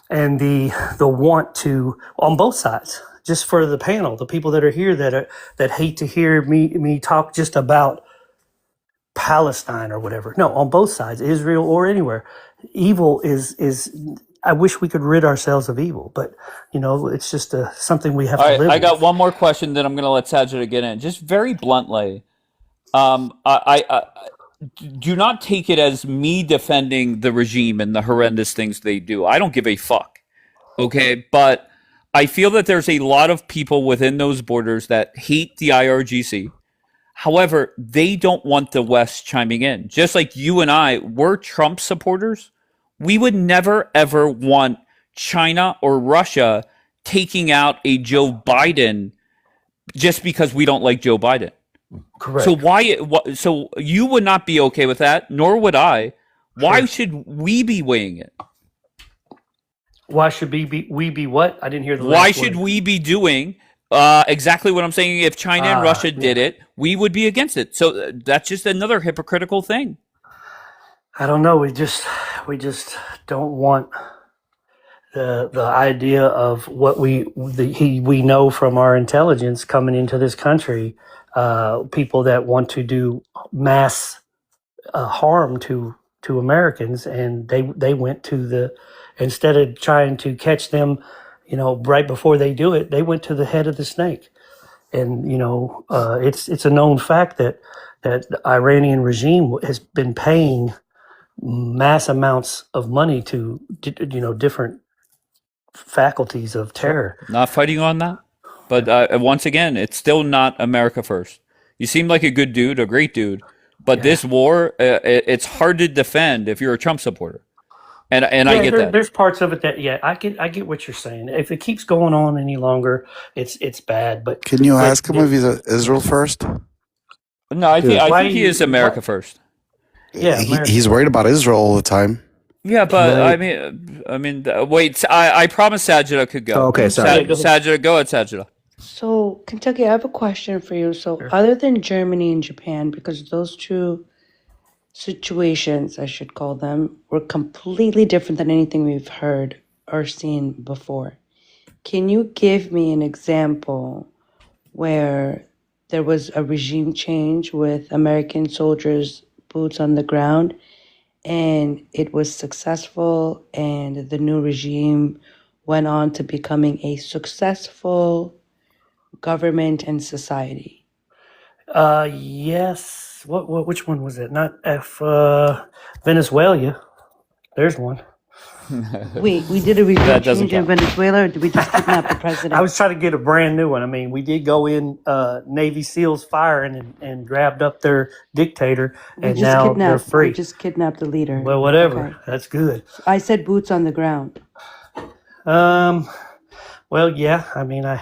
and the want to on both sides. Just for the panel, the people that are here that hate to hear me talk just about Palestine or whatever. No, on both sides, Israel or anywhere. Evil is I wish we could rid ourselves of evil, but it's just something we have All to right, live I with. got one more question, then I'm going to let Sajida get in. Just very bluntly, I do not take it as me defending the regime and the horrendous things they do. I don't give a fuck. Okay, but I feel that there's a lot of people within those borders that hate the IRGC. However, they don't want the West chiming in. Just like you and I, we're Trump supporters. We would never, ever want China or Russia taking out a Joe Biden just because we don't like Joe Biden. Correct. So so you would not be okay with that, nor would I. Why should we be weighing it? Why should we be what? I didn't hear the Why last should word. we be doing exactly what I'm saying? If China and Russia did it, we would be against it. So that's just another hypocritical thing. I don't know. We just don't want the idea of what we know from our intelligence coming into this country. People that want to do mass harm to Americans, and they went to instead of trying to catch them, right before they do it, they went to the head of the snake. And it's a known fact that the Iranian regime has been paying mass amounts of money to different faculties of terror. Not fighting on that, but once again, it's still not America first. You seem like a good dude, a great dude, but this war, it's hard to defend if you're a Trump supporter, and I get that. There's parts of it that I get what you're saying. If it keeps going on any longer, it's bad. But can you ask him if he's Israel first? No, I think he is America first. Yeah, he's worried about Israel all the time. Yeah, but I mean, wait. I promised Sajida could go. Oh, okay, sorry. Sajida, go ahead, Sajida. So, Kentucky, I have a question for you. So, other than Germany and Japan, because those two situations, I should call them, were completely different than anything we've heard or seen before. Can you give me an example where there was a regime change with American soldiers' boots on the ground and it was successful and the new regime went on to becoming a successful government and society? Yes. Which one was it? Not Venezuela. There's one. Wait, we did a regime change in Venezuela, or did we just kidnap the president? I was trying to get a brand new one. I mean, we did go in Navy SEALs firing and grabbed up their dictator, and now they're free. We just kidnapped the leader. Well, whatever. Okay. That's good. I said boots on the ground. Well, yeah. I mean, Iwo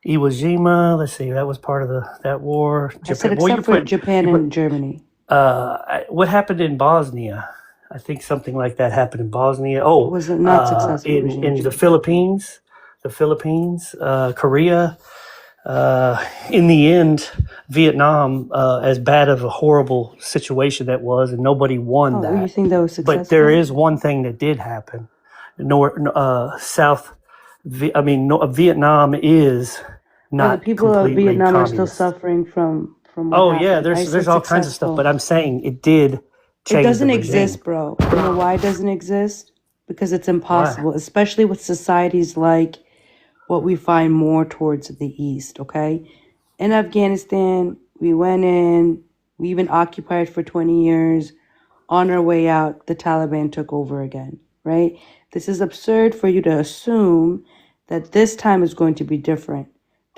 Jima. Let's see. That was part of that war. I said except for Japan and Germany. What happened in Bosnia? I think something like that happened in Bosnia. Oh, was it not successful in the Philippines? Korea. In the end, Vietnam, as bad of a horrible situation that was, and nobody won that. You think that was successful? But there is one thing that did happen. Vietnam is not. The people of completely Vietnam communist. are still suffering from what Oh happened. yeah, I there's said all kinds of successful. stuff, but I'm saying it did. It doesn't the regime. exist, bro. You know why it doesn't exist? Because it's impossible, especially with societies like what we find more towards the east, okay? In Afghanistan, we went in, we even occupied for 20 years. On our way out, the Taliban took over again, right? This is absurd for you to assume that this time is going to be different.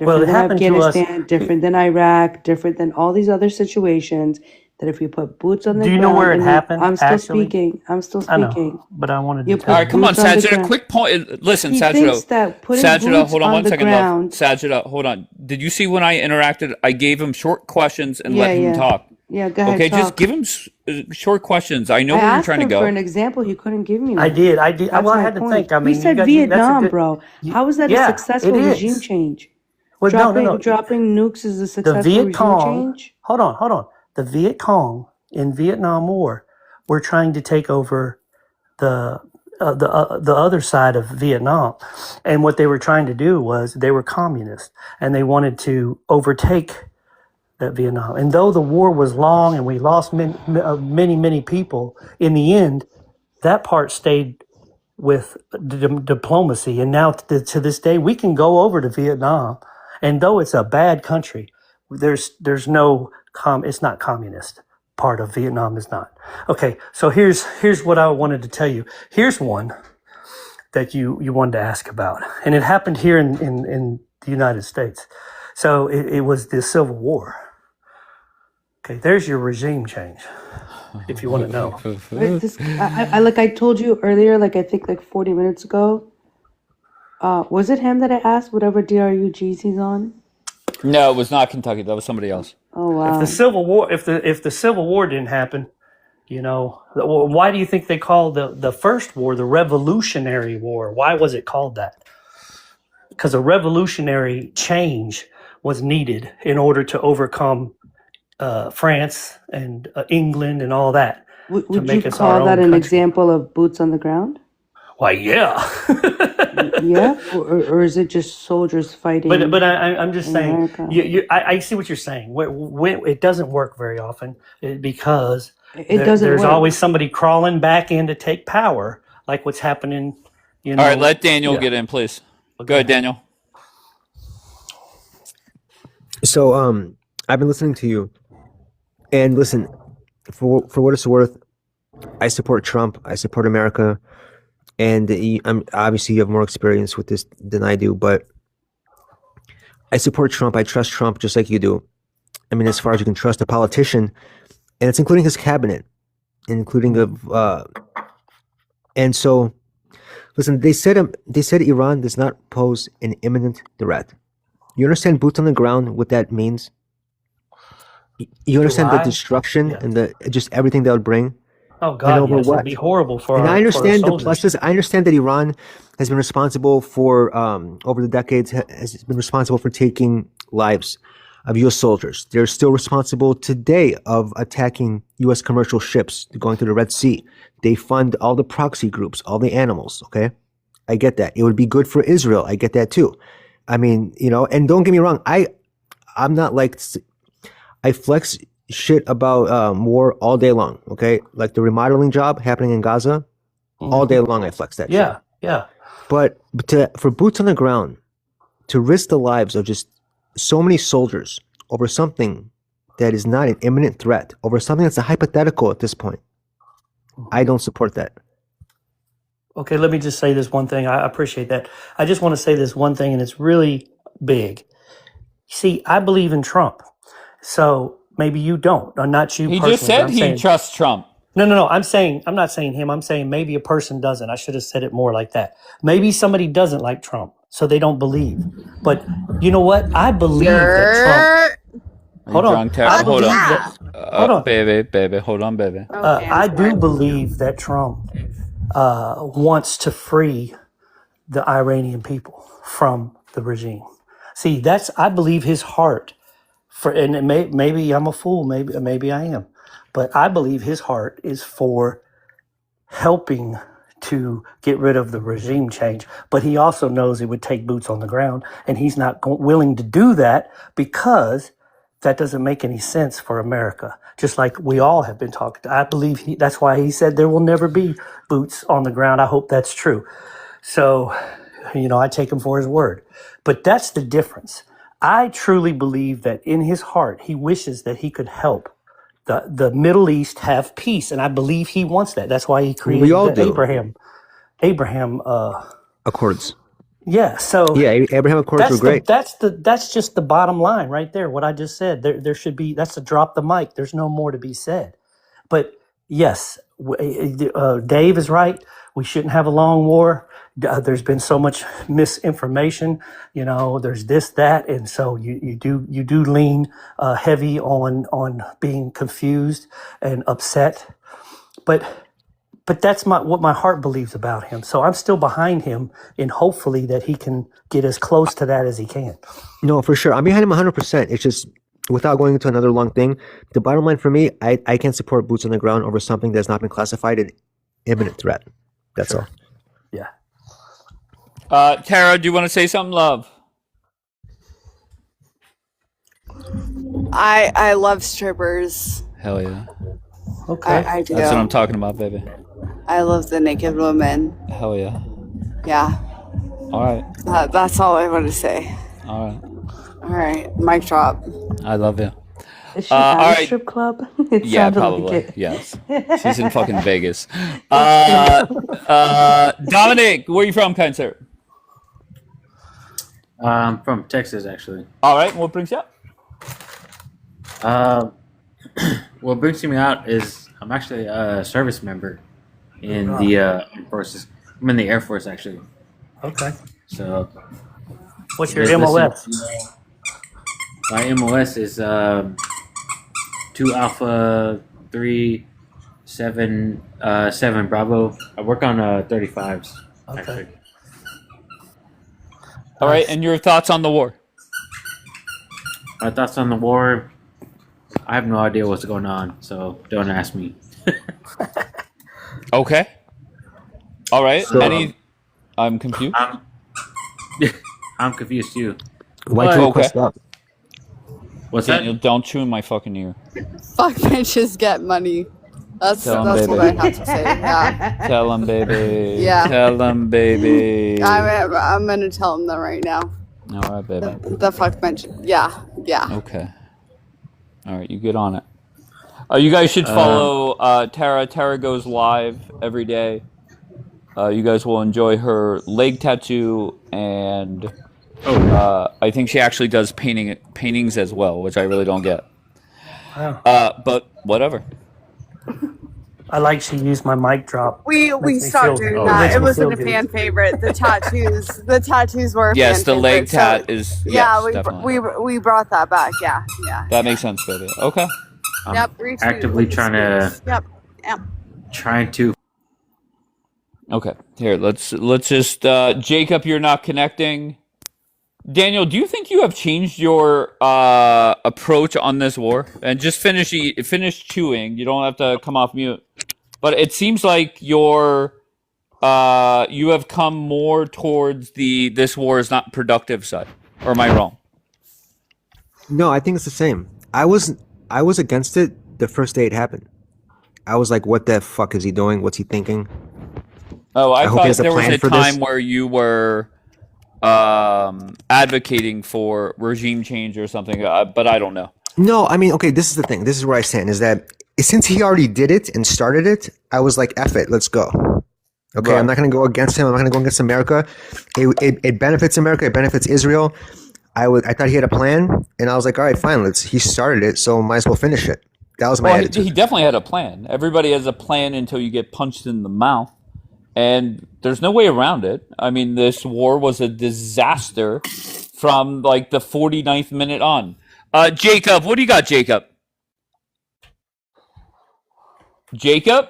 Well, Different it than happened to us. Afghanistan, different than Iraq, different than all these other situations. That if you put boots on the Do ground... you know where it and happened, I'm still actually? speaking. I'm still I know, speaking. but I wanted You to. put All right, come on, boots on the Sajida. ground. Quick point. Listen, He Sajida. thinks that putting Sajida, boots hold on on one the second, love. ground... Sajida, hold on. Did you see when I interacted? I gave him short questions and let Yeah, him yeah. talk. Yeah, go ahead, Okay, just talk. give him short questions. I know I where you're asked trying to him go. for an example. He couldn't give me one. I did. I did. That's Well, I my had to point. think. I He mean, you said got that's a Vietnam, good. bro. How is that a Yeah, successful it regime is. change? Well, Dropping nukes is a The successful Viet regime Cong. change? Hold on. The Viet Cong in Vietnam War were trying to take over the the other side of Vietnam, and what they were trying to do was they were communists and they wanted to overtake that Vietnam. And though the war was long and we lost many people, in the end, that part stayed with diplomacy. And now to this day, we can go over to Vietnam, and though it's a bad country, there's no it's not communist. Part of Vietnam is not. Okay, so here's what I wanted to tell you. Here's one that you wanted to ask about, and it happened here in the United States. So it was the Civil War. Okay, there's your regime change, if you want to know. Like I told you earlier, like I think like 40 minutes ago, was it him that I asked whatever DRUGs he's on? No, it was not Kentucky. That was somebody else. Oh wow! If the Civil War, if the Civil War didn't happen, you know, why do you think they called the first war the Revolutionary War? Why was it called that? Because a revolutionary change was needed in order to overcome France and England and all that. Would you call that an example of boots on the ground? Why, yeah. Yeah, or is it just soldiers fighting? But I'm just saying. America? I see what you're saying. When it doesn't work very often because Doesn't there's work. always somebody crawling back in to take power, like what's happening. You know. All right, let Daniel Yeah. get in, please. Go ahead, Daniel. So I've been listening to you, and listen, for what it's worth, I support Trump. I support America, and obviously you have more experience with this than I do, but I support Trump. I trust Trump just like you do. I mean, as far as you can trust a politician, and it's including his cabinet, including and so, listen, they said Iran does not pose an imminent threat. You understand boots on the ground, what that means? You understand the destruction and just everything that would bring? Oh And God, over yes, what? it'd be horrible for. And our, I understand for the our soldiers. pluses. I understand that Iran has been responsible for, over the decades, has been responsible for taking lives of U.S. soldiers. They're still responsible today of attacking U.S. commercial ships going through the Red Sea. They fund all the proxy groups, all the animals, okay? I get that. It would be good for Israel. I get that too. I mean, you know, and don't get me wrong. I'm not like, I flex shit about war all day long, okay? Like the remodeling job happening in Gaza, all day long I flex that shit. Yeah. But for boots on the ground, to risk the lives of just so many soldiers over something that is not an imminent threat, over something that's a hypothetical at this point, I don't support that. Okay, let me just say this one thing. I appreciate that. I just want to say this one thing, and it's really big. See, I believe in Trump, so maybe you don't. Or not you He personally. just but said I'm he saying, trusts Trump. No. I'm not saying him. I'm saying maybe a person doesn't. I should have said it more like that. Maybe somebody doesn't like Trump, so they don't believe. But you know what? I believe that Trump. Hold on. I Hold believe on. that. Hold on. Baby. Hold on, baby. I do believe that Trump wants to free the Iranian people from the regime. See, I believe his heart and maybe I'm a fool, maybe I am, but I believe his heart is for helping to get rid of the regime change. But he also knows it would take boots on the ground, and he's not willing to do that because that doesn't make any sense for America. Just like we all have been talking. I believe that's why he said there will never be boots on the ground. I hope that's true. So, you know, I take him for his word. But that's the difference. I truly believe that in his heart, he wishes that he could help the Middle East have peace. And I believe he wants that. That's why he created We all the do. Abraham Accords. yeah, so Yeah, Abraham Accords were great. That's just the bottom line right there. What I just said. There should be, that's a drop the mic. There's no more to be said. But yes, Dave is right. We shouldn't have a long war. There's been so much misinformation. There's this, that, and so you do lean heavy on being confused and upset. But that's what my heart believes about him. So I'm still behind him, and hopefully that he can get as close to that as he can. No, for sure. I'm behind him 100%. It's just, without going into another long thing, the bottom line for me, I can't support boots on the ground over something that's not been classified an imminent threat. That's all. Yeah. Tara, do you want to say something, love? I love strippers. Hell yeah. Okay. I do. That's what I'm talking about, baby. I love the naked woman. Hell yeah. Yeah. All right. That's all I want to say. All right. All right. Mic drop. I love you. Is she all at a right. strip club? It Yeah, sounded like probably. it. Yes. She's in fucking Vegas. Dominic, where are you from, kind sir? I'm from Texas, actually. All right. What brings you up? What brings me out is I'm actually a service member in the Air Forces. I'm in the Air Force, actually. Okay. So, What's your MOS? My MOS is 2 Alpha 3 7 7 Bravo. I work on 35s. Okay. Actually. All right. And your thoughts on the war? My thoughts on the war. I have no idea what's going on, so don't ask me. Okay. All right. So, I'm confused. I'm confused too. Why can't you stop? What's Daniel, that? don't chew in my fucking ear. Fuck bitches get money. That's Tell 'em, what I baby. have to say. Yeah. Tell him, baby. Yeah. Tell him, baby. I'm gonna tell him that right now. All right, baby. The fuck mention. Yeah. Okay. All right, you get on it. You guys should follow Tara. Tara goes live every day. You guys will enjoy her leg tattoo, and I think she actually does paintings as well, which I really don't get. Wow. But whatever. I like she used my mic drop. We Makes me stopped feel- doing it that. makes It me wasn't feel a good. fan favorite. The tattoos were. A Yes, fan the leg favorite, so- tat is. Yeah, yes, definitely. we brought that back. Yeah. That makes sense, baby. Okay. I'm Yep. retweet actively with the trying to space. Yep. trying to. Okay. Here, let's just Jacob, you're not connecting. Daniel, do you think you have changed your approach on this war? And just finish chewing. You don't have to come off mute. But it seems like you have come more towards this war is not productive side. Or am I wrong? No, I think it's the same. I was against it the first day it happened. I was like, what the fuck is he doing? What's he thinking? Oh, I hope he thought has a there was plan a for time this. where you were advocating for regime change or something, but I don't know. No, I mean, okay, this is the thing. This is where I stand, is that since he already did it and started it, I was like, F it, let's go. Okay, Right. I'm not going to go against him. I'm not going to go against America. It benefits America. It benefits Israel. I thought he had a plan, and I was like, all right, fine. He started it, so might as well finish it. That was my Well, attitude. he definitely had a plan. Everybody has a plan until you get punched in the mouth. And there's no way around it. I mean, this war was a disaster from like the 49th minute on. Jacob, what do you got, Jacob? Jacob?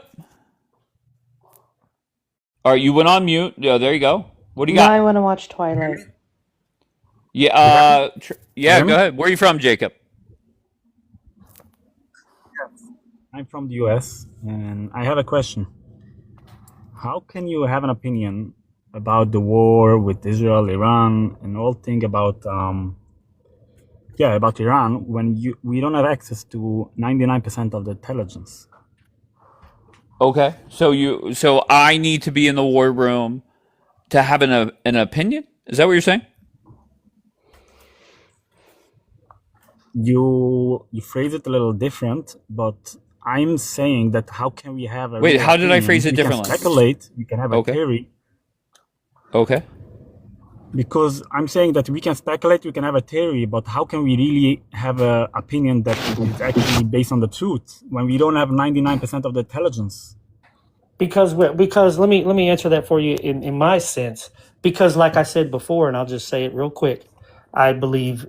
All right, you went on mute. Yeah, there you go. What do you Now got? I want to watch Twilight. Yeah, yeah, Hear me? go ahead. Where are you from, Jacob? I'm from the US and I have a question. How can you have an opinion about the war with Israel, Iran, and all thing about about Iran when we don't have access to 99% of the intelligence? Okay, so I need to be in the war room to have an opinion? Is that what you're saying? You phrase it a little different, but I'm saying that how can we have a Wait, real how did I opinion? phrase it We differently? can speculate, we can have a Okay. theory, Okay. because I'm saying that we can speculate, we can have a theory, but how can we really have an opinion that is actually based on the truth when we don't have 99% of the intelligence? Because let me answer that for you in my sense. Because like I said before, and I'll just say it real quick, I believe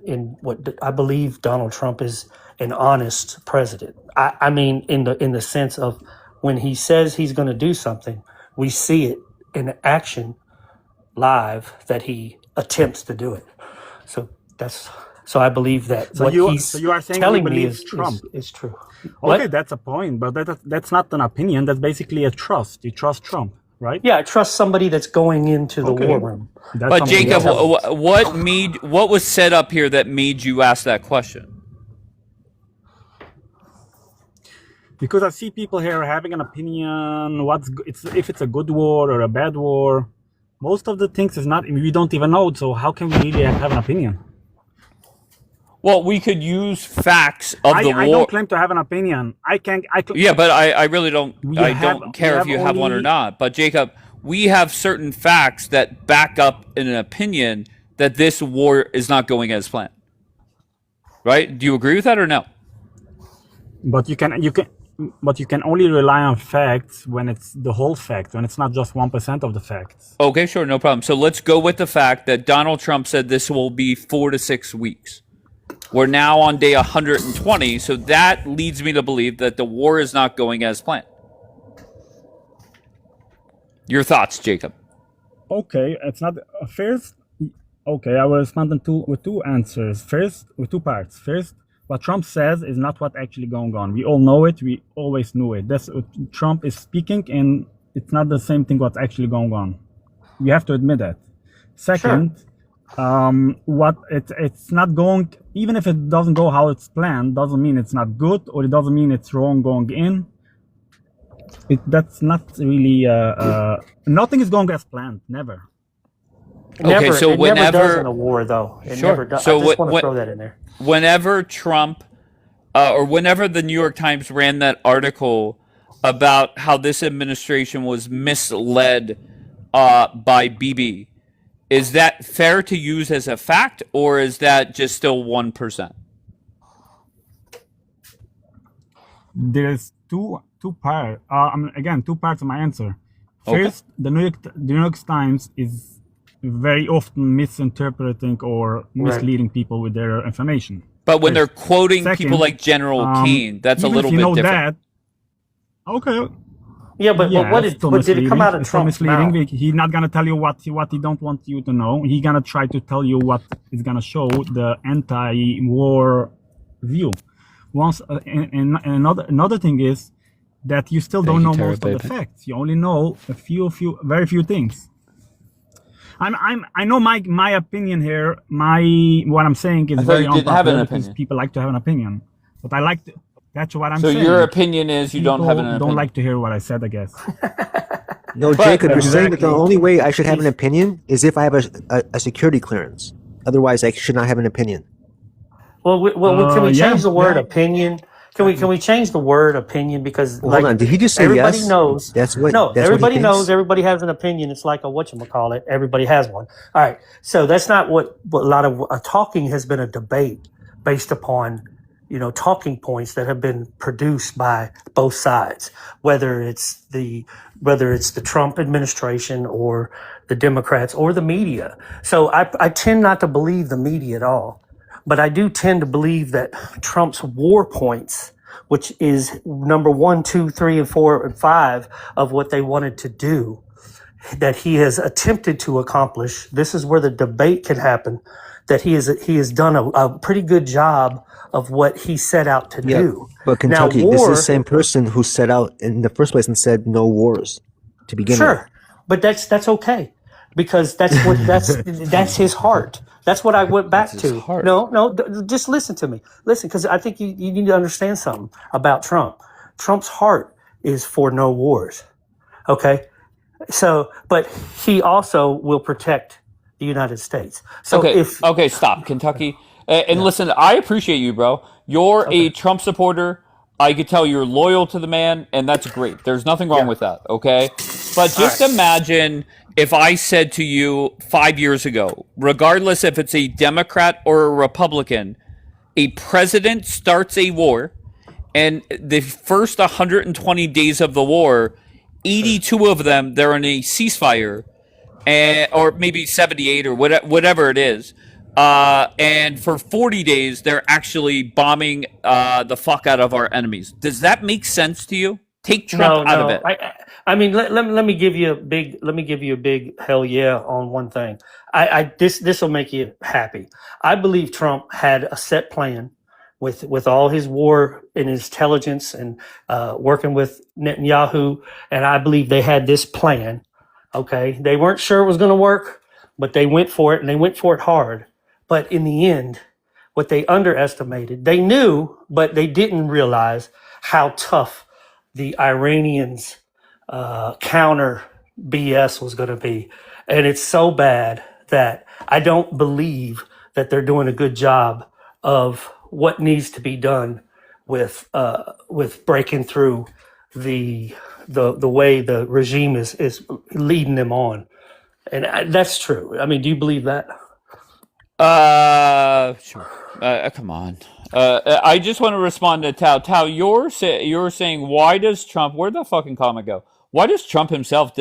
Donald Trump is an honest president. I mean, in the sense of when he says he's going to do something, we see it in action live that he attempts to do it. So I believe that So what you he's are saying telling you me believe is Trump? is true. Okay, What? that's a point, but that's not an opinion. That's basically a trust. You trust Trump, right? Yeah, I trust somebody that's going into the war Okay. room. That's But something Jacob, else. what was set up here that made you ask that question? Because I see people here having an opinion. If it's a good war or a bad war. Most of the things is not. We don't even know. So how can we really have an opinion? Well, we could use facts of the war. I don't claim to have an opinion. Yeah, but I really don't. I have- don't care we if you have have one or only- not. But Jacob, we have certain facts that back up an opinion that this war is not going as planned. Right? Do you agree with that or no? But you can only rely on facts when it's the whole fact, when it's not just 1% of the facts. Okay, sure, no problem. So let's go with the fact that Donald Trump said this will be 4 to 6 weeks. We're now on day 120, so that leads me to believe that the war is not going as planned. Your thoughts, Jacob? Okay, it's not first. Okay, I will respond with two answers. First, with two parts. First, what Trump says is not what actually going on. We all know it. We always knew it. That's what Trump is speaking, and it's not the same thing what's actually going on. We have to admit that. Second, it's not going. Even if it doesn't go how it's planned, doesn't mean it's not good, or it doesn't mean it's wrong going in. That's not really. Nothing is going as planned. Never. Okay, so it whenever never does in a war, though. It never does. So I just want to throw that in there. Whenever Trump, or whenever the New York Times ran that article about how this administration was misled by Bibi, is that fair to use as a fact, or is that just still 1%? There's two parts. Again, two parts of my answer. First, the New York Times is very often misinterpreting or misleading people with their information. But when they're quoting Second, people like General Kane, that's a even little if you bit know different. That, okay. Yeah, but what did it come out of It's still Trump's misleading. mouth? He's not gonna tell you what he don't want you to know. He's gonna try to tell you what is gonna show the anti-war view. Once and another thing is that you still don't know most of the facts. You only know very few things. I know my opinion here. What I'm saying is very unpopular because people like to have an opinion, but I like to. That's what I'm saying. So your opinion is you don't have an opinion. Don't like to hear what I said, I guess. No, Jacob, you're saying that the only way I should have an opinion is if I have a security clearance. Otherwise, I should not have an opinion. Well, can we change the word opinion? Can we change the word opinion because Hold on, did he just say everybody yes? knows? That's what. No, that's what he everybody thinks? knows. Everybody has an opinion. It's like a whatchamacallit. Everybody has one. All right, so that's not what a lot of talking has been a debate based upon talking points that have been produced by both sides, whether it's the Trump administration or the Democrats or the media. So I tend not to believe the media at all, but I do tend to believe that Trump's war points, which is number 1, 2, 3, and 4, and 5 of what they wanted to do, that he has attempted to accomplish. This is where the debate can happen. That he has done a pretty good job of what he set out to do. But Kentucky, now, this is the same person who set out in the first place and said no wars to begin with. Sure, but that's okay because that's his heart. That's what I went back to. No, just listen to me. Listen, because I think you need to understand something about Trump. Trump's heart is for no wars. Okay, so but he also will protect the United States. So okay, stop, Kentucky. And listen, I appreciate you, bro. You're a Trump supporter. I could tell you're loyal to the man, and that's great. There's nothing wrong with that, okay? But just imagine if I said to you 5 years ago, regardless if it's a Democrat or a Republican, a president starts a war, and the first 120 days of the war 82 of them, they're in a ceasefire, or maybe 78 or whatever it is. And for 40 days, they're actually bombing the fuck out of our enemies. Does that make sense to you? Take Trump out of it. I mean, let me give you a big hell yeah on one thing. This will make you happy. I believe Trump had a set plan with all his war and his intelligence and working with Netanyahu, and I believe they had this plan. Okay, they weren't sure it was going to work, but they went for it, and they went for it hard. But in the end, what they underestimated, they knew, but they didn't realize how tough the Iranians' counter BS was going to be. And it's so bad that I don't believe that they're doing a good job of what needs to be done with breaking through the way the regime is leading them on. And that's true. I mean, do you believe that? Sure. Come on. I just want to respond to Tao. Tao, you're saying, why does Trump? Where'd the fucking comment go? Why does Trump himself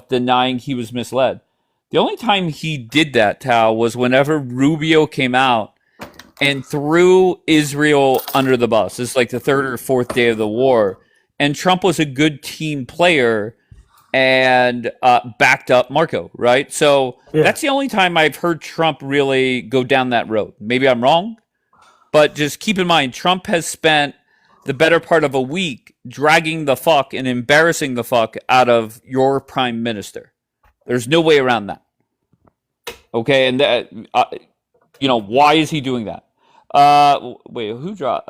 denying he was misled? The only time he did that, Tao, was whenever Rubio came out and threw Israel under the bus. It's like the third or fourth day of the war, and Trump was a good team player and backed up Marco, right? So that's the only time I've heard Trump really go down that road. Maybe I'm wrong, but just keep in mind, Trump has spent the better part of a week dragging the fuck and embarrassing the fuck out of your prime minister. There's no way around that. Okay, and that, why is he doing that? Wait, who dropped?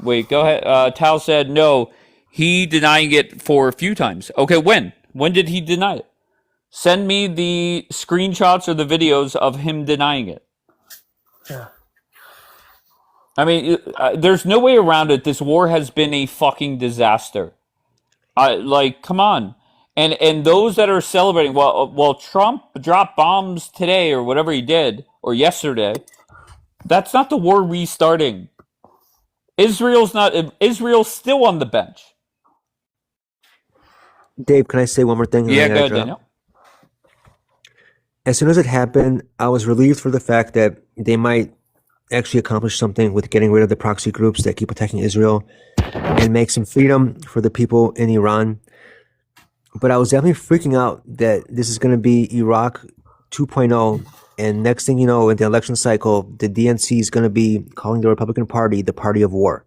Wait, go ahead. Tal said no. He denying it for a few times. Okay, when? When did he deny it? Send me the screenshots or the videos of him denying it. Yeah. I mean, there's no way around it. This war has been a fucking disaster. Come on. And those that are celebrating, well, Trump dropped bombs today or whatever he did, or yesterday. That's not the war restarting. Israel's still on the bench. Dave, can I say one more thing? Yeah, go ahead, Daniel. As soon as it happened, I was relieved for the fact that they might actually accomplish something with getting rid of the proxy groups that keep attacking Israel and make some freedom for the people in Iran. But I was definitely freaking out that this is going to be Iraq 2.0. And next thing you know, in the election cycle, the DNC is going to be calling the Republican Party the party of war.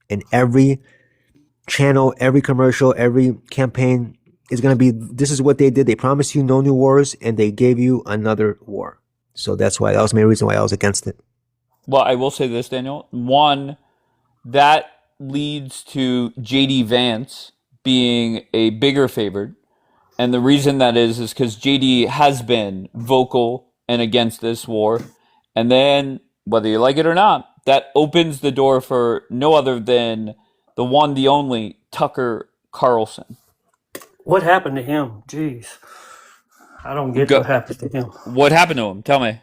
And every channel, every commercial, every campaign is going to be, this is what they did. They promised you no new wars, and they gave you another war. So that was the main reason why I was against it. Well, I will say this, Daniel. One, that leads to J.D. Vance being a bigger favorite. And the reason that is because J.D. has been vocal and against this war. And then, whether you like it or not, that opens the door for no other than the one, the only, Tucker Carlson. What happened to him? Jeez. I don't get what happened to him. What happened to him? Tell me.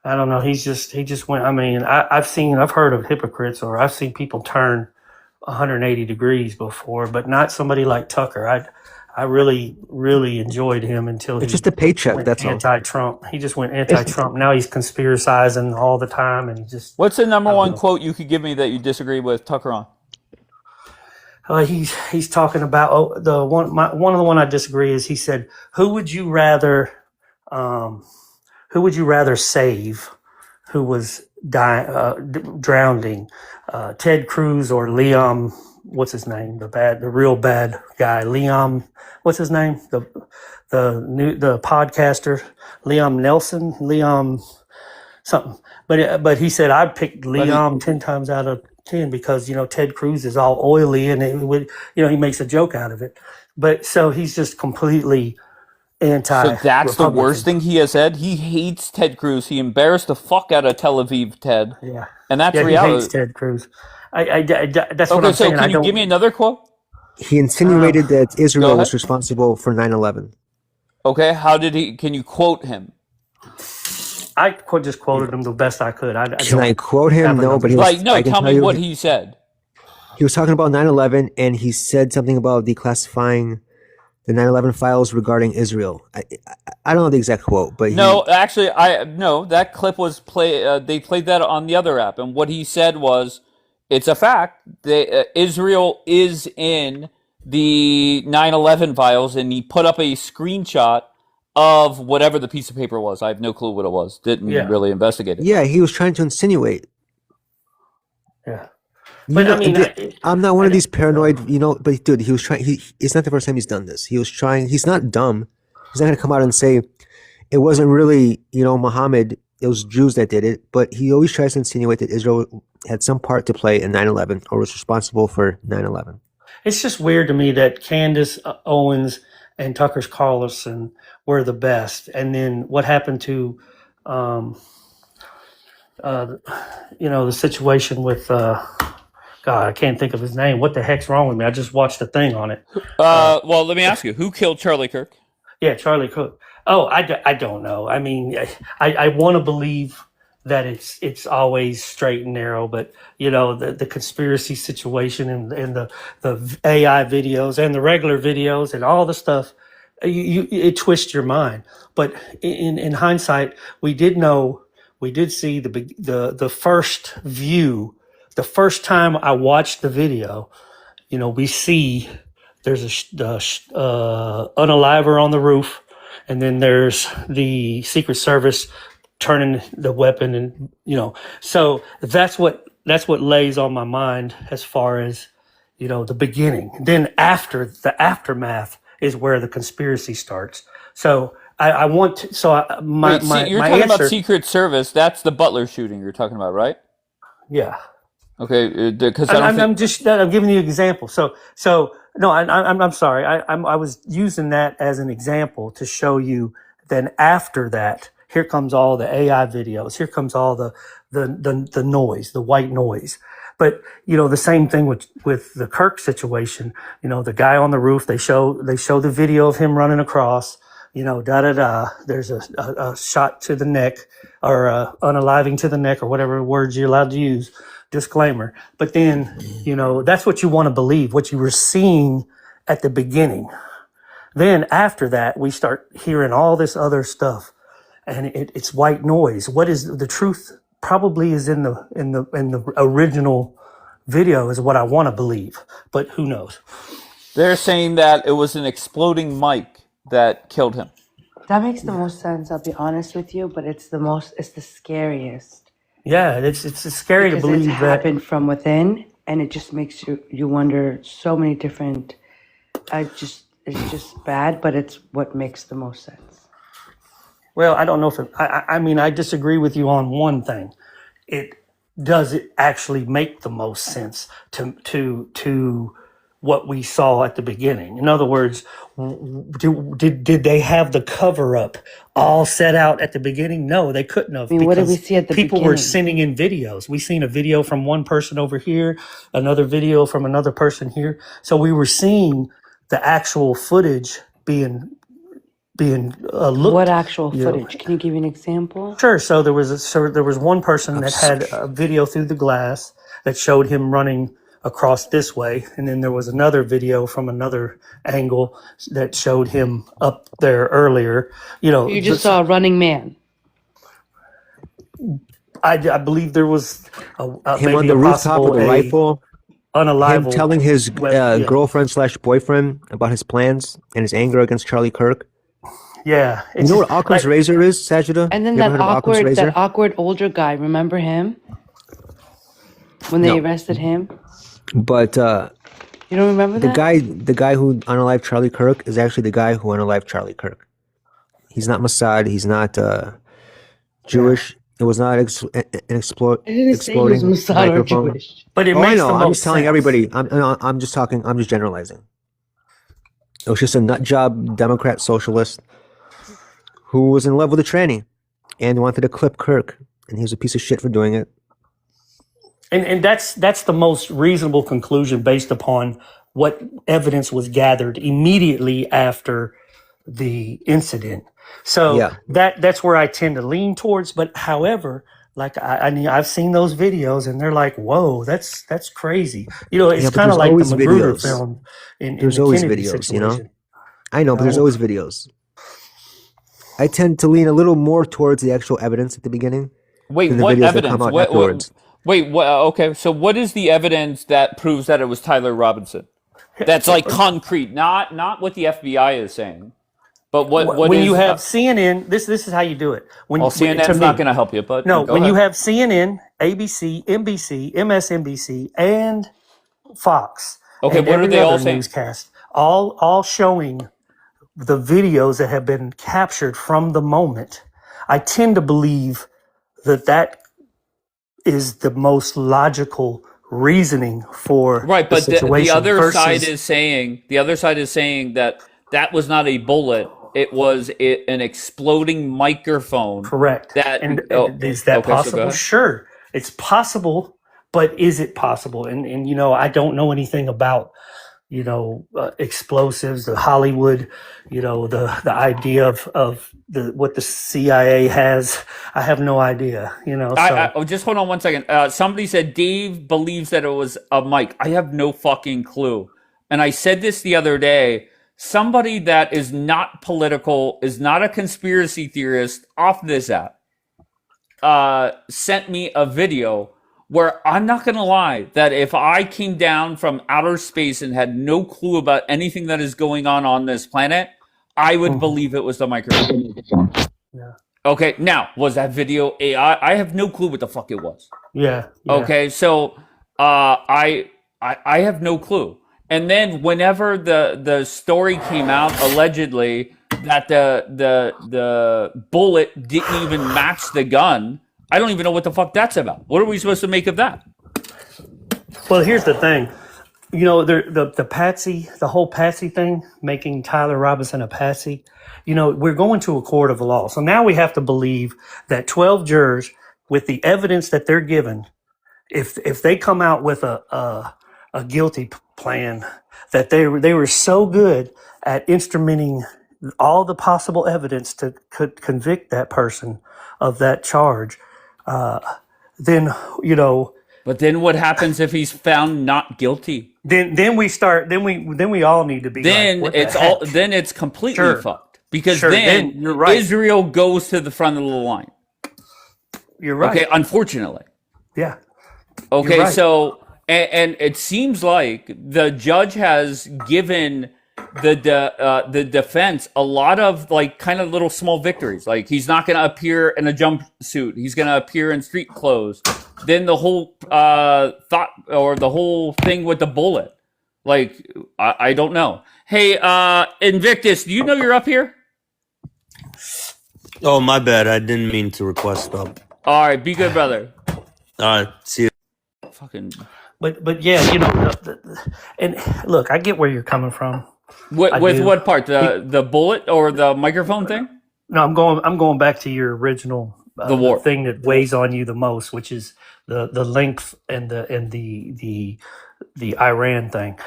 I don't know. He just went. I mean, I've heard of hypocrites, or I've seen people turn 180 degrees before, but not somebody like Tucker. I really, really enjoyed him until it's just a paycheck. That's anti-Trump. He just went anti-Trump. Now he's conspiracizing all the time, and he just. What's the number one quote you could give me that you disagree with Tucker on? He's talking about one of the one I disagree is he said, who would you rather save who was drowning, Ted Cruz or Liam, what's his name, the real bad guy, Liam, what's his name, the podcaster, Liam something, but he said I'd pick Liam 10 times out of 10 because Ted Cruz is all oily and it would he makes a joke out of it, but so he's just completely anti. So that's the worst thing he has said. He hates Ted Cruz. He embarrassed the fuck out of Tel Aviv, Ted. Yeah, and that's reality. He hates Ted Cruz. That's what I'm saying. Can you give me another quote? He insinuated that Israel was responsible for 9/11. Okay, how did he? Can you quote him? I just quoted him the best I could. Can I quote him? No, but tell me what he said. He was talking about 9/11, and he said something about declassifying the 9/11 files regarding Israel. I don't know the exact quote, but No, actually, that clip was they played that on the other app, and what he said was, it's a fact. Israel is in the 9/11 files, and he put up a screenshot of whatever the piece of paper was. I have no clue what it was. Didn't really investigate it. yeah, he was trying to insinuate. Yeah. You But know, I mean, I'm not one of these paranoid, but dude, he was trying. It's not the first time he's done this. He was trying. He's not dumb. He's not going to come out and say it wasn't really, Muhammad. It was Jews that did it. But he always tries to insinuate that Israel had some part to play in 9/11 or was responsible for 9/11. it's just weird to me that Candace Owens and Tucker Carlson were the best, and then what happened to, the situation with God, I can't think of his name. What the heck's wrong with me? I just watched a thing on it. Well, let me ask you, who killed Charlie Kirk? Yeah, Charlie Cook. Oh, I don't know. I mean, I want to believe that it's always straight and narrow, but the conspiracy situation and the AI videos and the regular videos and all the stuff, it twists your mind. But in hindsight, we did see the first view, the first time I watched the video. We see there's a unaliver on the roof, and then there's the Secret Service turning the weapon, and so that's what lays on my mind as far as the beginning. Then after the aftermath is where the conspiracy starts. So I want to, so my Wait, my you're my talking answer, about Secret Service. That's the Butler shooting you're talking about, right? yeah. Okay, because I don't think... I'm giving you an example. So no, I'm sorry. I was using that as an example to show you. Then after that, here comes all the AI videos. Here comes all the noise, the white noise. But the same thing with the Kirk situation. The guy on the roof. They show the video of him running across. Da da da. There's a shot to the neck, or unaliving to the neck, or whatever words you're allowed to use. Disclaimer. But then, that's what you want to believe, what you were seeing at the beginning. Then after that, we start hearing all this other stuff, and it's white noise. What is the truth? Probably is in the original video is what I want to believe, but who knows? They're saying that it was an exploding mic that killed him. That makes the most sense, I'll be honest with you, but it's the scariest. Yeah, it's scary because to believe it's that happened from within, and it just makes you wonder so many different. It's just bad, but it's what makes the most sense. Well, I don't know if I mean, I disagree with you on one thing. Does it actually make the most sense to what we saw at the beginning? In other words, did they have the cover up all set out at the beginning? No, they couldn't have. I mean, what did we because see at the people beginning? were sending in videos. We seen a video from one person over here, another video from another person here. So we were seeing the actual footage being looked. What actual footage? Can you give me an example? Sure. So there was one person that had a video through the glass that showed him running across this way, and then there was another video from another angle that showed him up there earlier. You just saw a running man. I believe there was Him maybe on the a rooftop with possible a rifle. unalive. Him telling his Yeah. girlfriend/boyfriend about his plans and his anger against Charlie Kirk. Yeah. You know what Occam's razor is, Sajida? And then You ever that heard of Occam's razor? awkward older guy. Remember him when they arrested him? But You don't remember the that? guy who unalived Charlie Kirk is actually the guy who unalived Charlie Kirk. He's not Mossad. He's not Jewish. It was not an exploding Mossad or microphone. Jewish. But it I makes know. the I'm most just telling sense. everybody. I'm just talking. I'm just generalizing. It was just a nut job Democrat socialist who was in love with a tranny and wanted to clip Kirk, and he was a piece of shit for doing it. And that's the most reasonable conclusion based upon what evidence was gathered immediately after the incident. So Yeah. that's where I tend to lean towards. But however, Like I mean, I've seen those videos, and they're like, "Whoa, that's crazy." You know, Yeah, it's but kind of there's like the always Magruder videos. film in There's the always Kennedy videos, you know? situation. I know, You but there's know, always videos. I tend to lean a little more towards the actual evidence at the beginning Wait, than the what videos that come evidence? out afterwards. Wait, what? Okay, so what is the evidence that proves that it was Tyler Robinson? That's like concrete, not what the FBI is saying, but what when you is? have CNN, this is how you do it. Well, To CNN's not me, going to help you, but no, go when you ahead. have CNN, ABC, NBC, MSNBC, and Fox, Okay, and what are every they all other saying? newscast, all showing the videos that have been captured from the moment, I tend to believe that is the most logical reasoning for Right, the but the situation other side versus is saying that that was not a bullet; it was an exploding microphone. correct. That And is that okay, so go possible? ahead. Sure, it's possible, but is it possible? And you know, I don't know anything about explosives, the Hollywood, the idea of the what the CIA has. I have no idea. So Oh, just hold on one second. Somebody said Dave believes that it was a mic. I have no fucking clue. And I said this the other day. Somebody that is not political, is not a conspiracy theorist off this app, sent me a video where I'm not going to lie that if I came down from outer space and had no clue about anything that is going on this planet, I would believe it was the microphone. yeah, Okay, now, was that video AI? I have no clue what the fuck it was. yeah. Okay, so I have no clue. And then whenever the story came out, allegedly that the bullet didn't even match the gun, I don't even know what the fuck that's about. What are we supposed to make of that? Well, here's the thing. The patsy, the whole patsy thing, making Tyler Robinson a patsy. We're going to a court of law, so now we have to believe that 12 jurors, with the evidence that they're given, if they come out with a guilty plan, that they were so good at instrumenting all the possible evidence to convict that person of that charge, then But then what happens if he's found not guilty? Then we all need to be Then like, what the heck? then it's completely Sure. fucked because Sure, then then you're right. Israel goes to the front of the line. You're right. Okay, unfortunately. Yeah. Okay, You're right. so and it seems like the judge has given the defense a lot of like kind of little small victories. Like he's not going to appear in a jumpsuit; he's going to appear in street clothes. Then the whole thought or the whole thing with the bullet, like I don't know. Hey, Invictus, do you know you're up here? Oh, my bad. I didn't mean to request up. All right, be good, brother. All right, see you. Fucking. But yeah, and look, I get where you're coming from. With do. what part? The bullet or the microphone thing? No, I'm going back to your original The war. thing that weighs on you the most, which is the length and the Iran thing.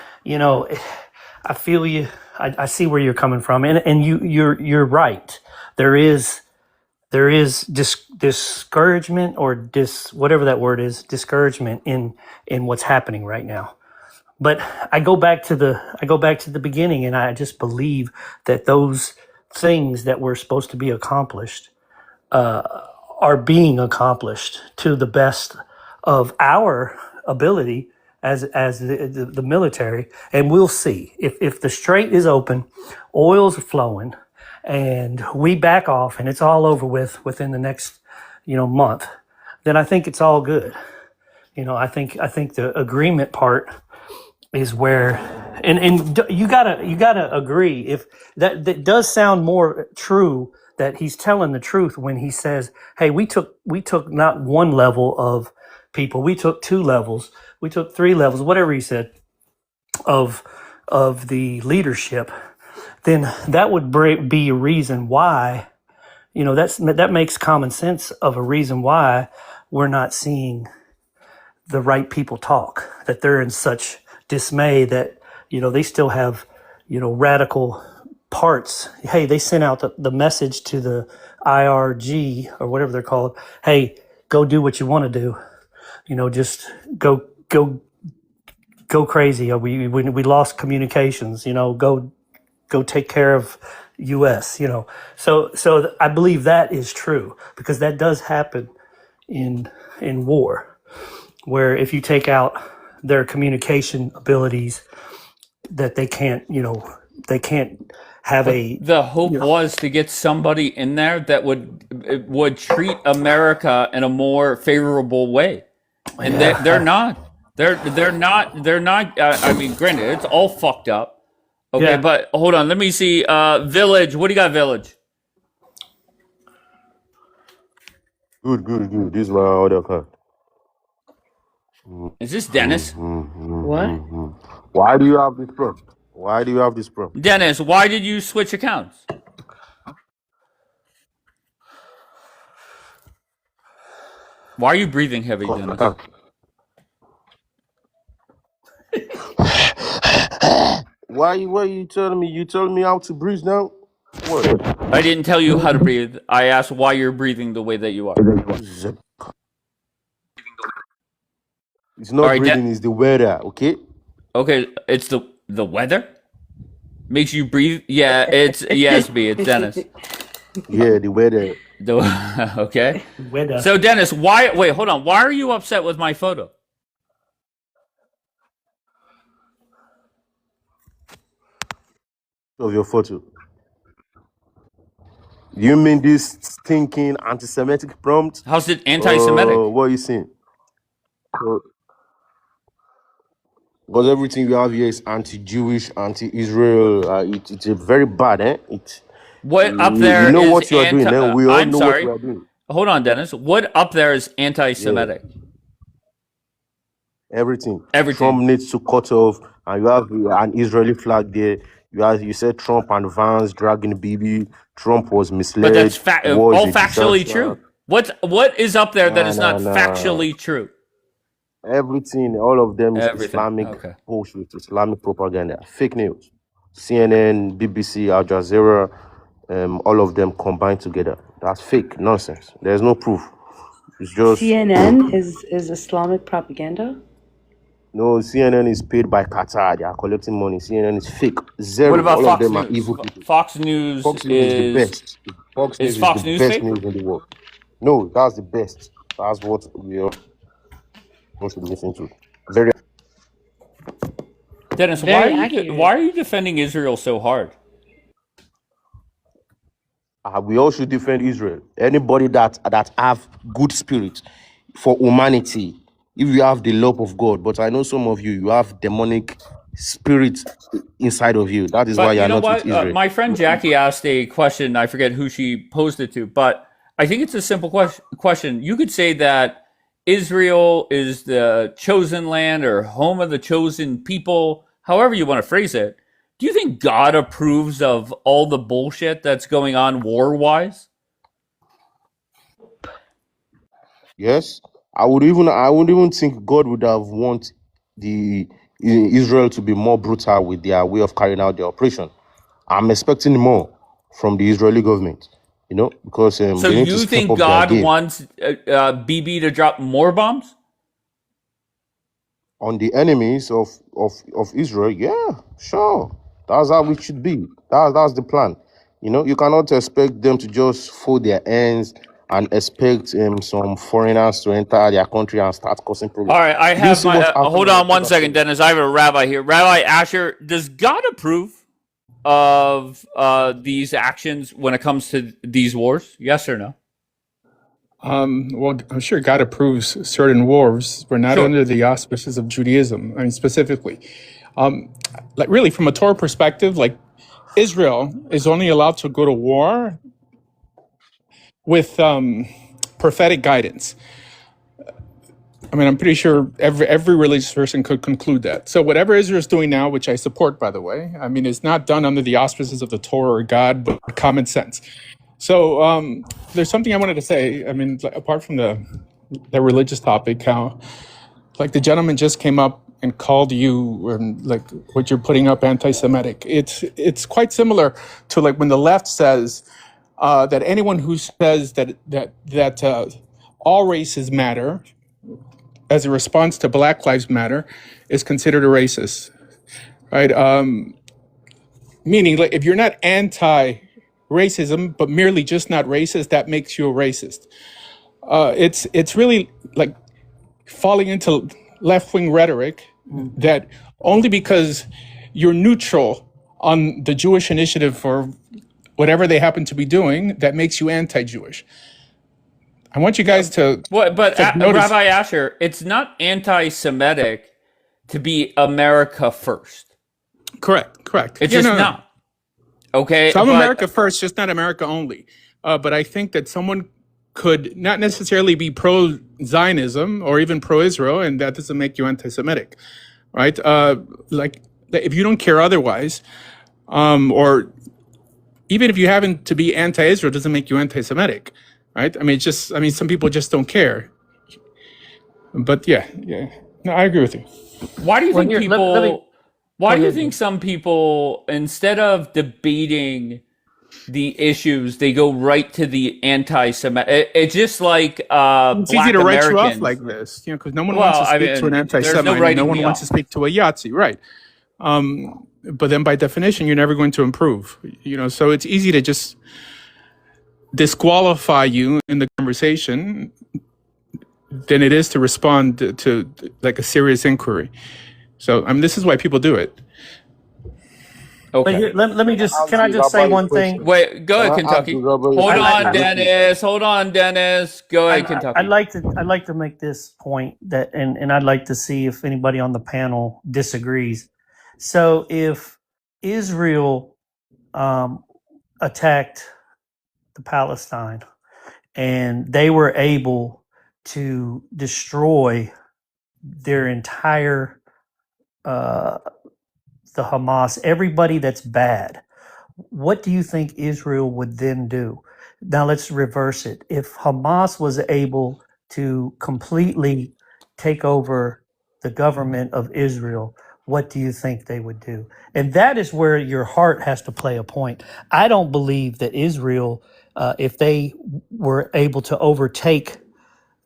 I feel you. I see where you're coming from, and you're right. There is discouragement or whatever that word is, discouragement in what's happening right now. But I go back to the beginning, and I just believe that those things that were supposed to be accomplished are being accomplished to the best of our ability as the military. And we'll see if the strait is open, oil's flowing, and we back off, and it's all over within the next month. Then I think it's all good. I think the agreement part is where, and you gotta agree, if that does sound more true, that he's telling the truth when he says, hey, we took not one level of people, we took 2 levels, we took 3 levels, whatever he said, of the leadership. Then that would be a reason why, that makes common sense of a reason why we're not seeing the right people talk, that they're in such dismay that, they still have, radical parts. Hey, they sent out the message to the IRG or whatever they're called. Hey, go do what you want to do. Just go crazy. We lost communications. Go take care of U.S. So I believe that is true, because that does happen in war, where if you take out their communication abilities, that they can't have a. The hope was to get somebody in there that would treat America in a more favorable way, and they're not. They're not. I mean, granted, it's all fucked up. Okay, Yeah. but hold on. Let me see. Village. What do you got, Village? Good. This is my other card. Is this Dennis? What? Why do you have this problem? Dennis, why did you switch accounts? Why are you breathing heavy, Dennis? Why you telling me? You telling me how to breathe now? What? I didn't tell you how to breathe. I asked why you're breathing the way that you are. It's not All right, breathing, it's the weather, okay? Okay, it's the weather? Makes you breathe? Yeah, it's SB, it's Dennis. Yeah, the weather. Okay. Weather. So Dennis, wait, hold on. Why are you upset with my photo? Of your photo. You mean this stinking anti-Semitic prompt? How's it anti-Semitic? What are you saying? Because everything you have here is anti-Jewish, anti-Israel. It's very bad, eh? What up there you know is what you are doing, eh? We all I'm know sorry. what we are doing. Hold on, Dennis. What up there is anti-Semitic? Everything. Trump needs to cut off, and you have an Israeli flag there. You said Trump and Vance dragging Bibi. Trump was misled. But that's war is all a factually disaster. true. What is up there that is not Nah. factually true? Everything, all of them is Everything. Islamic Okay. bullshit, Islamic propaganda, fake news. CNN, BBC, Al Jazeera, all of them combined together. That's fake nonsense. There's no proof. It's just CNN is Islamic propaganda? no. CNN is paid by Qatar. They are collecting money. CNN is fake. Zero. What about all Fox of them are News? evil people. Fox News Fox News is the best. Fox News is is Fox the News best fake? news in the world. No, that's the best. That's what we all should listen to. Very. Dennis, Very accurate. why are you defending Israel so hard? We all should defend Israel. Anybody that have good spirit for humanity, if you have the love of God. But I know some of you have demonic spirit inside of you. That is why But you you are know not what? with Israel. My friend Jackie asked a question. I forget who she posed it to, but I think it's a simple question. You could say that Israel is the chosen land or home of the chosen people, however you want to phrase it. Do you think God approves of all the bullshit that's going on war-wise? Yes, I would even think God would have want the Israel to be more brutal with their way of carrying out their operation. I'm expecting more from the Israeli government, because So they need to you step think up their God game wants BB to drop more bombs? on the enemies of Israel. Yeah, sure, that's how it should be. That's the plan. You cannot expect them to just fold their hands and expect some foreigners to enter their country and start causing All problems. right, I You didn't have see my. what happened Hold in on one October second, 7th? Dennis. I have a rabbi here. Rabbi Asher, does God approve of these actions when it comes to these wars? Yes or no? Well, I'm sure God approves certain wars, but not Sure. under the auspices of Judaism. I mean, specifically, like really from a Torah perspective, like Israel is only allowed to go to war with prophetic guidance. I mean, I'm pretty sure every religious person could conclude that. So whatever Israel is doing now, which I support, by the way, I mean, it's not done under the auspices of the Torah or God, but common sense. So there's something I wanted to say. I mean, apart from the religious topic, how like the gentleman just came up and called you and like what you're putting up anti-Semitic. It's quite similar to like when the left says that anyone who says that all races matter as a response to Black Lives Matter is considered a racist, right? Meaning, like, if you're not anti-racism, but merely just not racist, that makes you a racist. It's really like falling into left-wing rhetoric that only because you're neutral on the Jewish initiative or whatever they happen to be doing, that makes you anti-Jewish. I want you guys to notice. Rabbi Asher, it's not anti-Semitic to be America first. Correct. It's just not. Okay. So I'm America first, just not America only. But I think that someone could not necessarily be pro-Zionism or even pro-Israel, and that doesn't make you anti-Semitic, right? Like, if you don't care otherwise, or even if you happen to be anti-Israel, doesn't make you anti-Semitic, right? Some people just don't care. But yeah. No, I agree with you. Why do you think people? Why do you think some people, instead of debating the issues, they go right to the anti-Semitic? It's just like it's Black easy to write you off Americans. like this, because no one wants to speak to an anti-Semite. No one wants to speak to a Yahtzee, right? But then by definition, you're never going to improve. So it's easy to just disqualify you in the conversation than it is to respond to like a serious inquiry. So this is why people do it. Okay. But let me just, can I just say one thing? Wait, go ahead, Kentucky. Hold on, Dennis. Go ahead, Kentucky. I'd like to make this point and I'd like to see if anybody on the panel disagrees. So if Israel attacked the Palestine and they were able to destroy their entire the Hamas, everybody that's bad, what do you think Israel would then do? Now let's reverse it. If Hamas was able to completely take over the government of Israel, what do you think they would do? And that is where your heart has to play a point. I don't believe that Israel, if they were able to overtake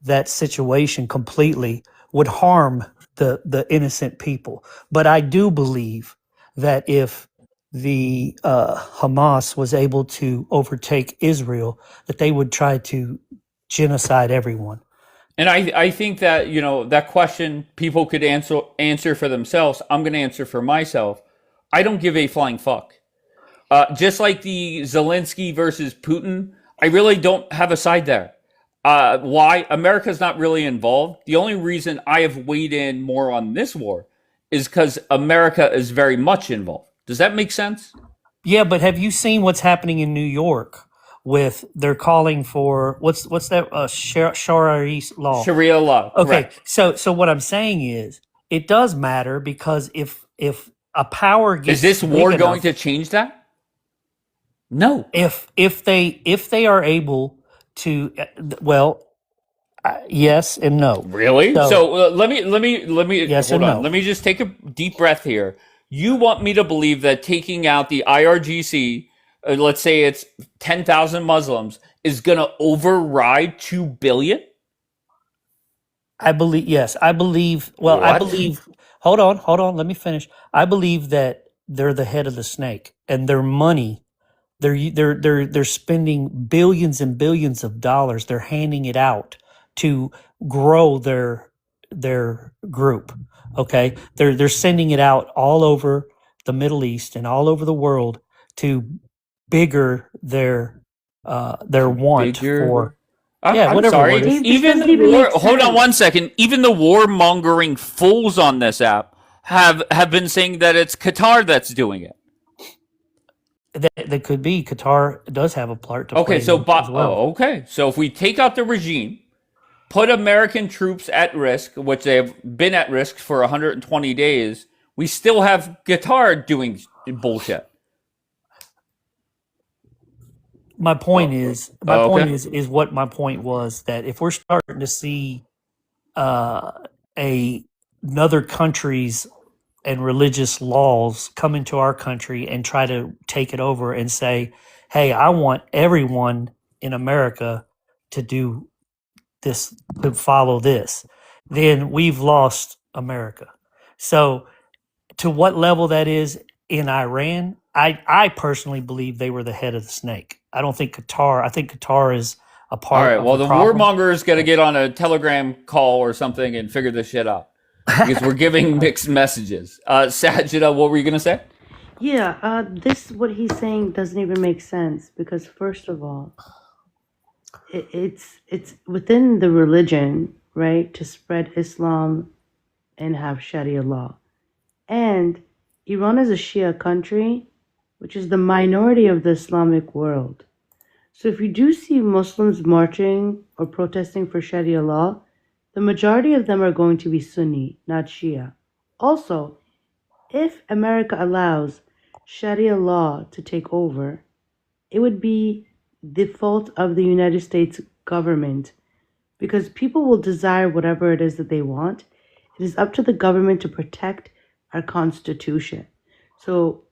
that situation completely, would harm the innocent people. But I do believe that if the Hamas was able to overtake Israel, that they would try to genocide everyone. And I think that, that question people could answer for themselves. I'm going to answer for myself. I don't give a flying fuck. Just like the Zelensky versus Putin, I really don't have a side there. Why? America's not really involved. The only reason I have weighed in more on this war is because America is very much involved. Does that make sense? Yeah, but have you seen what's happening in New York? They're calling for what's that Sharia law? Sharia law. Okay, correct. so what I'm saying is it does matter, because if a power gets, is this war going to change that? No. If they are able to, yes and no. Really? So let me yes hold and on. no. Let me just take a deep breath here. You want me to believe that taking out the IRGC, let's say it's 10,000 Muslims, is going to override 2 billion? I believe, yes. I believe, What? hold on, let me finish. I believe that they're the head of the snake, and their money, they're spending billions and billions of dollars. They're handing it out to grow their group. Okay? They're sending it out all over the Middle East and all over the world to bigger their want for. Yeah, I'm whatever sorry. word it is. Even the war, hold on one second. Even the warmongering fools on this app have been saying that it's Qatar that's doing it. That could be. Qatar does have a part to play. Okay, so as well. okay. So if we take out the regime, put American troops at risk, which they have been at risk for 120 days, we still have Qatar doing bullshit. My point is what my point was, that if we're starting to see another country's and religious laws come into our country and try to take it over and say, hey, I want everyone in America to do this to follow this, then we've lost America. So to what level that is in Iran, I personally believe they were the head of the snake. I don't think Qatar. I think Qatar is a All part right. of Well, the the problem. warmonger's got to get on a Telegram call or something and figure this shit out because we're giving mixed messages. Sajida, what were you gonna say? Yeah, this what he's saying doesn't even make sense because first of all, it's within the religion, right, to spread Islam and have Sharia law. And Iran is a Shia country, which is the minority of the Islamic world. So if you do see Muslims marching or protesting for Sharia law, the majority of them are going to be Sunni, not Shia. Also, if America allows Sharia law to take over, it would be the fault of the United States government because people will desire whatever it is that they want. It is up to the government to protect our Constitution. So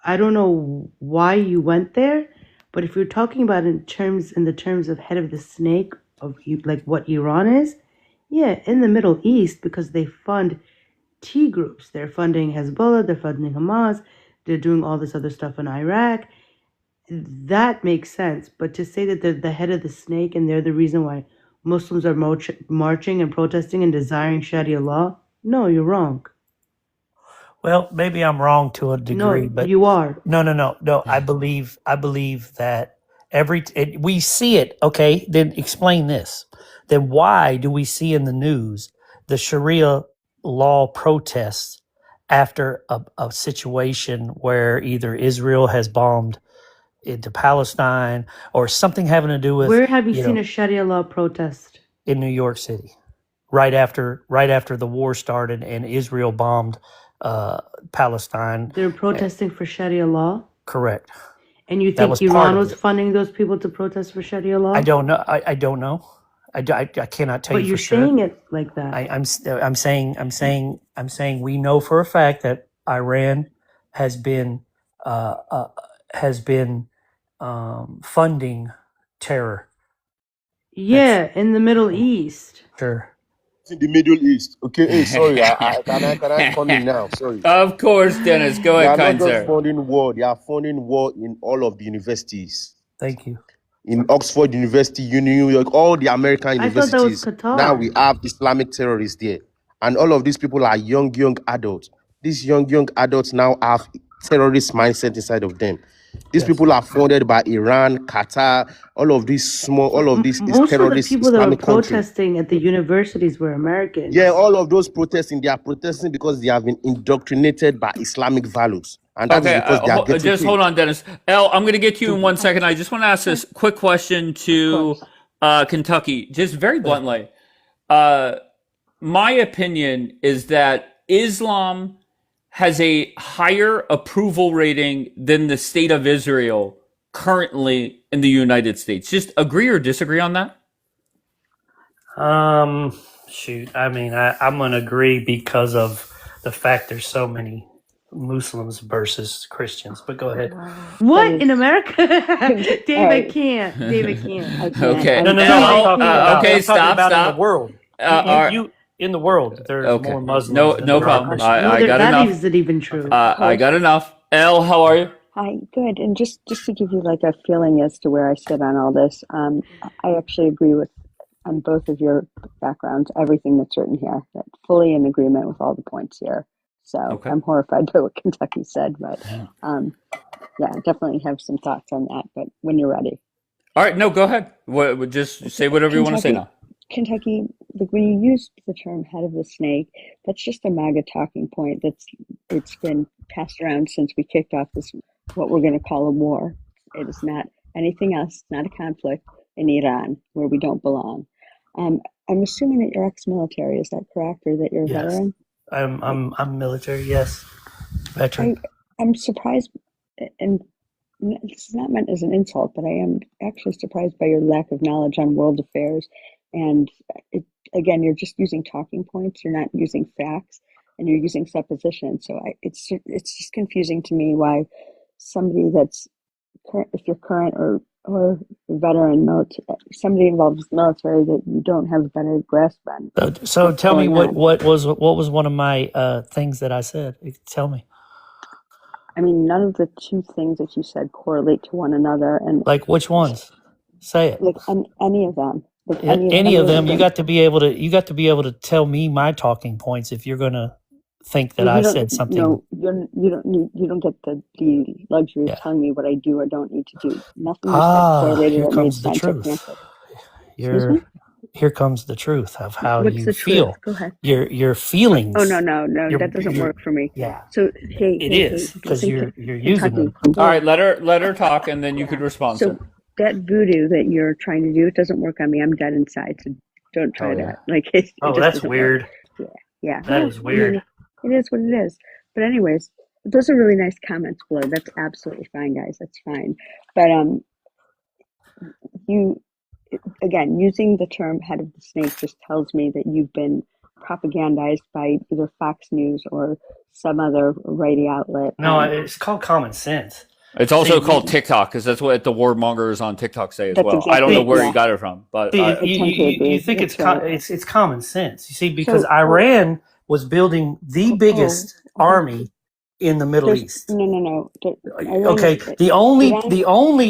I don't know why you went there, but if you're talking about in the terms of head of the snake of like what Iran is, yeah, in the Middle East because they fund T groups. They're funding Hezbollah, they're funding Hamas, they're doing all this other stuff in Iraq. That makes sense. But to say that they're the head of the snake and they're the reason why Muslims are marching and protesting and desiring Sharia law, no, you're wrong. Well, maybe I'm wrong to a degree, No, but you are. no. I believe that we see it. Okay, then explain this. Then why do we see in the news the Sharia law protests after a situation where either Israel has bombed into Palestine or something having to do with Where have you seen a Sharia law protest? in New York City, right after the war started and Israel bombed Palestine? They're protesting for Sharia law? Correct. And you That think was part Iran of was it. funding those people to protest for Sharia law? I don't know. I don't know. I cannot tell But you you're for sure. saying it like that. I'm saying we know for a fact that Iran has been uh, uh, funding terror. Yeah, in the Middle East. Sure. In the Middle East. Okay, hey, sorry, can I come in now? Sorry. Of course, Dennis. Go They ahead, are not kind just sir. funding war, they are funding war in all of the universities. Thank you. In Oxford University, New York, all the American I thought that was universities. Qatar. Now we have Islamic terrorists there. And all of these people are young adults. These young adults now have terrorist mindset inside of them. These people are funded by Iran, Qatar, all of these Most of the terrorist people that were Islamic countries. protesting at the universities were Americans. Yeah, all of those protesting, they are protesting because they have been indoctrinated by Islamic values. And that is Okay, because they are getting just paid. hold on, Dennis. Elle, I'm going to get to you in 1 second. I just want to ask this quick question to Kentucky, just very bluntly. My opinion is that Islam has a higher approval rating than the state of Israel currently in the United States. Just agree or disagree on that? Shoot. I mean, I'm going to agree because of the fact there's so many Muslims versus Christians. But go ahead. What in America? David Alright. can't. David can't. Okay. No. I'm talking about, okay, I'm talking stop. about in the world. In the world, there's Okay. more Muslims. No than there are problem. Christians. I got that enough. isn't even true. I got enough. Elle, how are you? Hi, good. And just to give you like a feeling as to where I sit on all this, I actually agree with on both of your backgrounds, everything that's written here. That fully in agreement with all the points here. So Okay. I'm horrified by what Kentucky said, but yeah, definitely have some thoughts on that. But when you're ready, All right, no, go ahead. Just say whatever you want to say now. Kentucky, like when you use the term head of the snake, that's just a MAGA talking point. It's been passed around since we kicked off this, what we're going to call a war. It is not anything else. It's not a conflict in Iran where we don't belong. I'm assuming that you're ex-military. Is that correct, or that you're a Yes. veteran? I'm military. Yes, veteran. I'm surprised, and this is not meant as an insult, but I am actually surprised by your lack of knowledge on world affairs. And again, you're just using talking points. You're not using facts, and you're using suppositions. So it's just confusing to me why somebody that's current, if you're current or or veteran military, somebody involved with military that you don't have a better grasp on So what's tell me going on. what was one of my things that I said? Tell me. I mean, none of the two things that you said correlate to one another, and Like which ones? Say it. like any of them, like Any of them, you them. got to be able to tell me my talking points if you're gonna think that Well, I you don't said something. know. You don't get the luxury Yeah. of telling me what I do or don't need to do. Nothing you said correlated Here or made comes the sense or truth. connected. Excuse me. Here comes the truth of how What's you the feel. truth? Go ahead. Your feelings. Oh no, that doesn't your work for me. yeah. So hey, It hey, is because listen, you're using Kentucky. them. All right, let her talk, and then you could respond, So sir. that voodoo that you're trying to do, it doesn't work on me. I'm dead inside, so don't try that. Like it Oh, just that's doesn't weird. work. Yeah. That is weird. I mean, it is what it is. But anyways, those are really nice comments below. That's absolutely fine, guys. That's fine. But you again using the term head of the snake just tells me that you've been propagandized by either Fox News or some other righty outlet. No, it's called common sense. It's also called TikTok because that's what the warmongers on TikTok say as That's well. exactly, I don't know where yeah. you got it from, but See, I tend to agree. you think That's it's right. it's common sense. You see, because So, Iran was building the biggest army in the Middle East. No. Okay, the only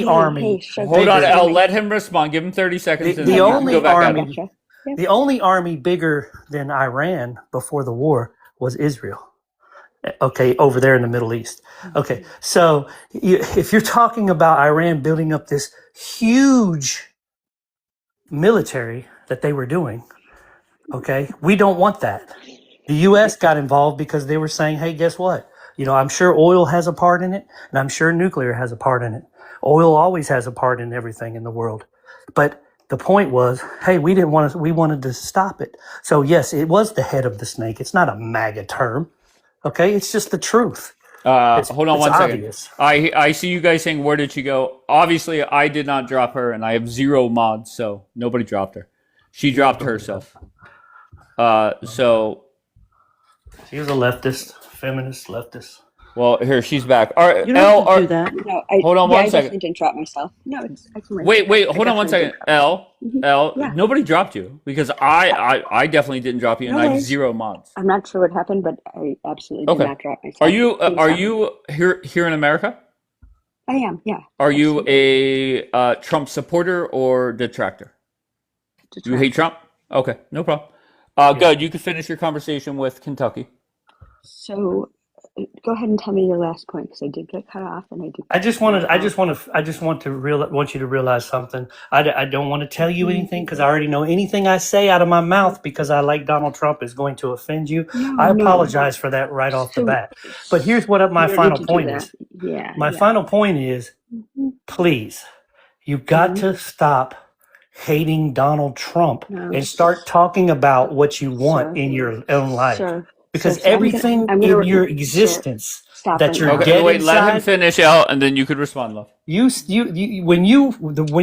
army. hold on, Al. Let him respond. Give him 30 seconds. and The then only go back at army, him. the only army bigger than Iran before the war was Israel. Okay, over there in the Middle East. Okay, so if you're talking about Iran building up this huge military that they were doing, okay, we don't want that. The U.S. got involved because they were saying, hey, guess what? You know, I'm sure oil has a part in it, and I'm sure nuclear has a part in it. Oil always has a part in everything in the world. But the point was, hey, we wanted to stop it. So yes, it was the head of the snake. It's not a MAGA term. Okay, it's just the truth. Hold on it's one second. obvious. I see you guys saying, where did she go? Obviously, I did not drop her, and I have 0 mods, so nobody dropped her. She dropped herself. So she was a leftist, feminist leftist. Well, here she's back. All right, You don't have to do that. No, hold on I one second. definitely didn't drop myself. No, I can Wait, hold on one second. L, Yeah. nobody dropped you because I definitely didn't drop you, and No I have worries. 0 mods. I'm not sure what happened, but I absolutely did Okay. not drop myself. Are you Please stop. here in America? I am, yeah. Are you a Trump supporter or detractor? You hate Trump? Okay, no problem. Good. You can finish your conversation with Kentucky. So, go ahead and tell me your last point because I did get cut off, and I did. I just want you to realize something. I don't want to tell you anything because I already know anything I say out of my mouth because I like Donald Trump is going to offend you. I apologize for that right off the bat. But here's what my final point is. Yeah. My final point is, please, you got to stop hating Donald Trump and start talking about what you want in your own life. Because everything in your existence that you're dead wait, inside. let him finish out, and then you could respond, love. When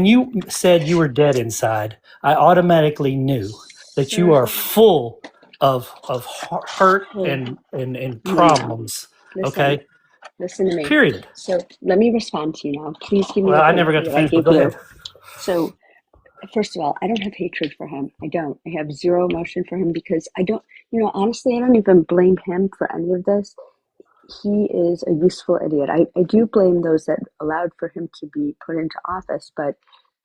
you said you were dead inside, I automatically knew that you are full of hurt and problems. Okay. Listen to me. Period. So let me respond to you now. Please give me. Well, I never got to finish, but go ahead. So, first of all, I don't have hatred for him. I don't. I have 0 emotion for him because I don't. Honestly, I don't even blame him for any of this. He is a useful idiot. I do blame those that allowed for him to be put into office, but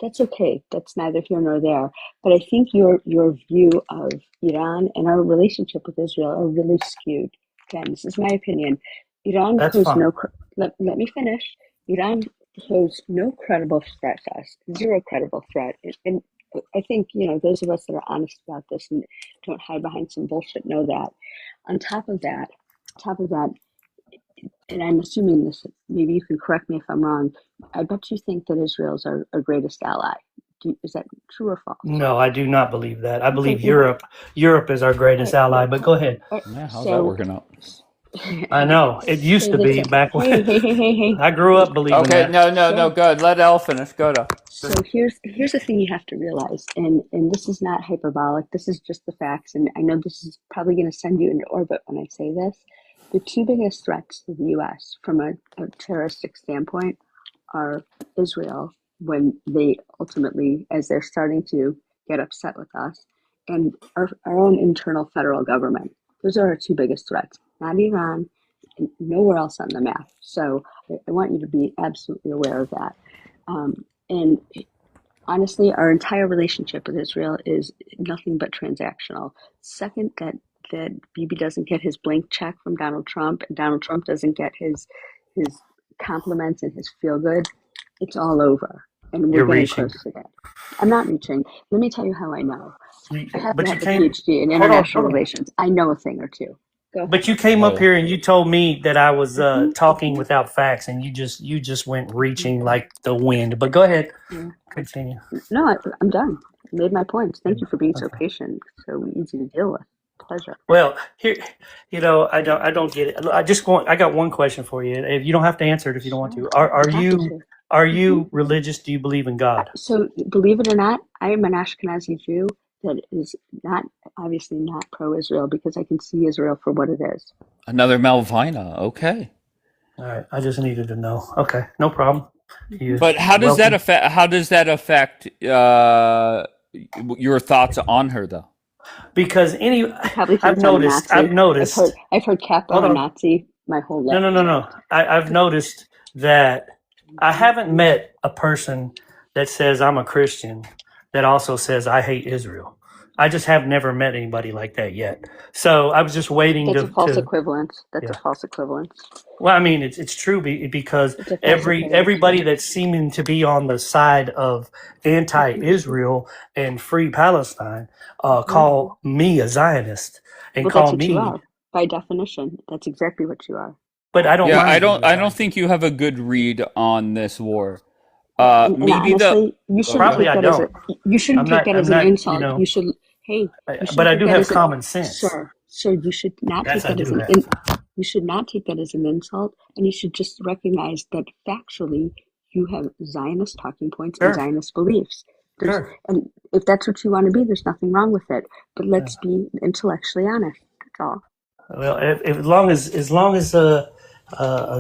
that's okay. That's neither here nor there. But I think your view of Iran and our relationship with Israel are really skewed. Again, this is my opinion. Iran poses no. Let me finish. Iran poses no credible threat to us. 0 credible threat. And I think those of us that are honest about this and don't hide behind some bullshit know that. On top of that, and I'm assuming this, maybe you can correct me if I'm wrong, I bet you think that Israel's our greatest ally. Is that true or false? No, I do not believe that. I believe Europe is our greatest ally, but go ahead. Yeah, how's that working out? I know. It used to be back when Hey. I grew up believing that. Okay, no, good. Let Elle finish. Go to. So here's the thing you have to realize, and this is not hyperbolic, this is just the facts, and I know this is probably going to send you into orbit when I say this. The 2 biggest threats to the U.S. from a terroristic standpoint are Israel when they ultimately, as they're starting to get upset with us, and our own internal federal government. Those are our two biggest threats, not Iran, and nowhere else on the map. So I want you to be absolutely aware of that. And honestly, our entire relationship with Israel is nothing but transactional. Second, that Bibi doesn't get his blank check from Donald Trump, and Donald Trump doesn't get his compliments and his feel good, it's all over. And we're You're getting reaching. close to that. I'm not reaching. Let me tell you how I know. I happen But to you have a came. PhD in Hold on. international Hold on. relations. I know a thing or two. Go But ahead. you came up Oh. here and you told me that I was Mhm, talking mhm, without facts, and you just went reaching mhm. like the wind. But go ahead, Yeah. continue. No, I'm done. I made my points. Thank you for being so Okay. patient, so easy to deal with. Pleasure. Well, here, I don't get it. I got one question for you. If you don't have to answer it if you don't want Sure. to. Are I'm happy you to. are hmm you religious? Do you believe in God? So, believe it or not, I am an Ashkenazi Jew that is not, obviously not pro-Israel, because I can see Israel for what it is. Another Malvina. Okay. All right. I just needed to know. Okay, no problem. You But how does that welcome. affect? How does that affect your thoughts on her, though? Because He probably I've thinks I'm a noticed. I've Nazi. noticed. I've heard Hold capo and on. Nazi my whole No, life. no, no, no. I've noticed that I haven't met a person that says I'm a Christian that also says I hate Israel. I just have never met anybody like that yet. So I was just waiting That's a false to equivalence. That's a yeah. false equivalence. Well, I mean, it's true because It's a false equivalence. everybody that's seeming to be on the side of anti-Israel and free Palestine call me a Zionist and Well, that's call what you me, are by definition. That's exactly what you are. but I don't Yeah, mind being a I don't Zionist. think you have a good read on this war. And Maybe the. honestly, you Oh, shouldn't go Probably take ahead. I that as a. don't. You shouldn't take that I'm as an not, insult. You should. Hey, you but shouldn't I take do that have as a. common sense. Sir, you should not That's take I that as do an. have. You should not take that as an insult, and you should just recognize that factually you have Zionist talking points and Sure, Zionist beliefs. sure. And if that's what you want to be, there's nothing wrong with it. But Yeah. let's be intellectually honest. That's all. Well, if, as long as a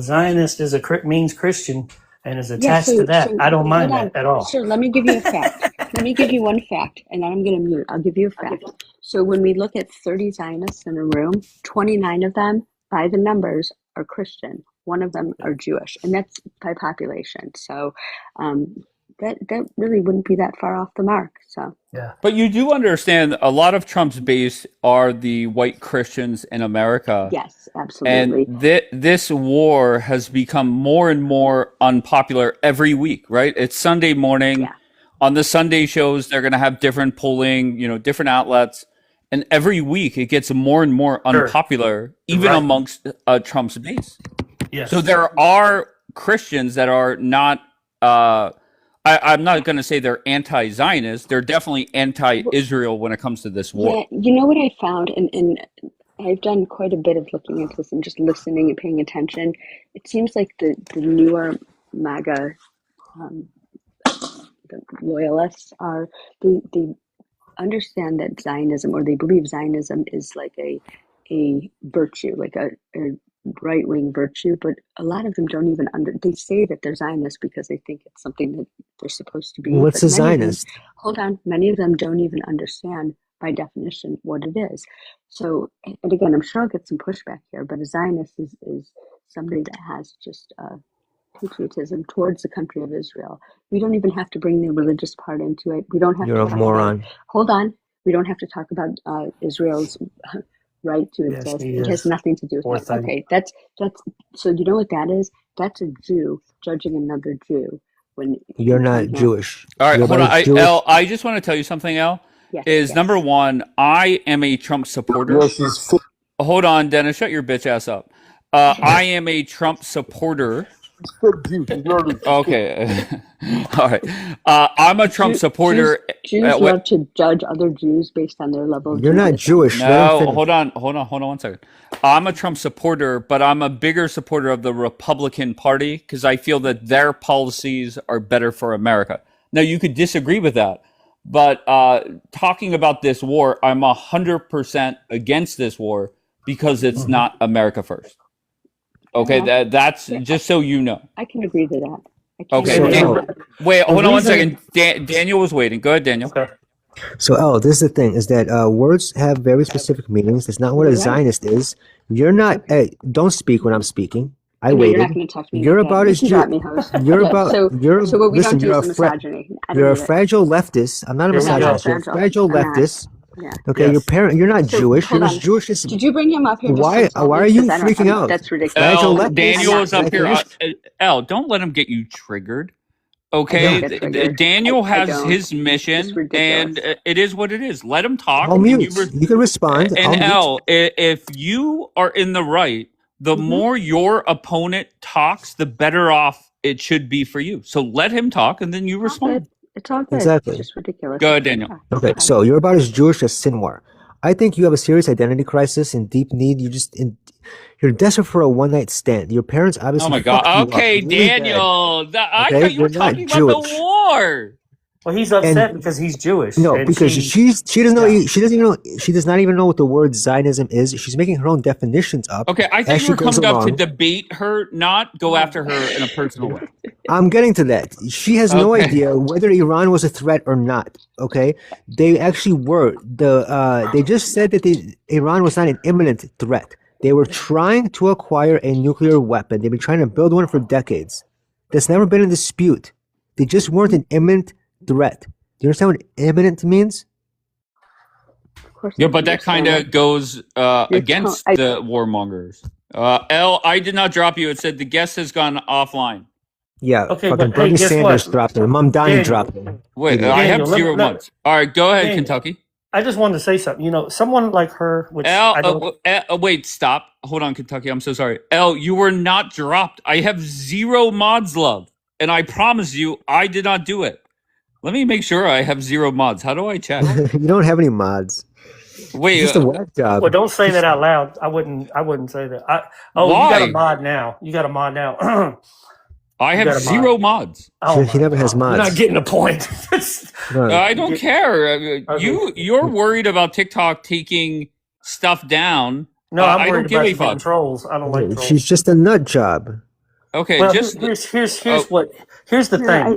Zionist means Christian and is Yeah, attached to so that, I don't hold mind on. that at all. Sir, let me give you a fact. Let me give you one fact, and then I'm going to mute. I'll give you a fact. So when we look at 30 Zionists in a room, 29 of them, by the numbers, are Christian. One of them are Jewish, and that's by population. So that really wouldn't be that far off the mark. So Yeah. But you do understand a lot of Trump's base are the white Christians in America. yes, And absolutely. this war has become more and more unpopular every week, right? It's Sunday morning. Yeah. On the Sunday shows, they're going to have different polling, different outlets. And every week it gets more and more Sure. unpopular, even Right. amongst Trump's base. Yes. So there are Christians that are not, I'm not going to say they're anti-Zionist. They're definitely anti-Israel when it comes to this war. Yeah, you know what I found, and I've done quite a bit of looking into this and just listening and paying attention. It seems like the newer MAGA the loyalists are they understand that Zionism, or they believe Zionism is like a virtue, like a right wing virtue, but a lot of them don't even they say that they're Zionists because they think it's something that they're supposed to be. What's but a Zionist? Hold on, many of them don't even understand by definition what it is. So, and again, I'm sure I'll get some pushback here, but a Zionist is somebody that has just patriotism towards the country of Israel. We don't even have to bring the religious part into it. We don't have You're to a talk moron. about. Hold on, we don't have to talk about Israel's right to Yes, exist. he It has is. nothing to do with Poor that. thing. Okay, that's so you know what that is? That's a Jew judging another Jew when You're you come not here. Jewish. All right, hold on. Everybody's Jewish. El, I just want to tell you something, El. Yes, Is number yes. one, I am a Trump supporter. Yeah, she's fake. Hold on, Dennis, shut your bitch ass up. I am a Trump supporter. She's fake Jew. She's not real. She's fake. Okay. All right. I'm a Trump supporter. Jews love to judge other Jews based on their level of You're not Judaism. Jewish. Let him No, finish. hold on 1 second. I'm a Trump supporter, but I'm a bigger supporter of the Republican Party because I feel that their policies are better for America. Now, you could disagree with that, but talking about this war, I'm 100% against this war because it's not America first. Okay, Yeah. that's Yeah, just so you know. I can agree to that. I can't Okay. So, agree L, more. Wait, The hold on one reason, second. Daniel was waiting. Go ahead, Daniel. okay. this is the thing: is that words have very specific meanings. That's not what a You're right. Zionist is. You're It's not. okay. Hey, don't speak when I'm speaking. I I know you're not waited. going to talk to me You're like that. about You as can Jew. drop me, host. You're Yeah. about. So You're what we listen. don't do is the misogyny. I don't You're a need it. fragile leftist. I'm not a Here I'm we not go. that misogynist. You're a fragile. fragile I'm not. leftist. Yeah. Okay, Yes. you're not So Jewish. hold You're on. Jewish. Is Did you bring him up here just to why? insult Why me? are you Because freaking out? that's ridiculous. Fragile L, I'm Daniel not. is up leftist. here. Okay, L, don't let him get you triggered. I don't Okay, yeah. get triggered. Daniel I has don't. his It's just mission, ridiculous. and it is what it is. Let him talk, I'll and mute. You can respond. and I'll mute. L, if you are in the right, the Mm-hmm. more your opponent talks, the better off it should be for you. So let him talk, and then you It's all good. respond. It's all good. It's Exactly. just ridiculous. Go ahead, Daniel. Yeah. Go Okay, ahead. so you're about as Jewish as Sinwar. I think you have a serious identity crisis and deep need. You're desperate for a one night stand. Your parents Oh obviously my fucked God. you up Okay, really bad. Daniel. I Okay, thought you were you're not talking about the Jewish. war. Well, he's upset And because he's Jewish, no, and because she doesn't know yeah. she doesn't even know she does not even know what the word Zionism is. She's making her own definitions up Okay, I thought as you she were goes coming up to along. debate her, not go after her in a personal way. I'm getting to that. She has no Okay. idea whether Iran was a threat or not. Okay, they actually were. They just said that Iran was not an imminent threat. They were trying to acquire a nuclear weapon. They've been trying to build one for decades. That's never been in dispute. They just weren't an imminent threat. Do you understand what imminent means? Of course Yeah, I but that kind understand. of goes Your tone. against the warmongers. L, I did not drop you. It said the guest has gone offline. Yeah, Okay, fucking but hey, Bernie guess Sanders what, dropped her. Mamdani Daniel? dropped her. Wait, Idiot. I have Daniel, zero months. All right, go ahead, Daniel, Kentucky. I just wanted to say something. You know, someone like her, which L, I don't. wait, stop. Hold on, Kentucky. I'm so sorry. L, you were not dropped. I have zero mods, love. And I promise you, I did not do it. Let me make sure I have zero mods. How do I check? You don't have any mods. Wait, It's just a whack job. Well, don't say that out loud. I wouldn't say that. You got a why? mod now. You got a mod now. I You have got a zero mod. mods. Oh He my never has God. You're not mods. getting the point. No. I don't care. Okay. You're worried about TikTok taking stuff down. No, I'm I worried don't give about a you getting fuck. trolls. I don't like trolls. She's just a nut job. Okay, Well, just here's oh, the No, thing.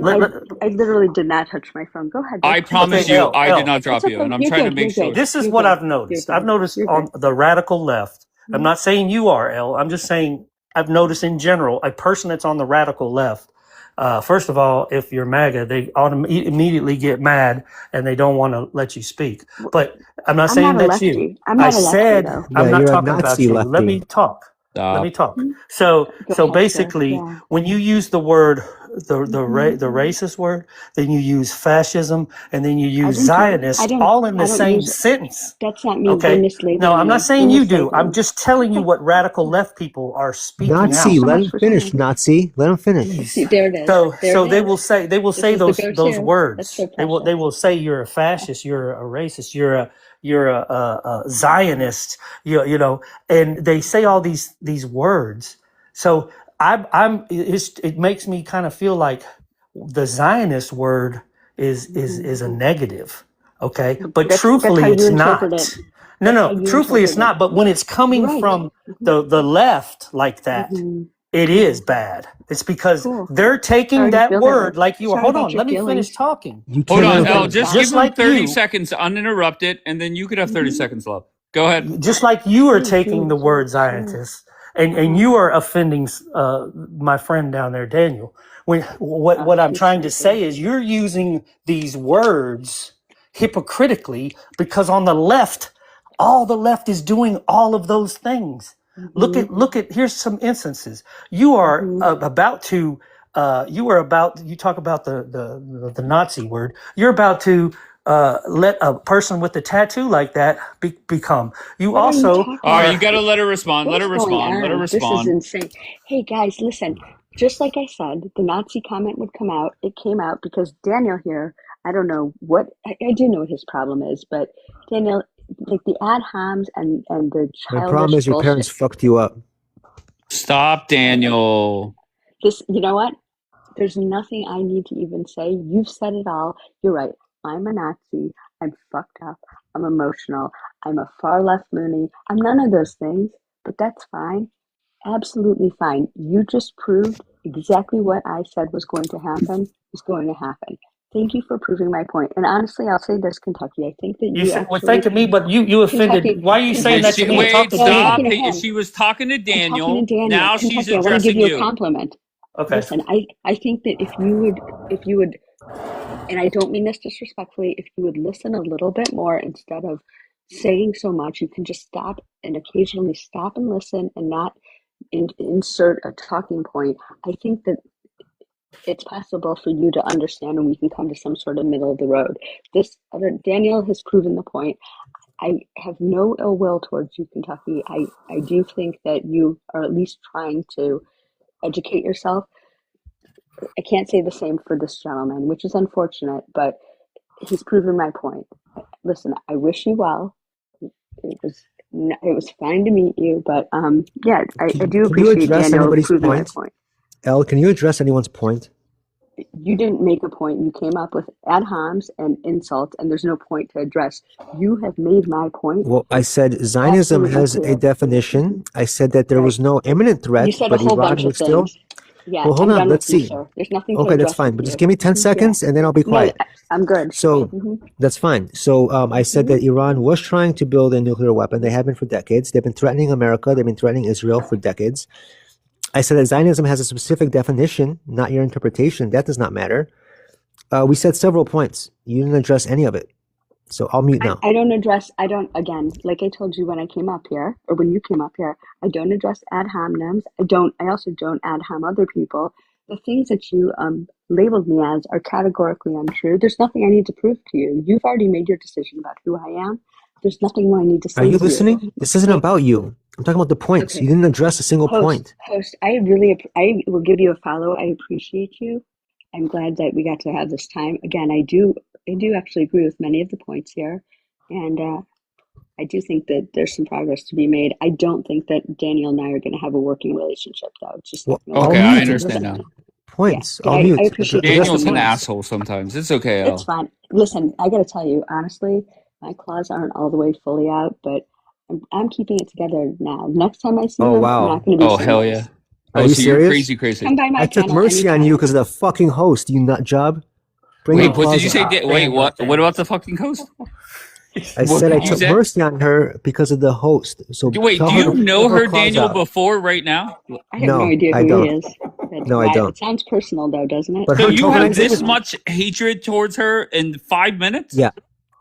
I literally did not touch my phone. Go ahead. I Go promise Okay, ahead. you, I did not It's drop you, okay. and I'm You're trying to good. make You're good. sure. This is You're what good. I've You're noticed. good. I've noticed You're on good. the radical left. I'm Mhm. not saying you are, El. I'm just saying I've noticed in general a person that's on the radical left. First of all, if you're MAGA, they immediately get mad and they don't want to let you speak. But I'm not I'm saying not a that's you. lefty. I'm I not a lefty said though. Yeah, I'm not you're a talking about Nazi you. Let me lefty. talk. Let me Stop. talk. Mhm. So Go so ahead, sir. basically, Yeah. when you use the word the Mhm. racist word, then you use fascism, and then you I use didn't. Zionist, all in the I don't same use. sentence. That's not me. You're Okay. No, mislabeling I'm not me. saying You're you do. I'm mislabeling. just telling you Okay. what radical Yeah. left people are speaking Thank you Nazi, out. so let much him for finish, sharing. Nazi. Let him finish. See, there it is. So There it they is. will say This is the those go-to. words. That's so They precious. will say you're a fascist, you're a racist, you're a Zionist, you know, and they say all these words. So it makes me kind of feel like the Zionist word is a negative. Okay, but That's how truthfully, you it's interpret not. it. No, That's how no, you truthfully, it's interpret it. not. But when it's You're coming right. from Hmm. the left like that, Hmm. it Yeah. is bad. It's because Cool. they're taking Sorry to that feel that way. word like you are. Sorry Hold about on, your let me finish feelings. talking. You Hold can't let on, him Sorry. L. finish. Just Stop. give Just him like 30 you, seconds uninterrupted, and then you could have 30 Hmm. seconds left. Go ahead. just like you are Please, taking the please. word Sure. Zionist, and Uh-huh. you are offending my friend down there, Daniel. What I'm He's trying to sleeping. say is you're using these words hypocritically because on the left, all the left is doing all of those things. Hmm. Look at here's some instances. You are Hmm. about to you talk about the Nazi word. You're about to let a person with a tattoo like that become. You What are you also talking All right, you are. got to about? let her respond. Let her What's going respond. Let her on? This is respond. insane. Hey guys, listen. Just like I said, the Nazi comment would come out. It came out because Daniel here, I don't know what, I do know what his problem is, but Daniel, like the ad homs and the My problem childish is your parents bullshit. fucked you up. Stop, Daniel. You know what? There's nothing I need to even say. You've said it all. You're right. I'm a Nazi. I'm fucked up. I'm emotional. I'm a far left loony. I'm none of those things, but that's fine. absolutely fine. You just proved exactly what I said was going to happen is going to happen. Thank you for proving my point. And honestly, I'll say this, Kentucky. I think that You you said, well, actually, thank me, but you offended. Kentucky, Why are you saying that to She, me? Talk wait, to no, I'm stop. talking to Daniel. him. She was talking to I'm talking to Daniel. Daniel. Now she's Kentucky, I want to give addressing you a you. compliment. Okay. Listen, I think that if you would, and I don't mean this disrespectfully, if you would listen a little bit more instead of saying so much, you can just stop and occasionally stop and listen and not insert a talking point. I think that it's possible for you to understand and we can come to some sort of middle of the road. This other Daniel has proven the point. I have no ill will towards you, Kentucky. I do think that you are at least trying to educate yourself. I can't say the same for this gentleman, which is unfortunate, but he's proven my point. Listen, I wish you well. It was fine to meet you, but yeah, I do Can you appreciate address Daniel anybody's proving my point? point. Elle, can you address anyone's point? You didn't make a point. You came up with ad homs and insults, and there's no point to address. You have made my point. Well, I said Zionism Absolutely has clear. a definition. I said that there Right. was no imminent You threat, said a but whole Iran bunch of was still. things. Yeah, Well, hold I'm on. done Let's with you, see. sir. There's nothing to Okay, that's address fine. with But you. just give me 10 Yeah. seconds and then I'll be No, quiet. I'm good. So that's fine. So I said that Iran was trying to build a nuclear weapon. They have been for decades. They've been threatening America. They've been threatening Israel for decades. I said that Zionism has a specific definition, not your interpretation. That does not matter. We said several points. You didn't address any of it. So I'll mute now. I don't, again, like I told you when I came up here, or when you came up here, I don't address ad hominems. I also don't ad hom other people. The things that you labeled me as are categorically untrue. There's nothing I need to prove to you. You've already made your decision about who I am. There's nothing more I need to say Are you to listening? you. This isn't about you. I'm talking about the points. Okay. You didn't address a single point. Host, I will give you a follow. I appreciate you. I'm glad that we got to have this time. Again, I do actually agree with many of the points here. And I do think that there's some progress to be made. I don't think that Daniel and I are going to have a working relationship, though. It's just not gonna Okay, work I out. understand now. Points. Yeah, I'll I mute. appreciate Address the Daniel's an points. asshole sometimes. It's okay, It's Elle. fine. Listen, I got to tell you, honestly, my claws aren't all the way fully out, but I'm keeping it together now. Next time I see Oh, him, wow. I'm not going to be Oh, so hell nice. yeah. Are Oh, you so you're serious? crazy. Come by my I took channel mercy on anytime. you because of the fucking host, you nut job. Bring your Wait, what did claws you say? out. Wait, what? What about the fucking host? I What said I did you took say? mercy on her because of the host. So Wait, tell do her you to know pull her her, claws Daniel, out. before right now? I have no No, idea I who don't. he is. That's No, I why don't. it sounds personal, though, doesn't it? But So her you have this tokenization. much hatred towards her in 5 minutes? Yeah.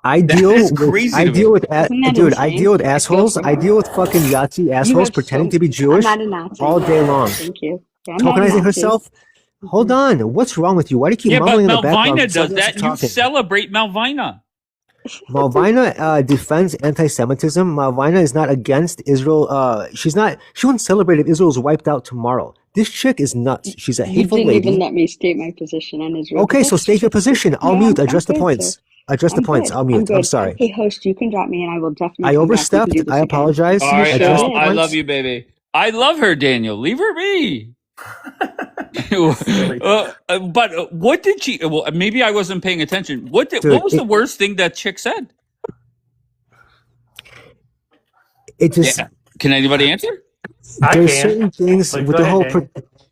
I That deal is with crazy to me. dude, I insane? deal with Go assholes. for I it. deal with fucking Yahtzee You assholes have pretending to be I'm Jewish not a Nazi. all day long. Thank you. Yeah, I'm not a Tokenizing Nazi. herself. Hold on. What's wrong with you? Why do you keep Yeah, but mumbling in the background? Malvina does Somebody else that, is and you talking. celebrate Malvina. Malvina defends anti-Semitism. Malvina is not against Israel. She wouldn't celebrate if Israel's wiped out tomorrow. This chick is nuts. She's a You hateful didn't even lady. let me state my position on Israel. Okay, so state your position. I'll mute. I'm Address the good, points. sir. Address the I'm points. good. I'll I'm mute. I'm good. sorry. Hey, host, you can drop me, and I will definitely I come back. We can overstepped. do this I again. apologize. All right, Address the Elle, I points. love you, baby. I love her, Daniel. Leave her be. But what did she? Well, maybe I wasn't paying attention. What was the worst thing that chick said? It just. Yeah. Can anybody answer? There's certain things But with go the ahead, whole. Daniel.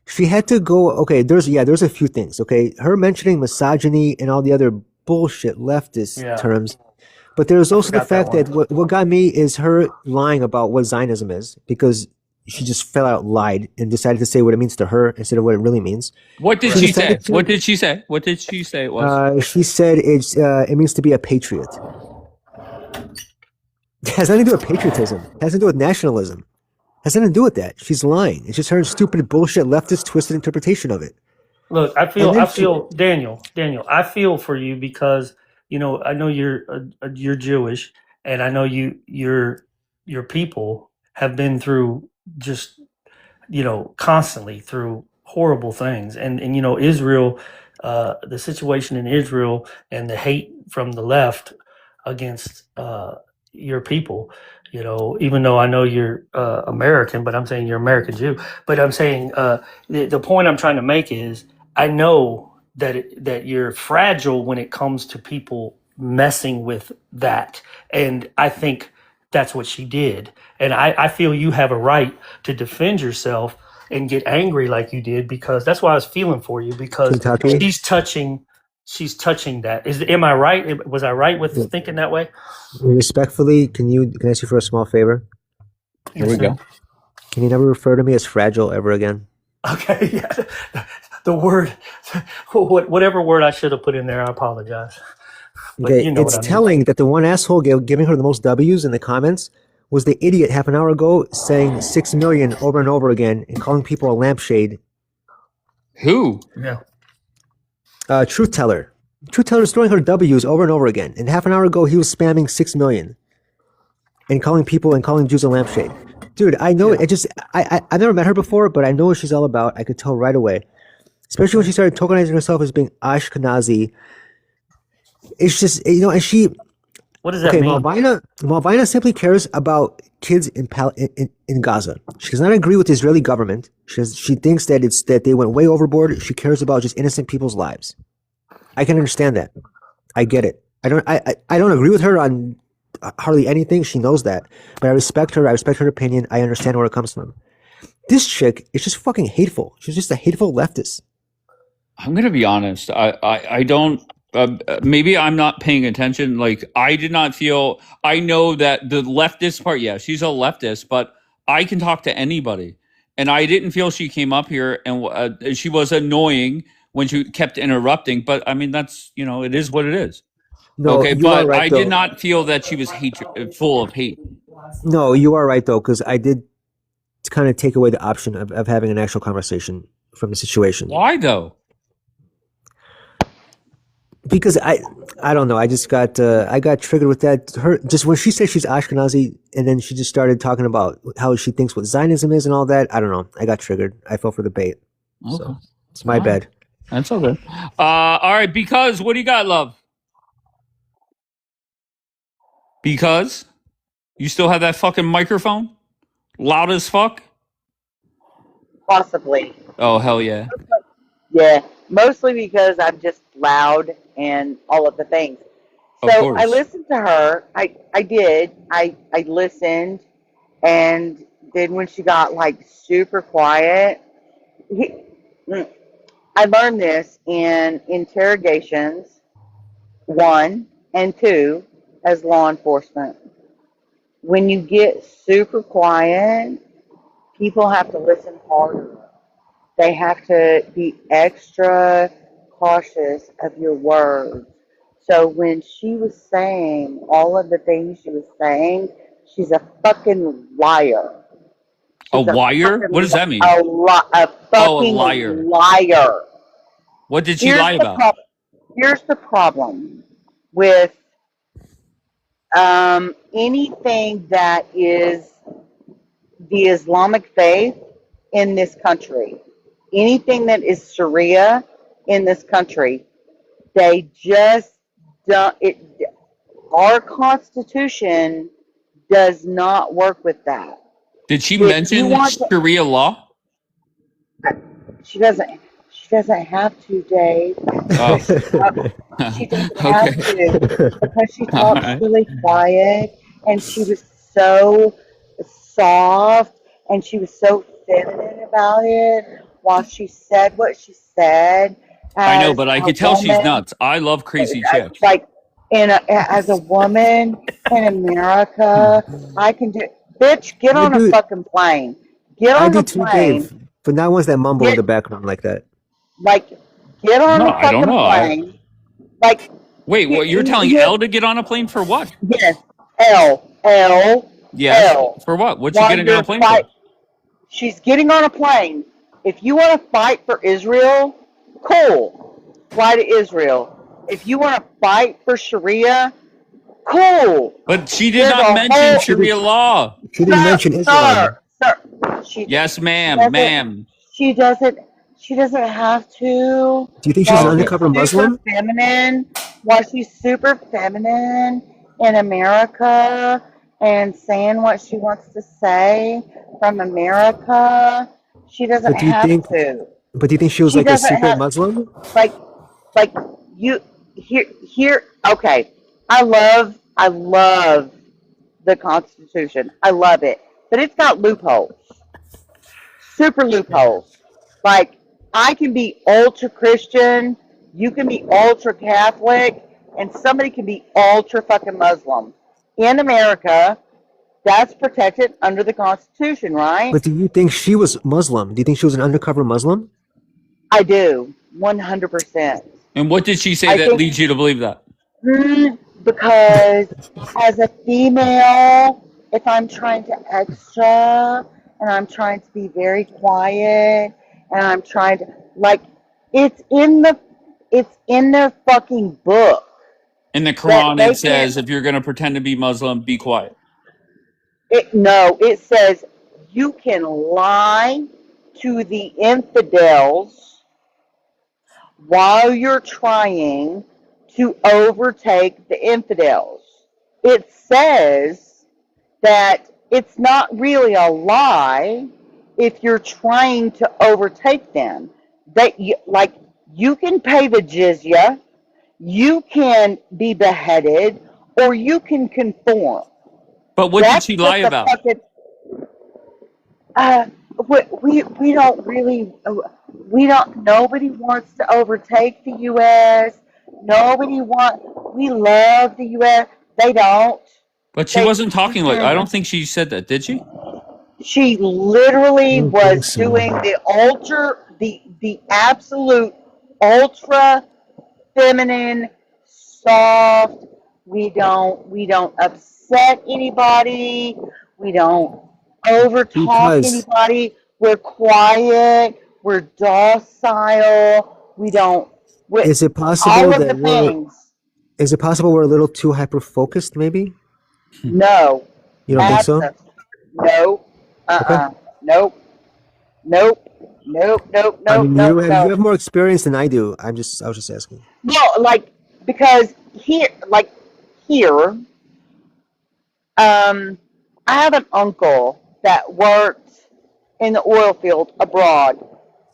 She had to go. Okay, there's a few things. Okay, her mentioning misogyny and all the other bullshit leftist terms. But there's also the fact that what got me is her lying about what Zionism is, because she just fell out lied and decided to say what it means to her instead of what it really means. What did she say? What did she say? What did she say it was? She said it means to be a patriot. It has nothing to do with patriotism. It has nothing to do with nationalism. It has nothing to do with that. She's lying. It's just her stupid bullshit leftist twisted interpretation of it. Look, I feel Daniel, I feel for you because, you know, I know you're Jewish, and I know your people have been through just, you know, constantly through horrible things. And you know, Israel, the situation in Israel and the hate from the left against your people, you know, even though I know you're American, but I'm saying you're American Jew. But I'm saying the point I'm trying to make is I know that you're fragile when it comes to people messing with that. And I think that's what she did. And I feel you have a right to defend yourself and get angry like you did, because that's why I was feeling for you, because Kentucky. she's touching that. Am I right? Was I right with thinking that way? Respectfully, can I ask you for a small favor? Here we go. Can you never refer to me as fragile ever again? Okay, yeah. The word, whatever word I should have put in there, I apologize. But Okay, you know it's what I mean. telling that the one asshole giving her the most W's in the comments was the idiot half an hour ago saying 6 million over and over again and calling people a lampshade. Who? Yeah. Truth Teller. Truth Teller is throwing her W's over and over again. And half an hour ago, he was spamming 6 million and calling Jews a lampshade. Dude, I know I've never met her before, but I know what she's all about. I could tell right away. Especially when she started tokenizing herself as being Ashkenazi. It's just, and she... What does that mean? Malvina simply cares about kids in Gaza. She does not agree with the Israeli government. She thinks that they went way overboard. She cares about just innocent people's lives. I can understand that. I get it. I don't agree with her on hardly anything. She knows that. But I respect her. I respect her opinion. I understand where it comes from. This chick is just fucking hateful. She's just a hateful leftist. I'm gonna be honest. I don't. Maybe I'm not paying attention. Like, I did not feel. I know that the leftist part. Yeah, she's a leftist, but I can talk to anybody, and I didn't feel she came up here and she was annoying when she kept interrupting. But I mean, that's it is what it is. No, okay, you are but right, I though. did not feel that she was full of hate. No, you are right though, because I did kind of take away the option of having an actual conversation from the situation. Why though? Because I don't know. I just got triggered with that. Her just when she said she's Ashkenazi, and then she just started talking about how she thinks what Zionism is and all that. I don't know. I got triggered. I fell for the bait. Okay. So it's my bad. That's okay. All right. Because what do you got, love? Because you still have that fucking microphone, loud as fuck. Possibly. Oh hell yeah. Yeah, mostly because I'm just loud and all of the things. Of So course. I listened to her. I did. I listened, and then when she got like super quiet, I learned this in interrogations, 1 and 2, as law enforcement. When you get super quiet, people have to listen harder. They have to be extra cautious of your words. So when she was saying all of the things she was saying, she's a fucking liar. A wire? What does that mean? A fucking liar. liar. What did she lie about? Here's the problem with anything that is the Islamic faith in this country. Anything that is Sharia in this country, they just don't. Our Constitution does not work with that. Did she mention Sharia law? She doesn't. She doesn't have to, Dave. Oh. She doesn't have to because she talks really quiet, and she was so soft, and she was so feminine about it while she said what she said. I know, but I could tell she's nuts. I love crazy chicks. Like, as a woman in America, I can do. Bitch, get on a fucking plane. Get on a plane. Dave, but not ones that mumble in the background like that. Like, get on a fucking plane. Like, wait, what? You're telling Elle to get on a plane for what? Yes, Elle. Yes. For what? What's she getting on a plane for? She's getting on a plane. If you want to fight for Israel, cool. Fly to Israel. If you want to fight for Sharia, cool. But she did not mention Sharia law. She didn't mention Israel. Sir. Yes, ma'am. She doesn't have to. Do you think she's an undercover Muslim? She's super feminine in America and saying what she wants to say from America, she doesn't have to. But do you think she was like a secret Muslim? Like you here. Okay, I love the Constitution. I love it. But it's got loopholes. Super loopholes. Like, I can be ultra Christian, you can be ultra Catholic, and somebody can be ultra fucking Muslim. In America, that's protected under the Constitution, right? But do you think she was Muslim? Do you think she was an undercover Muslim? I do, 100%. And what did she say I that think leads you to believe that? because as a female, if I'm trying to extra and I'm trying to be very quiet and I'm trying to like it's in their fucking book In the that Quran, they it says can't if you're going to pretend to be Muslim, be quiet. it says you can lie to the infidels while you're trying to overtake the infidels. It says that it's not really a lie if you're trying to overtake them. That you can pay the jizya, you can be beheaded, or you can conform. But what That's did she what lie the about? fucking we don't really nobody wants to overtake the U.S. We love the U.S. They don't. But she wasn't talking like, I don't think she said that, did she? She literally I don't think was so. doing the absolute ultra feminine, soft. We don't upset anybody. We don't overtalk Because anybody. We're quiet. We're docile. We don't. is it All possible of the that things. we're a little too hyper focused? Maybe No. you don't think so? Absent. No. Okay. Nope. Nope. Nope. Nope. I Nope. mean, Nope. you Nope. have more experience than I do. I was just asking. No, because here, I have an uncle that worked in the oil field abroad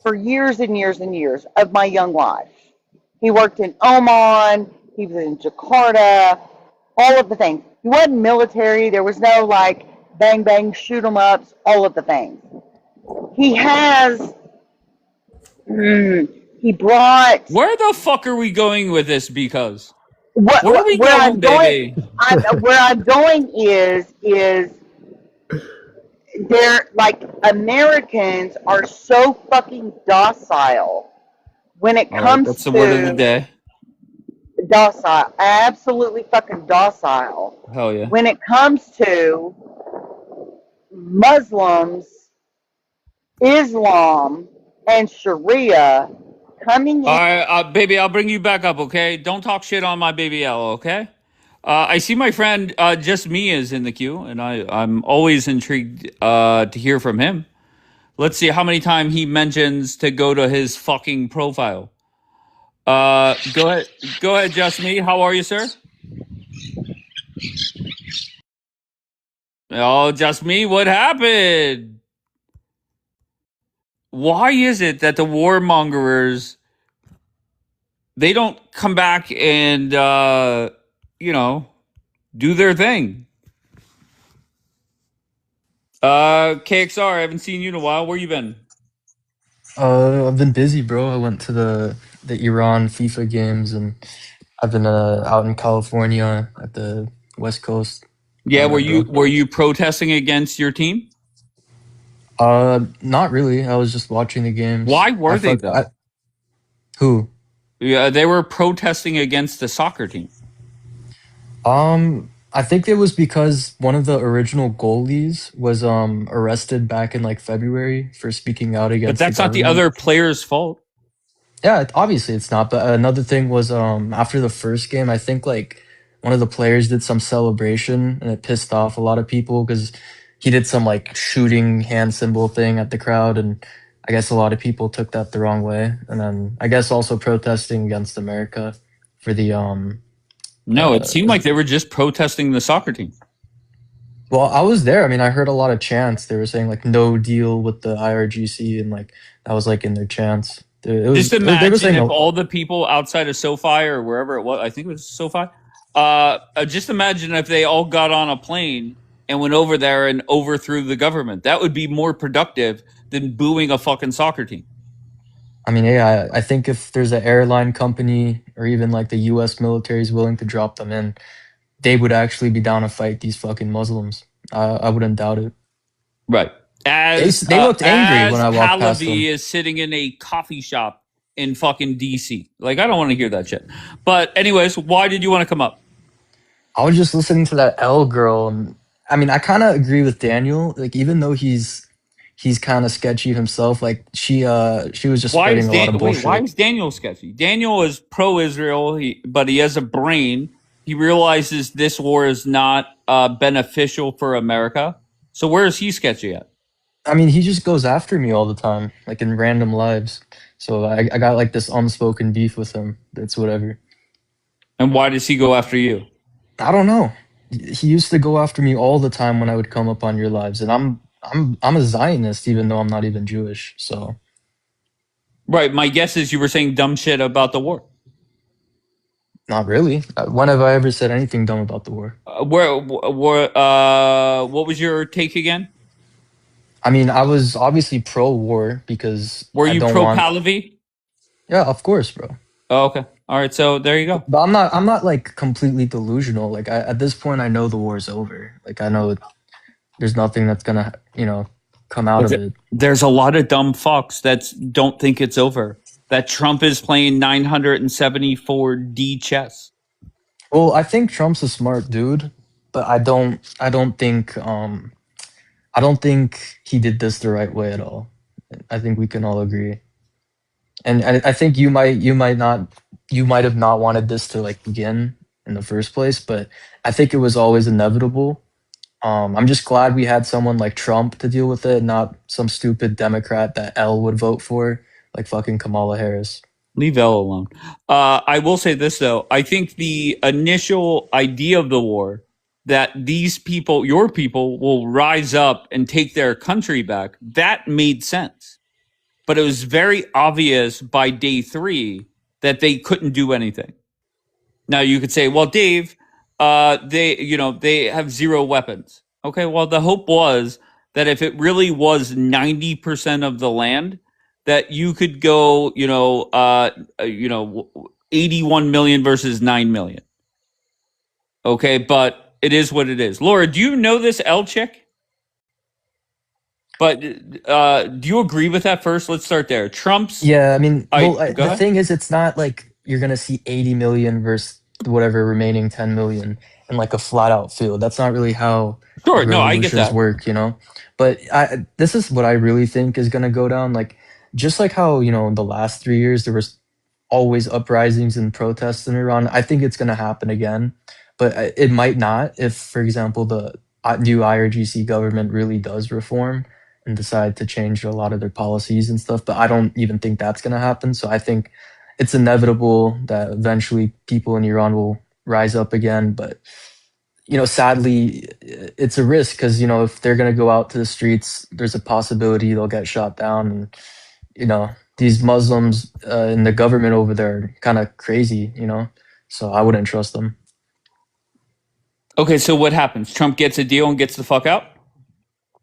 for years and years and years of my young life. He worked in Oman. He was in Jakarta. All of the things. He wasn't military. There was no bang bang shoot 'em ups. All of the things. He has. He brought. Where the fuck are we going with this? Because Where are we I'm going, going, baby? where I'm going is they're Americans are so fucking docile when it All right, comes that's the word of the to day. docile, absolutely fucking docile. Hell yeah. When it comes to Muslims, Islam, and Sharia coming All in. right, baby, I'll bring you back up, okay? Don't talk shit on my baby L, okay? I see my friend Just Me is in the queue, and I'm always intrigued to hear from him. Let's see how many times he mentions to go to his fucking profile. Go ahead, Just Me. How are you, sir? Oh, Just Me, what happened? Why is it that the warmongers, they don't come back and do their thing? KXR, I haven't seen you in a while. Where you been? I've been busy, bro. I went to the Iran FIFA games, and I've been out in California at the West Coast. Yeah, were bro. you protesting against your team? Not really. I was just watching the games. Why were they though? Who? Yeah, they were protesting against the soccer team. I think it was because one of the original goalies was arrested back in February for speaking out against. But that's the not the government. other player's fault. Yeah, obviously it's not. But another thing was after the first game, I think one of the players did some celebration and it pissed off a lot of people because he did some shooting hand symbol thing at the crowd, and I guess a lot of people took that the wrong way. And then I guess also protesting against America for the No, it seemed like they were just protesting the soccer team. Well, I was there. I mean, I heard a lot of chants. They were saying no deal with the IRGC, and that was in their chants. Just imagine if all the people outside of SoFi or wherever it was, I think it was SoFi, Just imagine if they all got on a plane and went over there and overthrew the government. That would be more productive than booing a fucking soccer team. I mean, yeah, I think if there's an airline company or even like the U.S. military is willing to drop them in, they would actually be down to fight these fucking Muslims. I wouldn't doubt it. Right. They looked angry when I walked past them. Pahlavi is sitting in a coffee shop in fucking DC. Like, I don't want to hear that shit. But anyways, why did you want to come up? I was just listening to that L girl, and I mean, I kind of agree with Daniel. Like, even though he's kind of sketchy himself, like she was just spreading a lot of bullshit. Why is Daniel sketchy? Daniel is pro-Israel, but he has a brain. He realizes this war is not beneficial for America. So where is he sketchy at? I mean, he just goes after me all the time, like in random lives. So I got like this unspoken beef with him. That's whatever. And why does he go after you? I don't know. He used to go after me all the time when I would come up on your lives, and I'm a Zionist, even though I'm not even Jewish. So, right. My guess is you were saying dumb shit about the war. Not really. When have I ever said anything dumb about the war? What was your take again? I mean, I was obviously pro-war because were you pro-Pahlavi? Yeah, of course, bro. Oh, okay. All right. So there you go. But I'm not like completely delusional. Like at this point, I know the war's over. Like I know there's nothing that's gonna come out of it. There's a lot of dumb fucks that don't think it's over. That Trump is playing 974D chess. Well, I think Trump's a smart dude, but I don't think he did this the right way at all. I think we can all agree. And I think you might have not wanted this to like begin in the first place, but I think it was always inevitable. I'm just glad we had someone like Trump to deal with it, not some stupid Democrat that L would vote for, like fucking Kamala Harris. Leave L alone. I will say this though. I think the initial idea of the war, that these people, your people, will rise up and take their country back, that made sense. But it was very obvious by day 3 that they couldn't do anything. Now you could say, well, Dave, they have 0 weapons. Okay, well, the hope was that if it really was 90% of the land, that you could go, 81 million versus 9 million. Okay, but it is what it is. Laura, do you know this L chick? But do you agree with that first? Let's start there. Trump's... Yeah, I mean, the thing is, it's not like you're going to see 80 million versus whatever remaining 10 million in like a flat out field. That's not really how I get that. work, But this is what I really think is going to go down. Like, just like how, in the last 3 years, there was always uprisings and protests in Iran. I think it's going to happen again, but it might not if, for example, the new IRGC government really does reform and decide to change a lot of their policies and stuff. But I don't even think that's going to happen. So I think it's inevitable that eventually people in Iran will rise up again. But, sadly, it's a risk because, if they're going to go out to the streets, there's a possibility they'll get shot down. And, these Muslims in the government over there are kind of crazy, so I wouldn't trust them. Okay, so what happens? Trump gets a deal and gets the fuck out?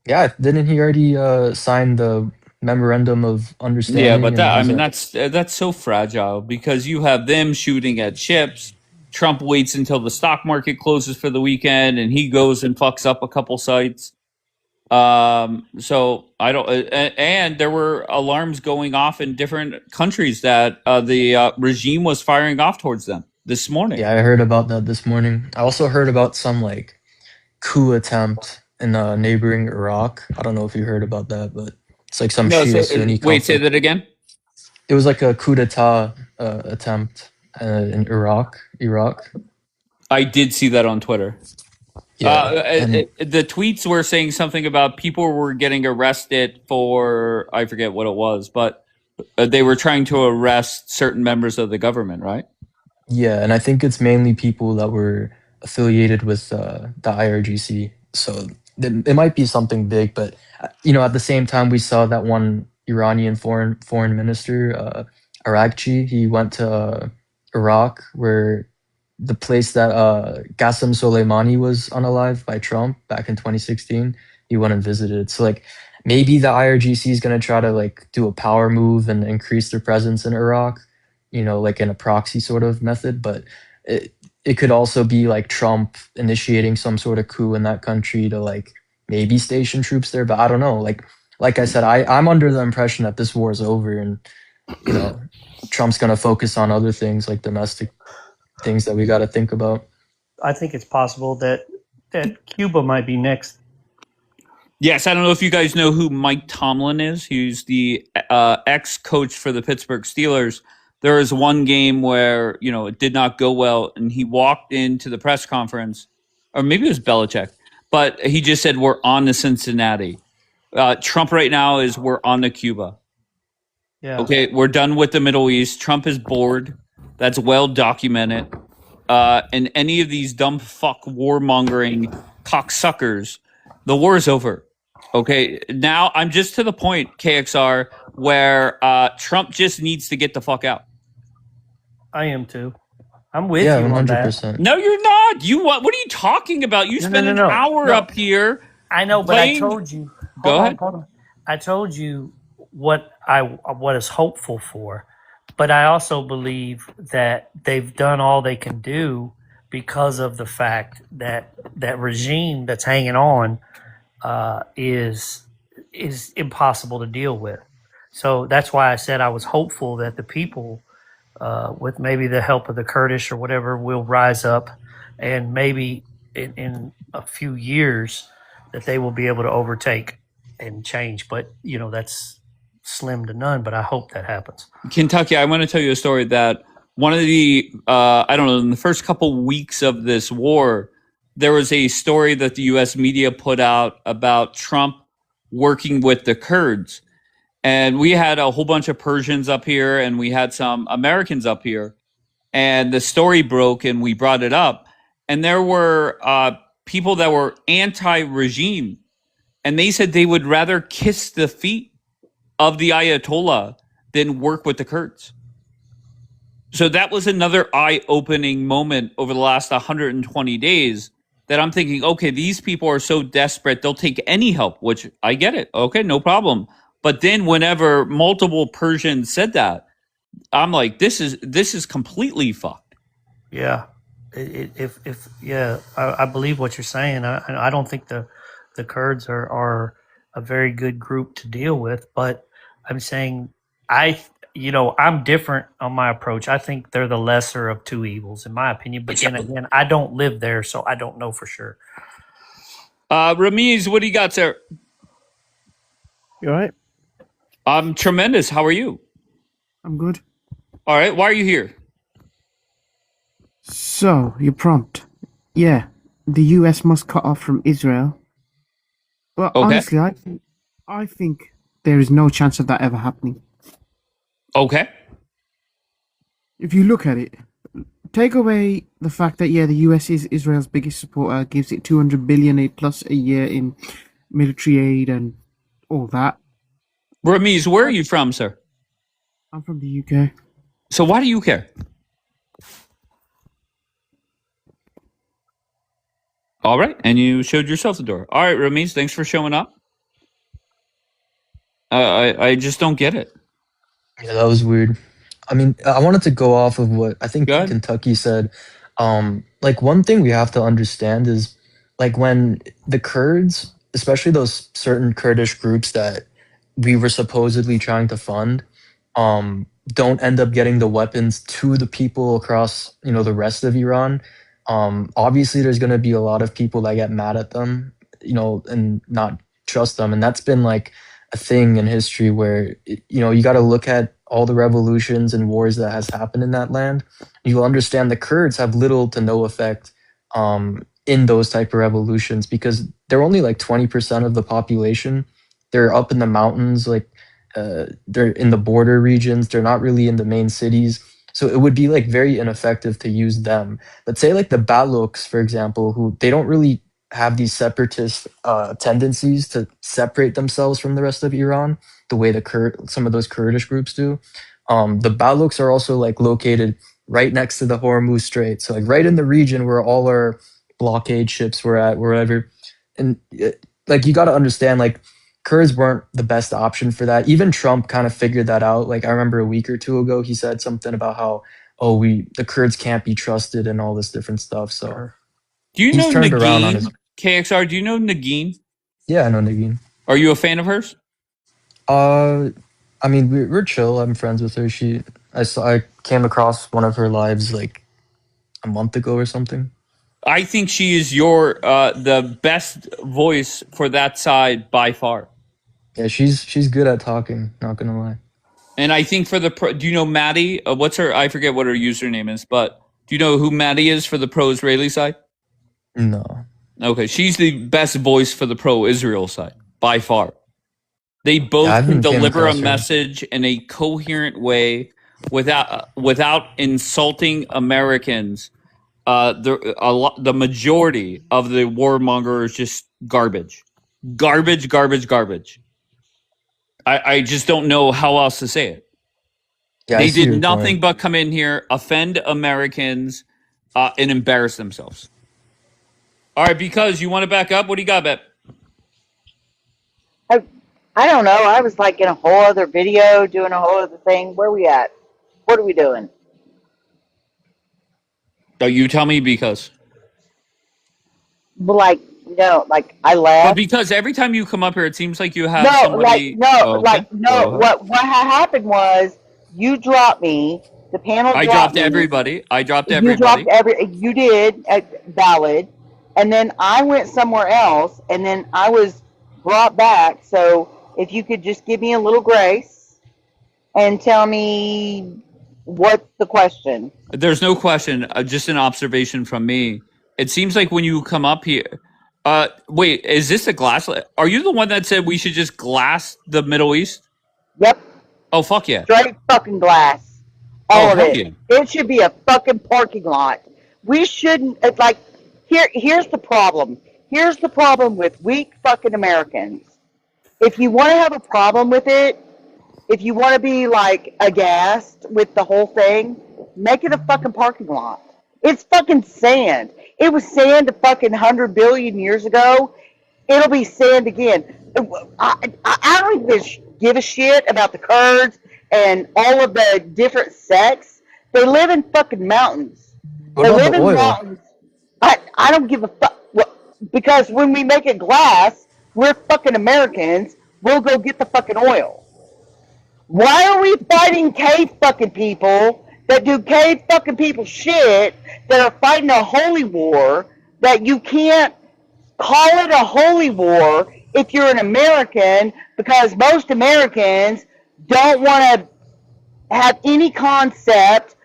Yeah, didn't he already sign the memorandum of understanding? Yeah, but that's so fragile because you have them shooting at ships. Trump waits until the stock market closes for the weekend, and he goes and fucks up a couple sites. So I don't. And there were alarms going off in different countries that the regime was firing off towards them this morning. Yeah, I heard about that this morning. I also heard about some like coup attempt in neighboring Iraq. I don't know if you heard about that, but it's like some Shia Sunni conflict. Wait, say that again? It was like a coup d'etat attempt in Iraq. I did see that on Twitter. Yeah, the tweets were saying something about people were getting arrested for, I forget what it was, but they were trying to arrest certain members of the government, right? Yeah, and I think it's mainly people that were affiliated with the IRGC. So it might be something big, but at the same time, we saw that one Iranian foreign minister, Arakchi, he went to Iraq, where the place that Qasem Soleimani was unalived by Trump back in 2016. He went and visited. So like maybe the IRGC is going to try to like do a power move and increase their presence in Iraq, like in a proxy sort of method. But it could also be like Trump initiating some sort of coup in that country to like maybe station troops there. But I don't know. Like I said, I'm under the impression that this war is over and Trump's going to focus on other things like domestic things that we got to think about. I think it's possible that Cuba might be next. Yes, I don't know if you guys know who Mike Tomlin is. He's the ex-coach for the Pittsburgh Steelers. There was one game where, it did not go well, and he walked into the press conference, or maybe it was Belichick, but he just said, we're on to Cincinnati. Trump right now is we're on to Cuba. Yeah. Okay, we're done with the Middle East. Trump is bored. That's well documented. And any of these dumb fuck warmongering cocksuckers, the war is over. Okay, now I'm just to the point, KXR, where Trump just needs to get the fuck out. I am too. I'm with Yeah, you on 100%. that. No, you're not. What are you talking about? You spent an hour up here. I know, but I told you. Go ahead. Hold on. I told you what is hopeful for, but I also believe that they've done all they can do because of the fact that that regime that's hanging on is impossible to deal with. So that's why I said I was hopeful that the people, with maybe the help of the Kurdish or whatever, will rise up, and maybe in a few years that they will be able to overtake and change. But that's slim to none. But I hope that happens. Kentucky, I want to tell you a story that one of the, I don't know, in the first couple weeks of this war, there was a story that the U.S. media put out about Trump working with the Kurds. And we had a whole bunch of Persians up here and we had some Americans up here. And the story broke and we brought it up. And there were people that were anti-regime. And they said they would rather kiss the feet of the Ayatollah than work with the Kurds. So that was another eye-opening moment over the last 120 days that I'm thinking, okay, these people are so desperate, they'll take any help, which I get it. Okay, no problem. But then whenever multiple Persians said that, I'm like, this is completely fucked. Yeah. I believe what you're saying. I don't think the Kurds are a very good group to deal with, but I'm saying I'm different on my approach. I think they're the lesser of two evils, in my opinion. But then again, I don't live there, so I don't know for sure. Ramiz, what do you got, sir? You all right? I'm tremendous. How are you? I'm good. All right. Why are you here? So, your prompt. Yeah, the US must cut off from Israel. Well, Okay. honestly, I think there is no chance of that ever happening. Okay. If you look at it, take away the fact that, the US is Israel's biggest supporter, gives it $200 billion plus a year in military aid and all that. Ramiz, where are you from, sir? I'm from the UK. So why do you care? All right. And you showed yourself the door. All right, Ramiz, thanks for showing up. I just don't get it. Yeah, that was weird. I mean, I wanted to go off of what I think Kentucky said. Like one thing we have to understand is like when the Kurds, especially those certain Kurdish groups that we were supposedly trying to fund, don't end up getting the weapons to the people across, the rest of Iran. Obviously there's going to be a lot of people that get mad at them, and not trust them. And that's been like a thing in history where, you got to look at all the revolutions and wars that has happened in that land. You'll understand the Kurds have little to no effect in those type of revolutions because they're only like 20% of the population. They're up in the mountains, like they're in the border regions. They're not really in the main cities. So it would be like very ineffective to use them. But say like the Balochs, for example, who they don't really have these separatist tendencies to separate themselves from the rest of Iran the way some of those Kurdish groups do. The Balochs are also like located right next to the Hormuz Strait. So like right in the region where all our blockade ships were at, wherever. And like you got to understand, like Kurds weren't the best option for that. Even Trump kind of figured that out. Like I remember a week or two ago, he said something about how, oh, the Kurds can't be trusted and all this different stuff. So Do you he's know turned around on his. Nagin? KXR, do you know Nagin? Yeah, I know Nagin. Are you a fan of hers? I mean, we're chill. I'm friends with her. I came across one of her lives like a month ago or something. I think she is the best voice for that side by far. Yeah, she's good at talking. Not gonna lie. And I think for do you know Maddie? What's her? I forget what her username is, but do you know who Maddie is for the pro-Israeli side? No. Okay, she's the best voice for the pro-Israel side by far. They both can deliver a message in a coherent way without insulting Americans. The majority of the warmonger is just garbage. I just don't know how else to say it. Yeah, they did nothing but come in here, offend Americans, and embarrass themselves. All right, because you want to back up? What do you got, Bet? I don't know. I was like in a whole other video doing a whole other thing. Where we at? What are we doing? Oh, you tell me because. Like, no, like I left. But because every time you come up here, it seems like you have somebody. What happened was you dropped me. The panel. I dropped everybody. You did valid, and then I went somewhere else, and then I was brought back. So if you could just give me a little grace and tell me what's the question. There's no question. Just an observation from me. It seems like when you come up here. Wait, is this a glass? Are you the one that said we should just glass the Middle East? Yep. Oh, fuck yeah. Straight fucking glass. All of it. Yeah. It should be a fucking parking lot. We shouldn't, here's the problem. Here's the problem with weak fucking Americans. If you want to have a problem with it, if you want to be like aghast with the whole thing, make it a fucking parking lot. It's fucking sand. It was sand a fucking 100 billion years ago. It'll be sand again. I don't even give a shit about the Kurds and all of the different sects. They live in fucking mountains. They live in mountains. I don't give a fuck. Because when we make it glass, we're fucking Americans. We'll go get the fucking oil. Why are we fighting cave fucking people that do cave fucking people shit that are fighting a holy war that you can't call it a holy war if you're an American, because most Americans don't want to have any concept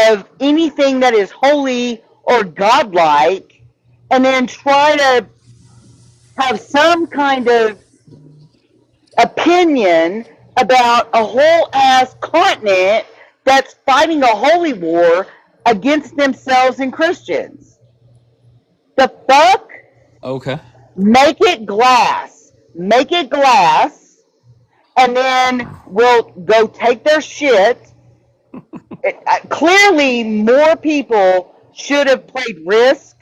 of anything that is holy or godlike, and then try to have some kind of opinion about a whole ass continent that's fighting a holy war against themselves and Christians. The fuck? Okay. Make it glass. Make it glass, and then we'll go take their shit. Clearly, more people should have played Risk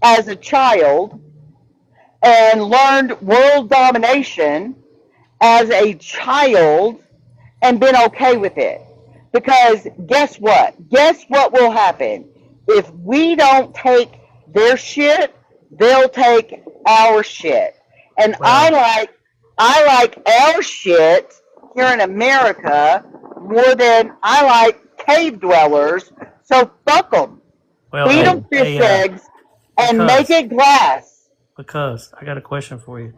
as a child and learned world domination as a child and been okay with it. Because guess what? Guess what will happen? If we don't take their shit, they'll take our shit. And I like our shit here in America more than I like cave dwellers. So fuck them. Feed them fish eggs and make it glass. Because I got a question for you.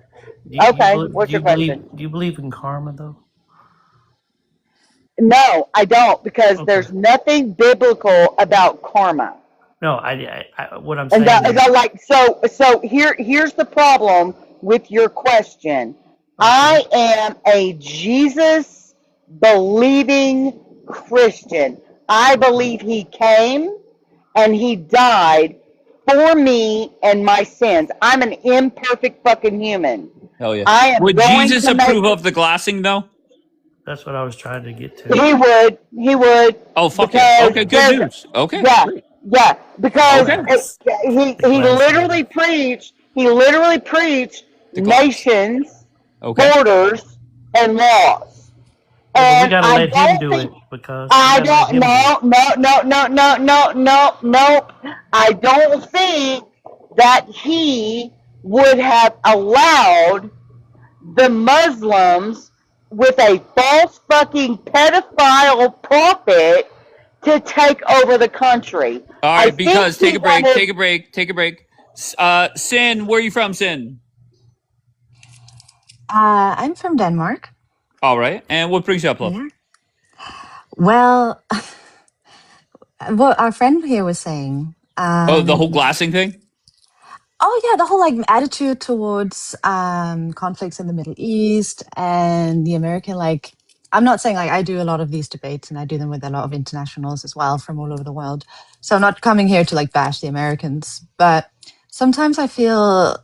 What's your question? Do you believe in karma, though? No, I don't, because there's nothing biblical about karma. No, what I'm saying here's the problem with your question. I am a Jesus believing Christian. I believe he came and he died for me and my sins. I'm an imperfect fucking human. Hell yeah. Would Jesus approve of the glassing, though? That's what I was trying to get to. He would. Oh, fuck yeah. Okay, good news. Okay, great. Yeah, because Okay. he literally preached. He literally preached nations, borders, and laws. Yeah, but we And gotta I let him don't do think it because I don't no. I don't think that he would have allowed the Muslims with a false fucking pedophile prophet to take over the country. All I right, because think take a break, take a break, take a break. Sin, where are you from, Sin? I'm from Denmark. All right, and what brings you up, love? Yeah. Well, what our friend here was saying. Oh, the whole glassing thing? Oh yeah, the whole like attitude towards conflicts in the Middle East and the American like. I'm not saying like I do a lot of these debates and I do them with a lot of internationals as well from all over the world. So I'm not coming here to like bash the Americans, but sometimes I feel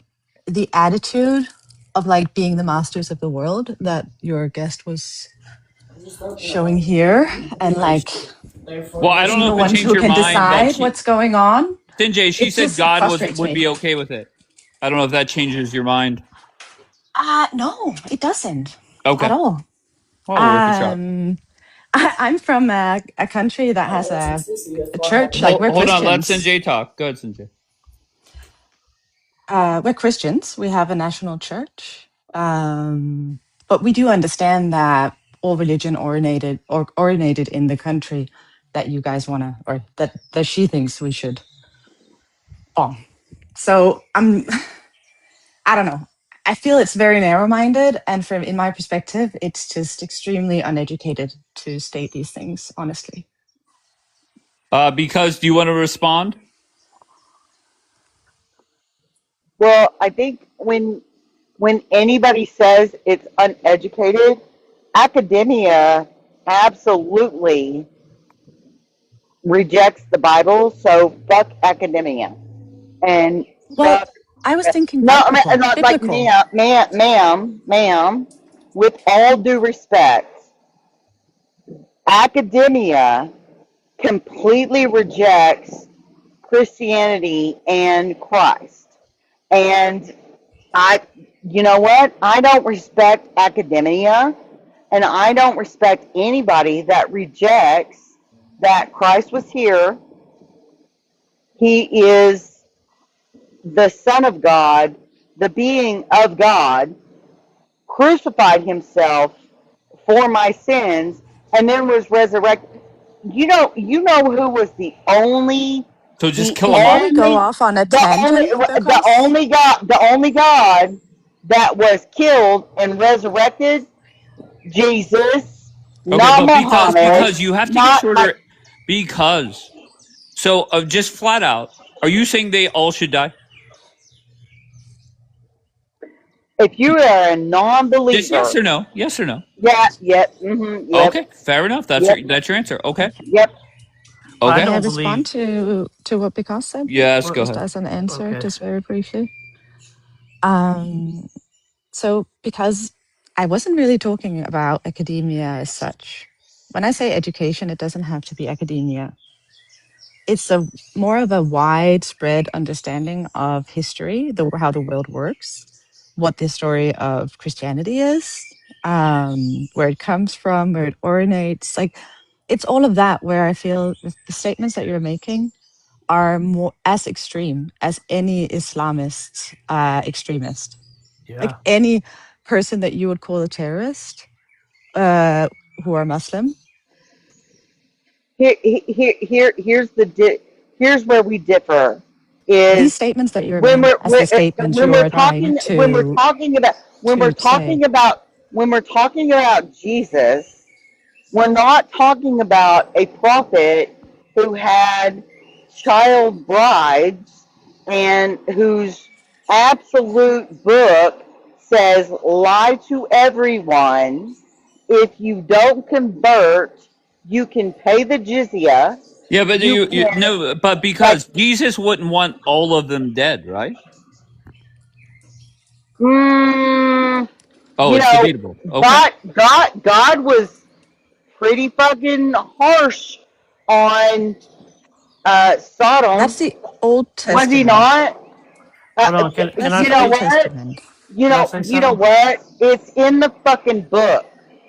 the attitude of like being the masters of the world that your guest was showing here and like Well, I don't know the if it ones changed who your can mind that decide she, what's going on. Sinjay, she It said just God frustrates would me. be okay with it. I don't know if that changes your mind. No, it doesn't Okay. at all. Well, worth a shot. I'm from a country that has a church, like we're Hold on, let Christians. Sinjay talk. Go ahead, Sinjay. We're Christians. We have a national church. But we do understand that all religion originated in the country that you guys want to, or that she thinks we should bomb. So I don't know. I feel it's very narrow-minded, and from in my perspective, it's just extremely uneducated to state these things, honestly. Because do you want to respond? Well, I think when anybody says it's uneducated, academia absolutely rejects the Bible. So fuck academia and Well, fuck. I was thinking No, I mean, not like biblical. ma'am. With all due respect, academia completely rejects Christianity and Christ. And you know what? I don't respect academia, and I don't respect anybody that rejects that Christ was here. He is the Son of God, the being of God, crucified himself for my sins, and then was resurrected. You know who was the only So just the kill him Before off? we go off on a tangent, the only God that was killed and resurrected? Jesus, Okay, not but Muhammad, because you have to get not shorter. Because so just flat out, are you saying they all should die? if you are a non-believer. Just yes or no? Yes or no? Yeah, yep, mm-hmm, yep. Okay, fair enough. That's Yep. that's your answer. Okay. Yep. Okay. May I respond to what Vikas said? Yes, go Just ahead. as an answer, Okay. just very briefly. So because I wasn't really talking about academia as such. When I say education, it doesn't have to be academia. It's a more of a widespread understanding of history, how the world works, what the story of Christianity is, where it comes from, where it originates. Like, it's all of that where I feel the statements that you're making are more as extreme as any Islamist extremist. Yeah. Like any person that you would call a terrorist who are Muslim. Here's where we differ. These Is statements that you're when making, as the statements you are trying to when we're talking about Jesus, we're not talking about a prophet who had child brides and whose absolute book says lie to everyone. If you don't convert, you can pay the jizya. Yeah, but You you can no, but because Jesus wouldn't want all of them dead, right? Oh, You it's know, debatable. Okay. God was pretty fucking harsh on That's Sodom, the Old was he Testament. not? Hold on, can That's I the You know Old speak? what? Testament. Can I say You know something? what? It's in the fucking book.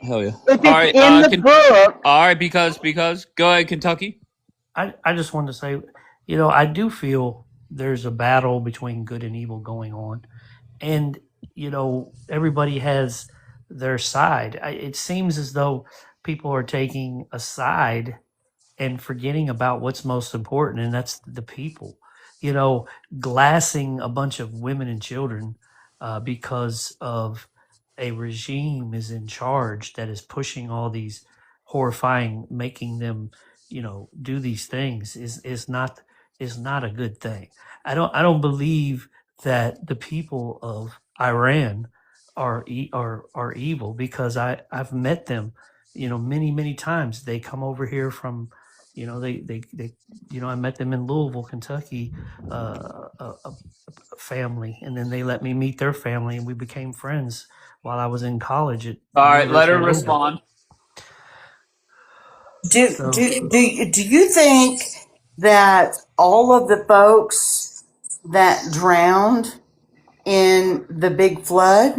Hell yeah. If All it's right. in the book, All right. Because go ahead, Kentucky. I just wanted to say, I do feel there's a battle between good and evil going on, and everybody has their side. It seems as though people are taking a side and forgetting about what's most important, and that's the people. Glassing a bunch of women and children because of a regime is in charge that is pushing all these horrifying, making them, do these things is not a good thing. I don't believe that the people of Iran are evil, because I've met them, many times. They come over here from, they I met them in Louisville, Kentucky, a family, and then they let me meet their family, and we became friends while I was in college at All right. Let University her of Louisville. respond. So Do you think that all of the folks that drowned in the big flood,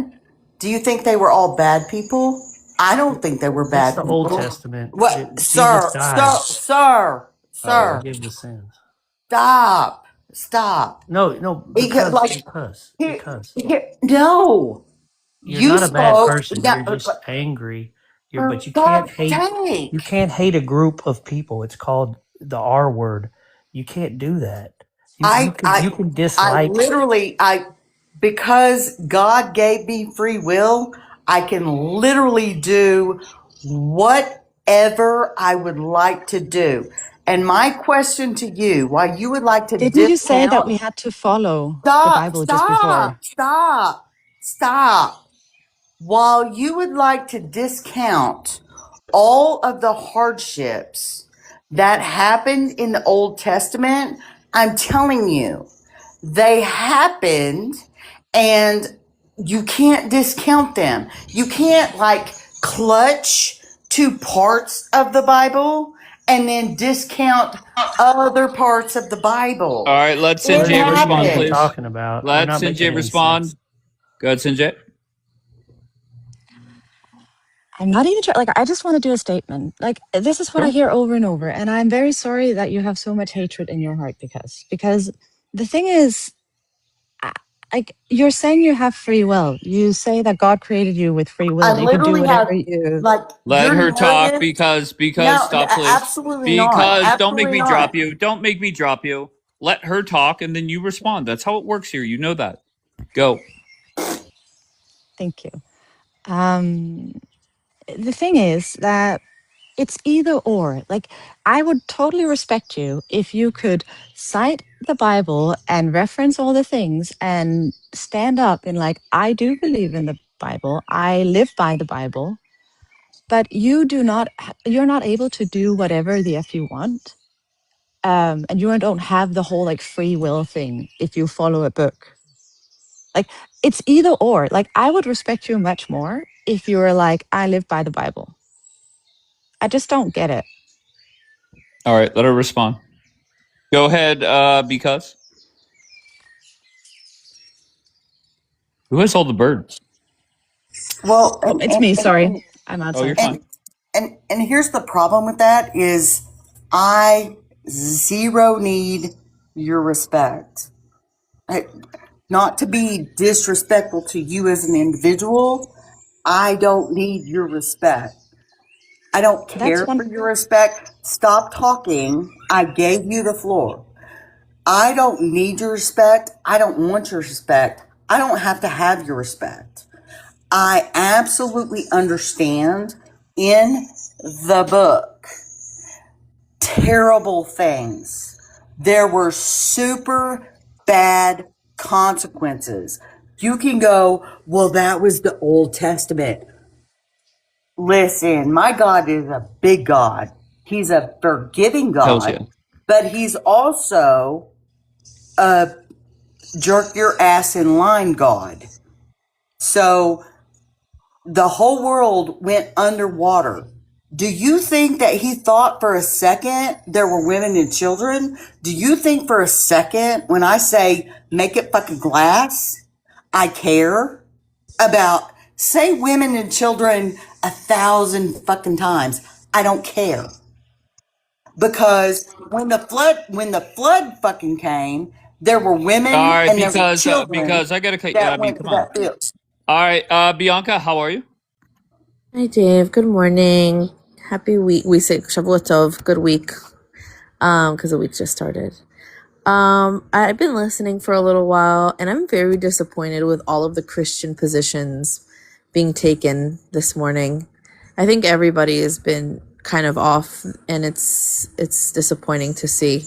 do you think they were all bad people? I don't think they were that's bad the Old people. Testament. What, Jesus sir, died to sir, forgive the sins. stop. No, Because, because like, because here, because no, you're you not a bad spoke. person. No, You're just angry. But for you can't God's hate. You sake. can't hate a group of people. It's called the R word. You can't do that. You you I, can I, you can I dislike. literally, because God gave me free will, I can literally do whatever I would like to do. And my question to you, why you would like to Didn't you say that discount, we had to follow the stop, Bible just stop, before? stop, stop. While you would like to discount all of the hardships that happened in the Old Testament, I'm telling you, they happened, and you can't discount them. You can't clutch to parts of the Bible and then discount other parts of the Bible. All right. Let It Sinjay What are you respond, even happened. please. talking about? You're Let not making Sinjay any sense. respond. Go ahead, Sinjay. I'm not even sure. Like, I just want to do a statement. Like, this is what I Sure. hear over and over, and I'm very sorry that you have so much hatred in your heart because the thing is, I- like, you're saying you have free will. You say that God created you with free I will. You could do literally whatever have, you. Let your her talk nervous. because No, stop, please. absolutely not. Because don't make Absolutely me not. drop you. Don't make me drop you. Let her talk and then you respond. That's how it works here. You know that. Go. Thank you. The thing is that it's either or. Like, I would totally respect you if you could cite the Bible and reference all the things and stand up and, like, I do believe in the Bible. I live by the Bible. But you do not, you're not able to do whatever the F you want. And you don't have the whole like free will thing if you follow a book. Like, it's either or. Like, I would respect you much more if you were like, I live by the Bible. I just don't get it. All right, let her respond. Go ahead, because. Who has all the birds? Well, Oh, it's me. Sorry. I'm Oh, you're outside. fine. and here's the problem with that is I zero need your respect. Not to be disrespectful to you as an individual, I don't need your respect. I don't That's care one. for your respect. Stop talking. I gave you the floor. I don't need your respect. I don't want your respect. I don't have to have your respect. I absolutely understand in the book terrible things. There were super bad consequences. You can go, well, that was the Old Testament. Listen, my God is a big God. He's a forgiving Hells God, yeah. but he's also a jerk your ass in line God. So the whole world went underwater. Do you think that he thought for a second there were women and children? Do you think for a second when I say make it fucking glass, I care about say women and children 1,000 fucking times? I don't care. Because when the flood fucking came, there were women All right, and there were children because I gotta cut. that I mean, went come to on. that field. All right, Bianca, how are you? Hi, Dave. Good morning. Happy week. We say Shavua Tov. Good week. Because the week just started. I've been listening for a little while, and I'm very disappointed with all of the Christian positions being taken this morning. I think everybody has been kind of off, and it's disappointing to see.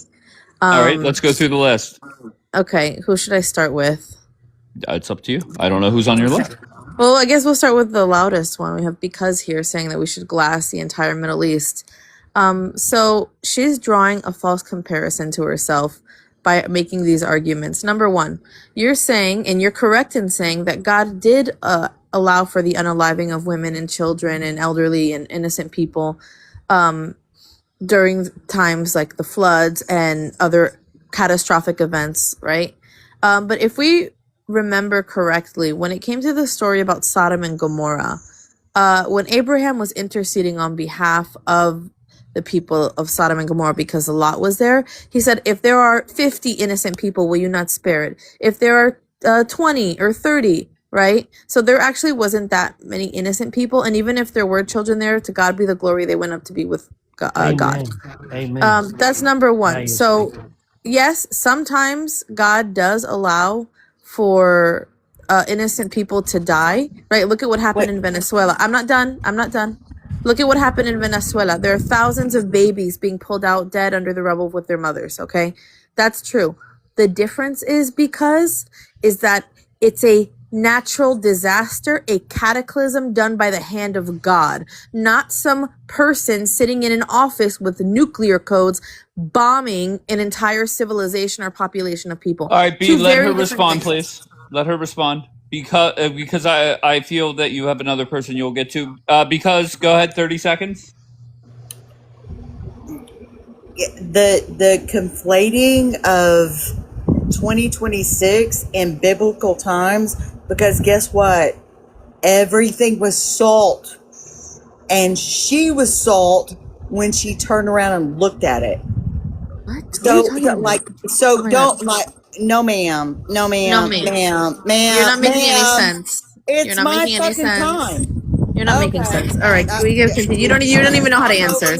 All right, let's go through the list. Okay, who should I start with? It's up to you. I don't know who's on your list. Well, I guess we'll start with the loudest one. We have Because here saying that we should glass the entire Middle East. So she's drawing a false comparison to herself by making these arguments. Number one, you're saying, and you're correct in saying, that God did allow for the unaliving of women and children and elderly and innocent people during times like the floods and other catastrophic events, right? But if we remember correctly, when it came to the story about Sodom and Gomorrah, when Abraham was interceding on behalf of the people of Sodom and Gomorrah because Lot was there, he said, if there are 50 innocent people, will you not spare it? If there are 20 or 30, right? So there actually wasn't that many innocent people. And even if there were children there, to God be the glory, they went up to be with God. Amen. That's number Now one. you're So speaking. yes, sometimes God does allow for innocent people to die, right? Look at what happened in Venezuela. I'm not done. Look at what happened in Venezuela. There are thousands of babies being pulled out dead under the rubble with their mothers, okay? That's true. The difference is that it's a natural disaster, a cataclysm done by the hand of God, not some person sitting in an office with nuclear codes bombing an entire civilization or population of people. All right, B, Two let very her different respond, things. please. Let her respond. Because I feel that you have another person you'll get to. Because, go ahead, 30 seconds. The conflating of 2026 in biblical times, because guess what? Everything was salt, and she was salt when she turned around and looked at it. What? So, What are you talking like, about? so Oh my don't God. like, no, ma'am, no, No, ma'am, ma'am. ma'am, You're not making any ma'am. sense. You're It's not my making any fucking sense. time. You're not making sense. All right, we get continue. You don't even know how to answer.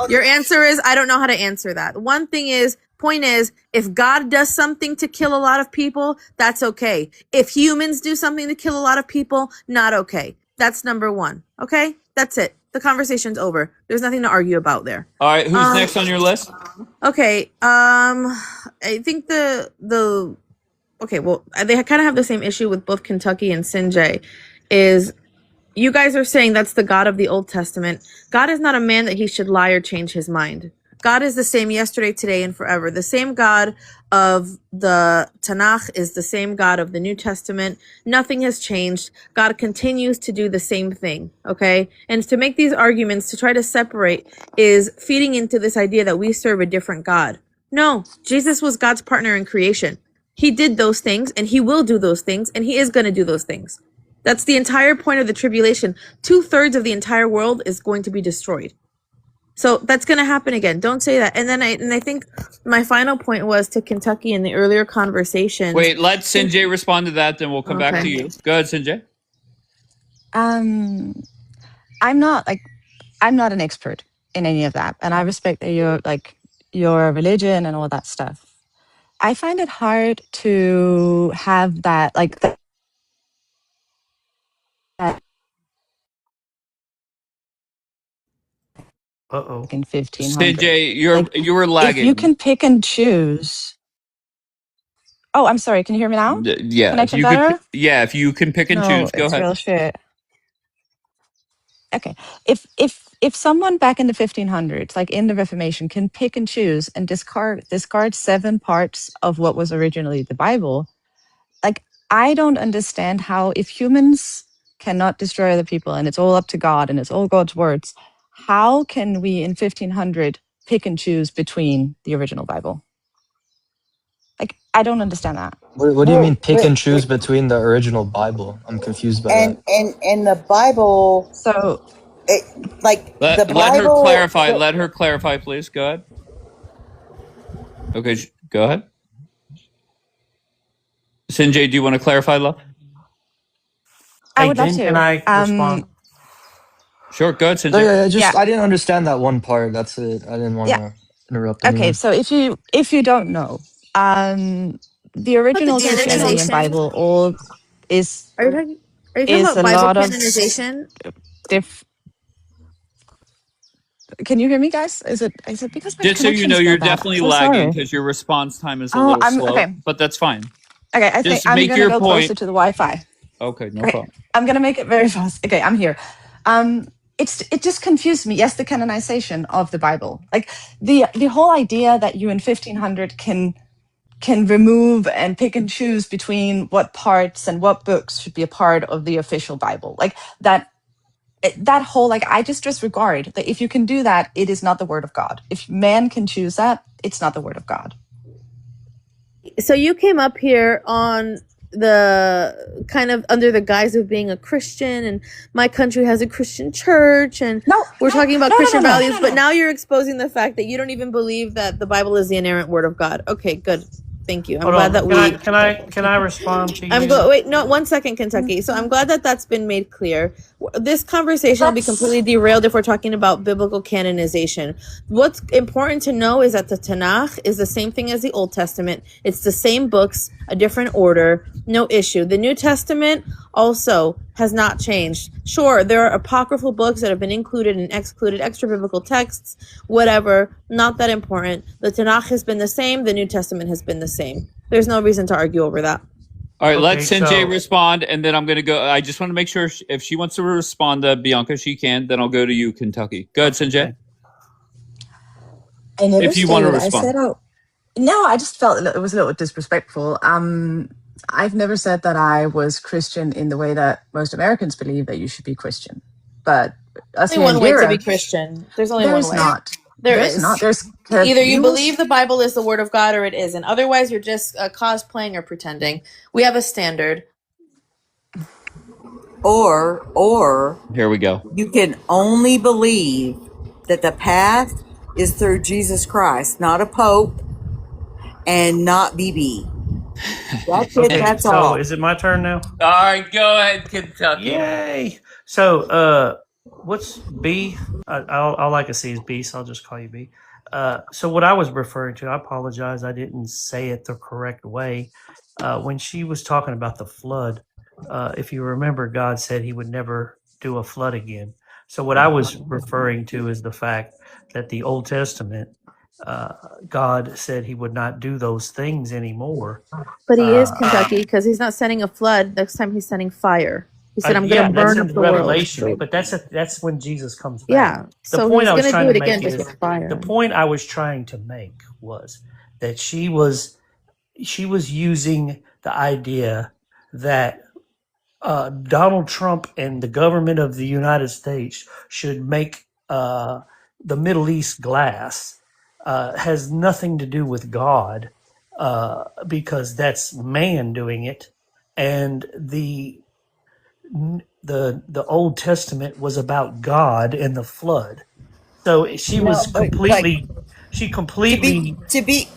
Your answer is I don't know how to answer that. One thing is, point is, if God does something to kill a lot of people, that's okay. If humans do something to kill a lot of people, not okay. That's number one. Okay? That's it. The conversation's over. There's nothing to argue about there. All right, who's next on your list? Okay. I think okay, well, they kind of have the same issue with both Kentucky and Sinjay. Is you guys are saying that's the God of the Old Testament. God is not a man that he should lie or change his mind. God is the same yesterday, today, and forever. The same God of the Tanakh is the same God of the New Testament. Nothing has changed. God continues to do the same thing, okay? And to make these arguments, to try to separate, is feeding into this idea that we serve a different God. No, Jesus was God's partner in creation. He did those things, and he will do those things, and he is going to do those things. That's the entire point of the tribulation. 2/3 of the entire world is going to be destroyed. So that's going to happen again. Don't say that. And then I think my final point was to Kentucky in the earlier conversations. Wait, let Sinjay respond to that, then we'll come back to you. Go ahead, Sinjay. I'm not an expert in any of that, and I respect that your religion and all that stuff. I find it hard to have that in 1500. Sinjay, you were lagging. If you can pick and choose. Oh, I'm sorry. Can you hear me now? Yeah, Connection better? if you can pick and choose, go it's ahead. real shit. Okay. If someone back in the 1500s, like in the Reformation, can pick and choose and discard 7 parts of what was originally the Bible, like I don't understand how, if humans cannot destroy other people, and it's all up to God, and it's all God's words, how can we in 1500 pick and choose between the original Bible? Like, I don't understand that. What do you mean pick and choose Wait. between the original Bible? I'm confused by that. And the Bible, So, like the Let her Bible. clarify. Let her clarify, please. Go ahead. Okay, go ahead. Sinjay, do you want to clarify, love? I Hey, would love Jen, to. can I respond? Sure, go ahead, No, Sinjay. yeah, I didn't understand that one part. That's it. I didn't want Yeah. to interrupt Okay, anyone. so if you don't know, the original Christianity and Bible all is Are you talking is about a Bible lot of canonization? diff. Can you hear me, guys? Is it because my Just so you know, connection's so you're bad? I'm definitely so lagging sorry. because your response time is a Oh, little I'm slow, okay. but that's fine. Okay, I think Just I'm make gonna your go closer point. to the Wi-Fi. Okay, no Okay, problem. I'm gonna make it very fast. Okay, I'm here. It just confused me. Yes, the canonization of the Bible, like the whole idea that you in 1500 can remove and pick and choose between what parts and what books should be a part of the official Bible, like that whole, like, I just disregard that. If you can do that, it is not the word of God. If man can choose that, it's not the word of God. So you came up here on the kind of under the guise of being a Christian, and my country has a Christian church, and we're talking about Christian values, but now you're exposing the fact that you don't even believe that the Bible is the inerrant word of God. Okay, good. Thank you. I'm Hold glad on. that Can I respond to you? wait, no, 1 second, Kentucky. So I'm glad that that's been made clear. This conversation will be completely derailed if we're talking about biblical canonization. What's important to know is that the Tanakh is the same thing as the Old Testament. It's the same books, a different order, no issue. The New Testament also has not changed. Sure, there are apocryphal books that have been included and excluded, extra biblical texts, whatever, not that important. The Tanakh has been the same, the New Testament has been the same. There's no reason to argue over that. All right, let Okay, Sinjay so- respond, and then I'm going to go. I just want to make sure if she wants to respond to Bianca, she can. Then I'll go to you, Kentucky. Go ahead, Sinjay. I never If you want to stated. I respond. said, no, I just felt it was a little disrespectful. I've never said that I was Christian in the way that most Americans believe that you should be Christian. But us Only here in one way to be Europe, Christian. There's only there one is way. not. There's not. There's either you views. believe the Bible is the word of God or it isn't. Otherwise, you're just cosplaying or pretending. We have a standard. Or Here we go. you can only believe that the path is through Jesus Christ, not a pope and not BB. That's it. Okay, That's so all. is it my turn now? All right, go ahead, Kentucky. Yay! So, what's B? All I can see is B, so I'll just call you B. So what I was referring to, I apologize, I didn't say it the correct way. When she was talking about the flood, if you remember, God said he would never do a flood again. So what I was referring to is the fact that the Old Testament, God said he would not do those things anymore. But he is Kentucky because he's not sending a flood. Next time he's sending fire. He said, "I'm going to burn that's up in the Revelation, world." but that's when Jesus comes back. Yeah, so The point he's I was going to trying do it to again, make just is with fire. the point I was trying to make was that she was using the idea that Donald Trump and the government of the United States should make the Middle East glass. Has nothing to do with God, because that's man doing it, and the Old Testament was about God and the flood. So she was completely. She completely. To be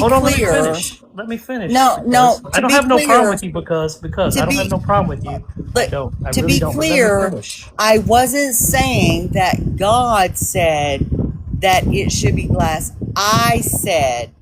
Hold on, let me clear. finish. Let me finish. No, because I to don't be have no problem clear, with you because I don't have no problem with you. I don't. I to really be don't. But let me clear, finish. I wasn't saying that God said that it should be glass. I said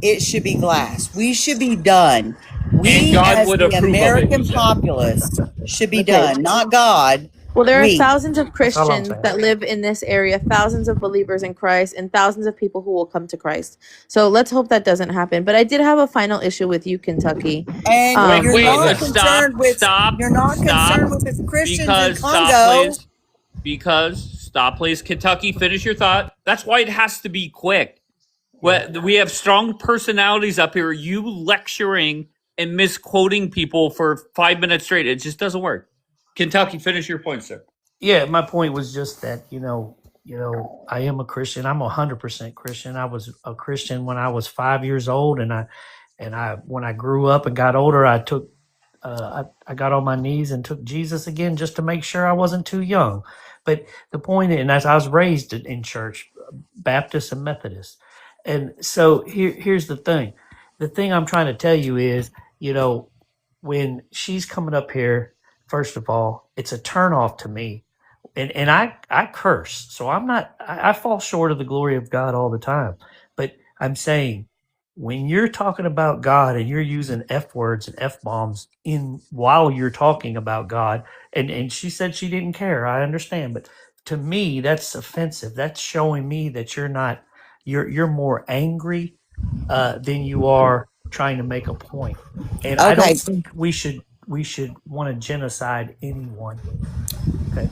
it should be glass. We should be done. We, God as would the approve of it, you American said. populace, should be Okay. done, not God. Well, there are We. thousands of That's all I'm Christians saying. that live in this area, thousands of believers in Christ, and thousands of people who will come to Christ. So let's hope that doesn't happen. But I did have a final issue with you, Kentucky. And you're not Stop, concerned with the Christians in Congo. Stop, please. Kentucky, finish your thought. That's why it has to be quick. We have strong personalities up here. You lecturing and misquoting people for 5 minutes straight, it just doesn't work. Kentucky, finish your point, sir. Yeah, my point was just that I am a Christian. I'm 100% Christian. I was a Christian when I was 5 years old, and I when I grew up and got older, I took I got on my knees and took Jesus again just to make sure I wasn't too young. But the point is, and as I was raised in church, Baptist and Methodist, and so here's the thing. The thing I'm trying to tell you is, when she's coming up here, first of all, it's a turnoff to me. And I curse. So I fall short of the glory of God all the time. But I'm saying, when you're talking about God and you're using F words and F bombs while you're talking about God, and she said she didn't care. I understand, but to me that's offensive. That's showing me that you're more angry than you are trying to make a point. And I Okay. don't think we should want to genocide anyone. Okay.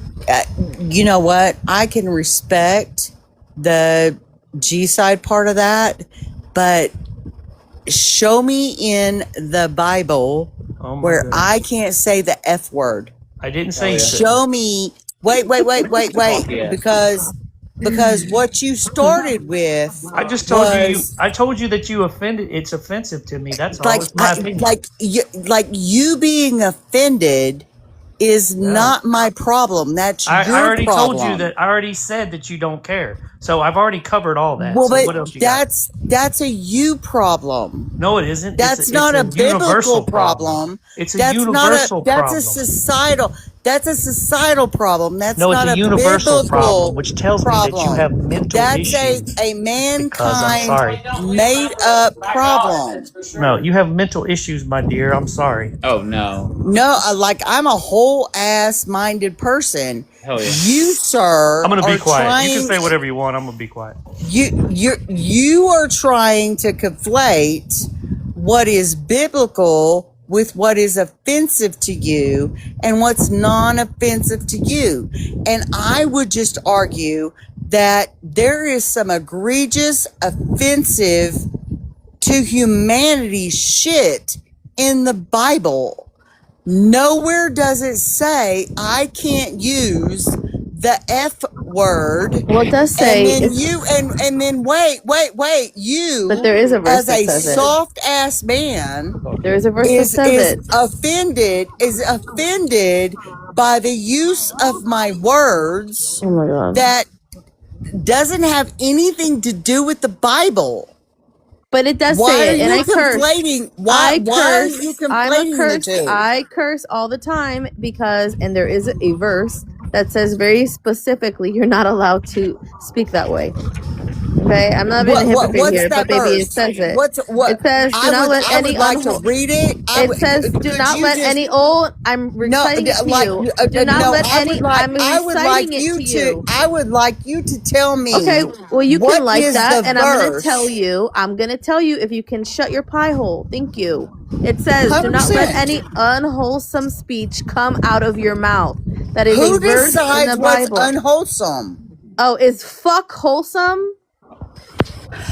You know what? I can respect the G side part of that, but show me in the Bible where goodness. I can't say the F word. I didn't say you couldn't. Show me. Wait. Yeah. Because what you started with I just told was I told you that you offended. It's offensive to me. That's all. It's my opinion. like you being offended is not my problem. That's I your already problem. told you that. I already said that you don't care. So I've already covered all that. Well, So but what else you got? that's a you problem. No, it isn't. That's not a biblical universal problem. It's a That's universal not a. That's problem. a societal. That's a societal problem. That's No, not it's a a universal biblical problem, which tells me that you problem. have mental That's issues. a Because I'm sorry. made up problem. No, you have mental issues, my dear. I'm sorry. Oh no. No, like I'm a whole ass minded person. Hell yeah. You, sir, I'm gonna be are quiet. You can trying- say whatever you want. I'm gonna be quiet. You are trying to conflate what is biblical with what is offensive to you and what's non-offensive to you. And I would just argue that there is some egregious offensive to humanity shit in the Bible. Nowhere does it say I can't use the F word. Well, it does say, and then wait, you, but there is a verse as that a says it. soft ass man, There is a verse that says it. offended by the use of my words Oh my God. that doesn't have anything to do with the Bible. But it does Why say are it, and you I curse. conflating? Why are you I'm a conflating the curse. two? I curse all the time because, and there is a verse that says very specifically, you're not allowed to speak that way. Okay, I'm not being a hypocrite what's here, that but maybe verse? it says it. What? It says, do not let I any would like to read it. It says, do not let any old. I'm reciting it to you. Do not let any. I'm reciting it to you. I would like you to tell me. Okay, well you what can like is that, the and I'm gonna verse? tell you. I'm gonna tell you if you can shut your pie hole. Thank you. It says, do not let 100%. any unwholesome speech come out of your mouth. That is Who a verse in decides the what's Bible. unwholesome? Oh, is fuck wholesome?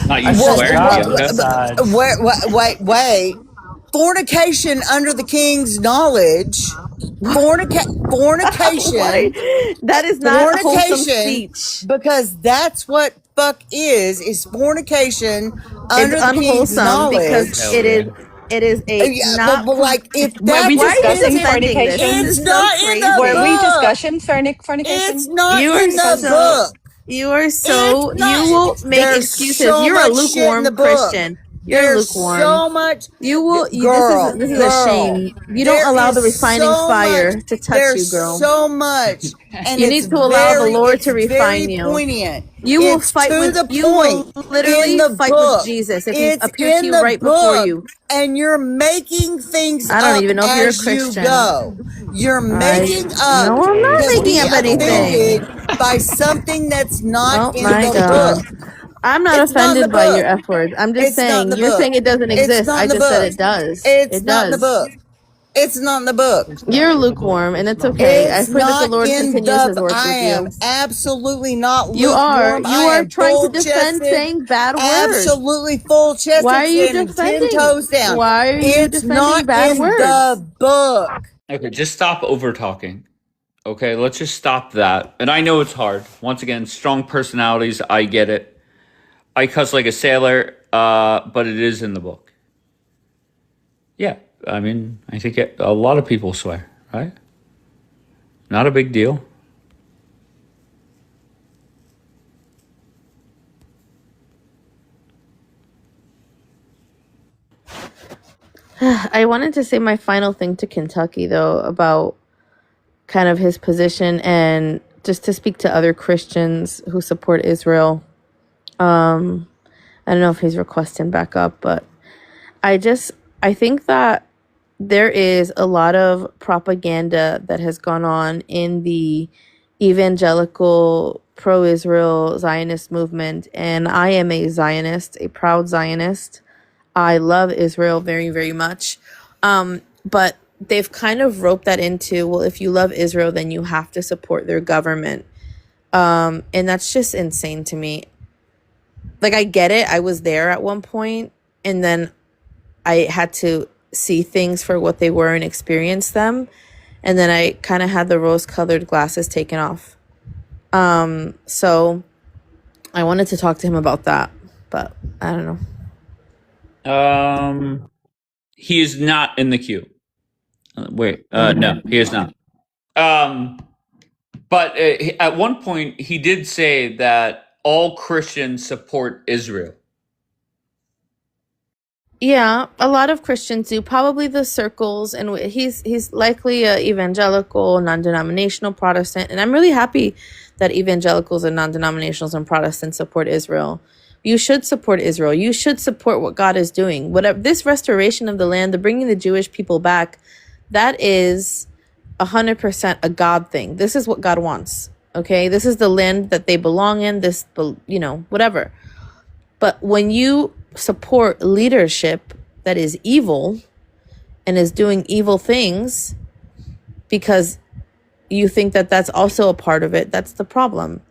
Not you swear, Bianca. Wait. Fornication under the king's knowledge. Fornication. That is not wholesome speech. Because that's what fuck is fornication under It's the king's unwholesome knowledge. because it is a not. But like if Were that's we discussing defending this? fornication? This is it's not so in crazy. the Were we book. discussing fornication? It's not You in are the so. book. You are so. It's not. You will make There's excuses. so You're a much shit in lukewarm the book. Christian. You're There's lukewarm. so much. You will. Girl, This is a shame. You don't there allow is the refining so fire much- to touch there's you, girl. so much, and You it's need to allow the Lord it's to refine very you. poignant. You will It's fight to with. the You will point literally in the fight book. with Jesus if he It's appears to in you the right book, before you. and you're making things I don't up even know if you're a as you Christian. go. You're making up No, I'm not to making be up anything. offended by something that's not Oh in my the God. book. I'm not It's not in the offended by your book. F words. I'm just It's not in saying the you're book. saying it doesn't It's exist. not I in the just said book. it does. It's It not in the does. book. It's not in the book. You're lukewarm, and it's okay. I It's pray that the not Lord in continues His the. work I with am you. absolutely not You are. lukewarm. You I are am trying to full defend chested. saying bad words. Absolutely full chested. Why are you Standing 10 defending? toes down. Why are you It's defending not bad in words? the book. Okay, just stop over talking. Okay, let's just stop that. And I know it's hard. Once again, strong personalities, I get it. I cuss like a sailor, but it is in the book. Yeah, I mean, I think a lot of people swear, right? Not a big deal. I wanted to say my final thing to Kentucky, though, about kind of his position and just to speak to other Christians who support Israel. I don't know if he's requesting back up, but I think that there is a lot of propaganda that has gone on in the evangelical pro-Israel Zionist movement, and I am a Zionist, a proud Zionist. I love Israel very, very much. But they've kind of roped that into, well, if you love Israel, then you have to support their government. And that's just insane to me. Like, I get it. I was there at one point, and then I had to see things for what they were and experience them. And then I kind of had the rose-colored glasses taken off. So I wanted to talk to him about that, but I don't know. He is not in the queue. No, he is not. But at one point, he did say that all Christians support Israel. Yeah, a lot of Christians do. Probably the circles, and he's likely a evangelical, non-denominational Protestant. And I'm really happy that evangelicals and non-denominationals and Protestants support Israel. You should support Israel. You should support what God is doing. Whatever this restoration of the land, the bringing the Jewish people back, that is 100% a God thing. This is what God wants. Okay, this is the land that they belong in. This, whatever. But when you support leadership that is evil and is doing evil things because you think that that's also a part of it, that's the problem.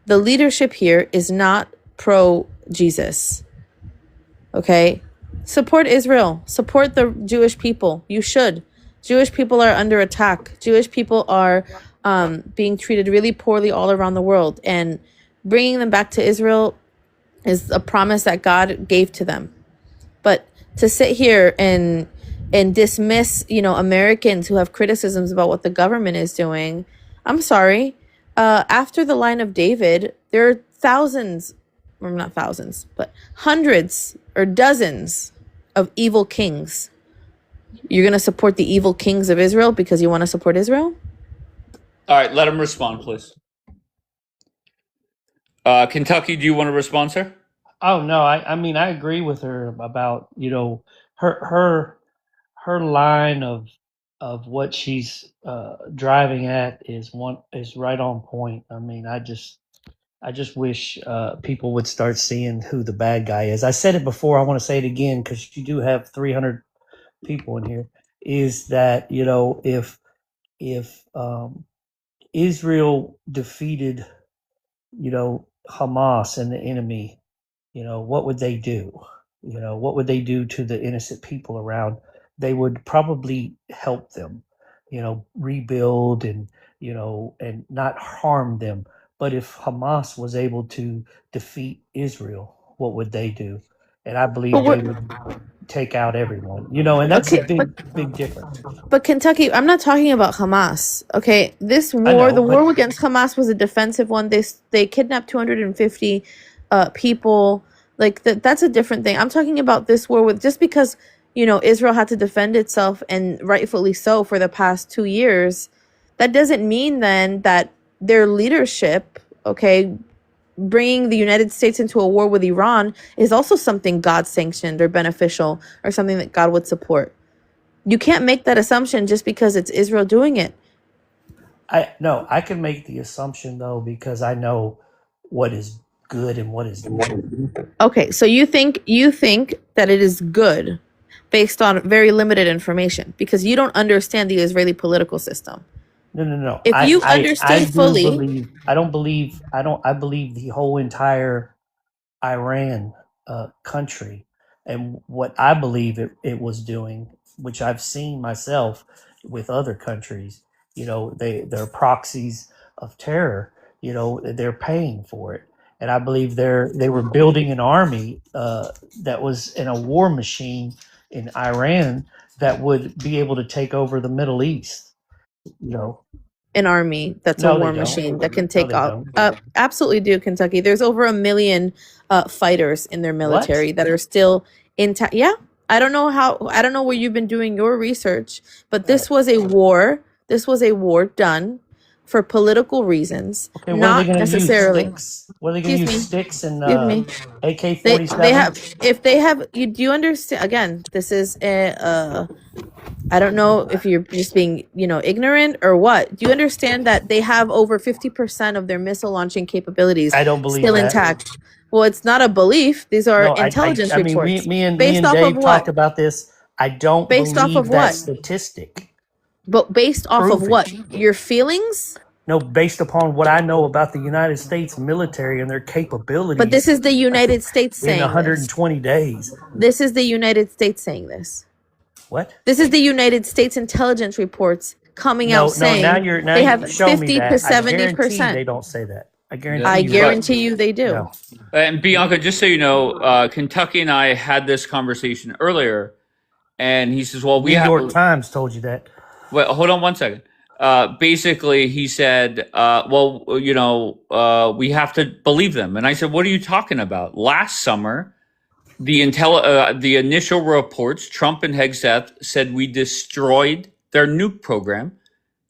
The leadership here is not pro-Jesus. Okay? Support Israel. Support the Jewish people. You should. Jewish people are under attack. Jewish people are being treated really poorly all around the world. And bringing them back to Israel is a promise that God gave to them. But to sit here and dismiss, Americans who have criticisms about what the government is doing, I'm sorry. After the line of David, there are thousands, or not thousands, but hundreds or dozens of evil kings. You're going to support the evil kings of Israel because you want to support Israel? All right, let him respond, please. Kentucky, do you want to respond, sir? Oh no, I mean I agree with her about her line of what she's driving at is right on point. I mean I just wish people would start seeing who the bad guy is. I said it before. I want to say it again because you do have 300 people in here. Is that if Israel defeated Hamas and the enemy, what would they do? What would they do to the innocent people around? They would probably help them, rebuild and not harm them. But if Hamas was able to defeat Israel, what would they do? And I believe they would take out everyone, and that's a big difference. But Kentucky, I'm not talking about Hamas. Okay, this war, know, the but- war against Hamas was a defensive one. They kidnapped 250 people. Like that's a different thing. I'm talking about this war with just because Israel had to defend itself, and rightfully so, for the past 2 years. That doesn't mean then that their leadership, okay, bringing the United States into a war with Iran is also something God sanctioned or beneficial or something that God would support. You can't make that assumption just because it's Israel doing it. I can make the assumption though because I know what is good and what is not. Okay, so you think that it is good based on very limited information because you don't understand the Israeli political system. No. If you understood fully, I believe the whole entire Iran country and what I believe it was doing, which I've seen myself with other countries, they're proxies of terror. They're paying for it, and I believe they were building an army that was in a war machine in Iran that would be able to take over the Middle East. An army that's a No, they war don't. machine that can No, take they off. don't. Absolutely do, Kentucky. There's over 1 million fighters in their military that are still intact. Yeah, I don't know where you've been doing your research, but this was a war. This was a war done for political reasons, Okay, what are not they going to use? necessarily. Sticks? What are they going to use? Sticks and Excuse me. AK-47? They have. If they have, do you understand? Again, this is a. I don't know if you're just being, ignorant or what. Do you understand that they have over 50% of their missile launching capabilities I don't believe still that. intact? Well, it's not a belief. These are No, intelligence I mean, reports. me and based off Dave of talked what? about this. I don't Based off believe of that what? statistic. But based off Prove of it. what? Your feelings? No, based upon what I know about the United States military and their capabilities. But this is the United States in saying this. 120 days. This is the United States saying this. What? This is the United States intelligence reports coming No, out saying now they you have show me 50 that. to I guarantee 70%. they don't say that. I guarantee I you. guarantee you they do. No. And Bianca, just so you know, Kentucky and I had this conversation earlier, and he says, "Well, New York Times told you that." Well, hold on one second. Basically, he said, we have to believe them." And I said, "What are you talking about?" Last summer, the initial reports, Trump and Hegseth said we destroyed their nuke program.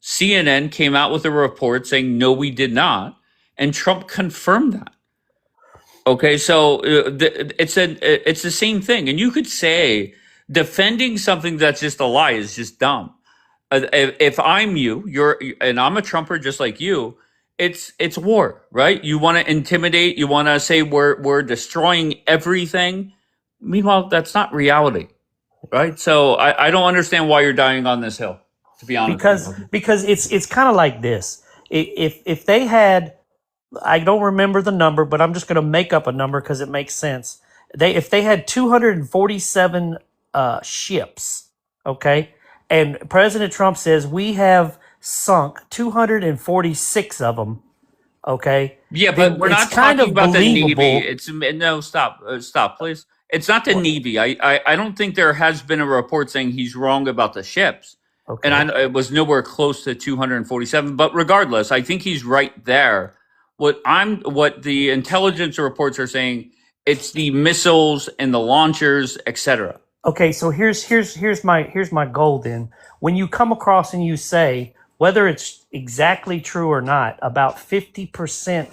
CNN came out with a report saying, no, we did not. And Trump confirmed that. Okay, so it's the same thing. And you could say defending something that's just a lie is just dumb. If I'm and I'm a Trumper just like you, it's war, right? You want to intimidate, you want to say we're destroying everything. Meanwhile, that's not reality, right? So I don't understand why you're dying on this hill, to be honest. Because it's kind of like this. If they had, I don't remember the number, but I'm just going to make up a number because it makes sense. If they had 247 ships, okay, and President Trump says we have sunk 246 of them, okay. Yeah, but we're not talking about the Navy. Stop, please. It's not the Navy. I don't think there has been a report saying he's wrong about the ships. Okay. And it was nowhere close to 247. But regardless, I think he's right there. What the intelligence reports are saying, it's the missiles and the launchers, etc. Okay, so here's my goal then. When you come across and you say, whether it's exactly true or not, about 50%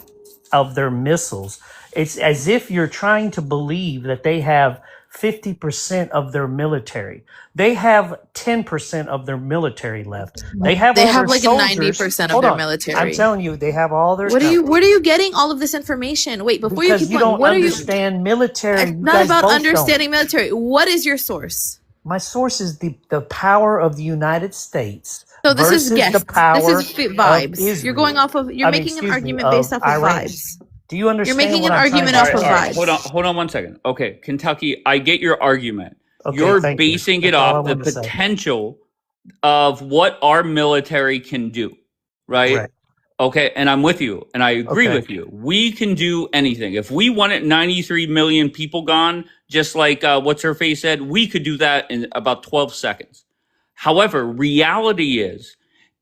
of their missiles, it's as if you're trying to believe that they have 50% of their military. They have 10% of their military left. They have like soldiers. 90% of Hold their on. military. I'm telling you, they have all their Where stuff. are you getting all of this information? Wait, before Because you keep you going, don't what understand military. It's not about understanding military. What is your source? My source is the power of the United States. So this is the power this is vibes. of You're going off of. You're making an argument based off of Iran. vibes. Do you understand? You're making what an I'm argument trying off to of say? vibes. Hold on 1 second. Okay, Kentucky, I get your argument. Okay, You're thank you. basing That's it all I off the wanted to say. potential of what our military can do, right? Okay, and I'm with you, and I agree with you. We can do anything. If we wanted 93 million people gone, just like what's her face said, we could do that in about 12 seconds. However, reality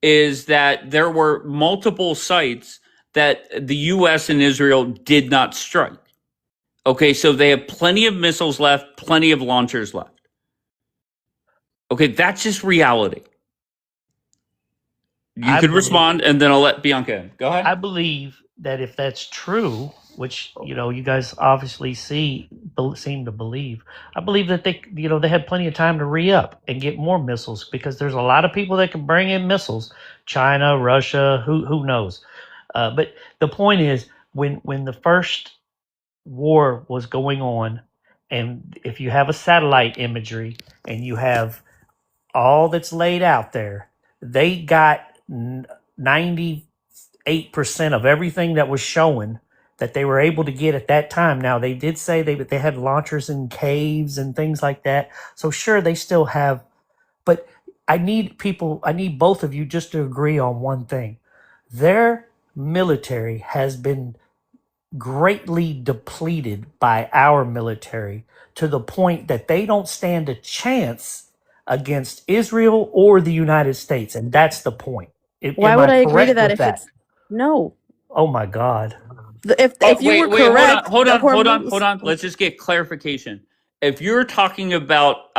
is that there were multiple sites that the U.S. and Israel did not strike. Okay, so they have plenty of missiles left, plenty of launchers left. Okay, that's just reality. You could respond, and then I'll let Bianca in. Go ahead. I believe that if that's true, which you guys obviously seem to believe, I believe that they had plenty of time to re-up and get more missiles because there's a lot of people that can bring in missiles. China, Russia, who knows? But the point is, when the first war was going on, and if you have a satellite imagery and you have all that's laid out there, they got 98% of everything that was showing that they were able to get at that time. Now, they did say they had launchers in caves and things like that. So sure, they still have, but I need both of you just to agree on one thing. Their military has been greatly depleted by our military to the point that they don't stand a chance against Israel or the United States. And that's the point. Why Am would I I agree to correct that with if that? it's no? Oh my God. If you were correct, hold the on, Hormuz. Let's just get clarification. If you're talking about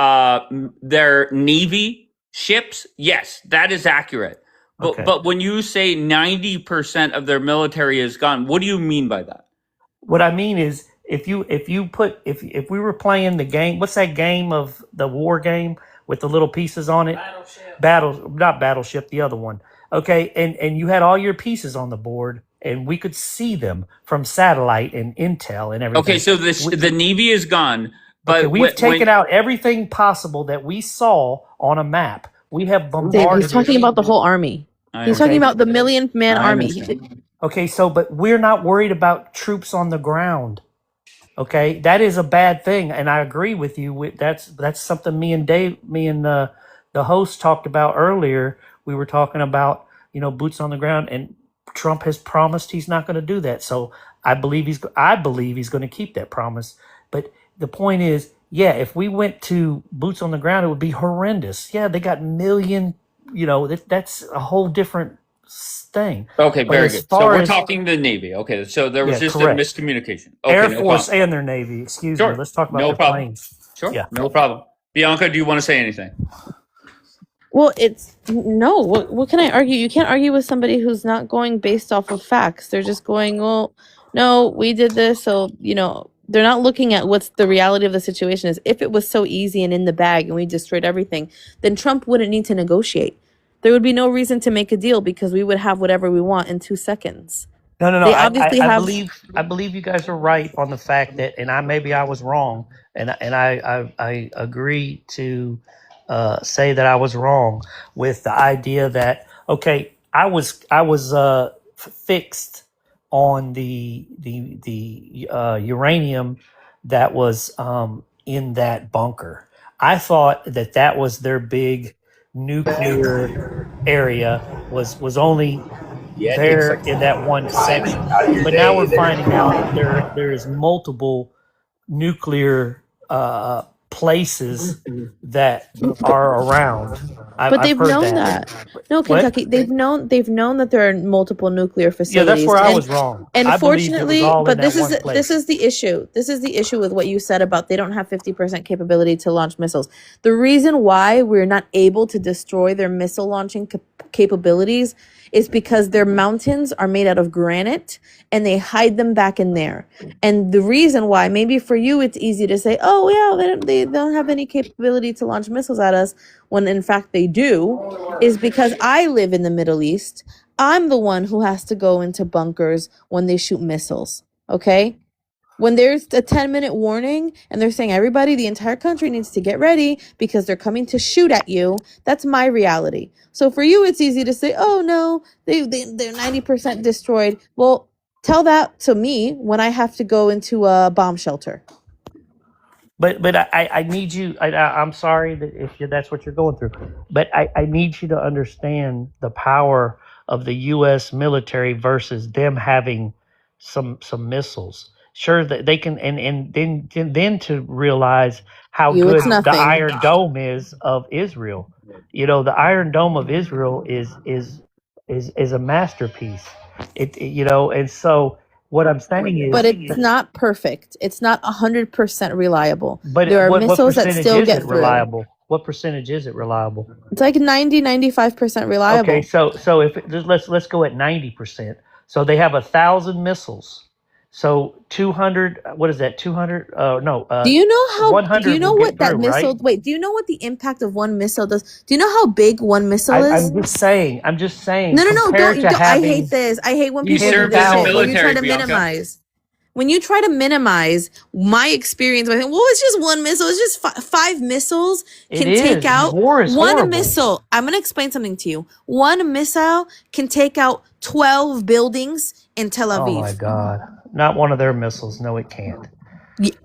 their Navy ships, yes, that is accurate. But Okay. but when you say 90% of their military is gone, what do you mean by that? What I mean is, if we were playing the game, what's that game of the war game with the little pieces on it? Not Battleship, the other one. Okay, and you had all your pieces on the board, and we could see them from satellite and intel and everything. Okay, so the Navy is gone, but okay, we've taken out everything possible that we saw on a map. We have Dave, bombarded. he's talking about the whole army. He's talking about the million-man army. Okay, but we're not worried about troops on the ground. Okay, that is a bad thing, and I agree with you. That's something me and the host talked about earlier. We were talking about boots on the ground, and Trump has promised he's not going to do that. So I believe he's going to keep that promise. But the point is, yeah, if we went to boots on the ground, it would be horrendous. Yeah, they got million. That's a whole different thing. Okay, But very as good. So far we're as- talking the Navy. Okay, so there was Yeah, just correct. a miscommunication. Okay, Air no Force problem. and their Navy. Excuse Sure. me. Let's talk about No their problem. planes. Sure, Yeah. no problem. Bianca, do you want to say anything? Well, it's no. What can I argue? You can't argue with somebody who's not going based off of facts. They're just going, well, no, we did this, so they're not looking at what's the reality of the situation is. If it was so easy and in the bag and we destroyed everything, then Trump wouldn't need to negotiate. There would be no reason to make a deal because we would have whatever we want in 2 seconds. No. They obviously I have. believe you guys are right on the fact that, and maybe I was wrong, and I agree to say that I was wrong with the idea that I was fixed on the uranium that was in that bunker. I thought that was their big nuclear area was only there in that one section. But now we're finding out there is multiple nuclear places that are around. But they've I've heard known that. No, What? Kentucky, they've known that there are multiple nuclear facilities. Yeah, that's where I And- was wrong. And I believed it was fortunately, all in but that this is one place. this is the issue. This is the issue with what you said about they don't have 50% capability to launch missiles. The reason why we're not able to destroy their missile launching capabilities is because their mountains are made out of granite and they hide them back in there. And the reason why, maybe for you it's easy to say, oh yeah, they don't have any capability to launch missiles at us, when in fact they do, is because I live in the Middle East. I'm the one who has to go into bunkers when they shoot missiles. Okay? When there's a 10-minute warning and they're saying everybody, the entire country needs to get ready because they're coming to shoot at you, that's my reality. So for you, it's easy to say, oh no, they're 90% destroyed. Well, tell that to me when I have to go into a bomb shelter. But I need you. I'm sorry that if that's what you're going through, but I need you to understand the power of the U.S. military versus them having some missiles. Sure, that they can, and then to realize how You, good it's the nothing. Iron Dome is of Israel. The Iron Dome of Israel is a masterpiece. And so what I'm saying is, But it's not perfect. It's not 100% reliable. but There are what missiles that percentage still is get it through. reliable? What percentage is it reliable? It's like 95% reliable. Okay, so if let's go at 90%. So they have 1,000 missiles. So 200. What is that? 200? No. Do you know how? 100 Do you know will what get that through, missile? right? Wait. Do you know what the impact of one missile does? Do you know how big one missile is? I'm just saying. No. Compared to Don't. I having hate this. I hate when You people do served this in the shit. When you try military, to Bianca. minimize. When you try to minimize my experience by saying, well, it's just one missile. It's just five missiles can It take is. out War is one horrible. missile. I'm going to explain something to you. One missile can take out 12 buildings in Tel Oh Aviv. my God! Not one of their missiles. No, it can't.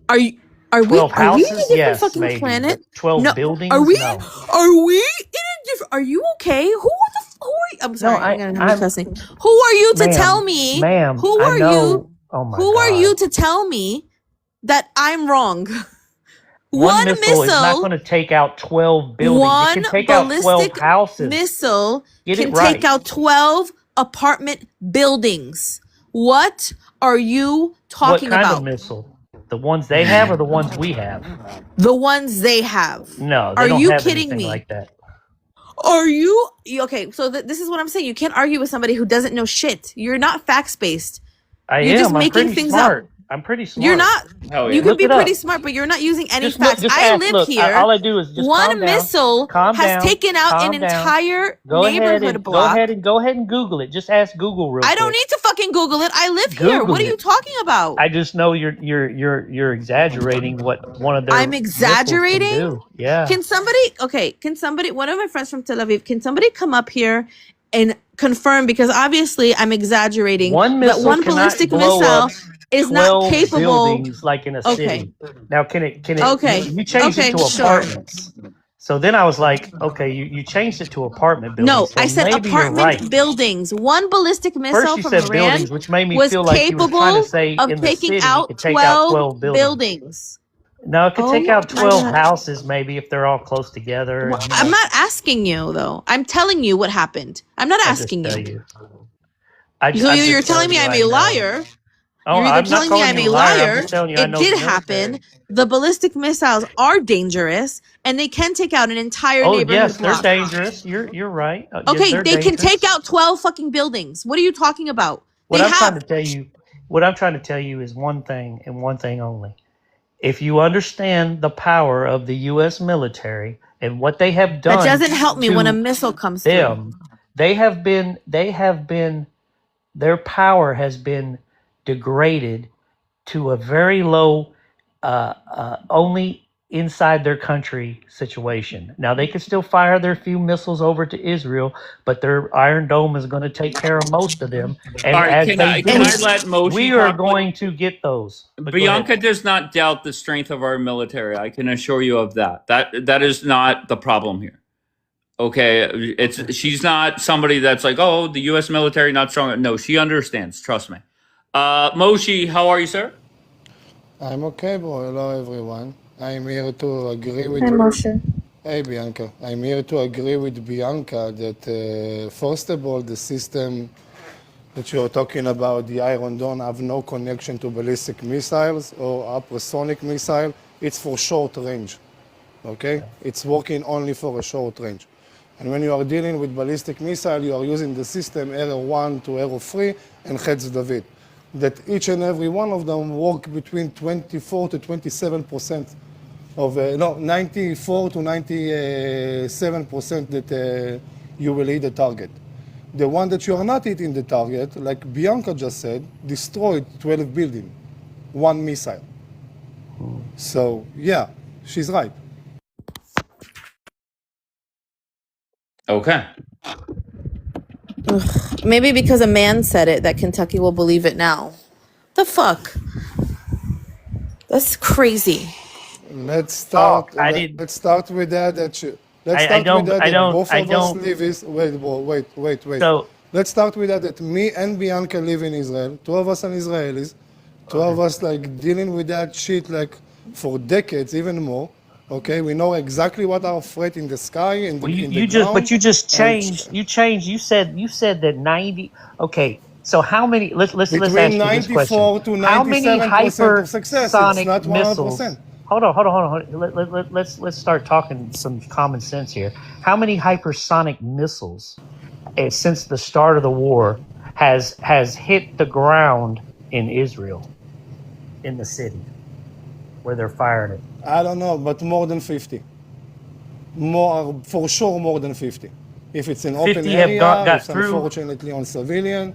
Are we 12 in a houses? different Yes, fucking maybe. planet? But 12 No. buildings? Are we No. in a Are you okay? Who are you? I'm sorry. I'm cussing. Who are you to tell me? Ma'am, Who I are know. you? Oh my Who God. are you to tell me that I'm wrong? One missile is not going to take out 12 buildings. One It can take out 12 ballistic houses. missile Get can it right. take out 12 apartment buildings. What are you talking What kind about? of missile? The ones they have or the ones we have? The ones they have. No, they Are don't you have kidding anything me? like that. Are you okay? So this is what I'm saying. You can't argue with somebody who doesn't know shit. You're not facts based. You're just I'm making pretty things smart. up. I'm pretty smart. You're not. Hell You yeah. can Look be it up. pretty smart, but you're not using any Just look. facts. Just I ask. live Look, here. all I do is just One calm down. missile Calm has down. taken out Calm an down. entire Go ahead neighborhood and block. go ahead and Google it. Just ask Google real I quick. don't need to fucking Google it. I live here. Google What are you it. talking about? I just know you're exaggerating what one of their I'm missiles exaggerating. can do. Yeah. Can somebody, one of my friends from Tel Aviv, can somebody come up here and confirm? Because obviously I'm exaggerating. One That missile one cannot ballistic blow missile up is not 12 capable. buildings like in a Okay. city. Now, can it? Okay. You changed Okay, it to sure. apartments. So then I was like, okay, you changed it to apartment buildings. No, So I said maybe you're apartment right. buildings. One ballistic First missile you from said Iran buildings, which made me was feel like you were trying to capable say of in the taking city you out could take out 12 buildings. No, it could Oh take out my 12 God. houses maybe if they're all close together. Well, And, I'm not asking you though. I'm telling you what happened. I'm not I just asking tell you. you. So I'm either you're just telling telling me you I'm I a know. liar. Oh, You're either I'm not telling me calling I'm you a a liar. I'm liar. just telling you I It know did the military. happen. The ballistic missiles are dangerous, and they can take out an entire Oh neighborhood yes, they're block. dangerous. You're right. Yes, Okay, they're they can dangerous. take out 12 fucking buildings. What are you talking about? What They I'm trying have. to tell you, what I'm trying to tell you is one thing and one thing only. If you understand the power of the U.S. military and what they have That done doesn't help me when a to missile comes through. them, they have been, their power has been degraded to a very low, only inside their country situation. Now they can still fire their few missiles over to Israel, but their Iron Dome is going to take care of most of them. And All right, as can they I do, let Moshe we are talk? going to get those. But go ahead. Bianca does not doubt the strength of our military. I can assure you of that. That is not the problem here. Okay, she's not somebody that's like, oh, the U.S. military not strong. No, she understands. Trust me. Moshe, how are you, sir? I'm okay, bro. Hello, everyone. I'm here to agree with. Hi, Moshe. Hey, Bianca. I'm here to agree with Bianca that, first of all, the system that you're talking about, the Iron Dome, have no connection to ballistic missiles or hypersonic missile. It's for short range, okay? It's working only for a short range. And when you are dealing with ballistic missile, you are using the system Arrow 1 to Arrow 3 and Hetz David. That each and every one of them work between 24 to 27% of, 94 to 97% that you will hit the target. The one that you are not hitting the target, like Bianca just said, destroyed 12 buildings, one missile. So, yeah, she's right. Okay. Ugh, maybe because a man said it that Kentucky will believe it now. The fuck? That's crazy. Let's start. Oh, I didn't. Let's start with that. Let's I start don't. with that. I That don't. both I of us don't. live is wait. So Let's start with that. Me and Bianca live in Israel. Two of us are Israelis. Two of us like dealing with that shit like for decades, even more. Okay, we know exactly what our threat in the sky and well, in the ground. you just and changed. You changed. You said that 90. Okay, so how many? Let's ask between you this question. 94 to How many 97% of success. It's hypersonic not missiles? 100%. Hold on. Let's start talking some common sense here. How many hypersonic missiles, since the start of the war, has hit the ground in Israel, in the city, where they're firing it? I don't know, but more than 50. More, for sure, more than 50. If it's in open 50 have area, got if through. unfortunately on civilian.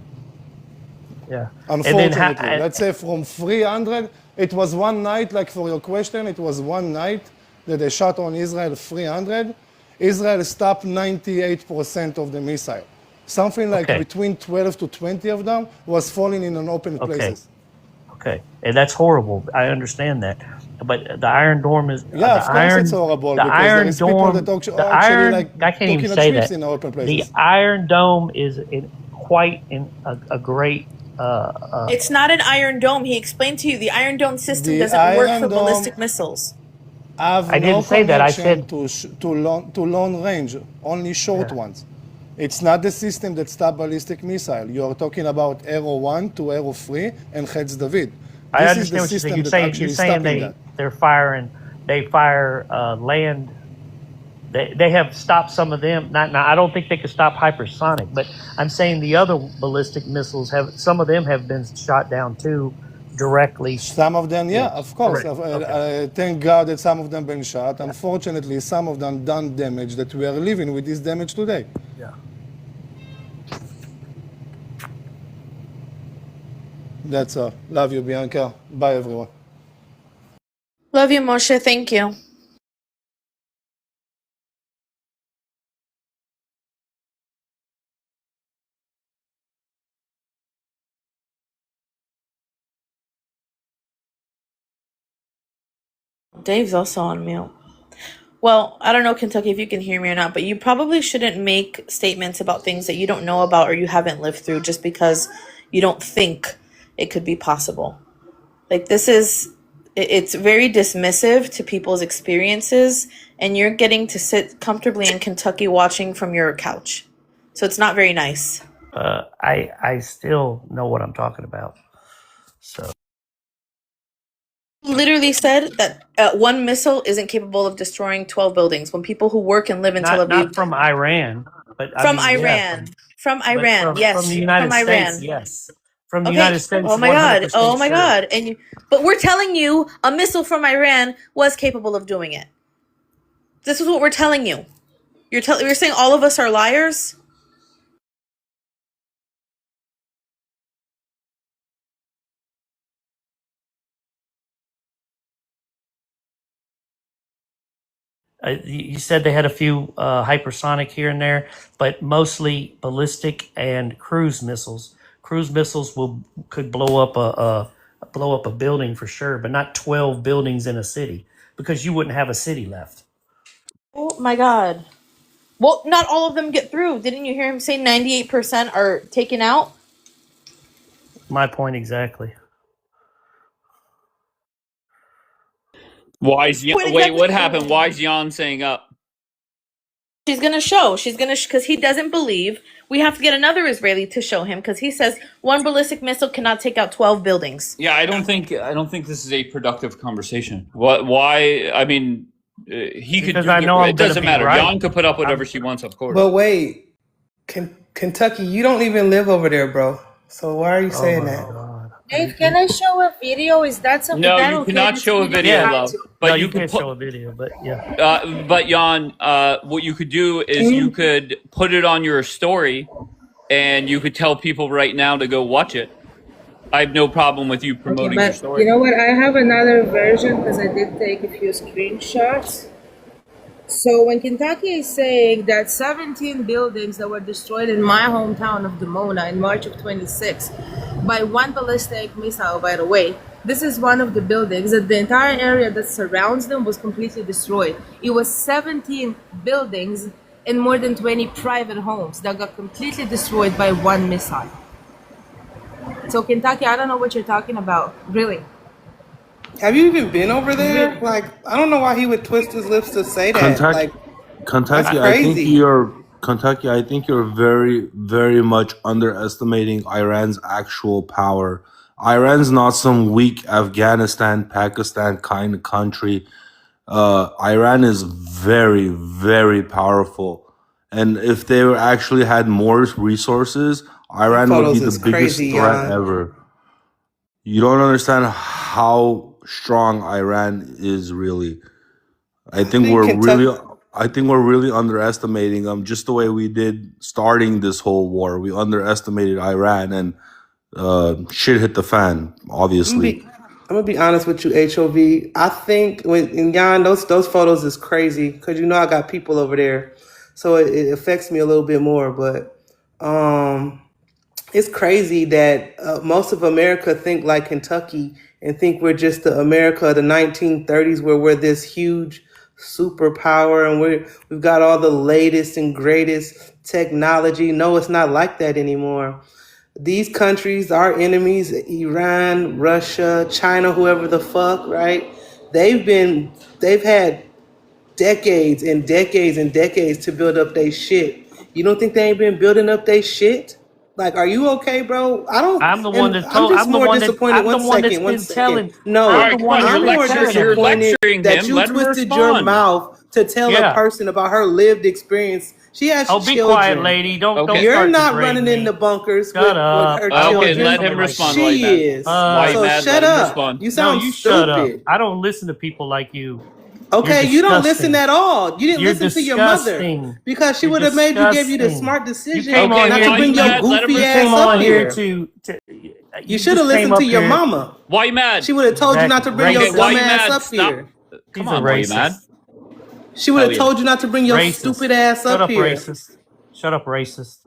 Yeah. Unfortunately, let's say from 300, it was one night, like for your question, it was one night that they shot on Israel 300. Israel stopped 98% of the missile. Something like between 12 to 20 of them was falling in an open places. Okay, and that's horrible. I understand that. but the Iron Dome is Yeah, the of course it's Iron. horrible The because there Iron is people that Dome. The actually Iron. like I can't even talking on say streets that. in open The places. Iron Dome is quite a great. It's not an Iron Dome. He explained to you the Iron Dome system The doesn't work Iron for Dome ballistic missiles. have I no didn't say that. I connection said to long range, only short ones. It's not the system that stops ballistic missile. You are talking about Arrow 1 to Arrow 3 and Hetz David. I This is the understand what you're saying. system You're that saying actually you're saying stopping that. they're firing. They fire land. They have stopped some of them. Not now. I don't think they could stop hypersonic, but I'm saying the other ballistic missiles have. Some of them have been shot down too, directly. Some of them, yeah, of course. Correct. Okay. Thank God that some of them been shot. Yeah. Unfortunately, some of them done damage that we are living with this damage today. Yeah. That's all. Love you, Bianca. Bye, everyone. Love you, Moshe. Thank you. Dave's also on mute. Well, I don't know, Kentucky, if you can hear me or not, but you probably shouldn't make statements about things that you don't know about or you haven't lived through just because you don't think it could be possible. Like, it's very dismissive to people's experiences, and you're getting to sit comfortably in Kentucky watching from your couch. So it's not very nice. I still know what I'm talking about. So He literally said that one missile isn't capable of destroying 12 buildings when people who work and live in Tel Aviv. not from Iran, but From Iran. From Iran, yes. From the United from States, Iran. yes. From the Okay. United States. Oh my God. 100% Oh my sure. God. But we're telling you a missile from Iran was capable of doing it. This is what we're telling you. You're saying all of us are liars? You said they had a few hypersonic here and there, but mostly ballistic and cruise missiles. Cruise missiles could blow up a building for sure, but not 12 buildings in a city because you wouldn't have a city left. Oh my God. Well, not all of them get through. Didn't you hear him say 98% are taken out? My point exactly. Why is wait? What happened? Why is Jan saying up? She's gonna show. Because he doesn't believe. We have to get another Israeli to show him because he says one ballistic missile cannot take out 12 buildings. Yeah, I don't think this is a productive conversation. Why? I mean, he could. Because I know it doesn't matter. Right. Jan could put up whatever she wants, of course. But wait, Kentucky, you don't even live over there, bro. So why are you saying that? Dave, can I show a video? Is that something? No, that you okay? cannot show a video, love. But no, you can't can show a video. But yeah. But Jan, what you could do is you could put it on your story, and you could tell people right now to go watch it. I have no problem with you promoting your story. You know what? I have another version because I did take a few screenshots. So when Kentucky is saying that 17 buildings that were destroyed in my hometown of Dimona in March of 26 by one ballistic missile, by the way, this is one of the buildings that the entire area that surrounds them was completely destroyed. It was 17 buildings and more than 20 private homes that got completely destroyed by one missile. So Kentucky, I don't know what you're talking about, really. Have you even been over there? Like, I don't know why he would twist his lips to say that. Kentucky, That's Kentucky, I think you're very, very much underestimating Iran's actual power. Iran's not some weak Afghanistan, Pakistan kind of country. Iran is very, very powerful. And if they actually had more resources, Iran would be the biggest threat ever. You don't understand how strong Iran is really. I think we're really underestimating them, just the way we did starting this whole war. We underestimated Iran, and shit hit the fan, obviously. I'm gonna be honest with you, HOV. I think in Jan, those photos is crazy because you know I got people over there, so it affects me a little bit more. But it's crazy that most of America think like Kentucky and think we're just the America of the 1930s where we're this huge superpower and we've got all the latest and greatest technology. No, it's not like that anymore. These countries, our enemies, Iran, Russia, China, whoever the fuck, right? They've had decades and decades and decades to build up their shit. You don't think they ain't been building up their shit? Like, are you okay, bro? I don't. I'm the one And that I'm told. just more disappointed. I'm the one that's One been second. telling. No, All I'm right, the come one on. that's You're I'm been more telling lecturing. him. You're disappointed lecturing that him. you Let him twisted your respond. mouth to tell a Yeah. person about her lived experience. She has Oh, be quiet, children. lady. Don't Okay. You're start not degrading running in the me. bunkers Shut with up. her I don't want Okay, to hear children. let him somebody like respond. you. Why you mad? She is. Why you So mad? shut Let him up. respond. You No, sound you shut up. stupid. I don't listen to people like you. You're Okay, you don't listen disgusting. at all. You didn't You're listen to your mother disgusting. because she You're would have gave you the disgusting. smart You decision came on Okay, not here. to why you bring your mad? Let him goofy You ass came respond. up on here here. to You you should have just came listened to up your here. mama. Why you mad? She would have told you not Exactly. to bring your Okay, why dumb Racist. you ass mad? up Stop. here. Come He's a on, why you mad? racist. She would Hell have yeah. told you not to bring your Racist. stupid ass Shut up up, here. racist. Shut up, racist.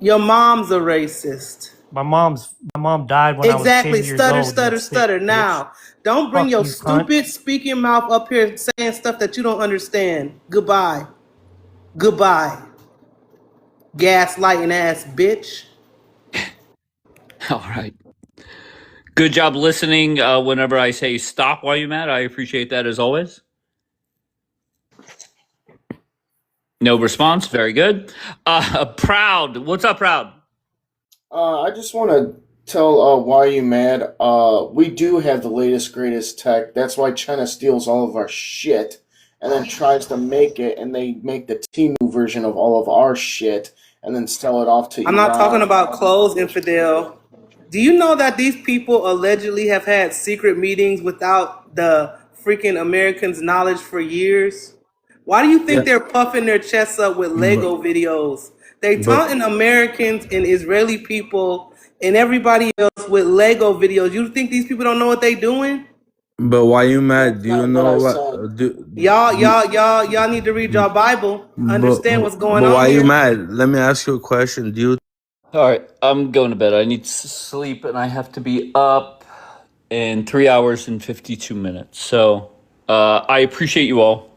Your mom's a racist. My mom died when I was 10 Exactly. years Stutter, old, you stutter, sick stutter. bitch. Now, don't bring Fuck your you, cunt. stupid speaking mouth up here saying stuff that you don't understand. Goodbye. Goodbye. Gaslighting ass bitch. All right. Good job listening whenever I say stop while you mad. I appreciate that as always. No response. Very good. Proud. What's up, Proud? I just want to tell why you mad. We do have the latest, greatest tech. That's why China steals all of our shit and then tries to make it, and they make the Temu version of all of our shit and then sell it off to I'm not talking Iran. about clothes, infidel. Do you know that these people allegedly have had secret meetings without the freaking Americans' knowledge for years? Why do you think Yeah, they're puffing their chests up with but Lego videos? They but taunting Americans and Israeli people and everybody else with Lego videos. You think these people don't know what they doing? but why you mad? That's Do you not what I know what? said. Y'all need to read your Bible. Understand what's going But on why you here. mad? Let me ask you a question. Do you All right. I'm going to bed. I need sleep and I have to be up in 3 hours and 52 minutes. So I appreciate you all.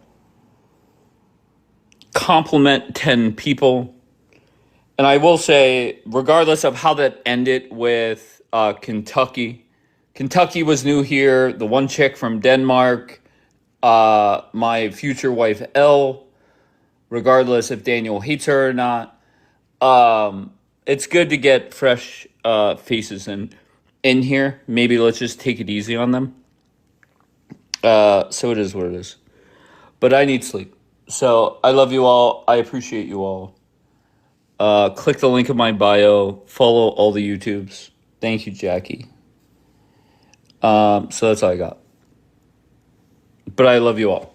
Compliment 10 people. And I will say, regardless of how that ended with Kentucky, Kentucky was new here. The one chick from Denmark, my future wife, Elle, regardless if Daniel hates her or not. It's good to get fresh faces in here. Maybe let's just take it easy on them. So it is what it is. But I need sleep. So I love you all. I appreciate you all. Click the link in my bio. Follow all the YouTubes. Thank you, Jackie. So that's all I got. But I love you all.